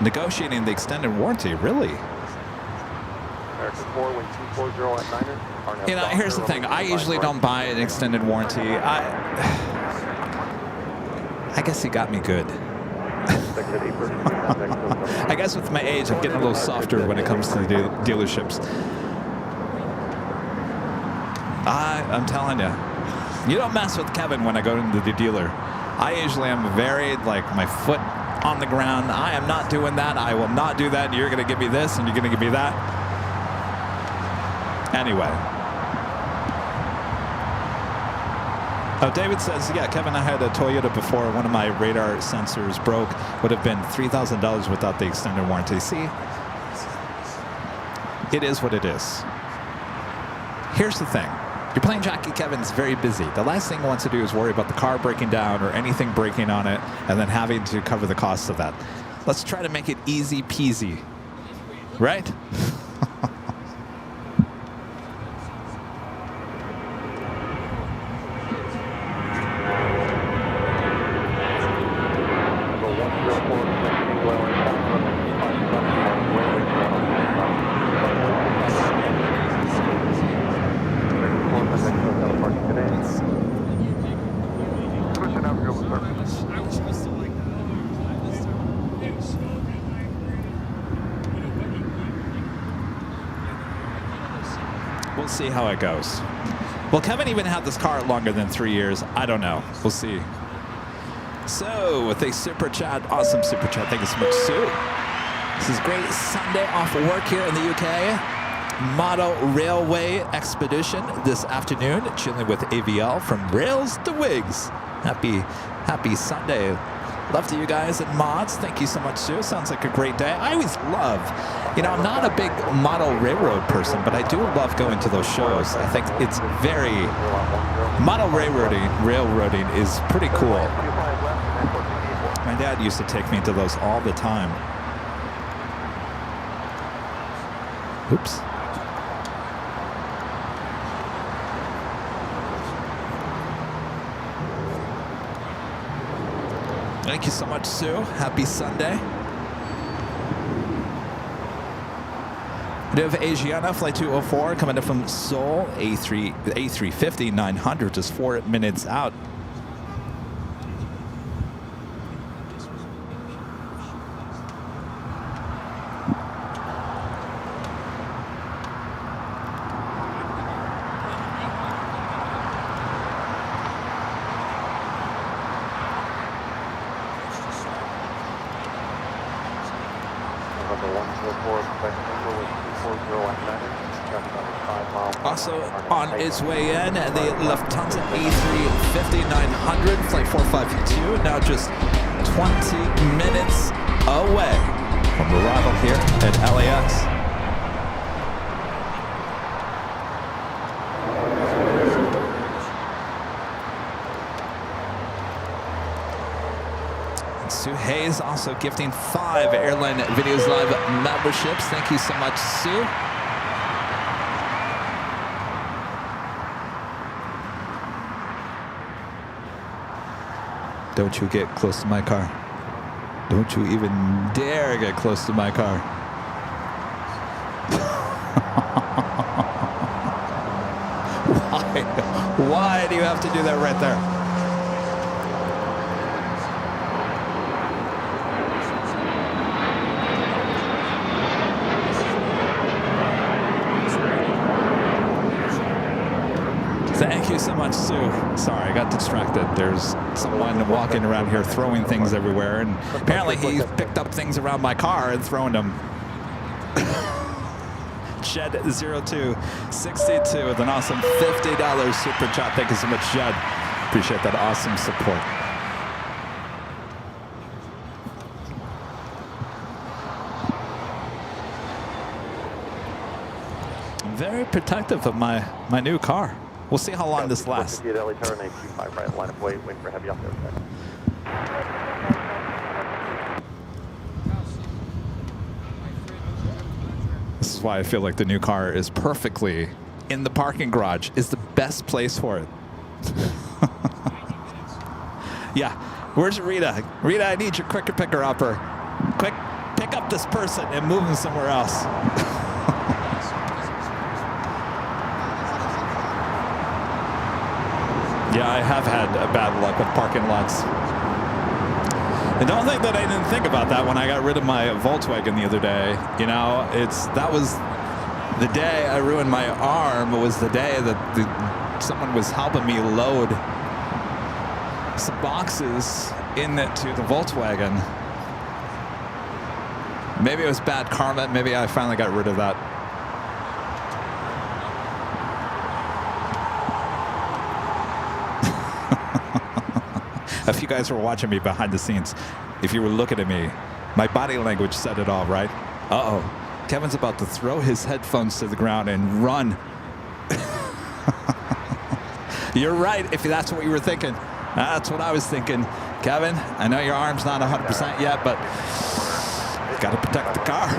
Speaker 2: negotiating the extended warranty. Really? You know, here's the thing. I usually don't buy an extended warranty. I guess he got me good. I guess with my age, I'm getting a little softer when it comes to the dealerships. I'm telling you. You don't mess with Kevin when I go into the dealer. I usually am very, like, my foot on the ground. I am not doing that. I will not do that. You're going to give me this, and you're going to give me that. Anyway. Oh, David says, yeah, Kevin, I had a Toyota before. One of my radar sensors broke. Would have been $3,000 without the extended warranty. See? It is what it is. Here's the thing. Your plane jockey Kevin's very busy. The last thing he wants to do is worry about the car breaking down or anything breaking on it and then having to cover the costs of that. Let's try to make it easy peasy. Right? We'll see how it goes. Well, Kevin even had this car longer than 3 years. I don't know. We'll see. So, with a super chat, awesome super chat. Thank you so much, Sue. This is great Sunday off work here in the UK. Model Railway Expedition this afternoon, chilling with AVL from Rails to Wigs. Happy Sunday. Love to you guys at Mods. Thank you so much, Sue. Sounds like a great day. I always love, I'm not a big model railroad person, but I do love going to those shows. I think it's model railroading is pretty cool. My dad used to take me to those all the time. Oops. Thank you so much, Sue. Happy Sunday. We have Asiana, flight 204, coming in from Seoul, A350, 900, just 4 minutes out. Also on its way in, the Lufthansa A350-900, flight 452, now just 20 minutes away from arrival here at LAX. Sue Hayes also gifting 5 Airline Videos Live memberships. Thank you so much, Sue. Don't you get close to my car. Don't you even dare get close to my car. Why do you have to do that right there? Thank you so much, Sue. Sorry, I got distracted. There's someone walking around here throwing things everywhere, and apparently he picked up things around my car and thrown them. Jed0262 with an awesome $50 super chat. Thank you so much, Jed. Appreciate that awesome support. I'm very protective of my new car. We'll see how long this lasts.
Speaker 1: LA turn 825 right, line of waiting for heavy off the other side.
Speaker 2: This is why I feel like the new car is perfectly in the parking garage. Is the best place for it. Yeah, where's Rita? Rita, I need your quicker picker upper. Quick, pick up this person and move him somewhere else. Yeah, I have had bad luck with parking lots. And don't think that I didn't think about that when I got rid of my Volkswagen the other day. You know, that was the day I ruined my arm. It was the day that someone was helping me load some boxes into the Volkswagen. Maybe it was bad karma. Maybe I finally got rid of that. If you guys were watching me behind the scenes, if you were looking at me, my body language said it all, right? Uh-oh. Kevin's about to throw his headphones to the ground and run. You're right, if that's what you were thinking. That's what I was thinking. Kevin, I know your arm's not 100% yet, but got to protect the car.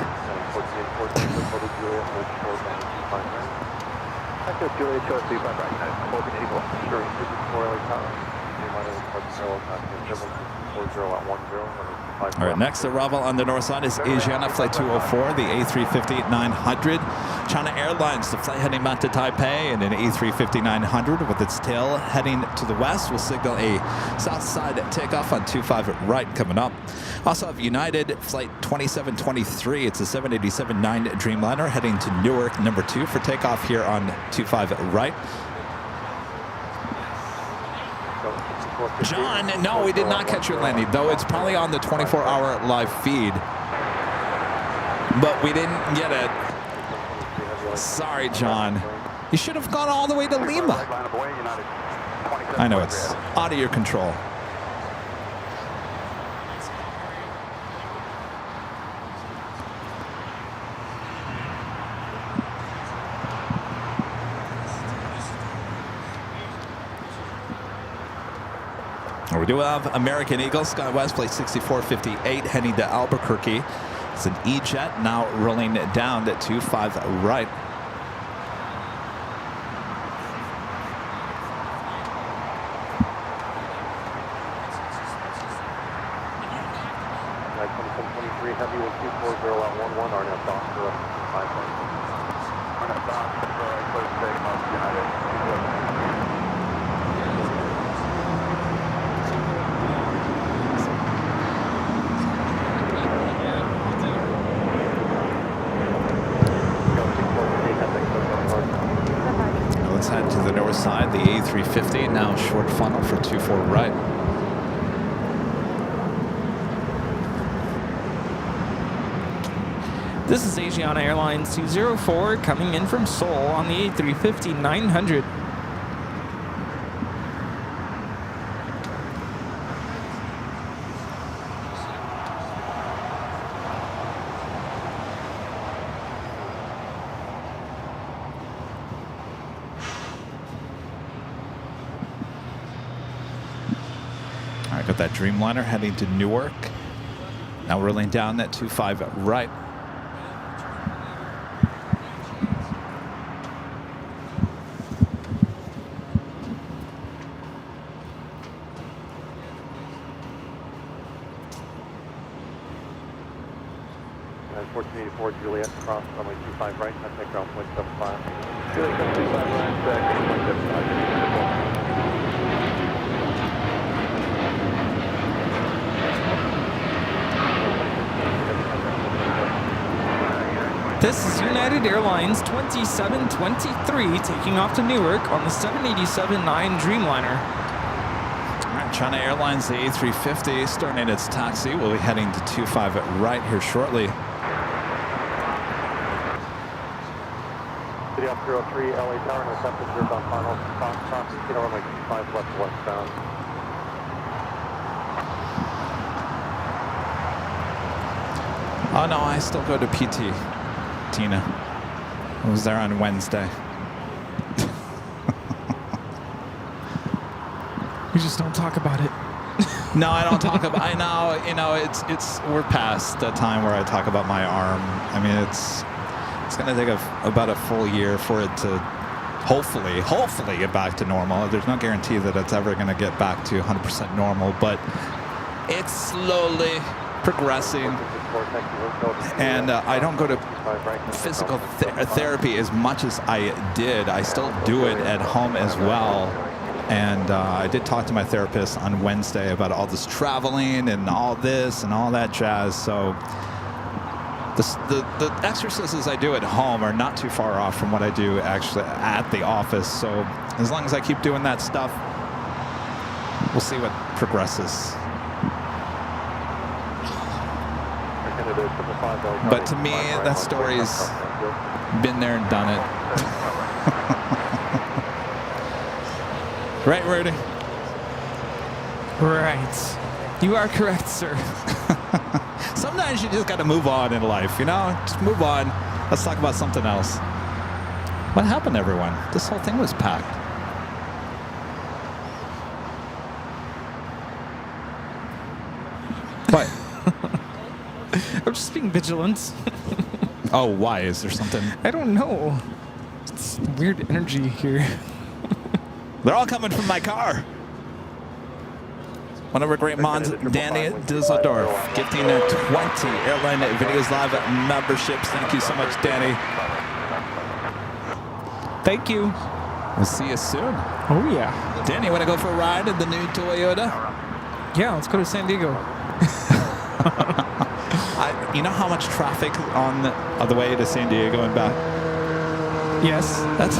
Speaker 2: All right, next arrival on the north side is Asiana Flight 204, the A350-900. China Airlines, the flight heading back to Taipei, and an A350-900 with its tail heading to the west will signal a south side takeoff on 25 right coming up. Also have United Flight 2723. It's a 787-9 Dreamliner heading to Newark, number 2 for takeoff here on 25 right. John, no, we did not catch your landing, though it's probably on the 24-hour live feed. But we didn't get it. Sorry, John. You should have gone all the way to Lima. I know, it's out of your control. We do have American Eagle, SkyWest, flight 6458, heading to Albuquerque. It's an E-Jet now rolling down to 25 right.
Speaker 1: Heavy 1240 at 11 RNF dock for 5 right. RNF dock for close takeoff United.
Speaker 2: Let's head to the north side, the A350, now short funnel for 24 right.
Speaker 3: This is Asiana Airlines 204 coming in from Seoul on the A350-900.
Speaker 2: All right, got that Dreamliner heading to Newark. Now rolling down that 25 right.
Speaker 1: Juliet, cross runway 25 right, contact ground point 75. Juliet, 25 right, ground point 75.
Speaker 3: This is United Airlines 2723 taking off to Newark on the 787-9 Dreamliner.
Speaker 2: All right, China Airlines, the A350, starting its taxi. We'll be heading to 25 right here shortly.
Speaker 1: City off 03, LA Tower, no temperature on final. Crossing, runway 25 left westbound.
Speaker 2: Oh no, I still go to PT, Tina. I was there on Wednesday.
Speaker 3: We just don't talk about it.
Speaker 2: No, I don't talk about. I know, it's we're past the time where I talk about my arm. I mean, it's going to take about a full year for it to hopefully get back to normal. There's no guarantee that it's ever going to get back to 100% normal, but it's slowly progressing. And I don't go to physical therapy as much as I did. I still do it at home as well. And I did talk to my therapist on Wednesday about all this traveling and all this and all that jazz. So the exercises I do at home are not too far off from what I do actually at the office. So as long as I keep doing that stuff, we'll see what progresses. But to me, that story's been there and done it. Right, Rudy?
Speaker 3: Right. You are correct, sir.
Speaker 2: Sometimes you just got to move on in life, Just move on. Let's talk about something else. What happened, everyone? This whole thing was packed. What?
Speaker 3: I'm just being vigilant.
Speaker 2: Oh, why? Is there something?
Speaker 3: I don't know. It's weird energy here.
Speaker 2: They're all coming from my car. One of our great mods, Danny Dusseldorf, gifting a 20 Airline Videos Live memberships. Thank you so much, Danny.
Speaker 3: Thank you.
Speaker 2: We'll see you soon.
Speaker 3: Oh, yeah.
Speaker 2: Danny, want to go for a ride in the new Toyota?
Speaker 3: Yeah, let's go to San Diego.
Speaker 2: You know how much traffic on the way to San Diego and back?
Speaker 3: Yes.
Speaker 2: That's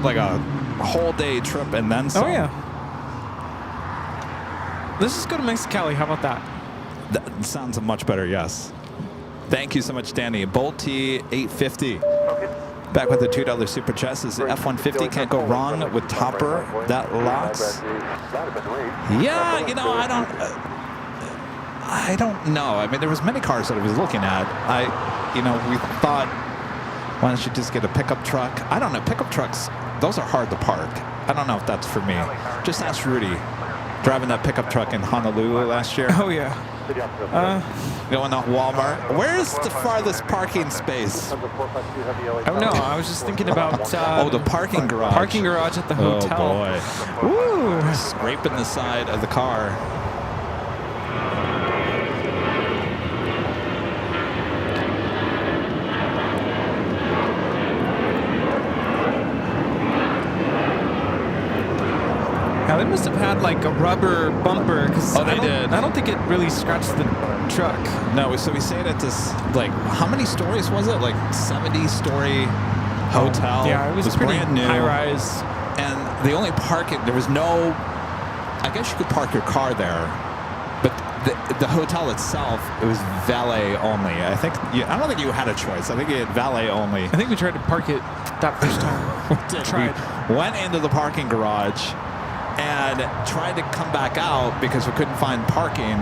Speaker 2: like a whole day trip and then some.
Speaker 3: Oh, yeah. Let's just go to Mexicali. How about that?
Speaker 2: That sounds much better, yes. Thank you so much, Danny. Bolt T 850. Back with the $2 super chest. Is the F-150. Can't go wrong with topper. That LAX. Yeah, I don't know. I mean, there was many cars that I was looking at. We thought, why don't you just get a pickup truck? I don't know. Pickup trucks, those are hard to park. I don't know if that's for me. Just ask Rudy. Driving that pickup truck in Honolulu last year.
Speaker 3: Oh, yeah.
Speaker 2: Going to Walmart. Where's the farthest parking space?
Speaker 3: Oh, no. I was just thinking about...
Speaker 2: the parking garage.
Speaker 3: Parking garage at the hotel.
Speaker 2: Oh, boy.
Speaker 3: Woo!
Speaker 2: Scraping the side of the car.
Speaker 3: Now, they must have had like a rubber bumper.
Speaker 2: Oh, they did.
Speaker 3: I don't think it really scratched the truck.
Speaker 2: No, so we stayed at this, how many stories was it? Like 70-story hotel.
Speaker 3: Yeah, it was pretty
Speaker 2: brand new.
Speaker 3: high rise.
Speaker 2: And the only parking, there was no, I guess you could park your car there, but the hotel itself, it was valet only. I don't think you had a choice. I think you had valet only.
Speaker 3: I think we tried to park it that first time.
Speaker 2: We went into the parking garage and tried to come back out because we couldn't find parking.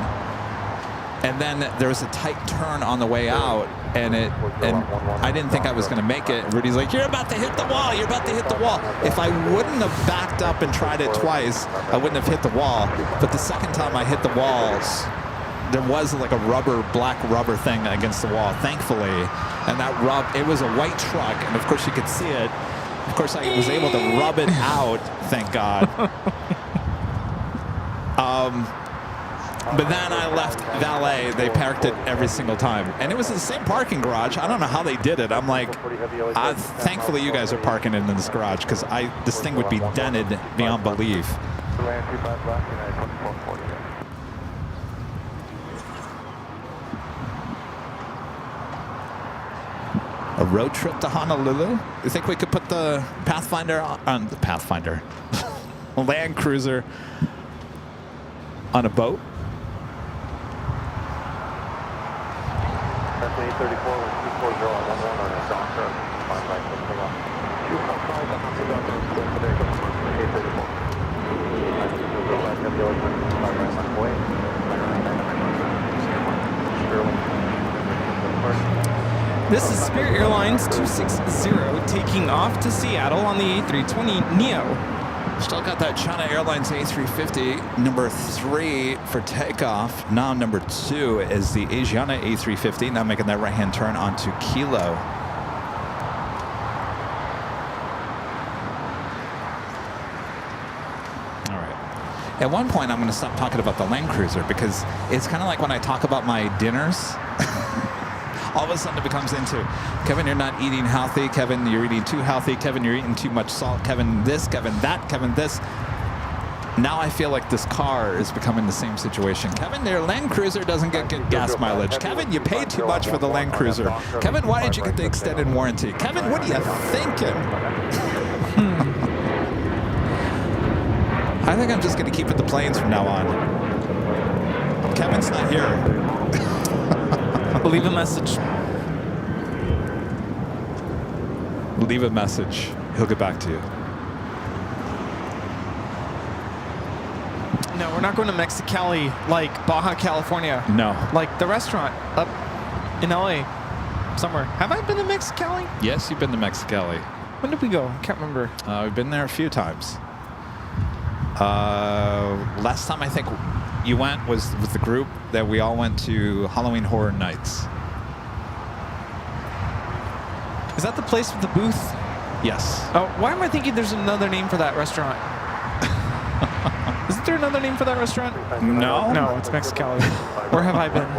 Speaker 2: And then there was a tight turn on the way out, and I didn't think I was going to make it. Rudy's like, "You're about to hit the wall. You're about to hit the wall." If I wouldn't have backed up and tried it twice, I wouldn't have hit the wall. But the second time I hit the walls, there was like a black rubber thing against the wall, thankfully. And it was a white truck, and of course you could see it. Of course, I was able to rub it out, thank God. But then I left valet. They parked it every single time. And it was the same parking garage. I don't know how they did it. I'm like, thankfully you guys are parking in this garage, because this thing would be dented beyond belief. A road trip to Honolulu? You think we could put the Pathfinder on the Pathfinder? A Land Cruiser on a boat?
Speaker 1: Definitely 834 with 240 on 11 on a Donker. 5 right, something off. 255 on the Donker. There goes 834.
Speaker 3: This is Spirit Airlines 260 taking off to Seattle on the A320 Neo.
Speaker 2: Still got that China Airlines A350, number 3 for takeoff. Now number 2 is the Asiana A350, now making that right-hand turn onto Kilo. All right. At one point, I'm going to stop talking about the Land Cruiser because it's kind of like when I talk about my dinners. All of a sudden it becomes into, Kevin, you're not eating healthy. Kevin, you're eating too healthy. Kevin, you're eating too much salt. Kevin, this. Kevin, that. Kevin, this. Now I feel like this car is becoming the same situation. Kevin, your Land Cruiser doesn't get good gas mileage. Kevin, you paid too much for the Land Cruiser. Kevin, why did you get the extended warranty? Kevin, what are you thinking? I think I'm just going to keep it the planes from now on. Kevin's not here.
Speaker 3: Leave a message.
Speaker 2: Leave a message. He'll get back to you.
Speaker 3: No, we're not going to Mexicali like Baja California.
Speaker 2: No.
Speaker 3: Like the restaurant up in LA somewhere. Have I been to Mexicali?
Speaker 2: Yes, you've been to Mexicali.
Speaker 3: When did we go? I can't remember.
Speaker 2: We've been there a few times. Last time I think you went was with the group that we all went to Halloween Horror Nights.
Speaker 3: Is that the place with the booth?
Speaker 2: Yes.
Speaker 3: Oh, why am I thinking there's another name for that restaurant? Isn't there another name for that restaurant?
Speaker 2: No.
Speaker 3: No, it's Mexicali. Where have I been?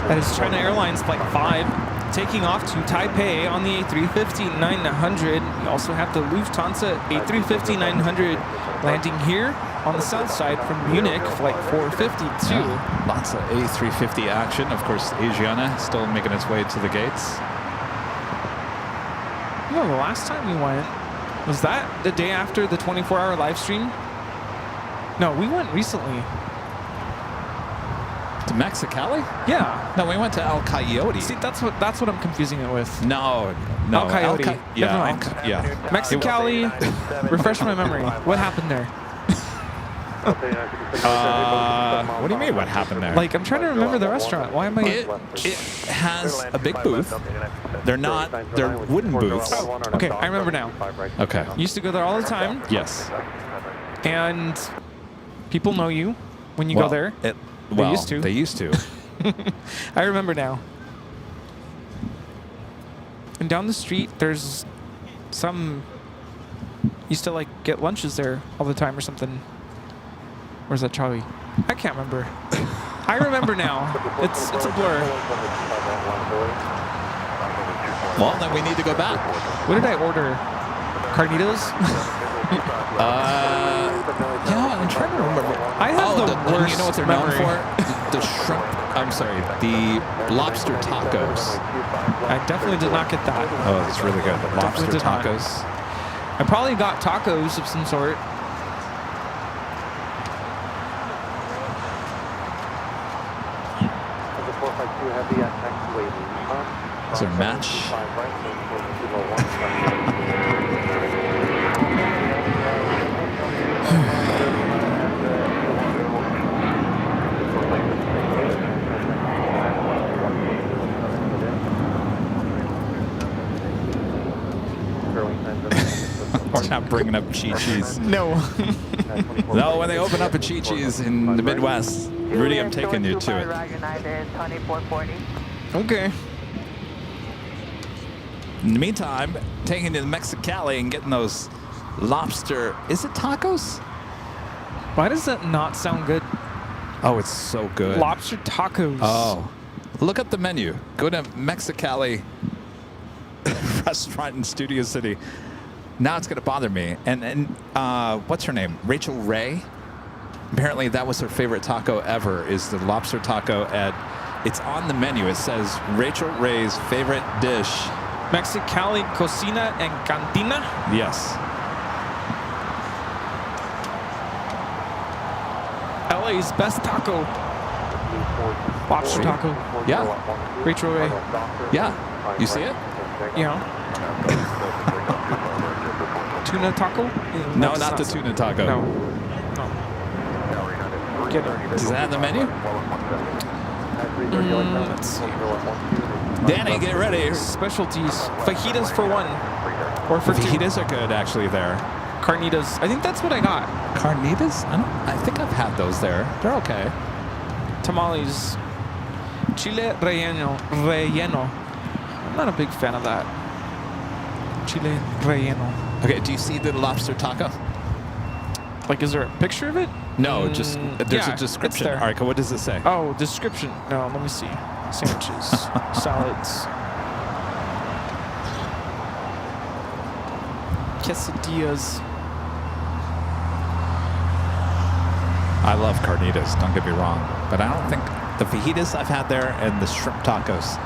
Speaker 3: That is China Airlines Flight 5 taking off to Taipei on the A350-900. We also have the Lufthansa A350-900 landing here on the south side from Munich, Flight 452.
Speaker 2: Yeah, lots of A350 action. Of course, Asiana still making its way to the gates.
Speaker 3: No, the last time we went, was that the day after the 24-hour live stream? No, we went recently.
Speaker 2: To Mexicali?
Speaker 3: Yeah.
Speaker 2: No, we went to El Coyote.
Speaker 3: See, that's what I'm confusing it with.
Speaker 2: No.
Speaker 3: El Coyote.
Speaker 2: Yeah.
Speaker 3: Never mind.
Speaker 2: Yeah.
Speaker 3: Mexicali. Refresh my memory. What happened there?
Speaker 2: What do you mean? What happened there?
Speaker 3: Like, I'm trying to remember the restaurant. Why am I?
Speaker 2: It has a big booth. They're wooden booths.
Speaker 3: Oh, okay, I remember now.
Speaker 2: Okay.
Speaker 3: Used to go there all the time,
Speaker 2: Yes.
Speaker 3: and people know you when you go there.
Speaker 2: They
Speaker 3: used to.
Speaker 2: They used to.
Speaker 3: I remember now. And down the street, there's some. Used to like get lunches there all the time or something. Where's that Charlie? I can't remember. I remember now. It's a blur.
Speaker 2: Well, then we need to go back.
Speaker 3: What did I order? Carnitas?
Speaker 2: Yeah, I'm trying to remember.
Speaker 3: I have the worst
Speaker 2: you know what they're
Speaker 3: memory.
Speaker 2: known for? The shrimp. I'm sorry, the lobster tacos.
Speaker 3: I definitely did not get that.
Speaker 2: Oh, that's really good. Lobster
Speaker 3: Definitely did not.
Speaker 2: tacos.
Speaker 3: I probably got tacos of some sort.
Speaker 2: Is there a match? We're not bringing up Chi-Chi's.
Speaker 3: No.
Speaker 2: No, when they open up a Chi-Chi's in the Midwest, Rudy, I'm taking you to it.
Speaker 3: Okay.
Speaker 2: In the meantime, taking you to Mexicali and getting those lobster. Is it tacos?
Speaker 3: Why does that not sound good?
Speaker 2: Oh, it's so good.
Speaker 3: Lobster tacos.
Speaker 2: Oh, look at the menu. Go to Mexicali restaurant in Studio City. Now it's going to bother me. And what's her name? Rachel Ray? Apparently that was her favorite taco ever, is the lobster taco at... It's on the menu. It says Rachel Ray's favorite dish.
Speaker 3: Mexicali Cocina and Cantina.
Speaker 2: Yes.
Speaker 3: LA's best taco. Lobster taco.
Speaker 2: Yeah.
Speaker 3: Rachel Ray.
Speaker 2: Yeah. You see it?
Speaker 3: Yeah. Tuna taco?
Speaker 2: No, not the tuna taco.
Speaker 3: No. Get it.
Speaker 2: Is that on the menu?
Speaker 3: Let's see.
Speaker 2: Danny, get ready.
Speaker 3: Specialties. Fajitas for one. Or for two.
Speaker 2: Fajitas are good, actually, there.
Speaker 3: Carnitas. I think that's what I got.
Speaker 2: Carnitas? I think I've had those there. They're okay.
Speaker 3: Tamales. Chile relleno. I'm not a big fan of that. Chile relleno.
Speaker 2: Okay, do you see the lobster taco?
Speaker 3: Like, is there a picture of it?
Speaker 2: No, just there's
Speaker 3: yeah,
Speaker 2: a description.
Speaker 3: it's there.
Speaker 2: All right, what does it say?
Speaker 3: Oh, description. No, let me see. Sandwiches. Salads. Quesadillas.
Speaker 2: I love carnitas, don't get me wrong. But I don't think the fajitas I've had there and the shrimp tacos.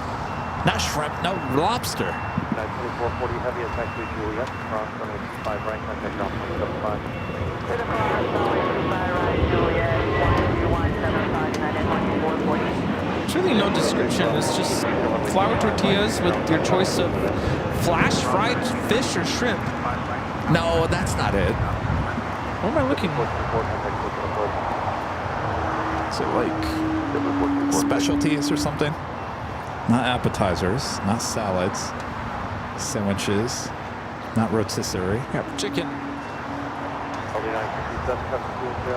Speaker 2: Not shrimp, no, lobster.
Speaker 4: 2440 heavy attack to Juliet. Cross runway 25 right, contact off 175.
Speaker 3: There's really no description. It's just flour tortillas with your choice of flash fried fish or shrimp.
Speaker 2: No, that's not it.
Speaker 3: What am I looking for? Is it like
Speaker 2: Specialties or something? Not appetizers, not salads, sandwiches, not rotisserie.
Speaker 3: yeah, chicken?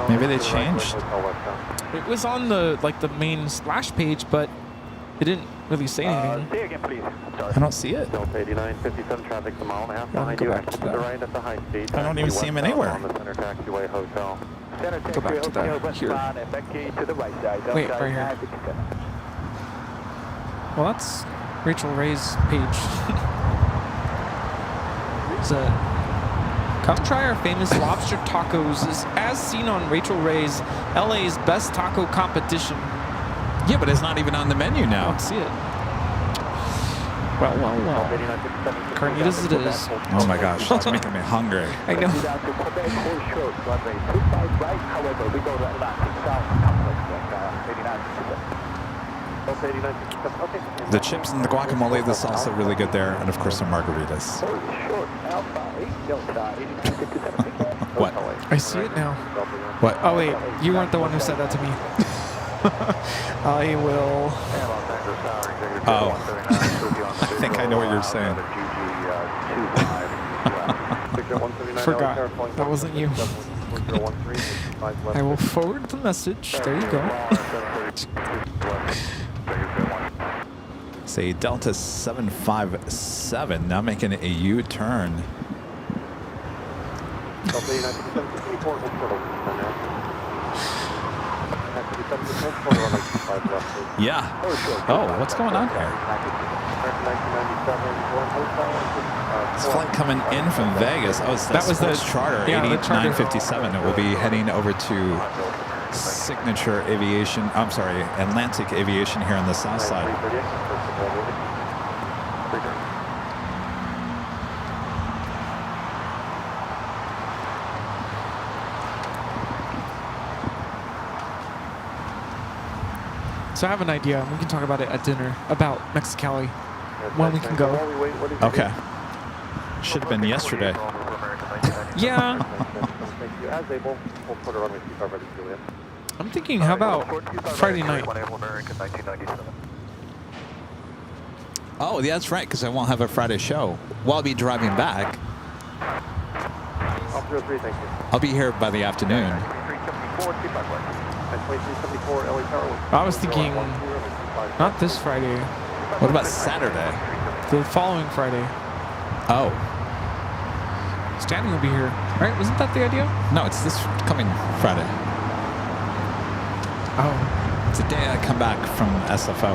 Speaker 2: Maybe they changed.
Speaker 3: It was on the main splash page, but it didn't really say anything.
Speaker 4: Say again, please.
Speaker 2: I don't see it.
Speaker 4: Delta 8957 traffic's a mile and a half
Speaker 3: Yeah,
Speaker 4: behind
Speaker 3: go
Speaker 4: you.
Speaker 3: back to
Speaker 4: To
Speaker 3: that.
Speaker 4: the right at the high speed.
Speaker 2: I don't even see him anywhere.
Speaker 4: On the center taxiway hotel. Center
Speaker 3: Go back to that. Here.
Speaker 4: to the right side.
Speaker 3: Wait, right here. Well, that's Rachel Ray's page. So, come try our famous lobster tacos as seen on Rachel Ray's LA's best taco competition.
Speaker 2: Yeah, but it's not even on the menu
Speaker 3: I
Speaker 2: now.
Speaker 3: don't see it. Well. Carnitas it is.
Speaker 2: Oh my gosh, that's making me hungry.
Speaker 3: I know.
Speaker 2: The chips and the guacamole, the salsa really good there, and of course the margaritas. What?
Speaker 3: I see it now.
Speaker 2: What?
Speaker 3: Oh wait, you weren't the one who said that to me. I will.
Speaker 2: Oh. I think I know what you're saying.
Speaker 3: Forgot. That wasn't you. I will forward the message. There you go.
Speaker 2: Say Delta 757 now making a U-turn. Yeah. Oh, what's going on here? This flight coming in from Vegas. Oh, that was the charter,
Speaker 3: yeah,
Speaker 2: 8957. It will be heading over to Signature Aviation. I'm sorry, Atlantic Aviation here on the south side.
Speaker 3: So I have an idea. We can talk about it at dinner about Mexicali when we can go.
Speaker 2: Okay. Should have been yesterday.
Speaker 3: Yeah. I'm thinking, how about Friday night?
Speaker 2: Oh, yeah, that's right, because I won't have a Friday show. Well, I'll be driving back. I'll be here by the afternoon.
Speaker 3: I was thinking, not this Friday,
Speaker 2: What about Saturday?
Speaker 3: the following Friday.
Speaker 2: Oh.
Speaker 3: Stanley will be here, right? Wasn't that the idea?
Speaker 2: No, it's this coming Friday.
Speaker 3: Oh,
Speaker 2: It's the day I come back from SFO.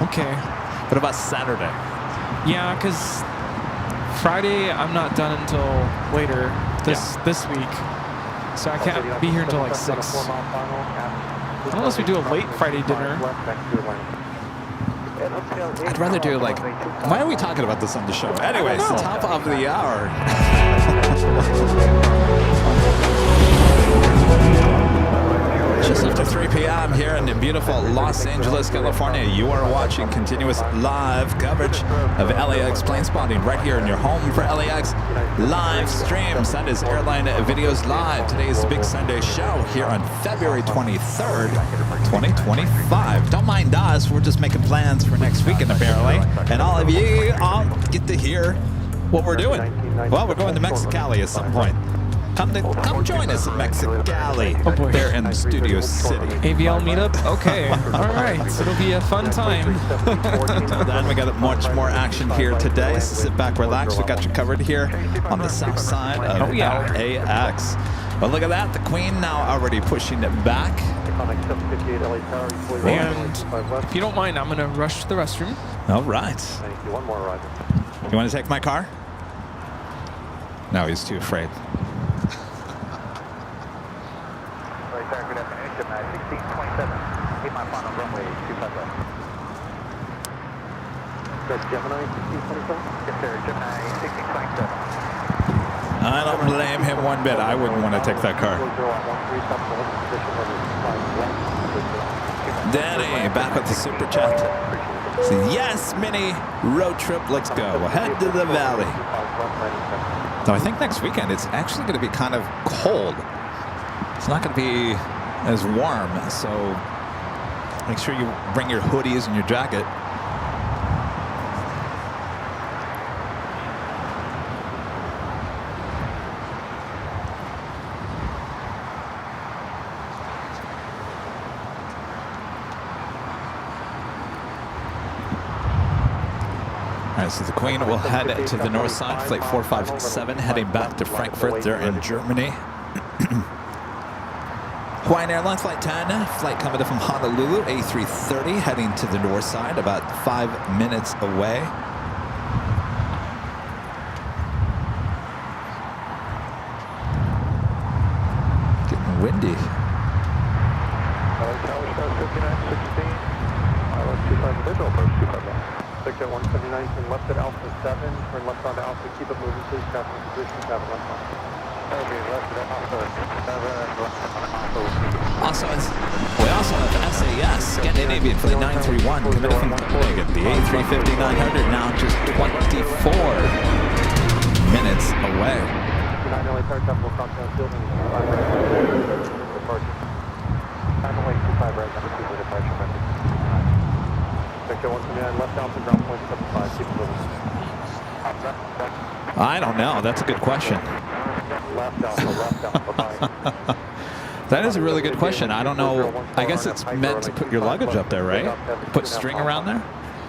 Speaker 3: okay.
Speaker 2: What about Saturday?
Speaker 3: Yeah, because Friday I'm not done until later this week. So I can't be here until like 6. Unless we do a late Friday dinner.
Speaker 2: I'd rather do like, why are we talking about this on the show? Anyway, it's the top of the hour. Just after 3 p.m. here in beautiful Los Angeles, California, you are watching continuous live coverage of LAX plane spotting right here in your home for LAX live streams. That is Airline Videos Live. Today's Big Sunday show here on February 23rd, 2025. Don't mind us. We're just making plans for next weekend, apparently. And all of you all get to hear what we're doing. Well, we're going to Mexicali at some point. Come join us in Mexicali.
Speaker 3: Oh boy.
Speaker 2: There in Studio City.
Speaker 3: AVL meetup? Okay. All right. So it'll be a fun time.
Speaker 2: Then we got much more action here today. So sit back, relax. We got you covered here on the south side of LAX. But look at that. The Queen now already pushing it back.
Speaker 3: And if you don't mind, I'm going to rush to the restroom.
Speaker 2: All right.
Speaker 1: Thank you. One more ride.
Speaker 2: You want to take my car? No, he's too afraid.
Speaker 1: Good afternoon, Gemini 1627. 8 mile final runway 25 left. That's Gemini 1627? Yes, sir. Gemini 1627.
Speaker 2: I don't blame him one bit. I wouldn't want to take that car. Danny, back with the super chat. So yes, mini road trip. Let's go. Head to the valley. So I think next weekend it's actually going to be kind of cold. It's not going to be as warm, so make sure you bring your hoodies and your jacket. All right, so the Queen will head to the north side, flight 457, heading back to Frankfurt. They're in Germany. Hawaiian Airlines Flight 10, flight coming in from Honolulu, A330, heading to the north side, about 5 minutes away. Getting windy.
Speaker 7: Ticket 179, turn left at Alpha 7, turn left on Alpha, keep it moving please, traffic position, have left on.
Speaker 2: Also, we also have SAS, Scandinavian Flight 931, coming from Copenhagen. The A350-900 now just 24 minutes away. I don't know. That's a good question. That is a really good question. I don't know. I guess it's meant to put your luggage up there, right? Put string around there?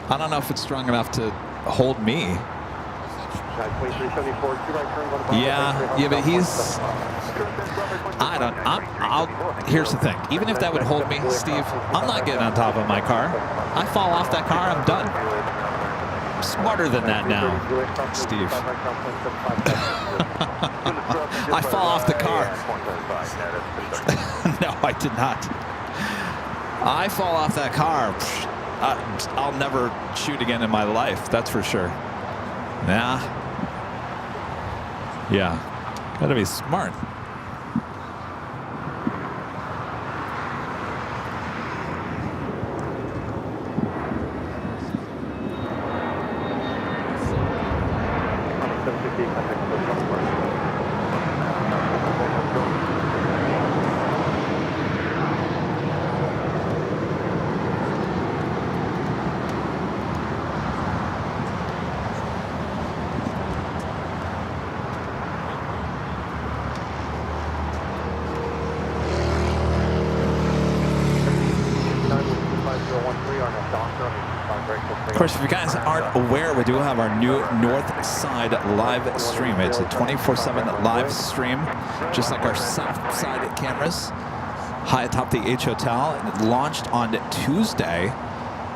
Speaker 2: I don't know if it's strong enough to hold me. Yeah, but he's... Here's the thing. Even if that would hold me, Steve, I'm not getting on top of my car. I fall off that car, I'm done. I'm smarter than that now, Steve. I fall off the car. No, I did not. I fall off that car. I'll never shoot again in my life, that's for sure. Nah. Yeah. Gotta be smart. course, if you guys aren't aware, we do have our new North Side live stream. It's a 24/7 live stream, just like our South Side cameras, high atop the H Hotel. It launched on Tuesday.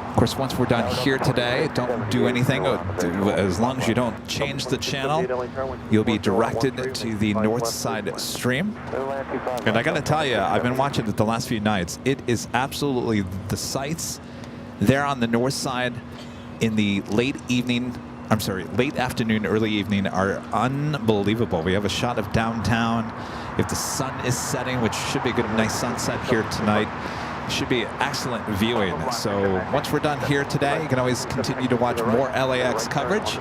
Speaker 2: Of course, once we're done here today, don't do anything. As long as you don't change the channel, you'll be directed to the North Side stream. And I gotta tell you, I've been watching it the last few nights. It is absolutely, the sights there on the North Side in the late afternoon, early evening are unbelievable. We have a shot of downtown. If the sun is setting, which should be a good, nice sunset here tonight, should be excellent viewing. So once we're done here today, you can always continue to watch more LAX coverage.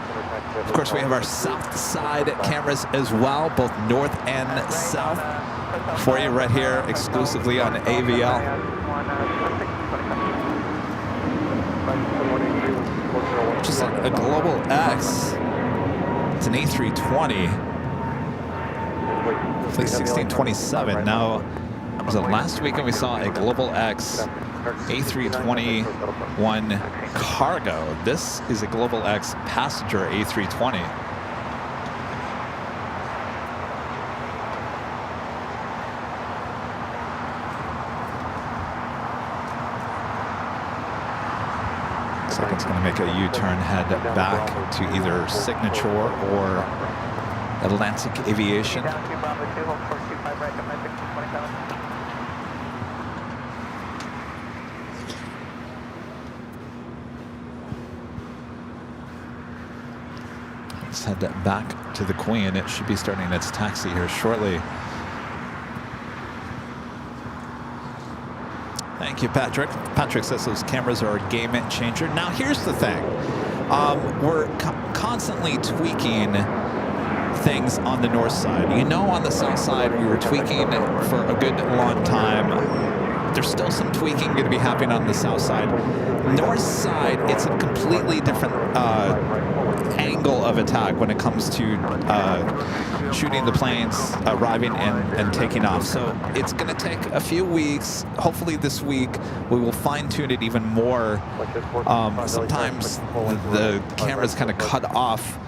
Speaker 2: Of course, we have our South Side cameras as well, both north and south, for you right here exclusively on AVL. Just a Global X. It's an A320. It's like 1627. Now, was it last weekend we saw a Global X A321 cargo. This is a Global X passenger A320. Looks like it's going to make a U-turn, head back to either Signature or Atlantic Aviation. Let's head back to the Queen. It should be starting its taxi here shortly. Thank you, Patrick. Patrick says those cameras are a game changer. Now, here's the thing. We're constantly tweaking things on the north side. You know, on the south side, we were tweaking for a good long time. There's still some tweaking going to be happening on the south side. North side, it's a completely different angle of attack when it comes to shooting the planes, arriving and taking off. So it's going to take a few weeks. Hopefully this week we will fine-tune it even more. Sometimes the cameras kind of cut off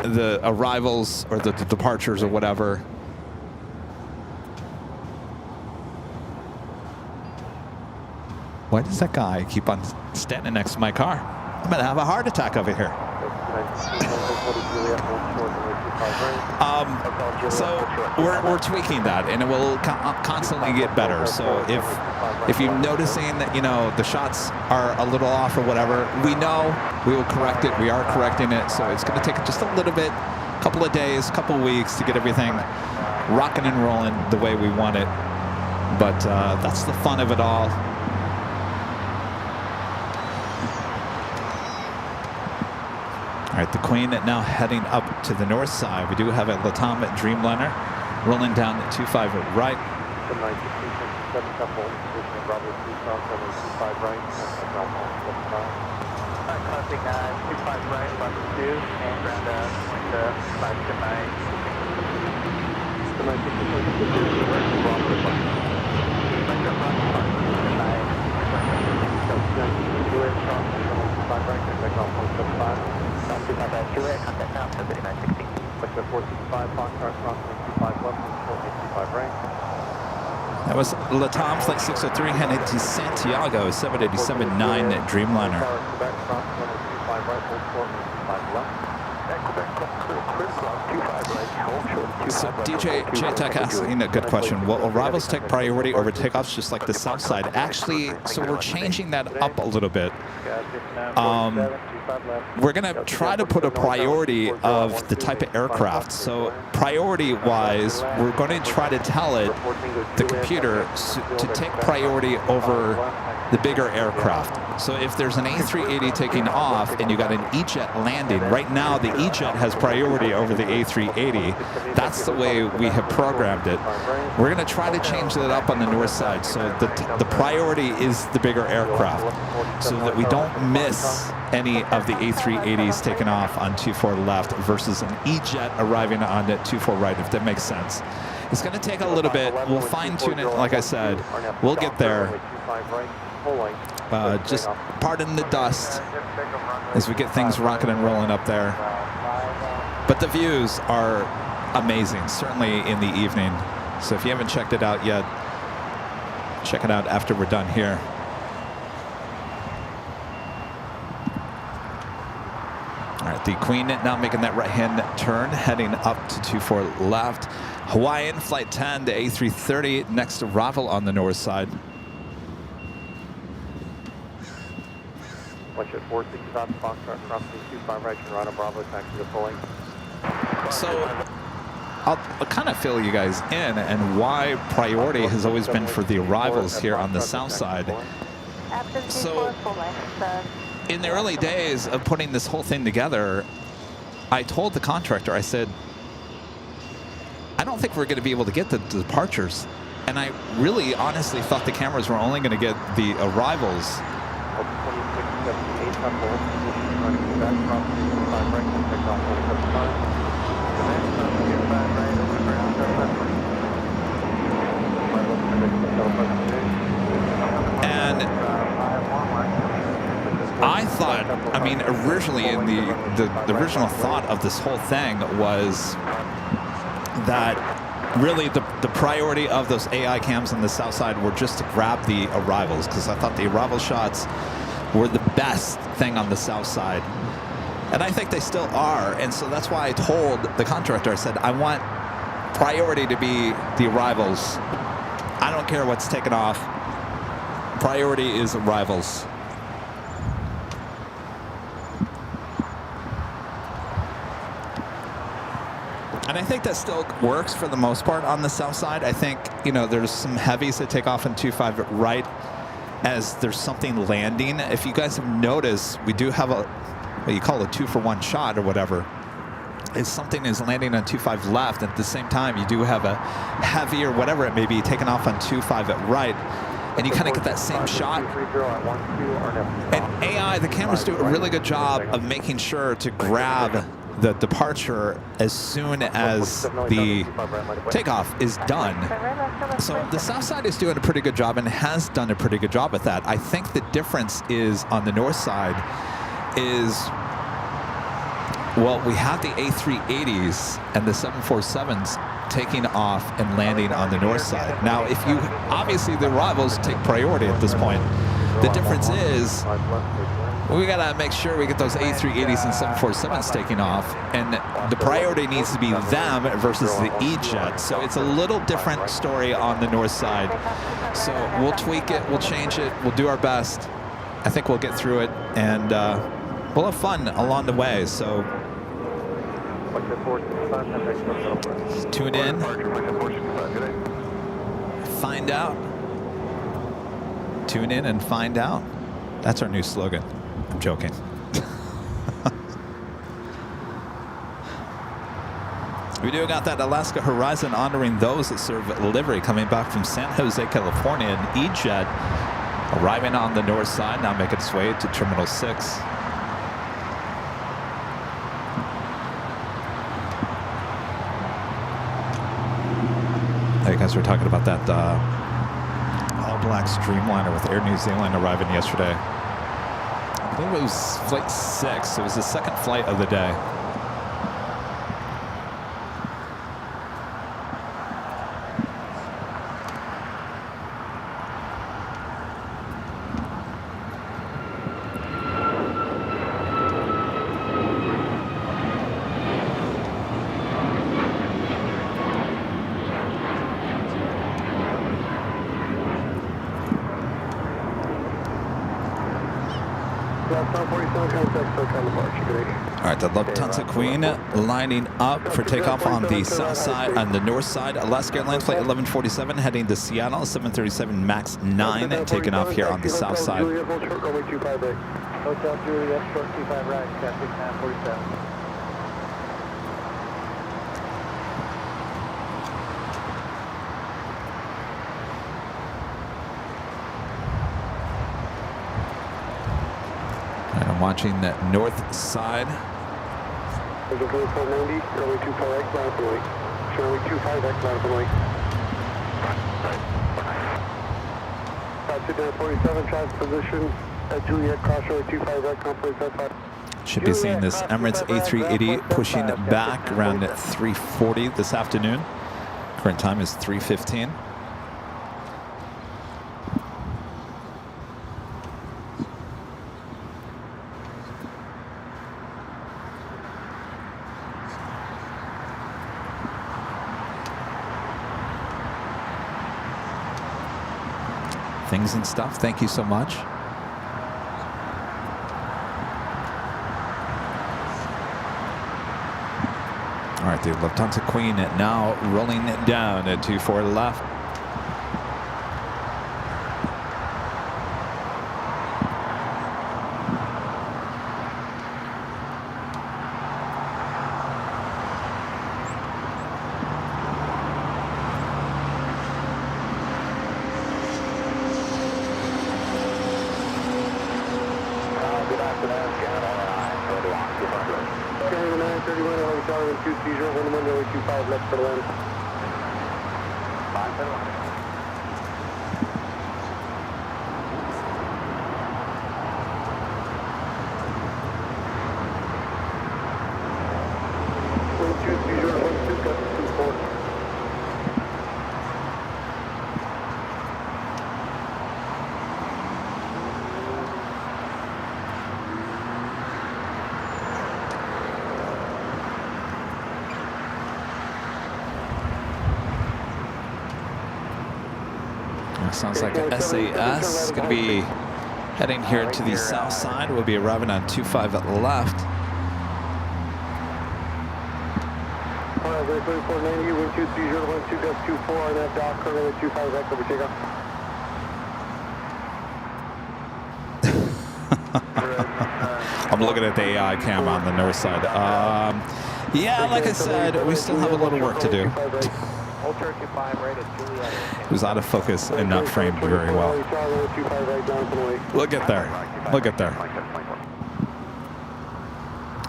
Speaker 2: the arrivals or the departures or whatever. Why does that guy keep on standing next to my car? I'm gonna have a heart attack over here. So we're tweaking that, and it will constantly get better. So if you're noticing that, you know, the shots are a little off or whatever, we know we will correct it. We are correcting it. So it's going to take just a little bit, couple of days, couple of weeks to get everything rocking and rolling the way we want it. But that's the fun of it all. All right, the Queen now heading up to the north side. We do have a LATAM Dreamliner rolling down at 25 right.
Speaker 4: Classic 25 right, left 2, and ground point 5 to 9. Contact now, 3916. Like the 465, Fox Car, crossing 25 left, 485 right.
Speaker 2: That was LATAM Flight 603 headed to Santiago, 787-9 Dreamliner. So DJ J-Tech asking a good question. Will arrivals take priority over takeoffs just like the south side? Actually, so we're changing that up a little bit. We're going to try to put a priority of the type of aircraft. So priority-wise, we're going to try to tell it, the computer, to take priority over the bigger aircraft. So if there's an A380 taking off and you got an E-Jet landing, right now the E-Jet has priority over the A380. That's the way we have programmed it. We're going to try to change that up on the north side. So the priority is the bigger aircraft so that we don't miss any of the A380s taking off on 24 left versus an E-Jet arriving on 24 right, if that makes sense. It's going to take a little bit. We'll fine-tune it, like I said. We'll get there. just pardon the dust as we get things rocking and rolling up there. But the views are amazing, certainly in the evening. So if you haven't checked it out yet, check it out after we're done here. All right, the Queen now making that right-hand turn, heading up to 24 left. Hawaiian Flight 10 to A330 next arrival on the north side.
Speaker 4: Watch it 465 Foxtrot, crossing 25 right, Toronto Bravo, taxi to pulling.
Speaker 2: So I'll kind of fill you guys in and why priority has always been for the arrivals here on the south side. So in the early days of putting this whole thing together, I told the contractor, I said, I don't think we're going to be able to get the departures. And I really honestly thought the cameras were only going to get the arrivals. And I thought, I mean, originally in the original thought of this whole thing was that really the priority of those AI cams on the south side were just to grab the arrivals, because I thought the arrival shots were the best thing on the south side. And I think they still are. And so that's why I told the contractor, I said, I want priority to be the arrivals. I don't care what's taken off. Priority is arrivals. And I think that still works for the most part on the south side. I think, you know, there's some heavies that take off in 25 right as there's something landing. If you guys have noticed, we do have a, what you call a 2-for-1 shot or whatever. If something is landing on 25 left, at the same time, you do have a heavy or whatever it may be taking off on 25 at right. And you kind of get that same shot. And AI, the cameras do a really good job of making sure to grab the departure as soon as the takeoff is done. So the south side is doing a pretty good job and has done a pretty good job at that. I think the difference is on the north side is, well, we have the A380s and the 747s taking off and landing on the north side. Now, if you, obviously the arrivals take priority at this point. The difference is we gotta make sure we get those A380s and 747s taking off, and the priority needs to be them versus the E-Jet. So it's a little different story on the north side. So we'll tweak it, we'll change it, we'll do our best. I think we'll get through it, and we'll have fun along the way. So tune in, find out. Tune in and find out. That's our new slogan. I'm joking. We do got that Alaska Horizon honoring those that serve livery coming back from San Jose, California. An E-Jet arriving on the north side, now making its way to Terminal 6. Hey guys, we're talking about that all-black Streamliner with Air New Zealand arriving yesterday. I believe it was Flight 6. It was the second flight of the day. All right, the Lufthansa Queen lining up for takeoff on the south side, on the north side. Alaska Airlines Flight 1147 heading to Seattle, 737 MAX 9 taking off here on the south side.
Speaker 4: Hotel Juliet, short 25 right, traffic 947.
Speaker 2: Watching that north side.
Speaker 7: There's a 490, runway 25X, line up and wait. Runway 25X, line up and wait. 47, traffic position at Juliet, crossroad 25 right, complex at
Speaker 2: Should be seeing this Emirates A380 pushing back around 3:40 this afternoon. Current time is 3:15. Things and stuff. Thank you so much. All right, the Lufthansa Queen now rolling it down at 24 left. Sounds like a SAS. Going to be heading here to the south side. We'll be arriving on 25 left.
Speaker 7: Alright, 3490, wind 23012, gust 24 on that dock, currently 25 right, over takeoff.
Speaker 2: I'm looking at the AI cam on the north side. Yeah, like I said, we still have a little work to do. It was out of focus and not framed very well. We'll get there. We'll get there. All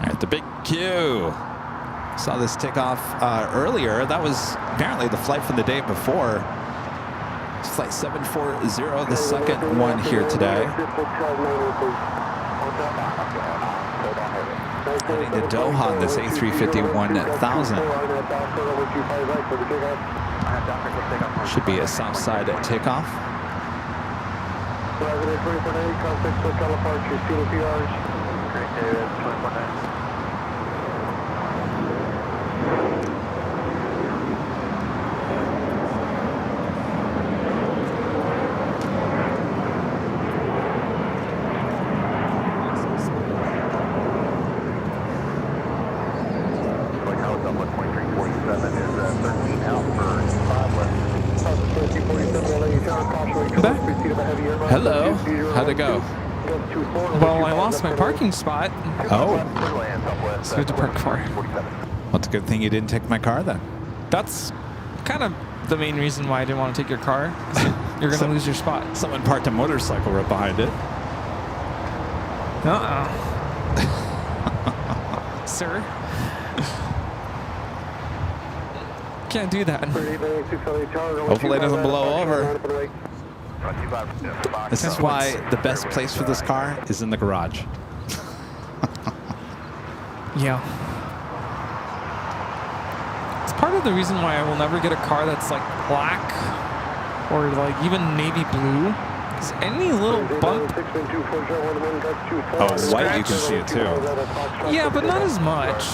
Speaker 2: right, the big Q. Saw this take off earlier. That was apparently the flight from the day before. It's flight 740, the second one here today. Heading to Doha on this A350-1000. Should be a south side takeoff. Hello. How'd it go?
Speaker 3: Well, I lost my parking spot.
Speaker 2: Oh.
Speaker 3: So I had to park far.
Speaker 2: Well, it's a good thing you didn't take my car then.
Speaker 3: That's kind of the main reason why I didn't want to take your car. You're going to lose your spot.
Speaker 2: Someone parked a motorcycle right behind it.
Speaker 3: Sir? Can't do that.
Speaker 2: Hopefully it doesn't blow over. This is why the best place for this car is in the garage.
Speaker 3: Yeah. It's part of the reason why I will never get a car that's like black or like even navy blue. Because any little bump.
Speaker 2: Oh, white, you can see it too.
Speaker 3: Yeah, but not as much.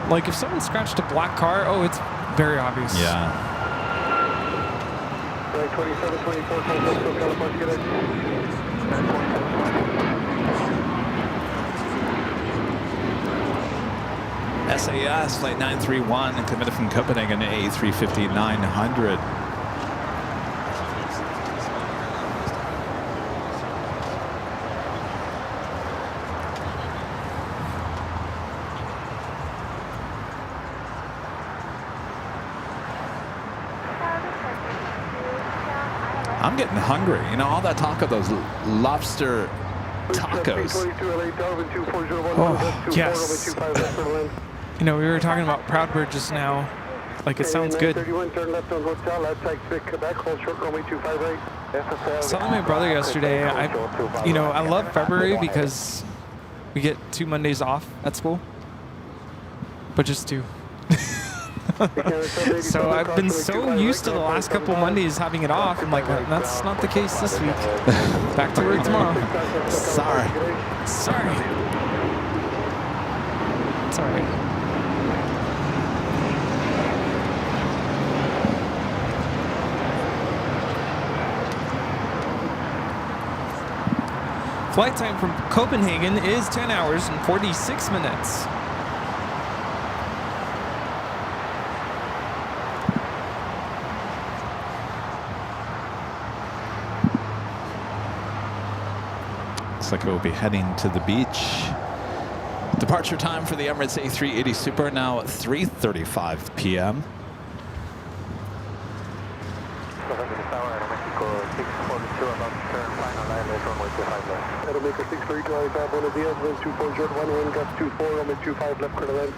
Speaker 3: Like if someone scratched a black car, oh, it's very obvious.
Speaker 2: Yeah.
Speaker 7: 27, 24,
Speaker 2: SAS flight 931 committed from Copenhagen A350-900. I'm getting hungry. You know, all that talk of those lobster tacos.
Speaker 3: Oh, yes. You know, we were talking about Proudbird just now. Like, it sounds good.
Speaker 7: 31, turn left on hotel, outside Quebec, hold short runway 25 right.
Speaker 3: I was telling my brother yesterday, I love February because we get 2 Mondays off at school, but just 2. So I've been so used to the last couple Mondays having it off. I'm like, that's not the case this week. Back to work tomorrow.
Speaker 2: Sorry.
Speaker 3: It's all right. Flight time from Copenhagen is 10 hours and 46 minutes.
Speaker 2: Looks like it will be heading to the beach. Departure time for the Emirates A380 Super now 3:35 p.m.
Speaker 7: Automaker 632, I one of the other 24 11, got 24, runway 25 left, clear to land.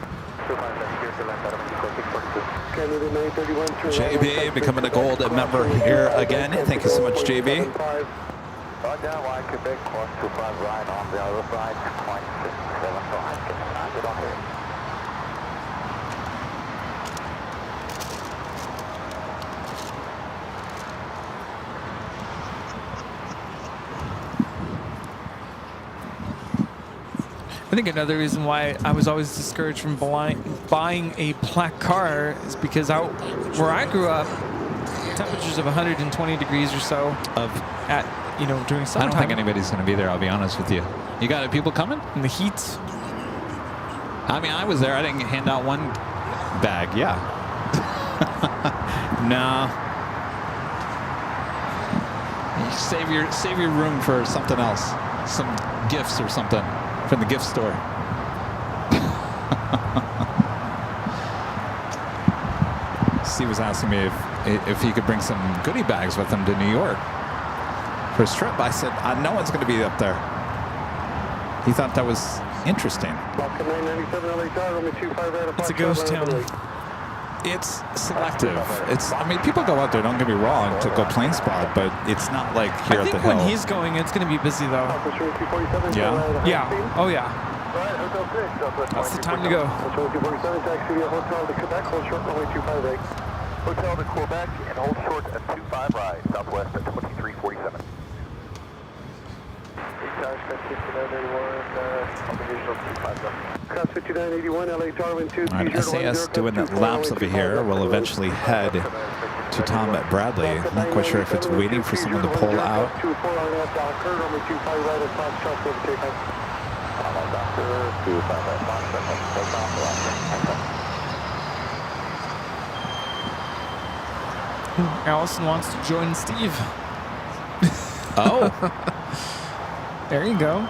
Speaker 7: 25 left, here to land, Automaker 642. Canada 931, turn
Speaker 2: JB becoming a gold member here again. Thank you so much, JB.
Speaker 1: Down line Quebec, course 25 right on the other side, 0.675, get landed on here.
Speaker 3: I think another reason why I was always discouraged from buying a black car is because where I grew up, temperatures of 120 degrees or so during
Speaker 2: I
Speaker 3: summertime.
Speaker 2: don't think anybody's going to be there, I'll be honest with you. You got people coming?
Speaker 3: In the heat.
Speaker 2: I mean, I was there. I didn't hand out one bag. Yeah. No. You save your room for something else. Some gifts or something from the gift store. Steve was asking me if he could bring some goodie bags with him to New York for his trip. I said, no one's going to be up there. He thought that was interesting.
Speaker 3: It's a ghost town.
Speaker 2: It's selective. I mean, people go out there, don't get me wrong, to go plane spot, but it's not like here
Speaker 3: I
Speaker 2: at the
Speaker 3: think
Speaker 2: hill.
Speaker 3: when he's going, it's going to be busy, though.
Speaker 2: Yeah?
Speaker 3: Yeah. Oh, yeah. That's the time to go.
Speaker 7: Hotel to Quebec, hold short runway 25 right.
Speaker 1: Hotel to Quebec and hold short at 25 right, southwest at 2347.
Speaker 7: Cross 5981, LA Darwin 2.
Speaker 2: All right, SAS doing the laps over here. We'll eventually head to Tom at Bradley. I'm not quite sure if it's waiting for someone to pull out.
Speaker 3: Allison wants to join Steve.
Speaker 2: Oh.
Speaker 3: There you go.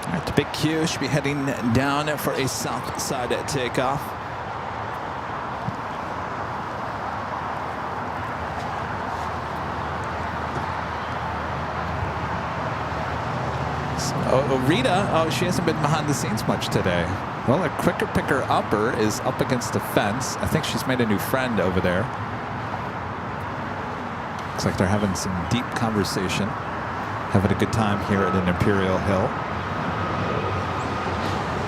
Speaker 2: All right, the big Q should be heading down for a south side takeoff. Rita, she hasn't been behind the scenes much today. Well, a quicker picker upper is up against the fence. I think she's made a new friend over there. Looks like they're having some deep conversation. Having a good time here at an Imperial Hill.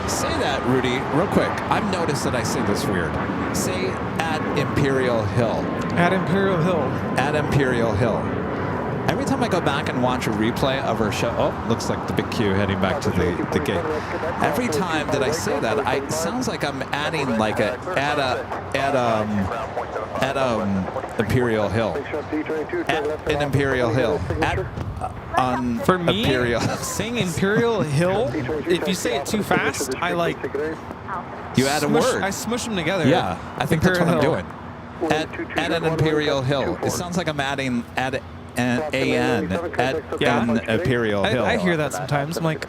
Speaker 2: Say that, Rudy, real quick. I've noticed that I say this weird. Say at Imperial Hill.
Speaker 3: At Imperial Hill.
Speaker 2: At Imperial Hill. Every time I go back and watch a replay of our show, looks like the big Q heading back to the gate. Every time that I say that, it sounds like I'm adding like at Imperial Hill. At an Imperial Hill. On
Speaker 3: For me,
Speaker 2: Imperial.
Speaker 3: saying Imperial Hill, if you say it too fast, I like
Speaker 2: You add a word.
Speaker 3: I smush them together.
Speaker 2: Yeah, I think that's what I'm
Speaker 3: Imperial
Speaker 2: doing. At an Imperial Hill. It sounds like I'm adding at an Imperial Hill.
Speaker 3: I hear that sometimes. I'm like,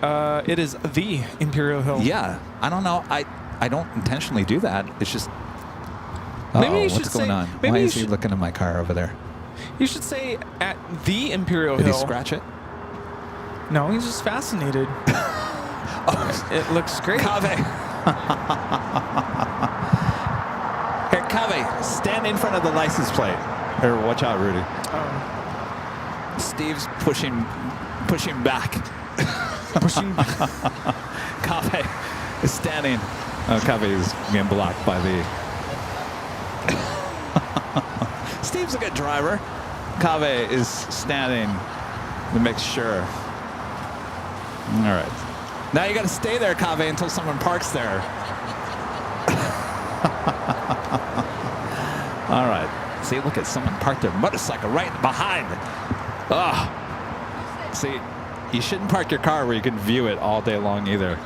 Speaker 3: it is the Imperial Hill.
Speaker 2: Yeah, I don't know. I don't intentionally do that. It's just
Speaker 3: Maybe you should
Speaker 2: what's going
Speaker 3: say-
Speaker 2: on?
Speaker 3: maybe
Speaker 2: Why
Speaker 3: you
Speaker 2: is he
Speaker 3: should-
Speaker 2: looking at my car over there?
Speaker 3: You should say at the Imperial
Speaker 2: Did
Speaker 3: Hill.
Speaker 2: he scratch it?
Speaker 3: No, he's just fascinated. It looks great.
Speaker 2: Cave. Here, Cave, stand in front of the license plate. Or watch out, Rudy. Steve's pushing back.
Speaker 3: Pushing back.
Speaker 2: Cave is standing. Oh, Cave is getting blocked by the... Steve's a good driver. Cave is standing to make sure. All right. Now you got to stay there, Cave, until someone parks there. All right. See, look at someone parked their motorcycle right behind. Ah. See, you shouldn't park your car where you can view it all day long either.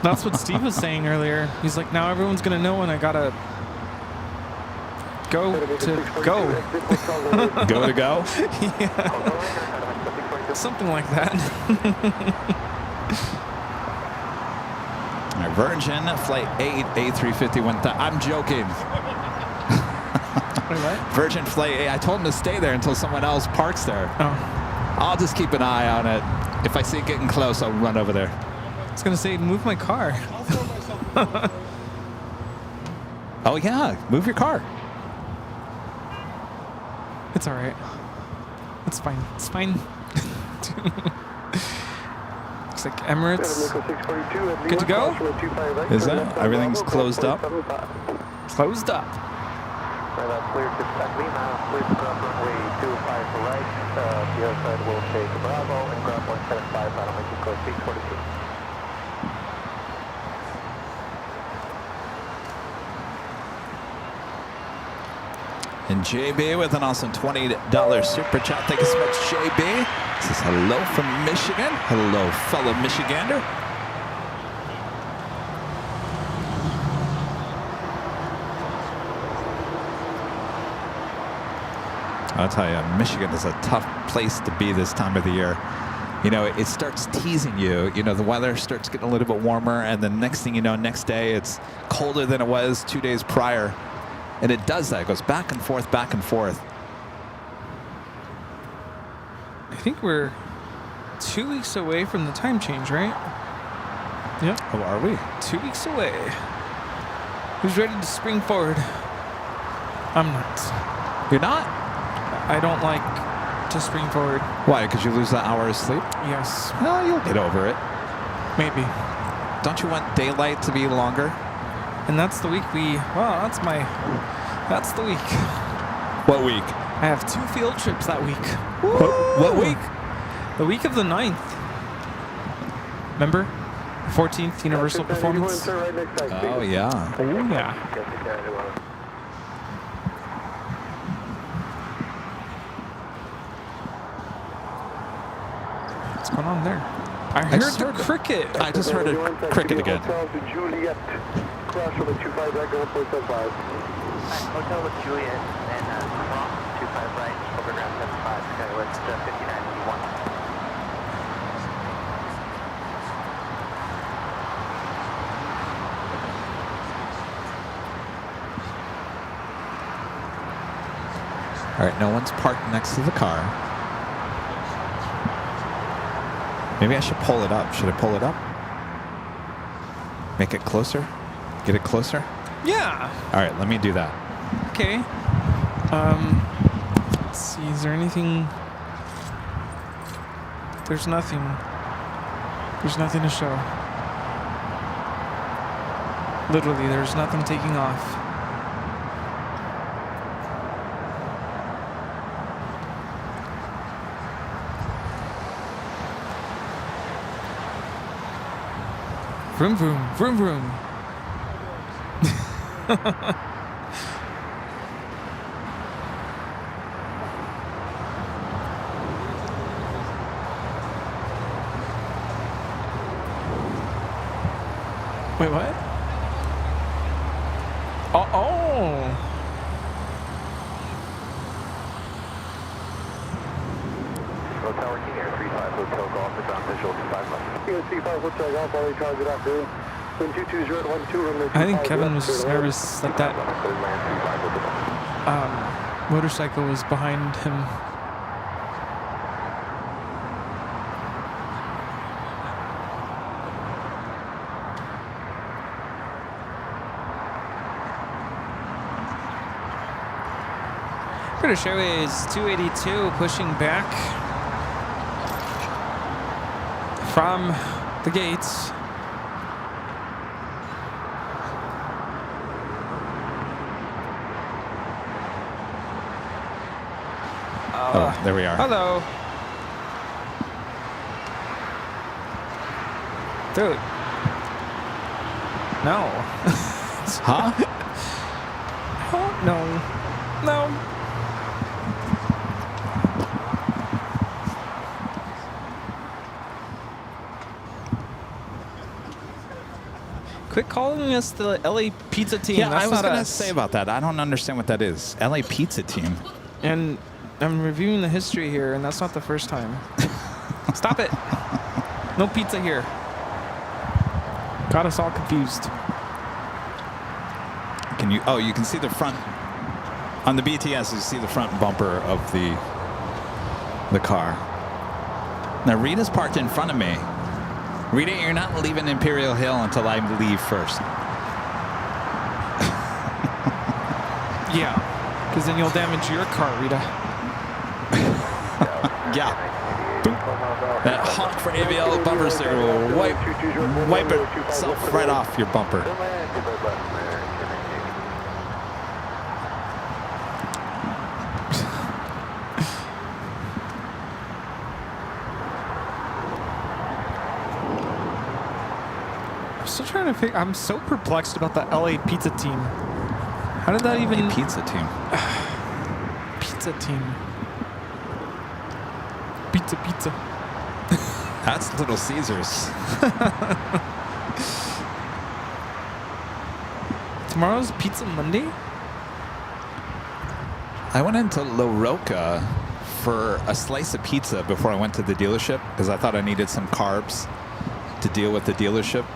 Speaker 3: That's what Steve was saying earlier. He's like, now everyone's going to know when I got to go to go.
Speaker 2: Go to go?
Speaker 3: Yeah. Something like that.
Speaker 2: All right, Virgin, flight 8, A350. I'm joking.
Speaker 3: Wait, what?
Speaker 2: Virgin flight 8. I told him to stay there until someone else parks there.
Speaker 3: Oh.
Speaker 2: I'll just keep an eye on it. If I see it getting close, I'll run over there.
Speaker 3: I was going to say, move my car.
Speaker 2: Oh, yeah. Move your car.
Speaker 3: It's all right. It's fine. It's fine. Looks like Emirates. Good to go?
Speaker 2: Is that? Everything's closed up?
Speaker 3: Closed up.
Speaker 4: Clear to Lima, clear to runway 25 for right. The other side will take Bravo and ground 175 out of Mexico 642.
Speaker 2: And JB with an awesome $20 super chat. Thank you so much, JB. Says hello from Michigan. Hello, fellow Michigander. I'll tell you, Michigan is a tough place to be this time of the year. You know, it starts teasing you. You know, the weather starts getting a little bit warmer, and the next thing you know, next day, it's colder than it was 2 days prior. And it does that. It goes back and forth, back and forth.
Speaker 3: I think we're 2 weeks away from the time change, right? Yep.
Speaker 2: Oh, are we?
Speaker 3: 2 weeks away. Who's ready to spring forward? I'm not.
Speaker 2: You're not?
Speaker 3: I don't like to spring forward.
Speaker 2: Why? Because you lose that hour of sleep?
Speaker 3: Yes.
Speaker 2: No, you'll get over it.
Speaker 3: Maybe.
Speaker 2: Don't you want daylight to be longer?
Speaker 3: And that's the week that's the week.
Speaker 2: What week?
Speaker 3: I have 2 field trips that week.
Speaker 2: What week?
Speaker 3: The week of the 9th. Remember? 14th Universal Performance.
Speaker 2: Oh, yeah.
Speaker 3: Oh, yeah. What's going on there? I heard
Speaker 2: just
Speaker 3: the
Speaker 2: heard-
Speaker 3: cricket.
Speaker 2: I just heard a cricket again.
Speaker 4: Cross over 25 right, go 475. Hotel with Juliet and wrong, 25 right, over ground 75, Skywest 5981.
Speaker 2: All right, no one's parked next to the car. Maybe I should pull it up. Should I pull it up? Make it closer? Get it closer?
Speaker 3: Yeah.
Speaker 2: All right, let me do that.
Speaker 3: Okay. Let's see. Is there anything? There's nothing. There's nothing to show. Literally, there's nothing taking off. Vroom, vroom, vroom, vroom. Wait, what? Oh.
Speaker 4: Hotel working air 35, Hotel Golf, it's on visual 25 left.
Speaker 7: C5, Hotel Golf, all the cars are out there.
Speaker 3: I think Kevin was nervous that that motorcycle was behind him. British Airways 282 pushing back from the gates.
Speaker 2: Oh, there we are.
Speaker 3: Hello. Dude. No.
Speaker 2: Huh?
Speaker 3: Oh, no. No. Quit calling us the LA Pizza Team.
Speaker 2: Yeah,
Speaker 3: That's
Speaker 2: I was
Speaker 3: not
Speaker 2: going to
Speaker 3: us.
Speaker 2: say about that. I don't understand what that is. LA Pizza Team.
Speaker 3: And I'm reviewing the history here, and that's not the first time. Stop it. No pizza here. Got us all confused.
Speaker 2: Can you? Oh, you can see the front on the BTS. You see the front bumper of the car. Now Rita's parked in front of me. Rita, you're not leaving Imperial Hill until I leave first.
Speaker 3: Yeah, because then you'll damage your car, Rita.
Speaker 2: Yeah. Boop. That honk for AVL bumper sticker will wipe itself right off your bumper.
Speaker 3: I'm still trying to figure. I'm so perplexed about the LA Pizza Team. How did that even?
Speaker 2: Pizza Team.
Speaker 3: Pizza Team. Pizza.
Speaker 2: That's Little Caesars.
Speaker 3: Tomorrow's Pizza Monday?
Speaker 2: I went into La Rocca for a slice of pizza before I went to the dealership because I thought I needed some carbs to deal with the dealership.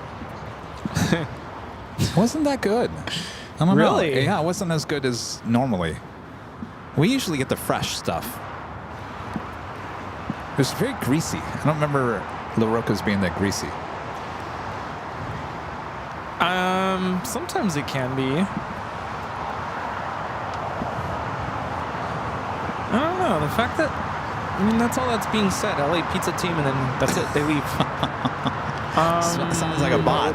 Speaker 2: Wasn't that good? I don't know.
Speaker 3: Really?
Speaker 2: Yeah, it wasn't as good as normally. We usually get the fresh stuff. It was very greasy. I don't remember La Rocca's being that greasy.
Speaker 3: Sometimes it can be. I don't know. The fact that, I mean, that's all that's being said. LA Pizza Team, and then that's it. They leave.
Speaker 2: Sounds like a bot.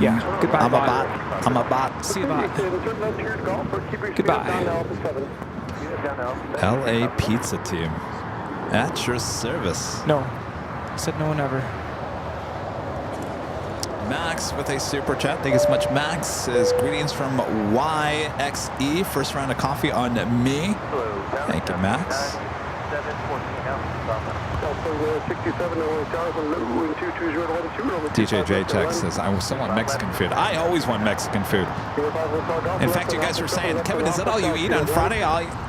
Speaker 3: Yeah. Goodbye.
Speaker 2: I'm a bot. I'm a bot.
Speaker 3: See you, bot. Goodbye.
Speaker 2: LA Pizza Team. At your service.
Speaker 3: No. Said no one ever.
Speaker 2: Max with a super chat. Thank you so much, Max. Says greetings from YXE. First round of coffee on me. Thank you, Max. DJ J Tech says, I still want Mexican food. I always want Mexican food. In fact, you guys were saying, Kevin, is that all you eat on Friday?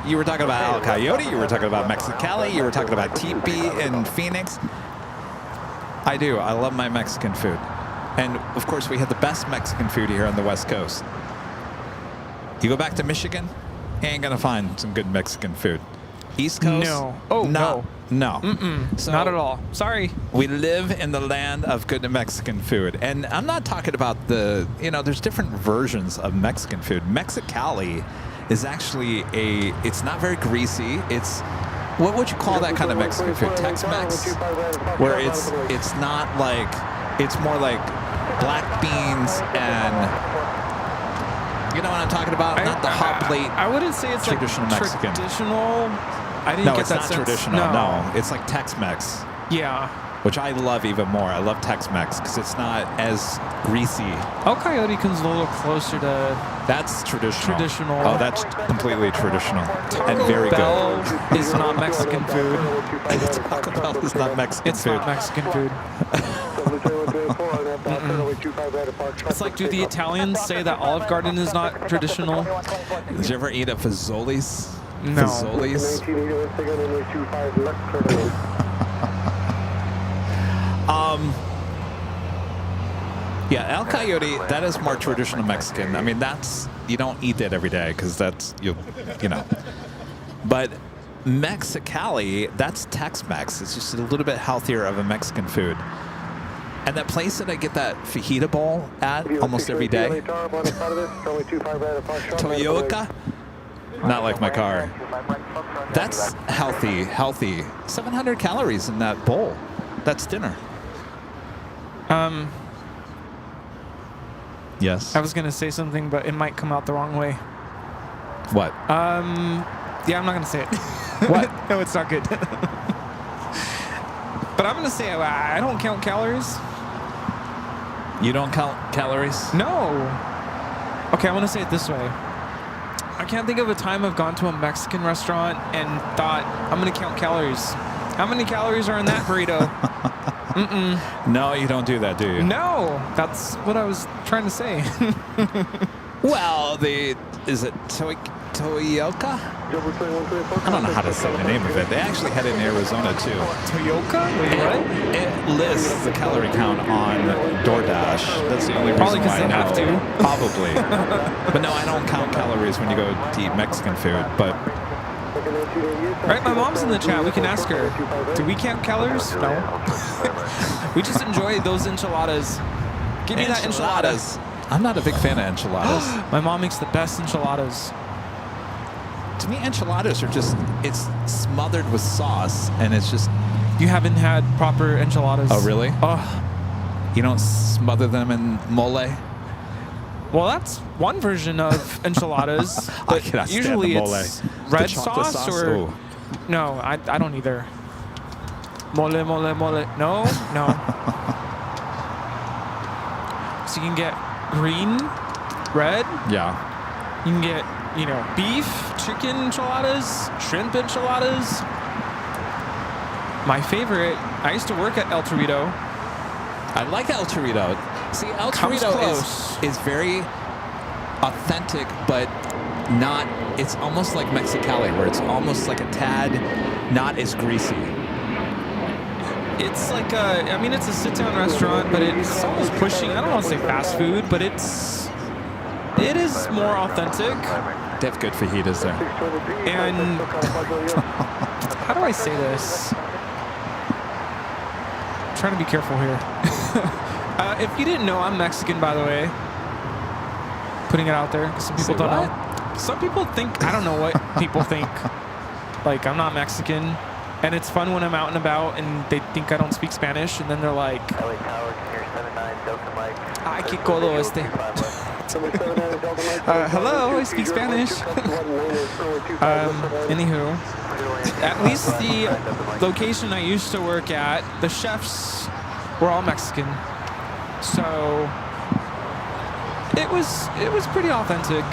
Speaker 2: You were talking about El Coyote. You were talking about Mexicali. You were talking about TP in Phoenix. I do. I love my Mexican food. And, of course, we have the best Mexican food here on the West Coast. You go back to Michigan, you ain't going to find some good Mexican food. East Coast?
Speaker 3: No. Oh, no.
Speaker 2: No.
Speaker 3: So not at all. Sorry.
Speaker 2: We live in the land of good Mexican food. And I'm not talking about there's different versions of Mexican food. Mexicali is actually it's not very greasy. What would you call that kind of Mexican food? Tex-Mex? Where it's not like, it's more like black beans and, you know what I'm talking about? Not the hot plate.
Speaker 3: I wouldn't say it's
Speaker 2: traditional
Speaker 3: like
Speaker 2: Mexican.
Speaker 3: Traditional. I didn't
Speaker 2: No,
Speaker 3: get
Speaker 2: it's
Speaker 3: that
Speaker 2: not
Speaker 3: sense.
Speaker 2: traditional. No, it's like Tex-Mex.
Speaker 3: Yeah.
Speaker 2: Which I love even more. I love Tex-Mex because it's not as greasy.
Speaker 3: El Coyote comes a little closer to.
Speaker 2: That's traditional.
Speaker 3: Traditional.
Speaker 2: Oh, that's completely traditional and very
Speaker 3: Bell
Speaker 2: good.
Speaker 3: is not Mexican food.
Speaker 2: Taco Bell is not Mexican
Speaker 3: It's
Speaker 2: food.
Speaker 3: not Mexican food. It's like, do the Italians say that Olive Garden is not traditional?
Speaker 2: Did you ever eat at Fazoli's?
Speaker 3: No.
Speaker 2: Fazoli's? Yeah, El Coyote, that is more traditional Mexican. I mean, that's, you don't eat that every day because that's, you know. But Mexicali, that's Tex-Mex. It's just a little bit healthier of a Mexican food. And that place that I get that fajita bowl at almost every day, Toyota, not like my car. That's healthy. 700 calories in that bowl. That's dinner. Yes.
Speaker 3: I was gonna say something, but it might come out the wrong way.
Speaker 2: What?
Speaker 3: Yeah, I'm not gonna say it. What? No, it's not good. But I'm gonna say I don't count calories.
Speaker 2: You don't count calories?
Speaker 3: No. Okay, I'm gonna say it this way. I can't think of a time I've gone to a Mexican restaurant and thought, I'm gonna count calories. How many calories are in that burrito?
Speaker 2: No, you don't do that, do you?
Speaker 3: No, that's what I was trying to say.
Speaker 2: Well, is it Toyota? I don't know how to say the name of it. They actually had it in Arizona too.
Speaker 3: Toyota? Wait, what?
Speaker 2: It lists the calorie count on DoorDash. That's the only
Speaker 3: Probably
Speaker 2: reason why I
Speaker 3: they
Speaker 2: know.
Speaker 3: have to.
Speaker 2: Probably. But no, I don't count calories when you go to eat Mexican food. But
Speaker 3: Right, my mom's in the chat. We can ask her. Do we count calories? No. We just enjoy those enchiladas. Give me that enchilada.
Speaker 2: I'm not a big fan of enchiladas.
Speaker 3: My mom makes the best enchiladas.
Speaker 2: To me, enchiladas are just, it's smothered with sauce, and it's just...
Speaker 3: You haven't had proper enchiladas.
Speaker 2: Oh, really?
Speaker 3: Oh.
Speaker 2: You don't smother them in mole?
Speaker 3: Well, that's one version of enchiladas.
Speaker 2: I
Speaker 3: But
Speaker 2: cannot stand
Speaker 3: usually
Speaker 2: the mole.
Speaker 3: it's
Speaker 2: The
Speaker 3: red
Speaker 2: chocolate
Speaker 3: sauce or...
Speaker 2: Ooh.
Speaker 3: No, I don't either. Mole. No. So you can get green, red.
Speaker 2: Yeah.
Speaker 3: You can get, beef, chicken enchiladas, shrimp enchiladas. My favorite, I used to work at El Torito.
Speaker 2: I like El Torito. See, El
Speaker 3: Comes
Speaker 2: Torito
Speaker 3: close.
Speaker 2: is very authentic, but not, it's almost like Mexicali, where it's almost like a tad not as greasy.
Speaker 3: It's like it's a sit-down restaurant, but it's almost pushing, I don't want to say fast food, but it is more authentic.
Speaker 2: They have good fajitas there.
Speaker 3: And how do I say this? I'm trying to be careful here. If you didn't know, I'm Mexican, by the way. Putting it out there. Some people don't know. Some people think, I don't know what people think. Like, I'm not Mexican. And it's fun when I'm out and about and they think I don't speak Spanish. And then they're like, ay, qué codo este. Hello, I speak Spanish. Anywho, at least the location I used to work at, the chefs were all Mexican. So it was pretty authentic.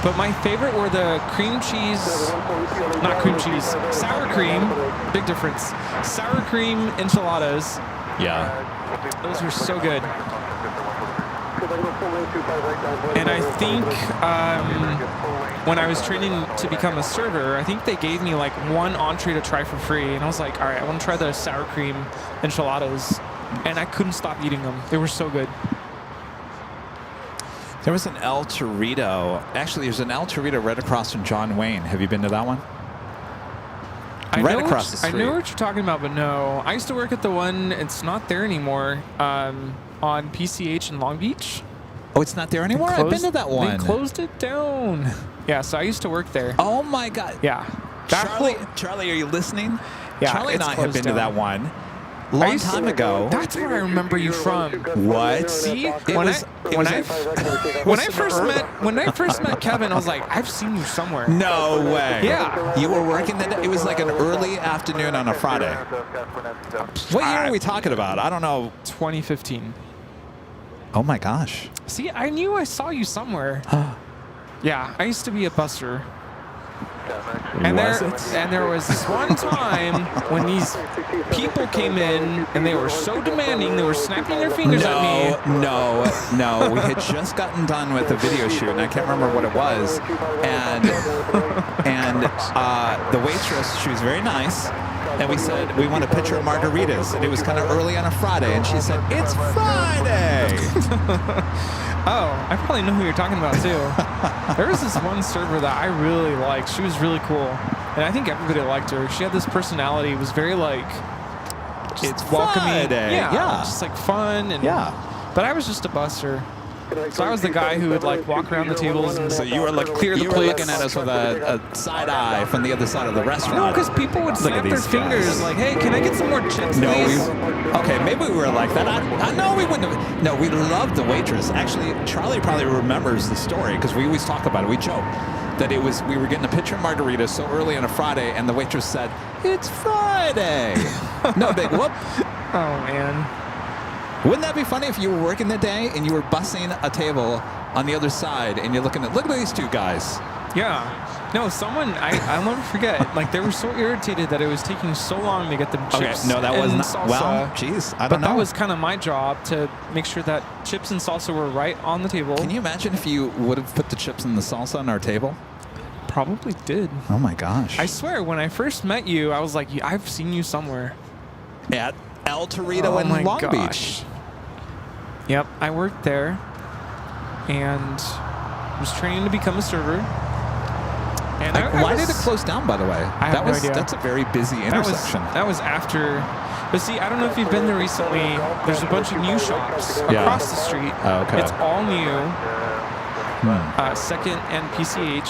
Speaker 3: But my favorite were the sour cream, big difference. Sour cream enchiladas.
Speaker 2: Yeah.
Speaker 3: Those were so good. And I think when I was training to become a server, I think they gave me like one entree to try for free. And I was like, all right, I want to try the sour cream enchiladas. And I couldn't stop eating them. They were so good.
Speaker 2: There was an El Torito. Actually, there's an El Torito right across from John Wayne. Have you been to that one? Right across the street.
Speaker 3: I know what you're talking about, but no. I used to work at the one, it's not there anymore, on PCH in Long Beach.
Speaker 2: Oh, it's not there anymore? I've been to that one.
Speaker 3: They closed it down. Yeah, so I used to work there.
Speaker 2: Oh, my God.
Speaker 3: Yeah.
Speaker 2: Charlie, are you listening?
Speaker 3: Yeah,
Speaker 2: Charlie and I have been to that one.
Speaker 3: Long
Speaker 2: time ago.
Speaker 3: That's where I remember you from.
Speaker 2: What?
Speaker 3: See, when I first met Kevin, I was like, I've seen you somewhere.
Speaker 2: No way.
Speaker 3: Yeah.
Speaker 2: You were working that day? It was like an early afternoon on a Friday. What year are we talking about? I don't know.
Speaker 3: 2015.
Speaker 2: Oh my gosh.
Speaker 3: See, I knew I saw you somewhere. Yeah, I used to be a busser. And there was this one time when these people came in and they were so demanding, they were snapping their fingers at me.
Speaker 2: No. We had just gotten done with a video shoot, and I can't remember what it was. And the waitress, she was very nice. and we said we want a pitcher of margaritas, and it was kind of early on a Friday, and she said, it's Friday.
Speaker 3: Oh, I probably know who you're talking about too. There was this one server that I really liked. She was really cool, and I think everybody liked her. She had this personality. It was very like,
Speaker 2: It's
Speaker 3: welcoming.
Speaker 2: Friday.
Speaker 3: Yeah, just like fun and But I was just a busser. So I was the guy who would like walk around the tables and
Speaker 2: So you were like
Speaker 3: clear the
Speaker 2: you were
Speaker 3: plates.
Speaker 2: looking at us with a side eye from the other side of the
Speaker 3: No,
Speaker 2: restaurant.
Speaker 3: because people would
Speaker 2: Look at
Speaker 3: snap their
Speaker 2: these
Speaker 3: fingers
Speaker 2: guys.
Speaker 3: like, hey, can I get some more chips,
Speaker 2: No,
Speaker 3: please?
Speaker 2: okay, maybe we were like that. I know we wouldn't have. No, we loved the waitress. Actually, Charlie probably remembers the story because we always talk about it. We joke that it was we were getting a pitcher of margaritas so early on a Friday, and the waitress said, "It's Friday." No big whoop.
Speaker 3: Oh, man.
Speaker 2: Wouldn't that be funny if you were working the day and you were bussing a table on the other side and you're looking at, look at these two guys.
Speaker 3: Yeah. No, someone, I'll never forget, like, they were so irritated that it was taking so long to get them chips.
Speaker 2: Okay, no, that was
Speaker 3: and
Speaker 2: not,
Speaker 3: salsa.
Speaker 2: well, geez, I
Speaker 3: But
Speaker 2: don't know.
Speaker 3: that was kind of my job to make sure that chips and salsa were right on the table.
Speaker 2: Can you imagine if you would have put the chips and the salsa on our table?
Speaker 3: Probably did.
Speaker 2: Oh my gosh.
Speaker 3: I swear, when I first met you, I was like, I've seen you somewhere.
Speaker 2: At El Torito in Long Beach.
Speaker 3: Yep, I worked there and was training to become a server. And
Speaker 2: Why did it close down, by the way?
Speaker 3: I have no idea.
Speaker 2: That's a very busy intersection.
Speaker 3: That was after. But see, I don't know if you've been there recently. There's a bunch of new shops across the street.
Speaker 2: Oh, okay.
Speaker 3: It's all new. Second and PCH.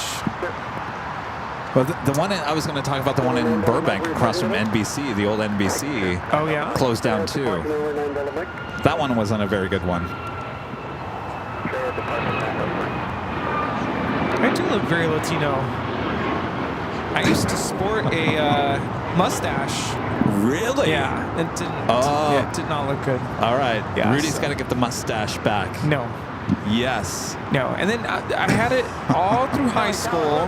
Speaker 2: Well, the one I was going to talk about the one in Burbank across from NBC, the old NBC.
Speaker 3: Oh yeah.
Speaker 2: Closed down too. That one wasn't a very good one.
Speaker 3: I do look very Latino. I used to sport a mustache.
Speaker 2: Really?
Speaker 3: Yeah, it didn't.
Speaker 2: Oh.
Speaker 3: Yeah, it did not look good.
Speaker 2: All right.
Speaker 3: Yeah,
Speaker 2: Rudy's
Speaker 3: so-
Speaker 2: got to get the mustache back.
Speaker 3: No.
Speaker 2: Yes.
Speaker 3: No, and then I had it all through high school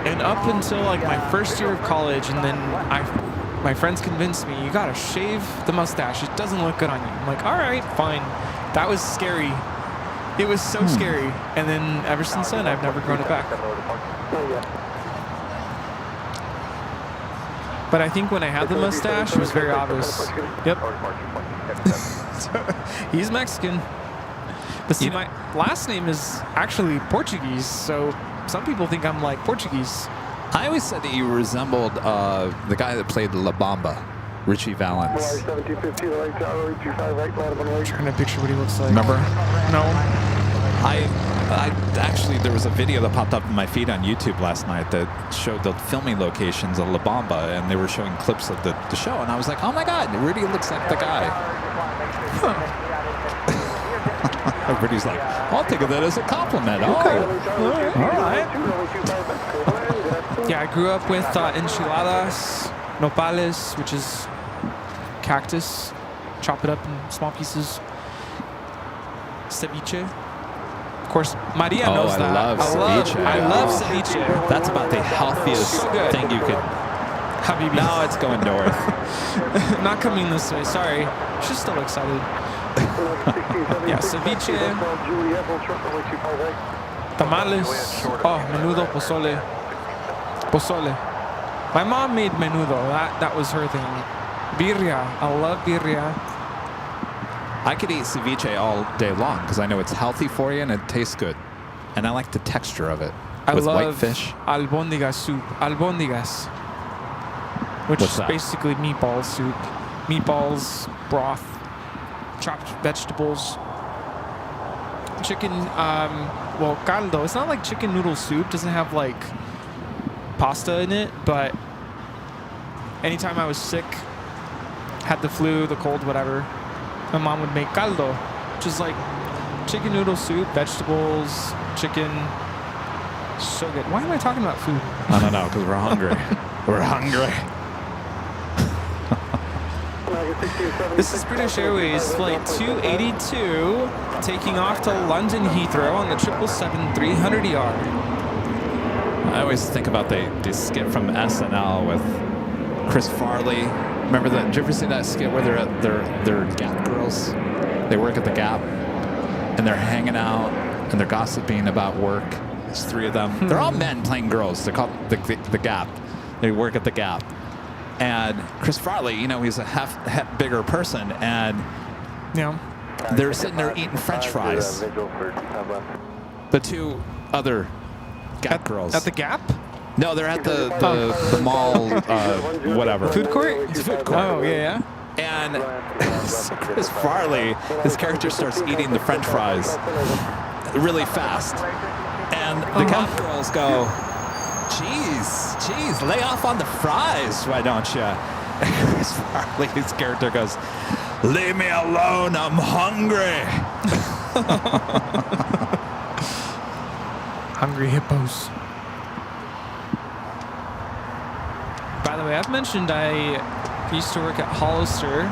Speaker 3: and up until like my first year of college, and then my friends convinced me, you gotta shave the mustache. It doesn't look good on you. I'm like, all right, fine. That was scary. It was so scary. And then ever since then, I've never grown it back. But I think when I had the mustache, it was very obvious. Yep. He's Mexican. But see, my last name is actually Portuguese, so some people think I'm like Portuguese.
Speaker 2: I always said that you resembled the guy that played La Bamba, Richie Valens.
Speaker 3: I'm trying to picture what he looks like.
Speaker 2: Remember?
Speaker 3: No.
Speaker 2: I actually, there was a video that popped up in my feed on YouTube last night that showed the filming locations of La Bamba, and they were showing clips of the show, and I was like, oh my God, Rudy looks like the guy. Everybody's like, I'll think of that as a compliment.
Speaker 3: Okay.
Speaker 2: Oh, all right.
Speaker 3: Yeah, I grew up with enchiladas, nopales, which is cactus. Chop it up in small pieces. Ceviche. Of course, Maria knows that.
Speaker 2: I love ceviche.
Speaker 3: I love ceviche.
Speaker 2: That's about the healthiest
Speaker 3: So good.
Speaker 2: thing you could.
Speaker 3: Habibi.
Speaker 2: Now it's going north.
Speaker 3: Not coming this way. Sorry. She's still excited. Yeah, ceviche. Tamales. Oh, menudo, pozole. Pozole. My mom made menudo. That was her thing. Birria. I love birria.
Speaker 2: I could eat ceviche all day long because I know it's healthy for you and it tastes good. And I like the texture of it.
Speaker 3: I
Speaker 2: with
Speaker 3: love
Speaker 2: white fish.
Speaker 3: albondigas soup. Albondigas. Which
Speaker 2: What's
Speaker 3: is
Speaker 2: that?
Speaker 3: basically meatball soup. Meatballs, broth, chopped vegetables, chicken, well, caldo. It's not like chicken noodle soup. Doesn't have like pasta in it, but anytime I was sick, had the flu, the cold, whatever, my mom would make caldo, which is like chicken noodle soup, vegetables, chicken. So good. Why am I talking about food?
Speaker 2: I don't know, because we're hungry. We're hungry.
Speaker 3: This is British Airways Flight 282 taking off to London Heathrow on the 777-300ER.
Speaker 2: I always think about the skit from SNL with Chris Farley. Remember that? Did you ever see that skit where they're Gap girls? They work at the Gap and they're hanging out and they're gossiping about work. There's three of them. They're all men playing girls. They're called the Gap. They work at the Gap. and Chris Farley, you know, he's a half bigger person, and
Speaker 3: Yeah.
Speaker 2: they're sitting there eating French fries. The two other Gap girls.
Speaker 3: At the Gap?
Speaker 2: No, they're at the mall, whatever.
Speaker 3: Food court?
Speaker 2: It's a food court.
Speaker 3: Oh, yeah.
Speaker 2: And so Chris Farley, his character starts eating the French fries really fast. And the Gap girls go, Jeez, lay off on the fries, why don't you? And Chris Farley's character goes, leave me alone, I'm hungry.
Speaker 3: Hungry hippos. By the way, I've mentioned I used to work at Hollister.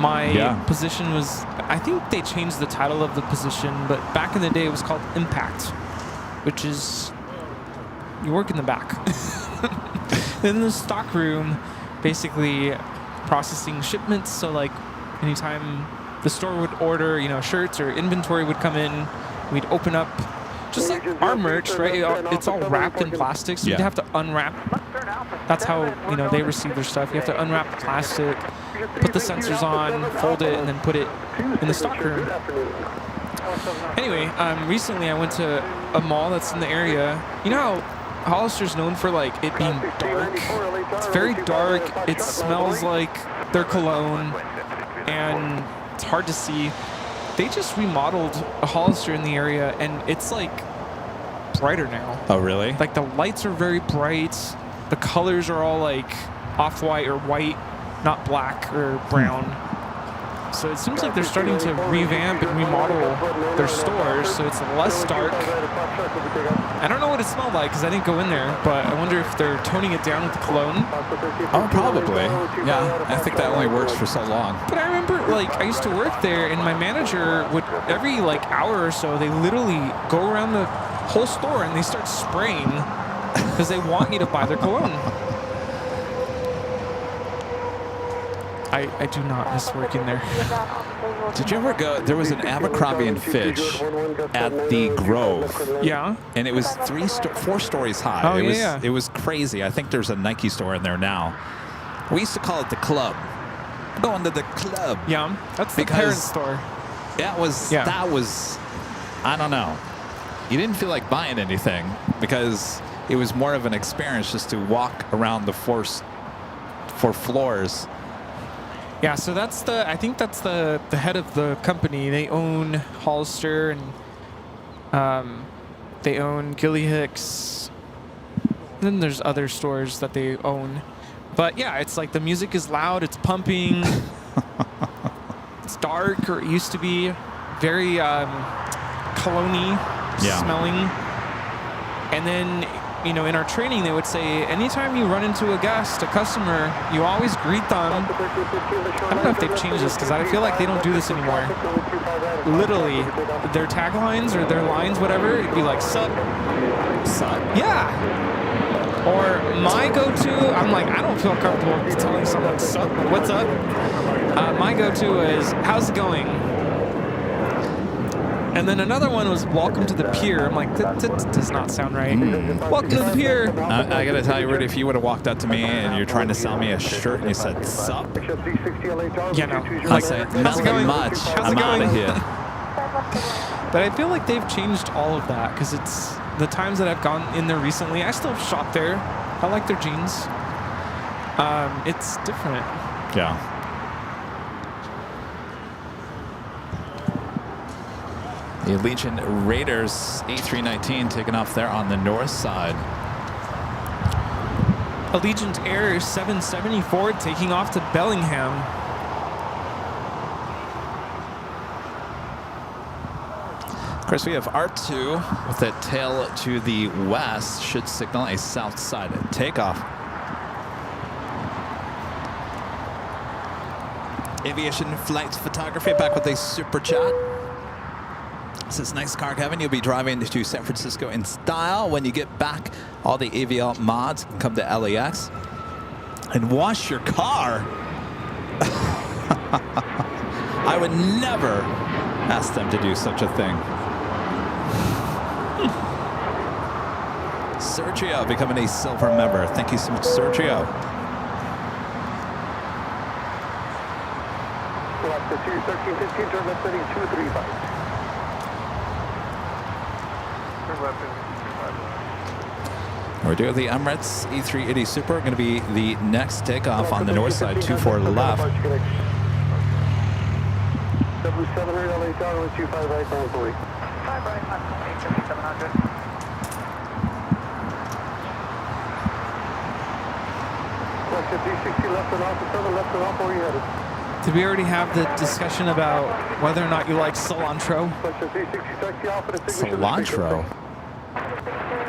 Speaker 3: My position was, I think they changed the title of the position, but back in the day it was called Impact, which is you work in the back. In the stock room, basically processing shipments. So like anytime the store would order, you know, shirts or inventory would come in, we'd open up, just like our merch, right? It's all wrapped in plastic, so you'd have to unwrap. That's how, you know, they receive their stuff. You have to unwrap the plastic, put the sensors on, fold it, and then put it in the stock room. Anyway, recently I went to a mall that's in the area. You know how Hollister's known for like it being dark? It's very dark. It smells like their cologne, and it's hard to see. They just remodeled a Hollister in the area, and it's like brighter now.
Speaker 2: Oh, really?
Speaker 3: Like the lights are very bright. The colors are all like off-white or white, not black or brown. So it seems like they're starting to revamp and remodel their stores, so it's less dark. I don't know what it smelled like because I didn't go in there, but I wonder if they're toning it down with the cologne.
Speaker 2: Oh, probably. Yeah, I think that only works for so long.
Speaker 3: But I remember, like, I used to work there, and my manager would, every, like, hour or so, they literally go around the whole store and they start spraying because they want you to buy their cologne. I do not miss working there.
Speaker 2: Did you ever go? There was an Abercrombie and Fitch at the Grove.
Speaker 3: Yeah.
Speaker 2: And it was 4 stories high.
Speaker 3: Oh,
Speaker 2: It was crazy. I think there's a Nike store in there now. We used to call it the club. Going to the club.
Speaker 3: Yeah. That's the parent store.
Speaker 2: That was, I don't know. You didn't feel like buying anything because it was more of an experience just to walk around the 4 floors.
Speaker 3: Yeah, so that's I think that's the head of the company. They own Hollister, and they own Gilly Hicks. And then there's other stores that they own. But yeah, it's like the music is loud, it's pumping. It's dark, or it used to be. Very cologne-y smelling. And then, you know, in our training, they would say, anytime you run into a guest, a customer, you always greet them. I don't know if they've changed this, because I feel like they don't do this anymore. Literally, their taglines or their lines, whatever, it'd be like, sup. Sup? Yeah. Or my go-to, I'm like, I don't feel comfortable telling someone, sup, what's up? My go-to is, how's it going? And then another one was, welcome to the pier. I'm like, that does not sound right. Welcome to the pier.
Speaker 2: I got to tell you, Rudy, if you would have walked up to me and you're trying to sell me a shirt and you said, sup?
Speaker 3: Yeah, no.
Speaker 2: I'd say, nothing much. I'm out of here.
Speaker 3: But I feel like they've changed all of that, because it's the times that I've gone in there recently, I still shop there. I like their jeans. It's different.
Speaker 2: Yeah. The Allegiant Raiders A319 taking off there on the north side.
Speaker 3: Allegiant Air 774 taking off to Bellingham.
Speaker 2: Of course, we have R2 with a tail to the west, should signal a south side takeoff. Aviation Flight Photography back with a super chat. Says, nice car, Kevin. You'll be driving to San Francisco in style. When you get back, all the Aviation mods can come to LAX and wash your car. I would never ask them to do such a thing. Sergio becoming a silver member. Thank you so much, Sergio.
Speaker 7: Series 1315, turn left heading 235. Turn left heading 235.
Speaker 2: We're doing the Emirates E380 Super. Going to be the next takeoff on the north side, 24 left.
Speaker 7: W700 LA Tower with 25 right, 940.
Speaker 4: 5 right, 7700.
Speaker 7: Question 360 left and off, 7 left and off, where are you headed?
Speaker 3: Did we already have the discussion about whether or not you like cilantro?
Speaker 7: Question 360 taxi off at a signature.
Speaker 2: Cilantro.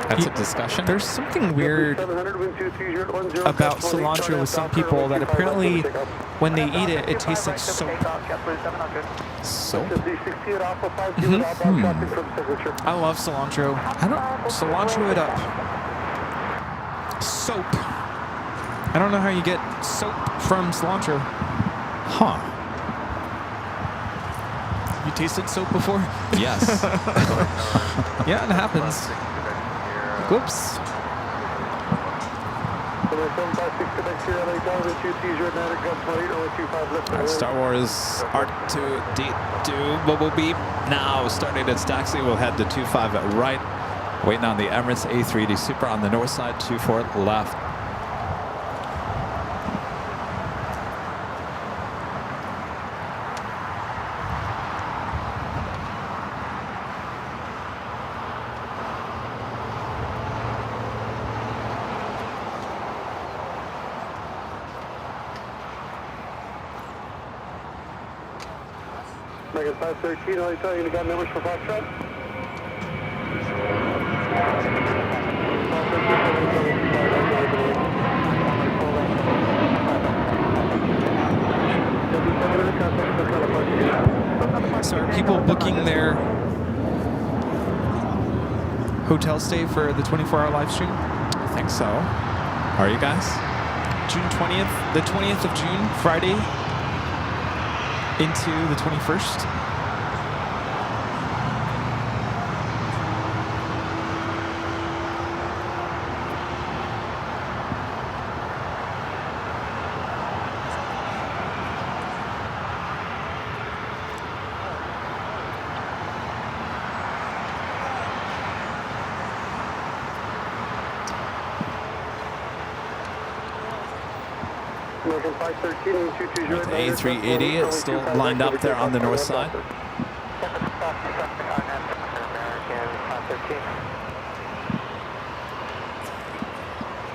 Speaker 2: That's a discussion.
Speaker 3: There's something weird about cilantro with some people that apparently when they eat it, it tastes like soap.
Speaker 2: Soap?
Speaker 3: I love cilantro.
Speaker 2: I don't.
Speaker 3: Cilantro it up. Soap. I don't know how you get soap from cilantro.
Speaker 2: Huh.
Speaker 3: You tasted soap before?
Speaker 2: Yes.
Speaker 3: Yeah, it happens. Whoops.
Speaker 2: Alright, Star Wars R2D2 Mobile Beep now starting its taxi. We'll head to 25 at right. Waiting on the Emirates A380 Super on the north side, 24 left.
Speaker 7: Megan 513, I'll tell you, you got numbers for Foxtrot?
Speaker 3: So are people booking their hotel stay for the 24-hour live stream?
Speaker 2: I think so. Are you guys?
Speaker 3: June 20th, the 20th of June, Friday, into the 21st.
Speaker 7: Megan 513,
Speaker 2: The A380 is still lined up there on the north side.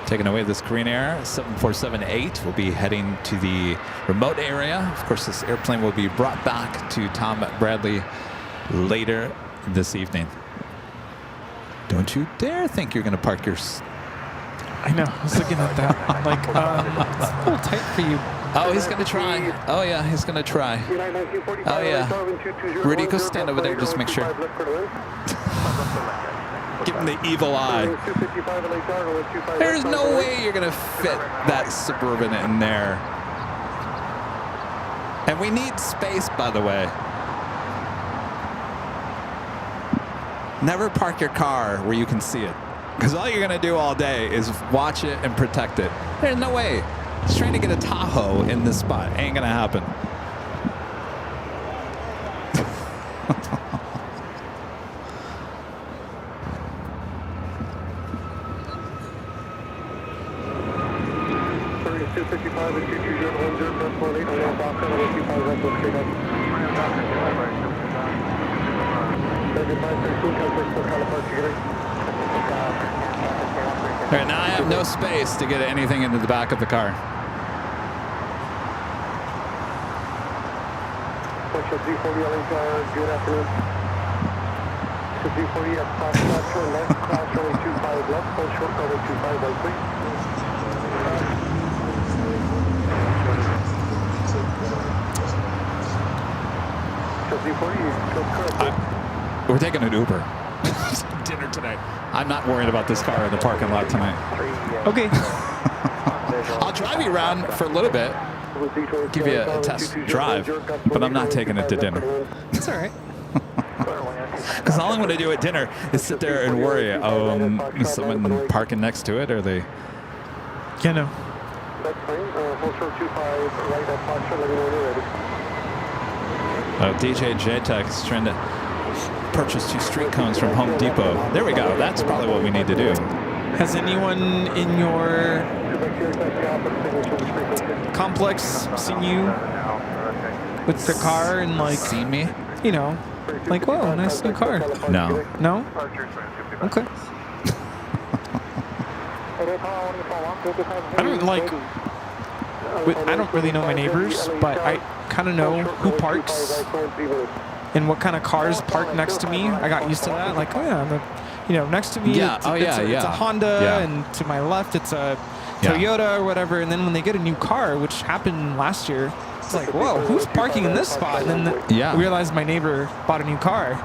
Speaker 2: Taking away this Korean Air 7478. We'll be heading to the remote area. Of course, this airplane will be brought back to Tom Bradley later this evening. Don't you dare think you're going to park your...
Speaker 3: I know. I was looking at that. I'm like, it's a little tight for you.
Speaker 2: Oh, he's going to try. Oh, yeah, he's going to try. Oh, yeah. Rudy, go stand over there. Just make sure. Give him the evil eye. There's no way you're going to fit that Suburban in there. And we need space, by the way. Never park your car where you can see it. Because all you're going to do all day is watch it and protect it. There's no way. He's trying to get a Tahoe in this spot. Ain't going to happen. All right, now I have no space to get anything into the back of the car.
Speaker 7: Good afternoon. 340 at Foxtrot, turn left, cross runway 25 left, hold short runway 25 right, please.
Speaker 2: We're taking an Uber. Dinner tonight. I'm not worried about this car in the parking lot tonight.
Speaker 3: Okay.
Speaker 2: I'll drive you around for a little bit, give you a test drive, but I'm not taking it to dinner.
Speaker 3: It's all right.
Speaker 2: Because all I'm going to do at dinner is sit there and worry, is someone parking next to it? Or they...
Speaker 3: Yeah, no.
Speaker 7: That's fine. Hold short 25 right at Foxtrot, let me know when you're ready.
Speaker 2: DJ JTech is trying to purchase 2 street cones from Home Depot. There we go. That's probably what we need to do.
Speaker 3: Has anyone in your complex seen you with the car and like
Speaker 2: Seen me?
Speaker 3: you know, like whoa, nice new car?
Speaker 2: No.
Speaker 3: No? Okay. I don't like. I don't really know my neighbors, but I kind of know who parks and what kind of cars park next to me. I got used to that. Like, oh yeah, next to me,
Speaker 2: Yeah.
Speaker 3: it's,
Speaker 2: Oh,
Speaker 3: it's,
Speaker 2: yeah,
Speaker 3: a, it's a
Speaker 2: yeah.
Speaker 3: Honda,
Speaker 2: Yeah.
Speaker 3: and to my left, it's a
Speaker 2: Yeah.
Speaker 3: Toyota or whatever. And then when they get a new car, which happened last year, it's like, whoa, who's parking in this spot? And then
Speaker 2: Yeah.
Speaker 3: I realized my neighbor bought a new car.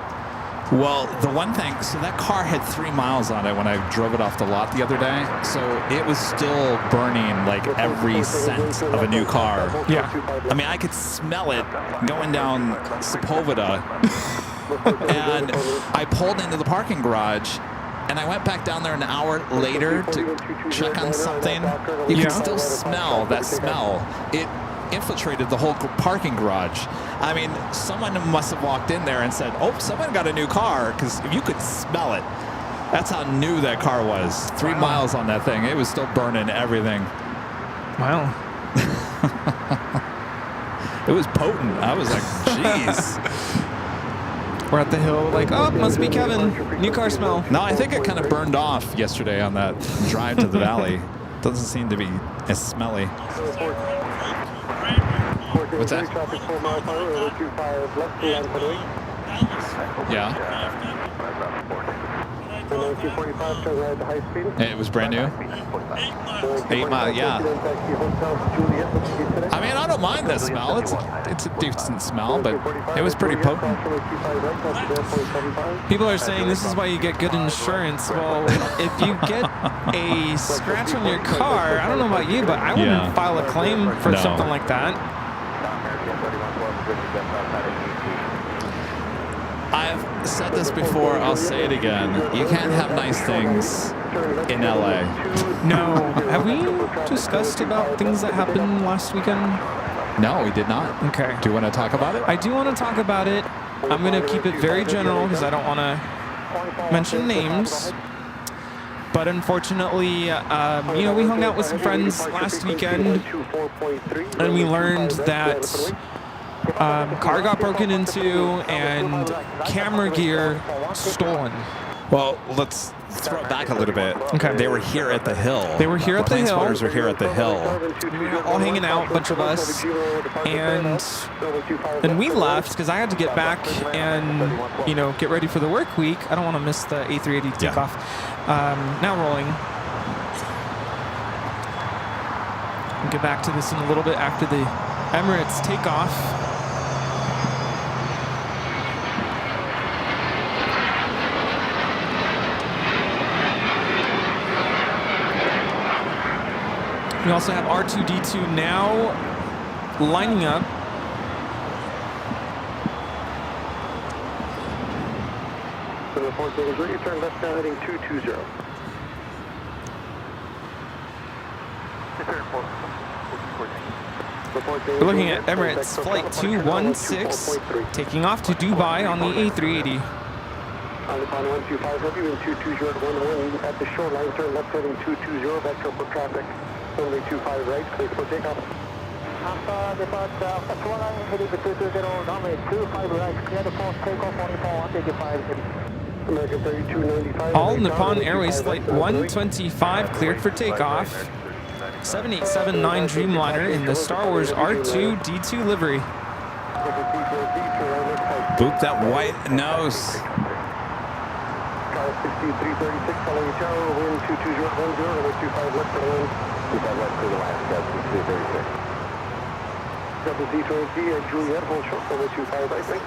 Speaker 2: Well, the one thing, so that car had 3 miles on it when I drove it off the lot the other day. So it was still burning like every cent of a new car.
Speaker 3: Yeah.
Speaker 2: I mean, I could smell it going down Sepulveda. And I pulled into the parking garage and I went back down there an hour later to check on something. You
Speaker 3: Yeah.
Speaker 2: can still smell that smell. It infiltrated the whole parking garage. I mean, someone must have walked in there and said, oh, someone got a new car, because you could smell it. That's how new that car was. 3 miles on that thing. It was still burning everything.
Speaker 3: Wow.
Speaker 2: It was potent. I was like, jeez.
Speaker 3: We're at the hill, like, oh, must be Kevin. New car smell.
Speaker 2: No, I think it kind of burned off yesterday on that drive to the valley. Doesn't seem to be as smelly. What's that? Yeah. It was brand new? 8 Mile, yeah. I mean, I don't mind the smell. It's a decent smell, but it was pretty potent.
Speaker 3: People are saying this is why you get good insurance. Well, if you get a scratch on your car, I don't know about you, but I wouldn't
Speaker 2: Yeah.
Speaker 3: file a claim for
Speaker 2: No.
Speaker 3: something like that.
Speaker 2: I've said this before, I'll say it again. You can't have nice things in LA.
Speaker 3: No. Have we discussed about things that happened last weekend?
Speaker 2: No, we did not.
Speaker 3: Okay.
Speaker 2: Do you want to talk about it?
Speaker 3: I do want to talk about it. I'm going to keep it very general because I don't want to mention names. But unfortunately, we hung out with some friends last weekend, and we learned that car got broken into and camera gear stolen.
Speaker 2: Well, let's throw it back a little bit.
Speaker 3: Okay.
Speaker 2: They were here at the hill.
Speaker 3: They were here at the
Speaker 2: Plane
Speaker 3: hill.
Speaker 2: spotters were here at the hill.
Speaker 3: We were all hanging out, a bunch of us, and then we left because I had to get back and get ready for the work week. I don't want to miss the A380 takeoff. Now rolling. We'll get back to this in a little bit after the Emirates takeoff. We also have R2-D2 now lining up.
Speaker 7: Turn left now heading 220.
Speaker 3: We're looking at Emirates Flight 216 taking off to Dubai on the A380.
Speaker 7: On 125 heavy, wind 220 at 11 at the shoreline, turn left heading 220, back to for traffic. Only 25 right, clear for takeoff. Alpha, depart, Alpha 29, heading for 220, runway 25 right, clear the false takeoff, only for 185 heavy. American 3295.
Speaker 3: All Nippon Airways Flight 125 cleared for takeoff. 7879 Dreamliner in the Star Wars R2-D2 livery.
Speaker 2: Boop that white nose.
Speaker 7: 6336 following tower, wind 22010, runway 25 left for the wind. 25 left for the last, 6336. Double Z20 at Juliet, hold short, runway 25 right, thanks.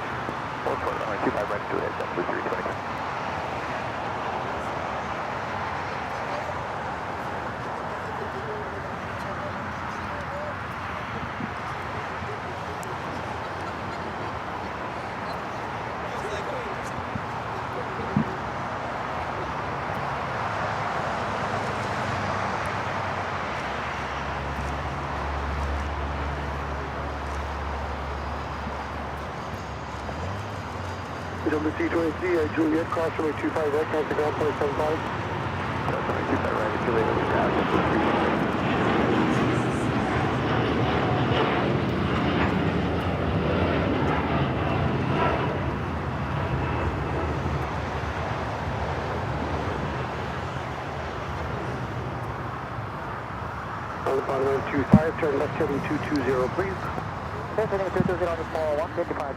Speaker 7: Hold short, runway 25 right, Juliet, double 320. WC-23, Juliet, cross runway 25 right, contact ground 275.
Speaker 1: Cross runway 25 right, if you leave it, pass.
Speaker 7: On 125, turn left heading 220, please. Yes, heading 220 on the fall, 155.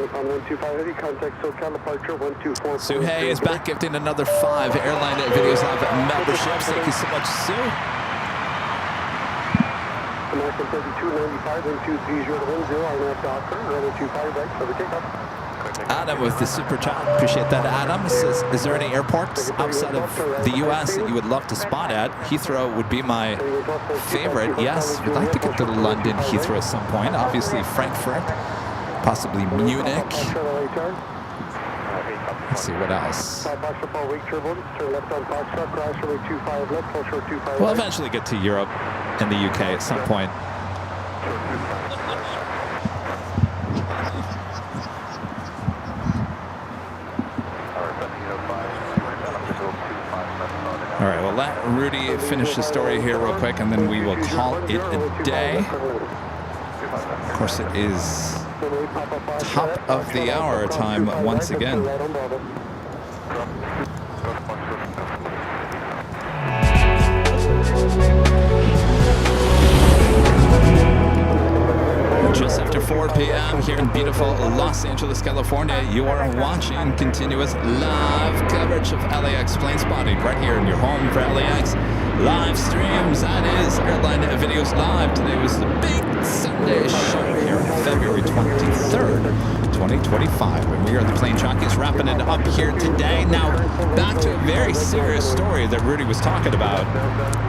Speaker 7: On 125 heavy, contact SoCal departure 124.
Speaker 2: Sue Hay is back gifting another 5 Airline Videos Live memberships. Thank you so much, Sue.
Speaker 7: American 3295, wind 230 to 10, INF Docker, runway 25 right for the takeoff.
Speaker 2: Adam with the super chat. Appreciate that, Adam. Says, is there any airports outside of the U.S. that you would love to spot at? Heathrow would be my favorite. Yes, we'd like to get to London Heathrow at some point. Obviously, Frankfurt, possibly Munich. Let's see, what else? We'll eventually get to Europe and the UK at some point. All right, well, let Rudy finish the story here real quick, and then we will call it a day. Of course, it is top of the hour time once again. Just after 4 p.m. here in beautiful Los Angeles, California, you are watching continuous live coverage of LAX plane spotting right here in your home for LAX live streams. That is Airline Videos Live. Today was the big Sunday show here on February 23rd, 2025. And we are the Plane Jockeys wrapping it up here today. Now, back to a very serious story that Rudy was talking about.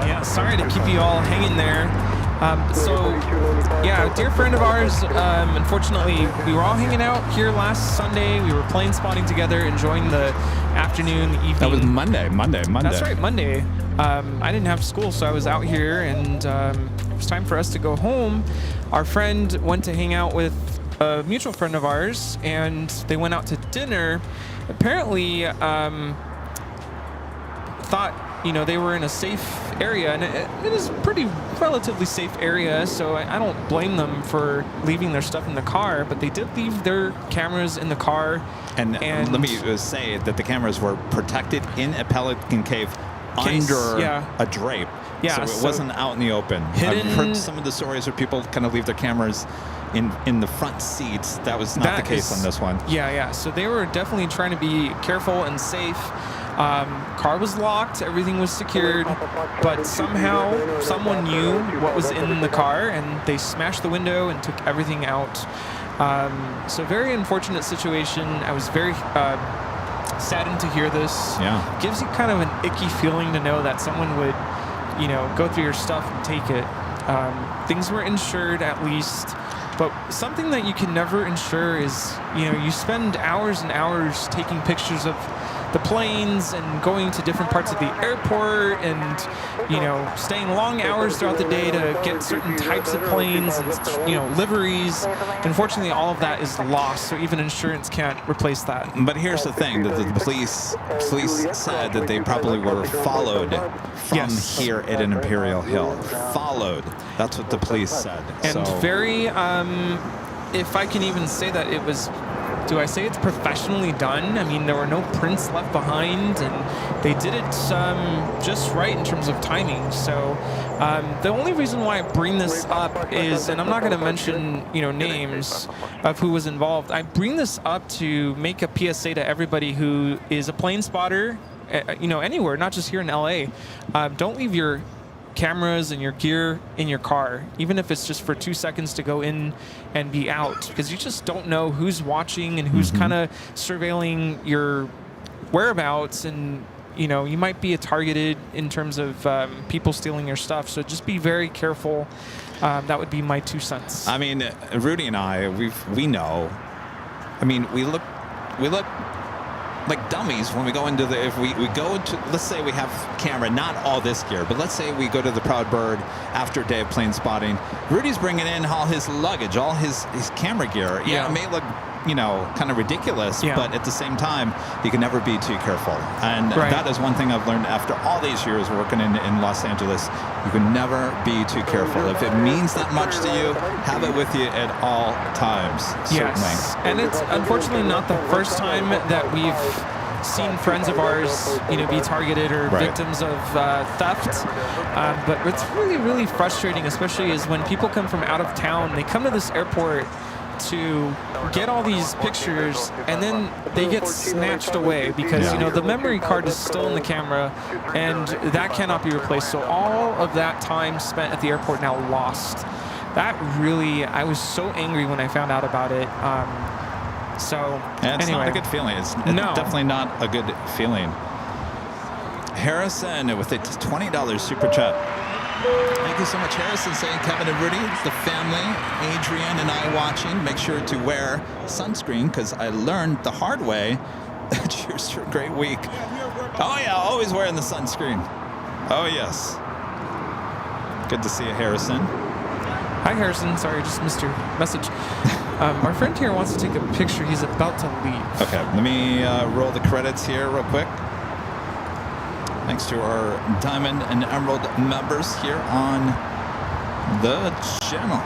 Speaker 3: Yeah, sorry to keep you all hanging there. Yeah, a dear friend of ours, unfortunately, we were all hanging out here last Sunday. We were plane spotting together, enjoying the afternoon, the evening.
Speaker 2: That was Monday.
Speaker 3: That's right, Monday. I didn't have school, so I was out here, and it was time for us to go home. Our friend went to hang out with a mutual friend of ours, and they went out to dinner. Apparently, thought, you know, they were in a safe area, and it is a pretty relatively safe area, so I don't blame them for leaving their stuff in the car, but they did leave their cameras in the car.
Speaker 2: And let me say that the cameras were protected in a Pelican cave under a drape.
Speaker 3: Yeah,
Speaker 2: so it wasn't out in the open.
Speaker 3: Hidden.
Speaker 2: I've heard some of the stories where people kind of leave their cameras in the front seats. That was not the case on this one.
Speaker 3: Yeah. So they were definitely trying to be careful and safe. Car was locked, everything was secured, but somehow someone knew what was in the car, and they smashed the window and took everything out. So very unfortunate situation. I was very saddened to hear this.
Speaker 2: Yeah.
Speaker 3: Gives you kind of an icky feeling to know that someone would, you know, go through your stuff and take it. Things were insured at least, but something that you can never insure is, you know, you spend hours and hours taking pictures of the planes and going to different parts of the airport and, you know, staying long hours throughout the day to get certain types of planes and, you know, liveries. Unfortunately, all of that is lost, so even insurance can't replace that.
Speaker 2: But here's the thing, that the police said that they probably were followed from here at an Imperial Hill. Followed. That's what the police said.
Speaker 3: And
Speaker 2: so
Speaker 3: very, if I can even say that it was, do I say it's professionally done? I mean, there were no prints left behind, and they did it just right in terms of timing. So the only reason why I bring this up is, and I'm not going to mention, you know, names of who was involved. I bring this up to make a PSA to everybody who is a plane spotter, you know, anywhere, not just here in LA. Don't leave your cameras and your gear in your car, even if it's just for 2 seconds to go in and be out, because you just don't know who's watching and who's kind of surveilling your whereabouts, and you know, you might be targeted in terms of people stealing your stuff. So just be very careful. That would be my 2 cents.
Speaker 2: I mean, Rudy and I, we know. I mean, we look like dummies when we go into the, if we go to, let's say we have camera, not all this gear, but let's say we go to the Proud Bird after a day of plane spotting. Rudy's bringing in all his luggage, all his camera gear. Yeah, it may look, you know, kind of ridiculous, but at the same time, you can never be too careful. And that is one thing I've learned after all these years working in Los Angeles. You can never be too careful. If it means that much to you, have it with you at all times.
Speaker 3: Yes, and it's unfortunately not the first time that we've seen friends of ours, you know, be targeted or victims of theft. But what's really, really frustrating, especially, is when people come from out of town, they come to this airport to get all these pictures, and then they get snatched away because, you know, the memory card is still in the camera, and that cannot be replaced. So all of that time spent at the airport now lost. That really, I was so angry when I found out about it.
Speaker 2: It's
Speaker 3: anyway.
Speaker 2: not a good feeling. It's definitely not a good feeling. Harrison with a $20 super chat. Thank you so much, Harrison, saying Kevin and Rudy, it's the family, Adrian and I watching. Make sure to wear sunscreen because I learned the hard way. Cheers to a great week. Oh yeah, always wearing the sunscreen. Oh yes. Good to see you, Harrison.
Speaker 3: Hi, Harrison. Sorry, just missed your message. Our friend here wants to take a picture. He's about to leave.
Speaker 2: Okay, let me roll the credits here real quick. Thanks to our Diamond and Emerald members here on the channel.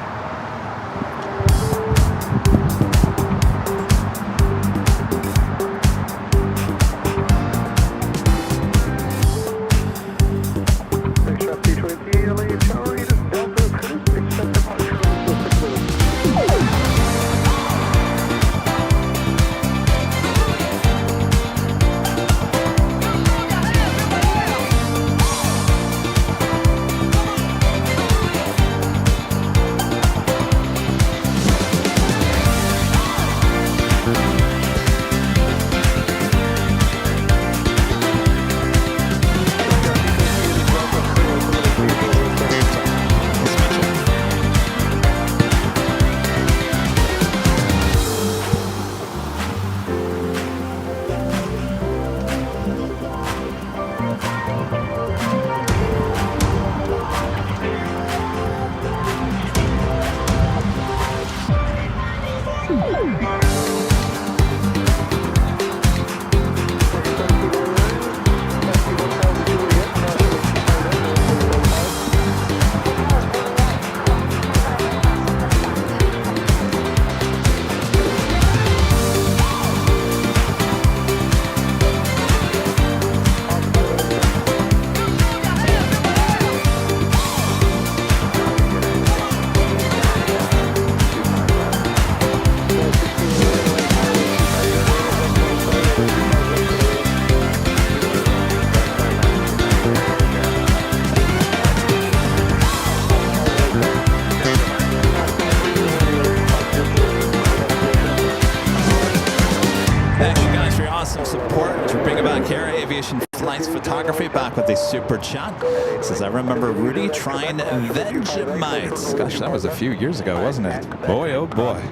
Speaker 2: Aviation Flights Photography back with a super chat. Says, I remember Rudy trying Vegemite. Gosh, that was a few years ago, wasn't it? Boy, oh boy.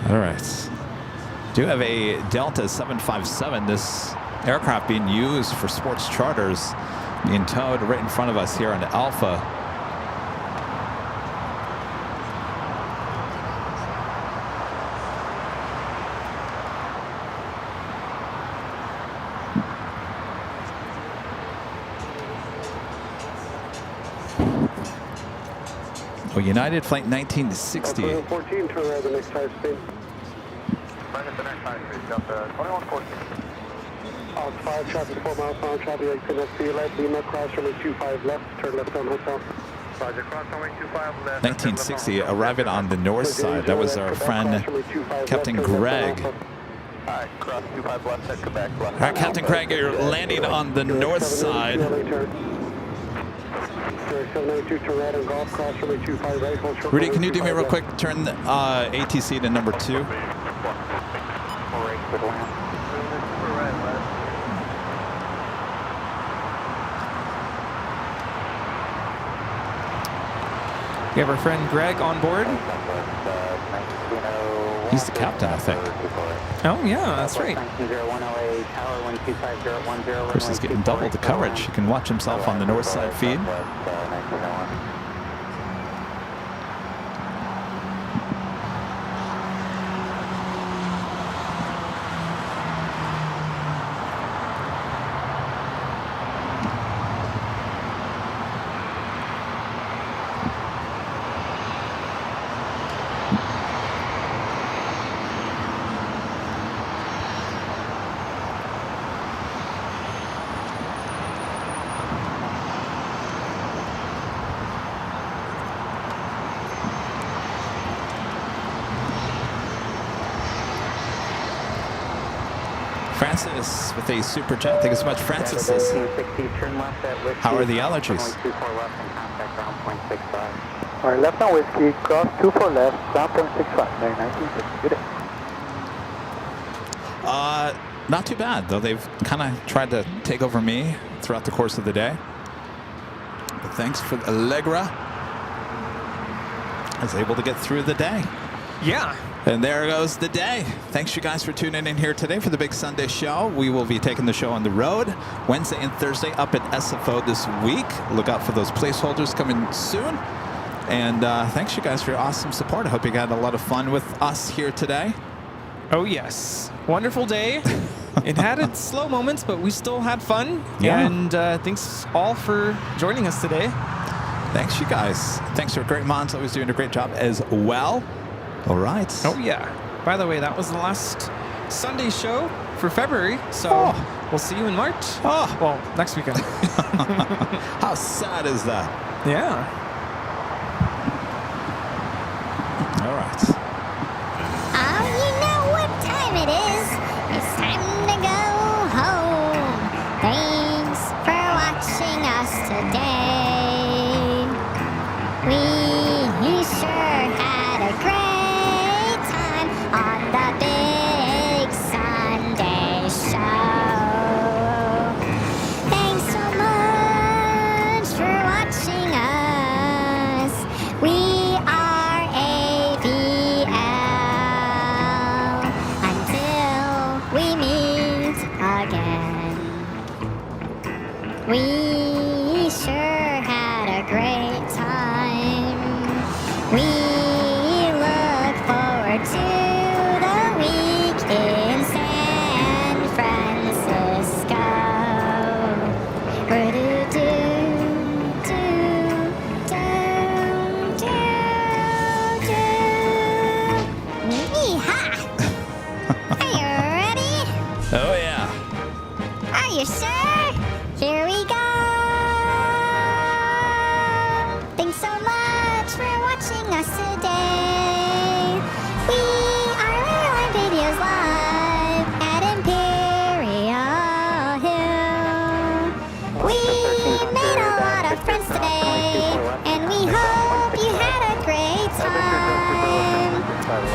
Speaker 2: All right. Do have a Delta 757. This aircraft being used for sports charters, being towed right in front of us here on Alpha. Oh, United Flight 1960.
Speaker 7: 14, turn around the next high speed.
Speaker 1: Right at the next high speed, Delta 2114.
Speaker 7: 5, traffic 4 miles per hour, traffic exit SC, left, Lima, cross runway 25 left, turn left on hotel.
Speaker 1: Roger, cross runway 25 left.
Speaker 2: 1960, arriving on the north side. That was our friend, Captain Greg.
Speaker 1: Alright, cross 25 left, head Quebec left.
Speaker 2: All right, Captain Craig, you're landing on the north side.
Speaker 7: 792 to right on golf, cross runway 25 right, hold short.
Speaker 2: Rudy, can you do me real quick? Turn the ATC to number 2.
Speaker 3: We have our friend Greg on board.
Speaker 2: He's the captain, I think.
Speaker 3: Oh, yeah, that's right.
Speaker 2: Of course, he's getting double the coverage. He can watch himself on the north side feed. Francis with a super chat. Thank you so much, Francis. How are the allergies?
Speaker 7: All right, left on whiskey, cross 24 left, 7.65, 1950. Good day.
Speaker 2: Not too bad, though. They've kind of tried to take over me throughout the course of the day. But thanks for Allegra. I was able to get through the day.
Speaker 3: Yeah.
Speaker 2: And there goes the day. Thanks, you guys, for tuning in here today for the big Sunday show. We will be taking the show on the road Wednesday and Thursday up at SFO this week. Look out for those placeholders coming soon. And thanks, you guys, for your awesome support. I hope you had a lot of fun with us here today.
Speaker 3: Oh, yes. Wonderful day. It had its slow moments, but we still had fun.
Speaker 2: Yeah.
Speaker 3: And thanks all for joining us today.
Speaker 2: Thanks, you guys. Thanks to our great moms, always doing a great job as well. All right.
Speaker 3: Oh, yeah. By the way, that was the last Sunday show for February, so we'll see you in March.
Speaker 2: Oh.
Speaker 3: Well, next weekend.
Speaker 2: How sad is that?
Speaker 3: Yeah.
Speaker 2: All right.
Speaker 9: Oh, you know what time it is. It's time to go home. Thanks for watching us today. We sure had a great time on the big Sunday show. Thanks so much for watching us. We are AVL until we meet again. We sure had a great time. We look forward to the week in San Francisco. Yeehaw! Are you ready?
Speaker 2: Oh, yeah.
Speaker 9: Are you sure? Here we go! Thanks so much for watching us today. We are Airline Videos live at Imperial Hill. We made a lot of friends today, and we hope you had a great time.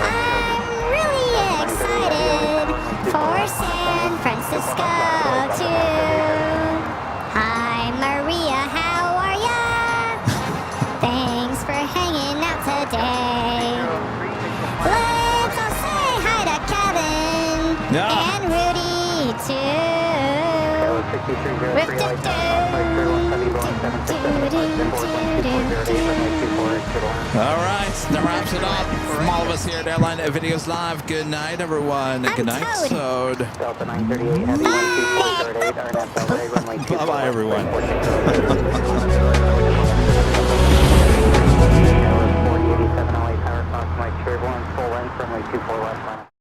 Speaker 9: I'm really excited for San Francisco too. Hi Maria, how are ya? Thanks for hanging out today. Let's all say hi to Kevin and Rudy too.
Speaker 2: All right, that wraps it up from all of us here at Airline Videos Live. Good night, everyone. Good night, Sode. Bye-bye, everyone.
Speaker 4: 4087 LA Tower, Fox Mike, Turbulence, full length, runway 24 left.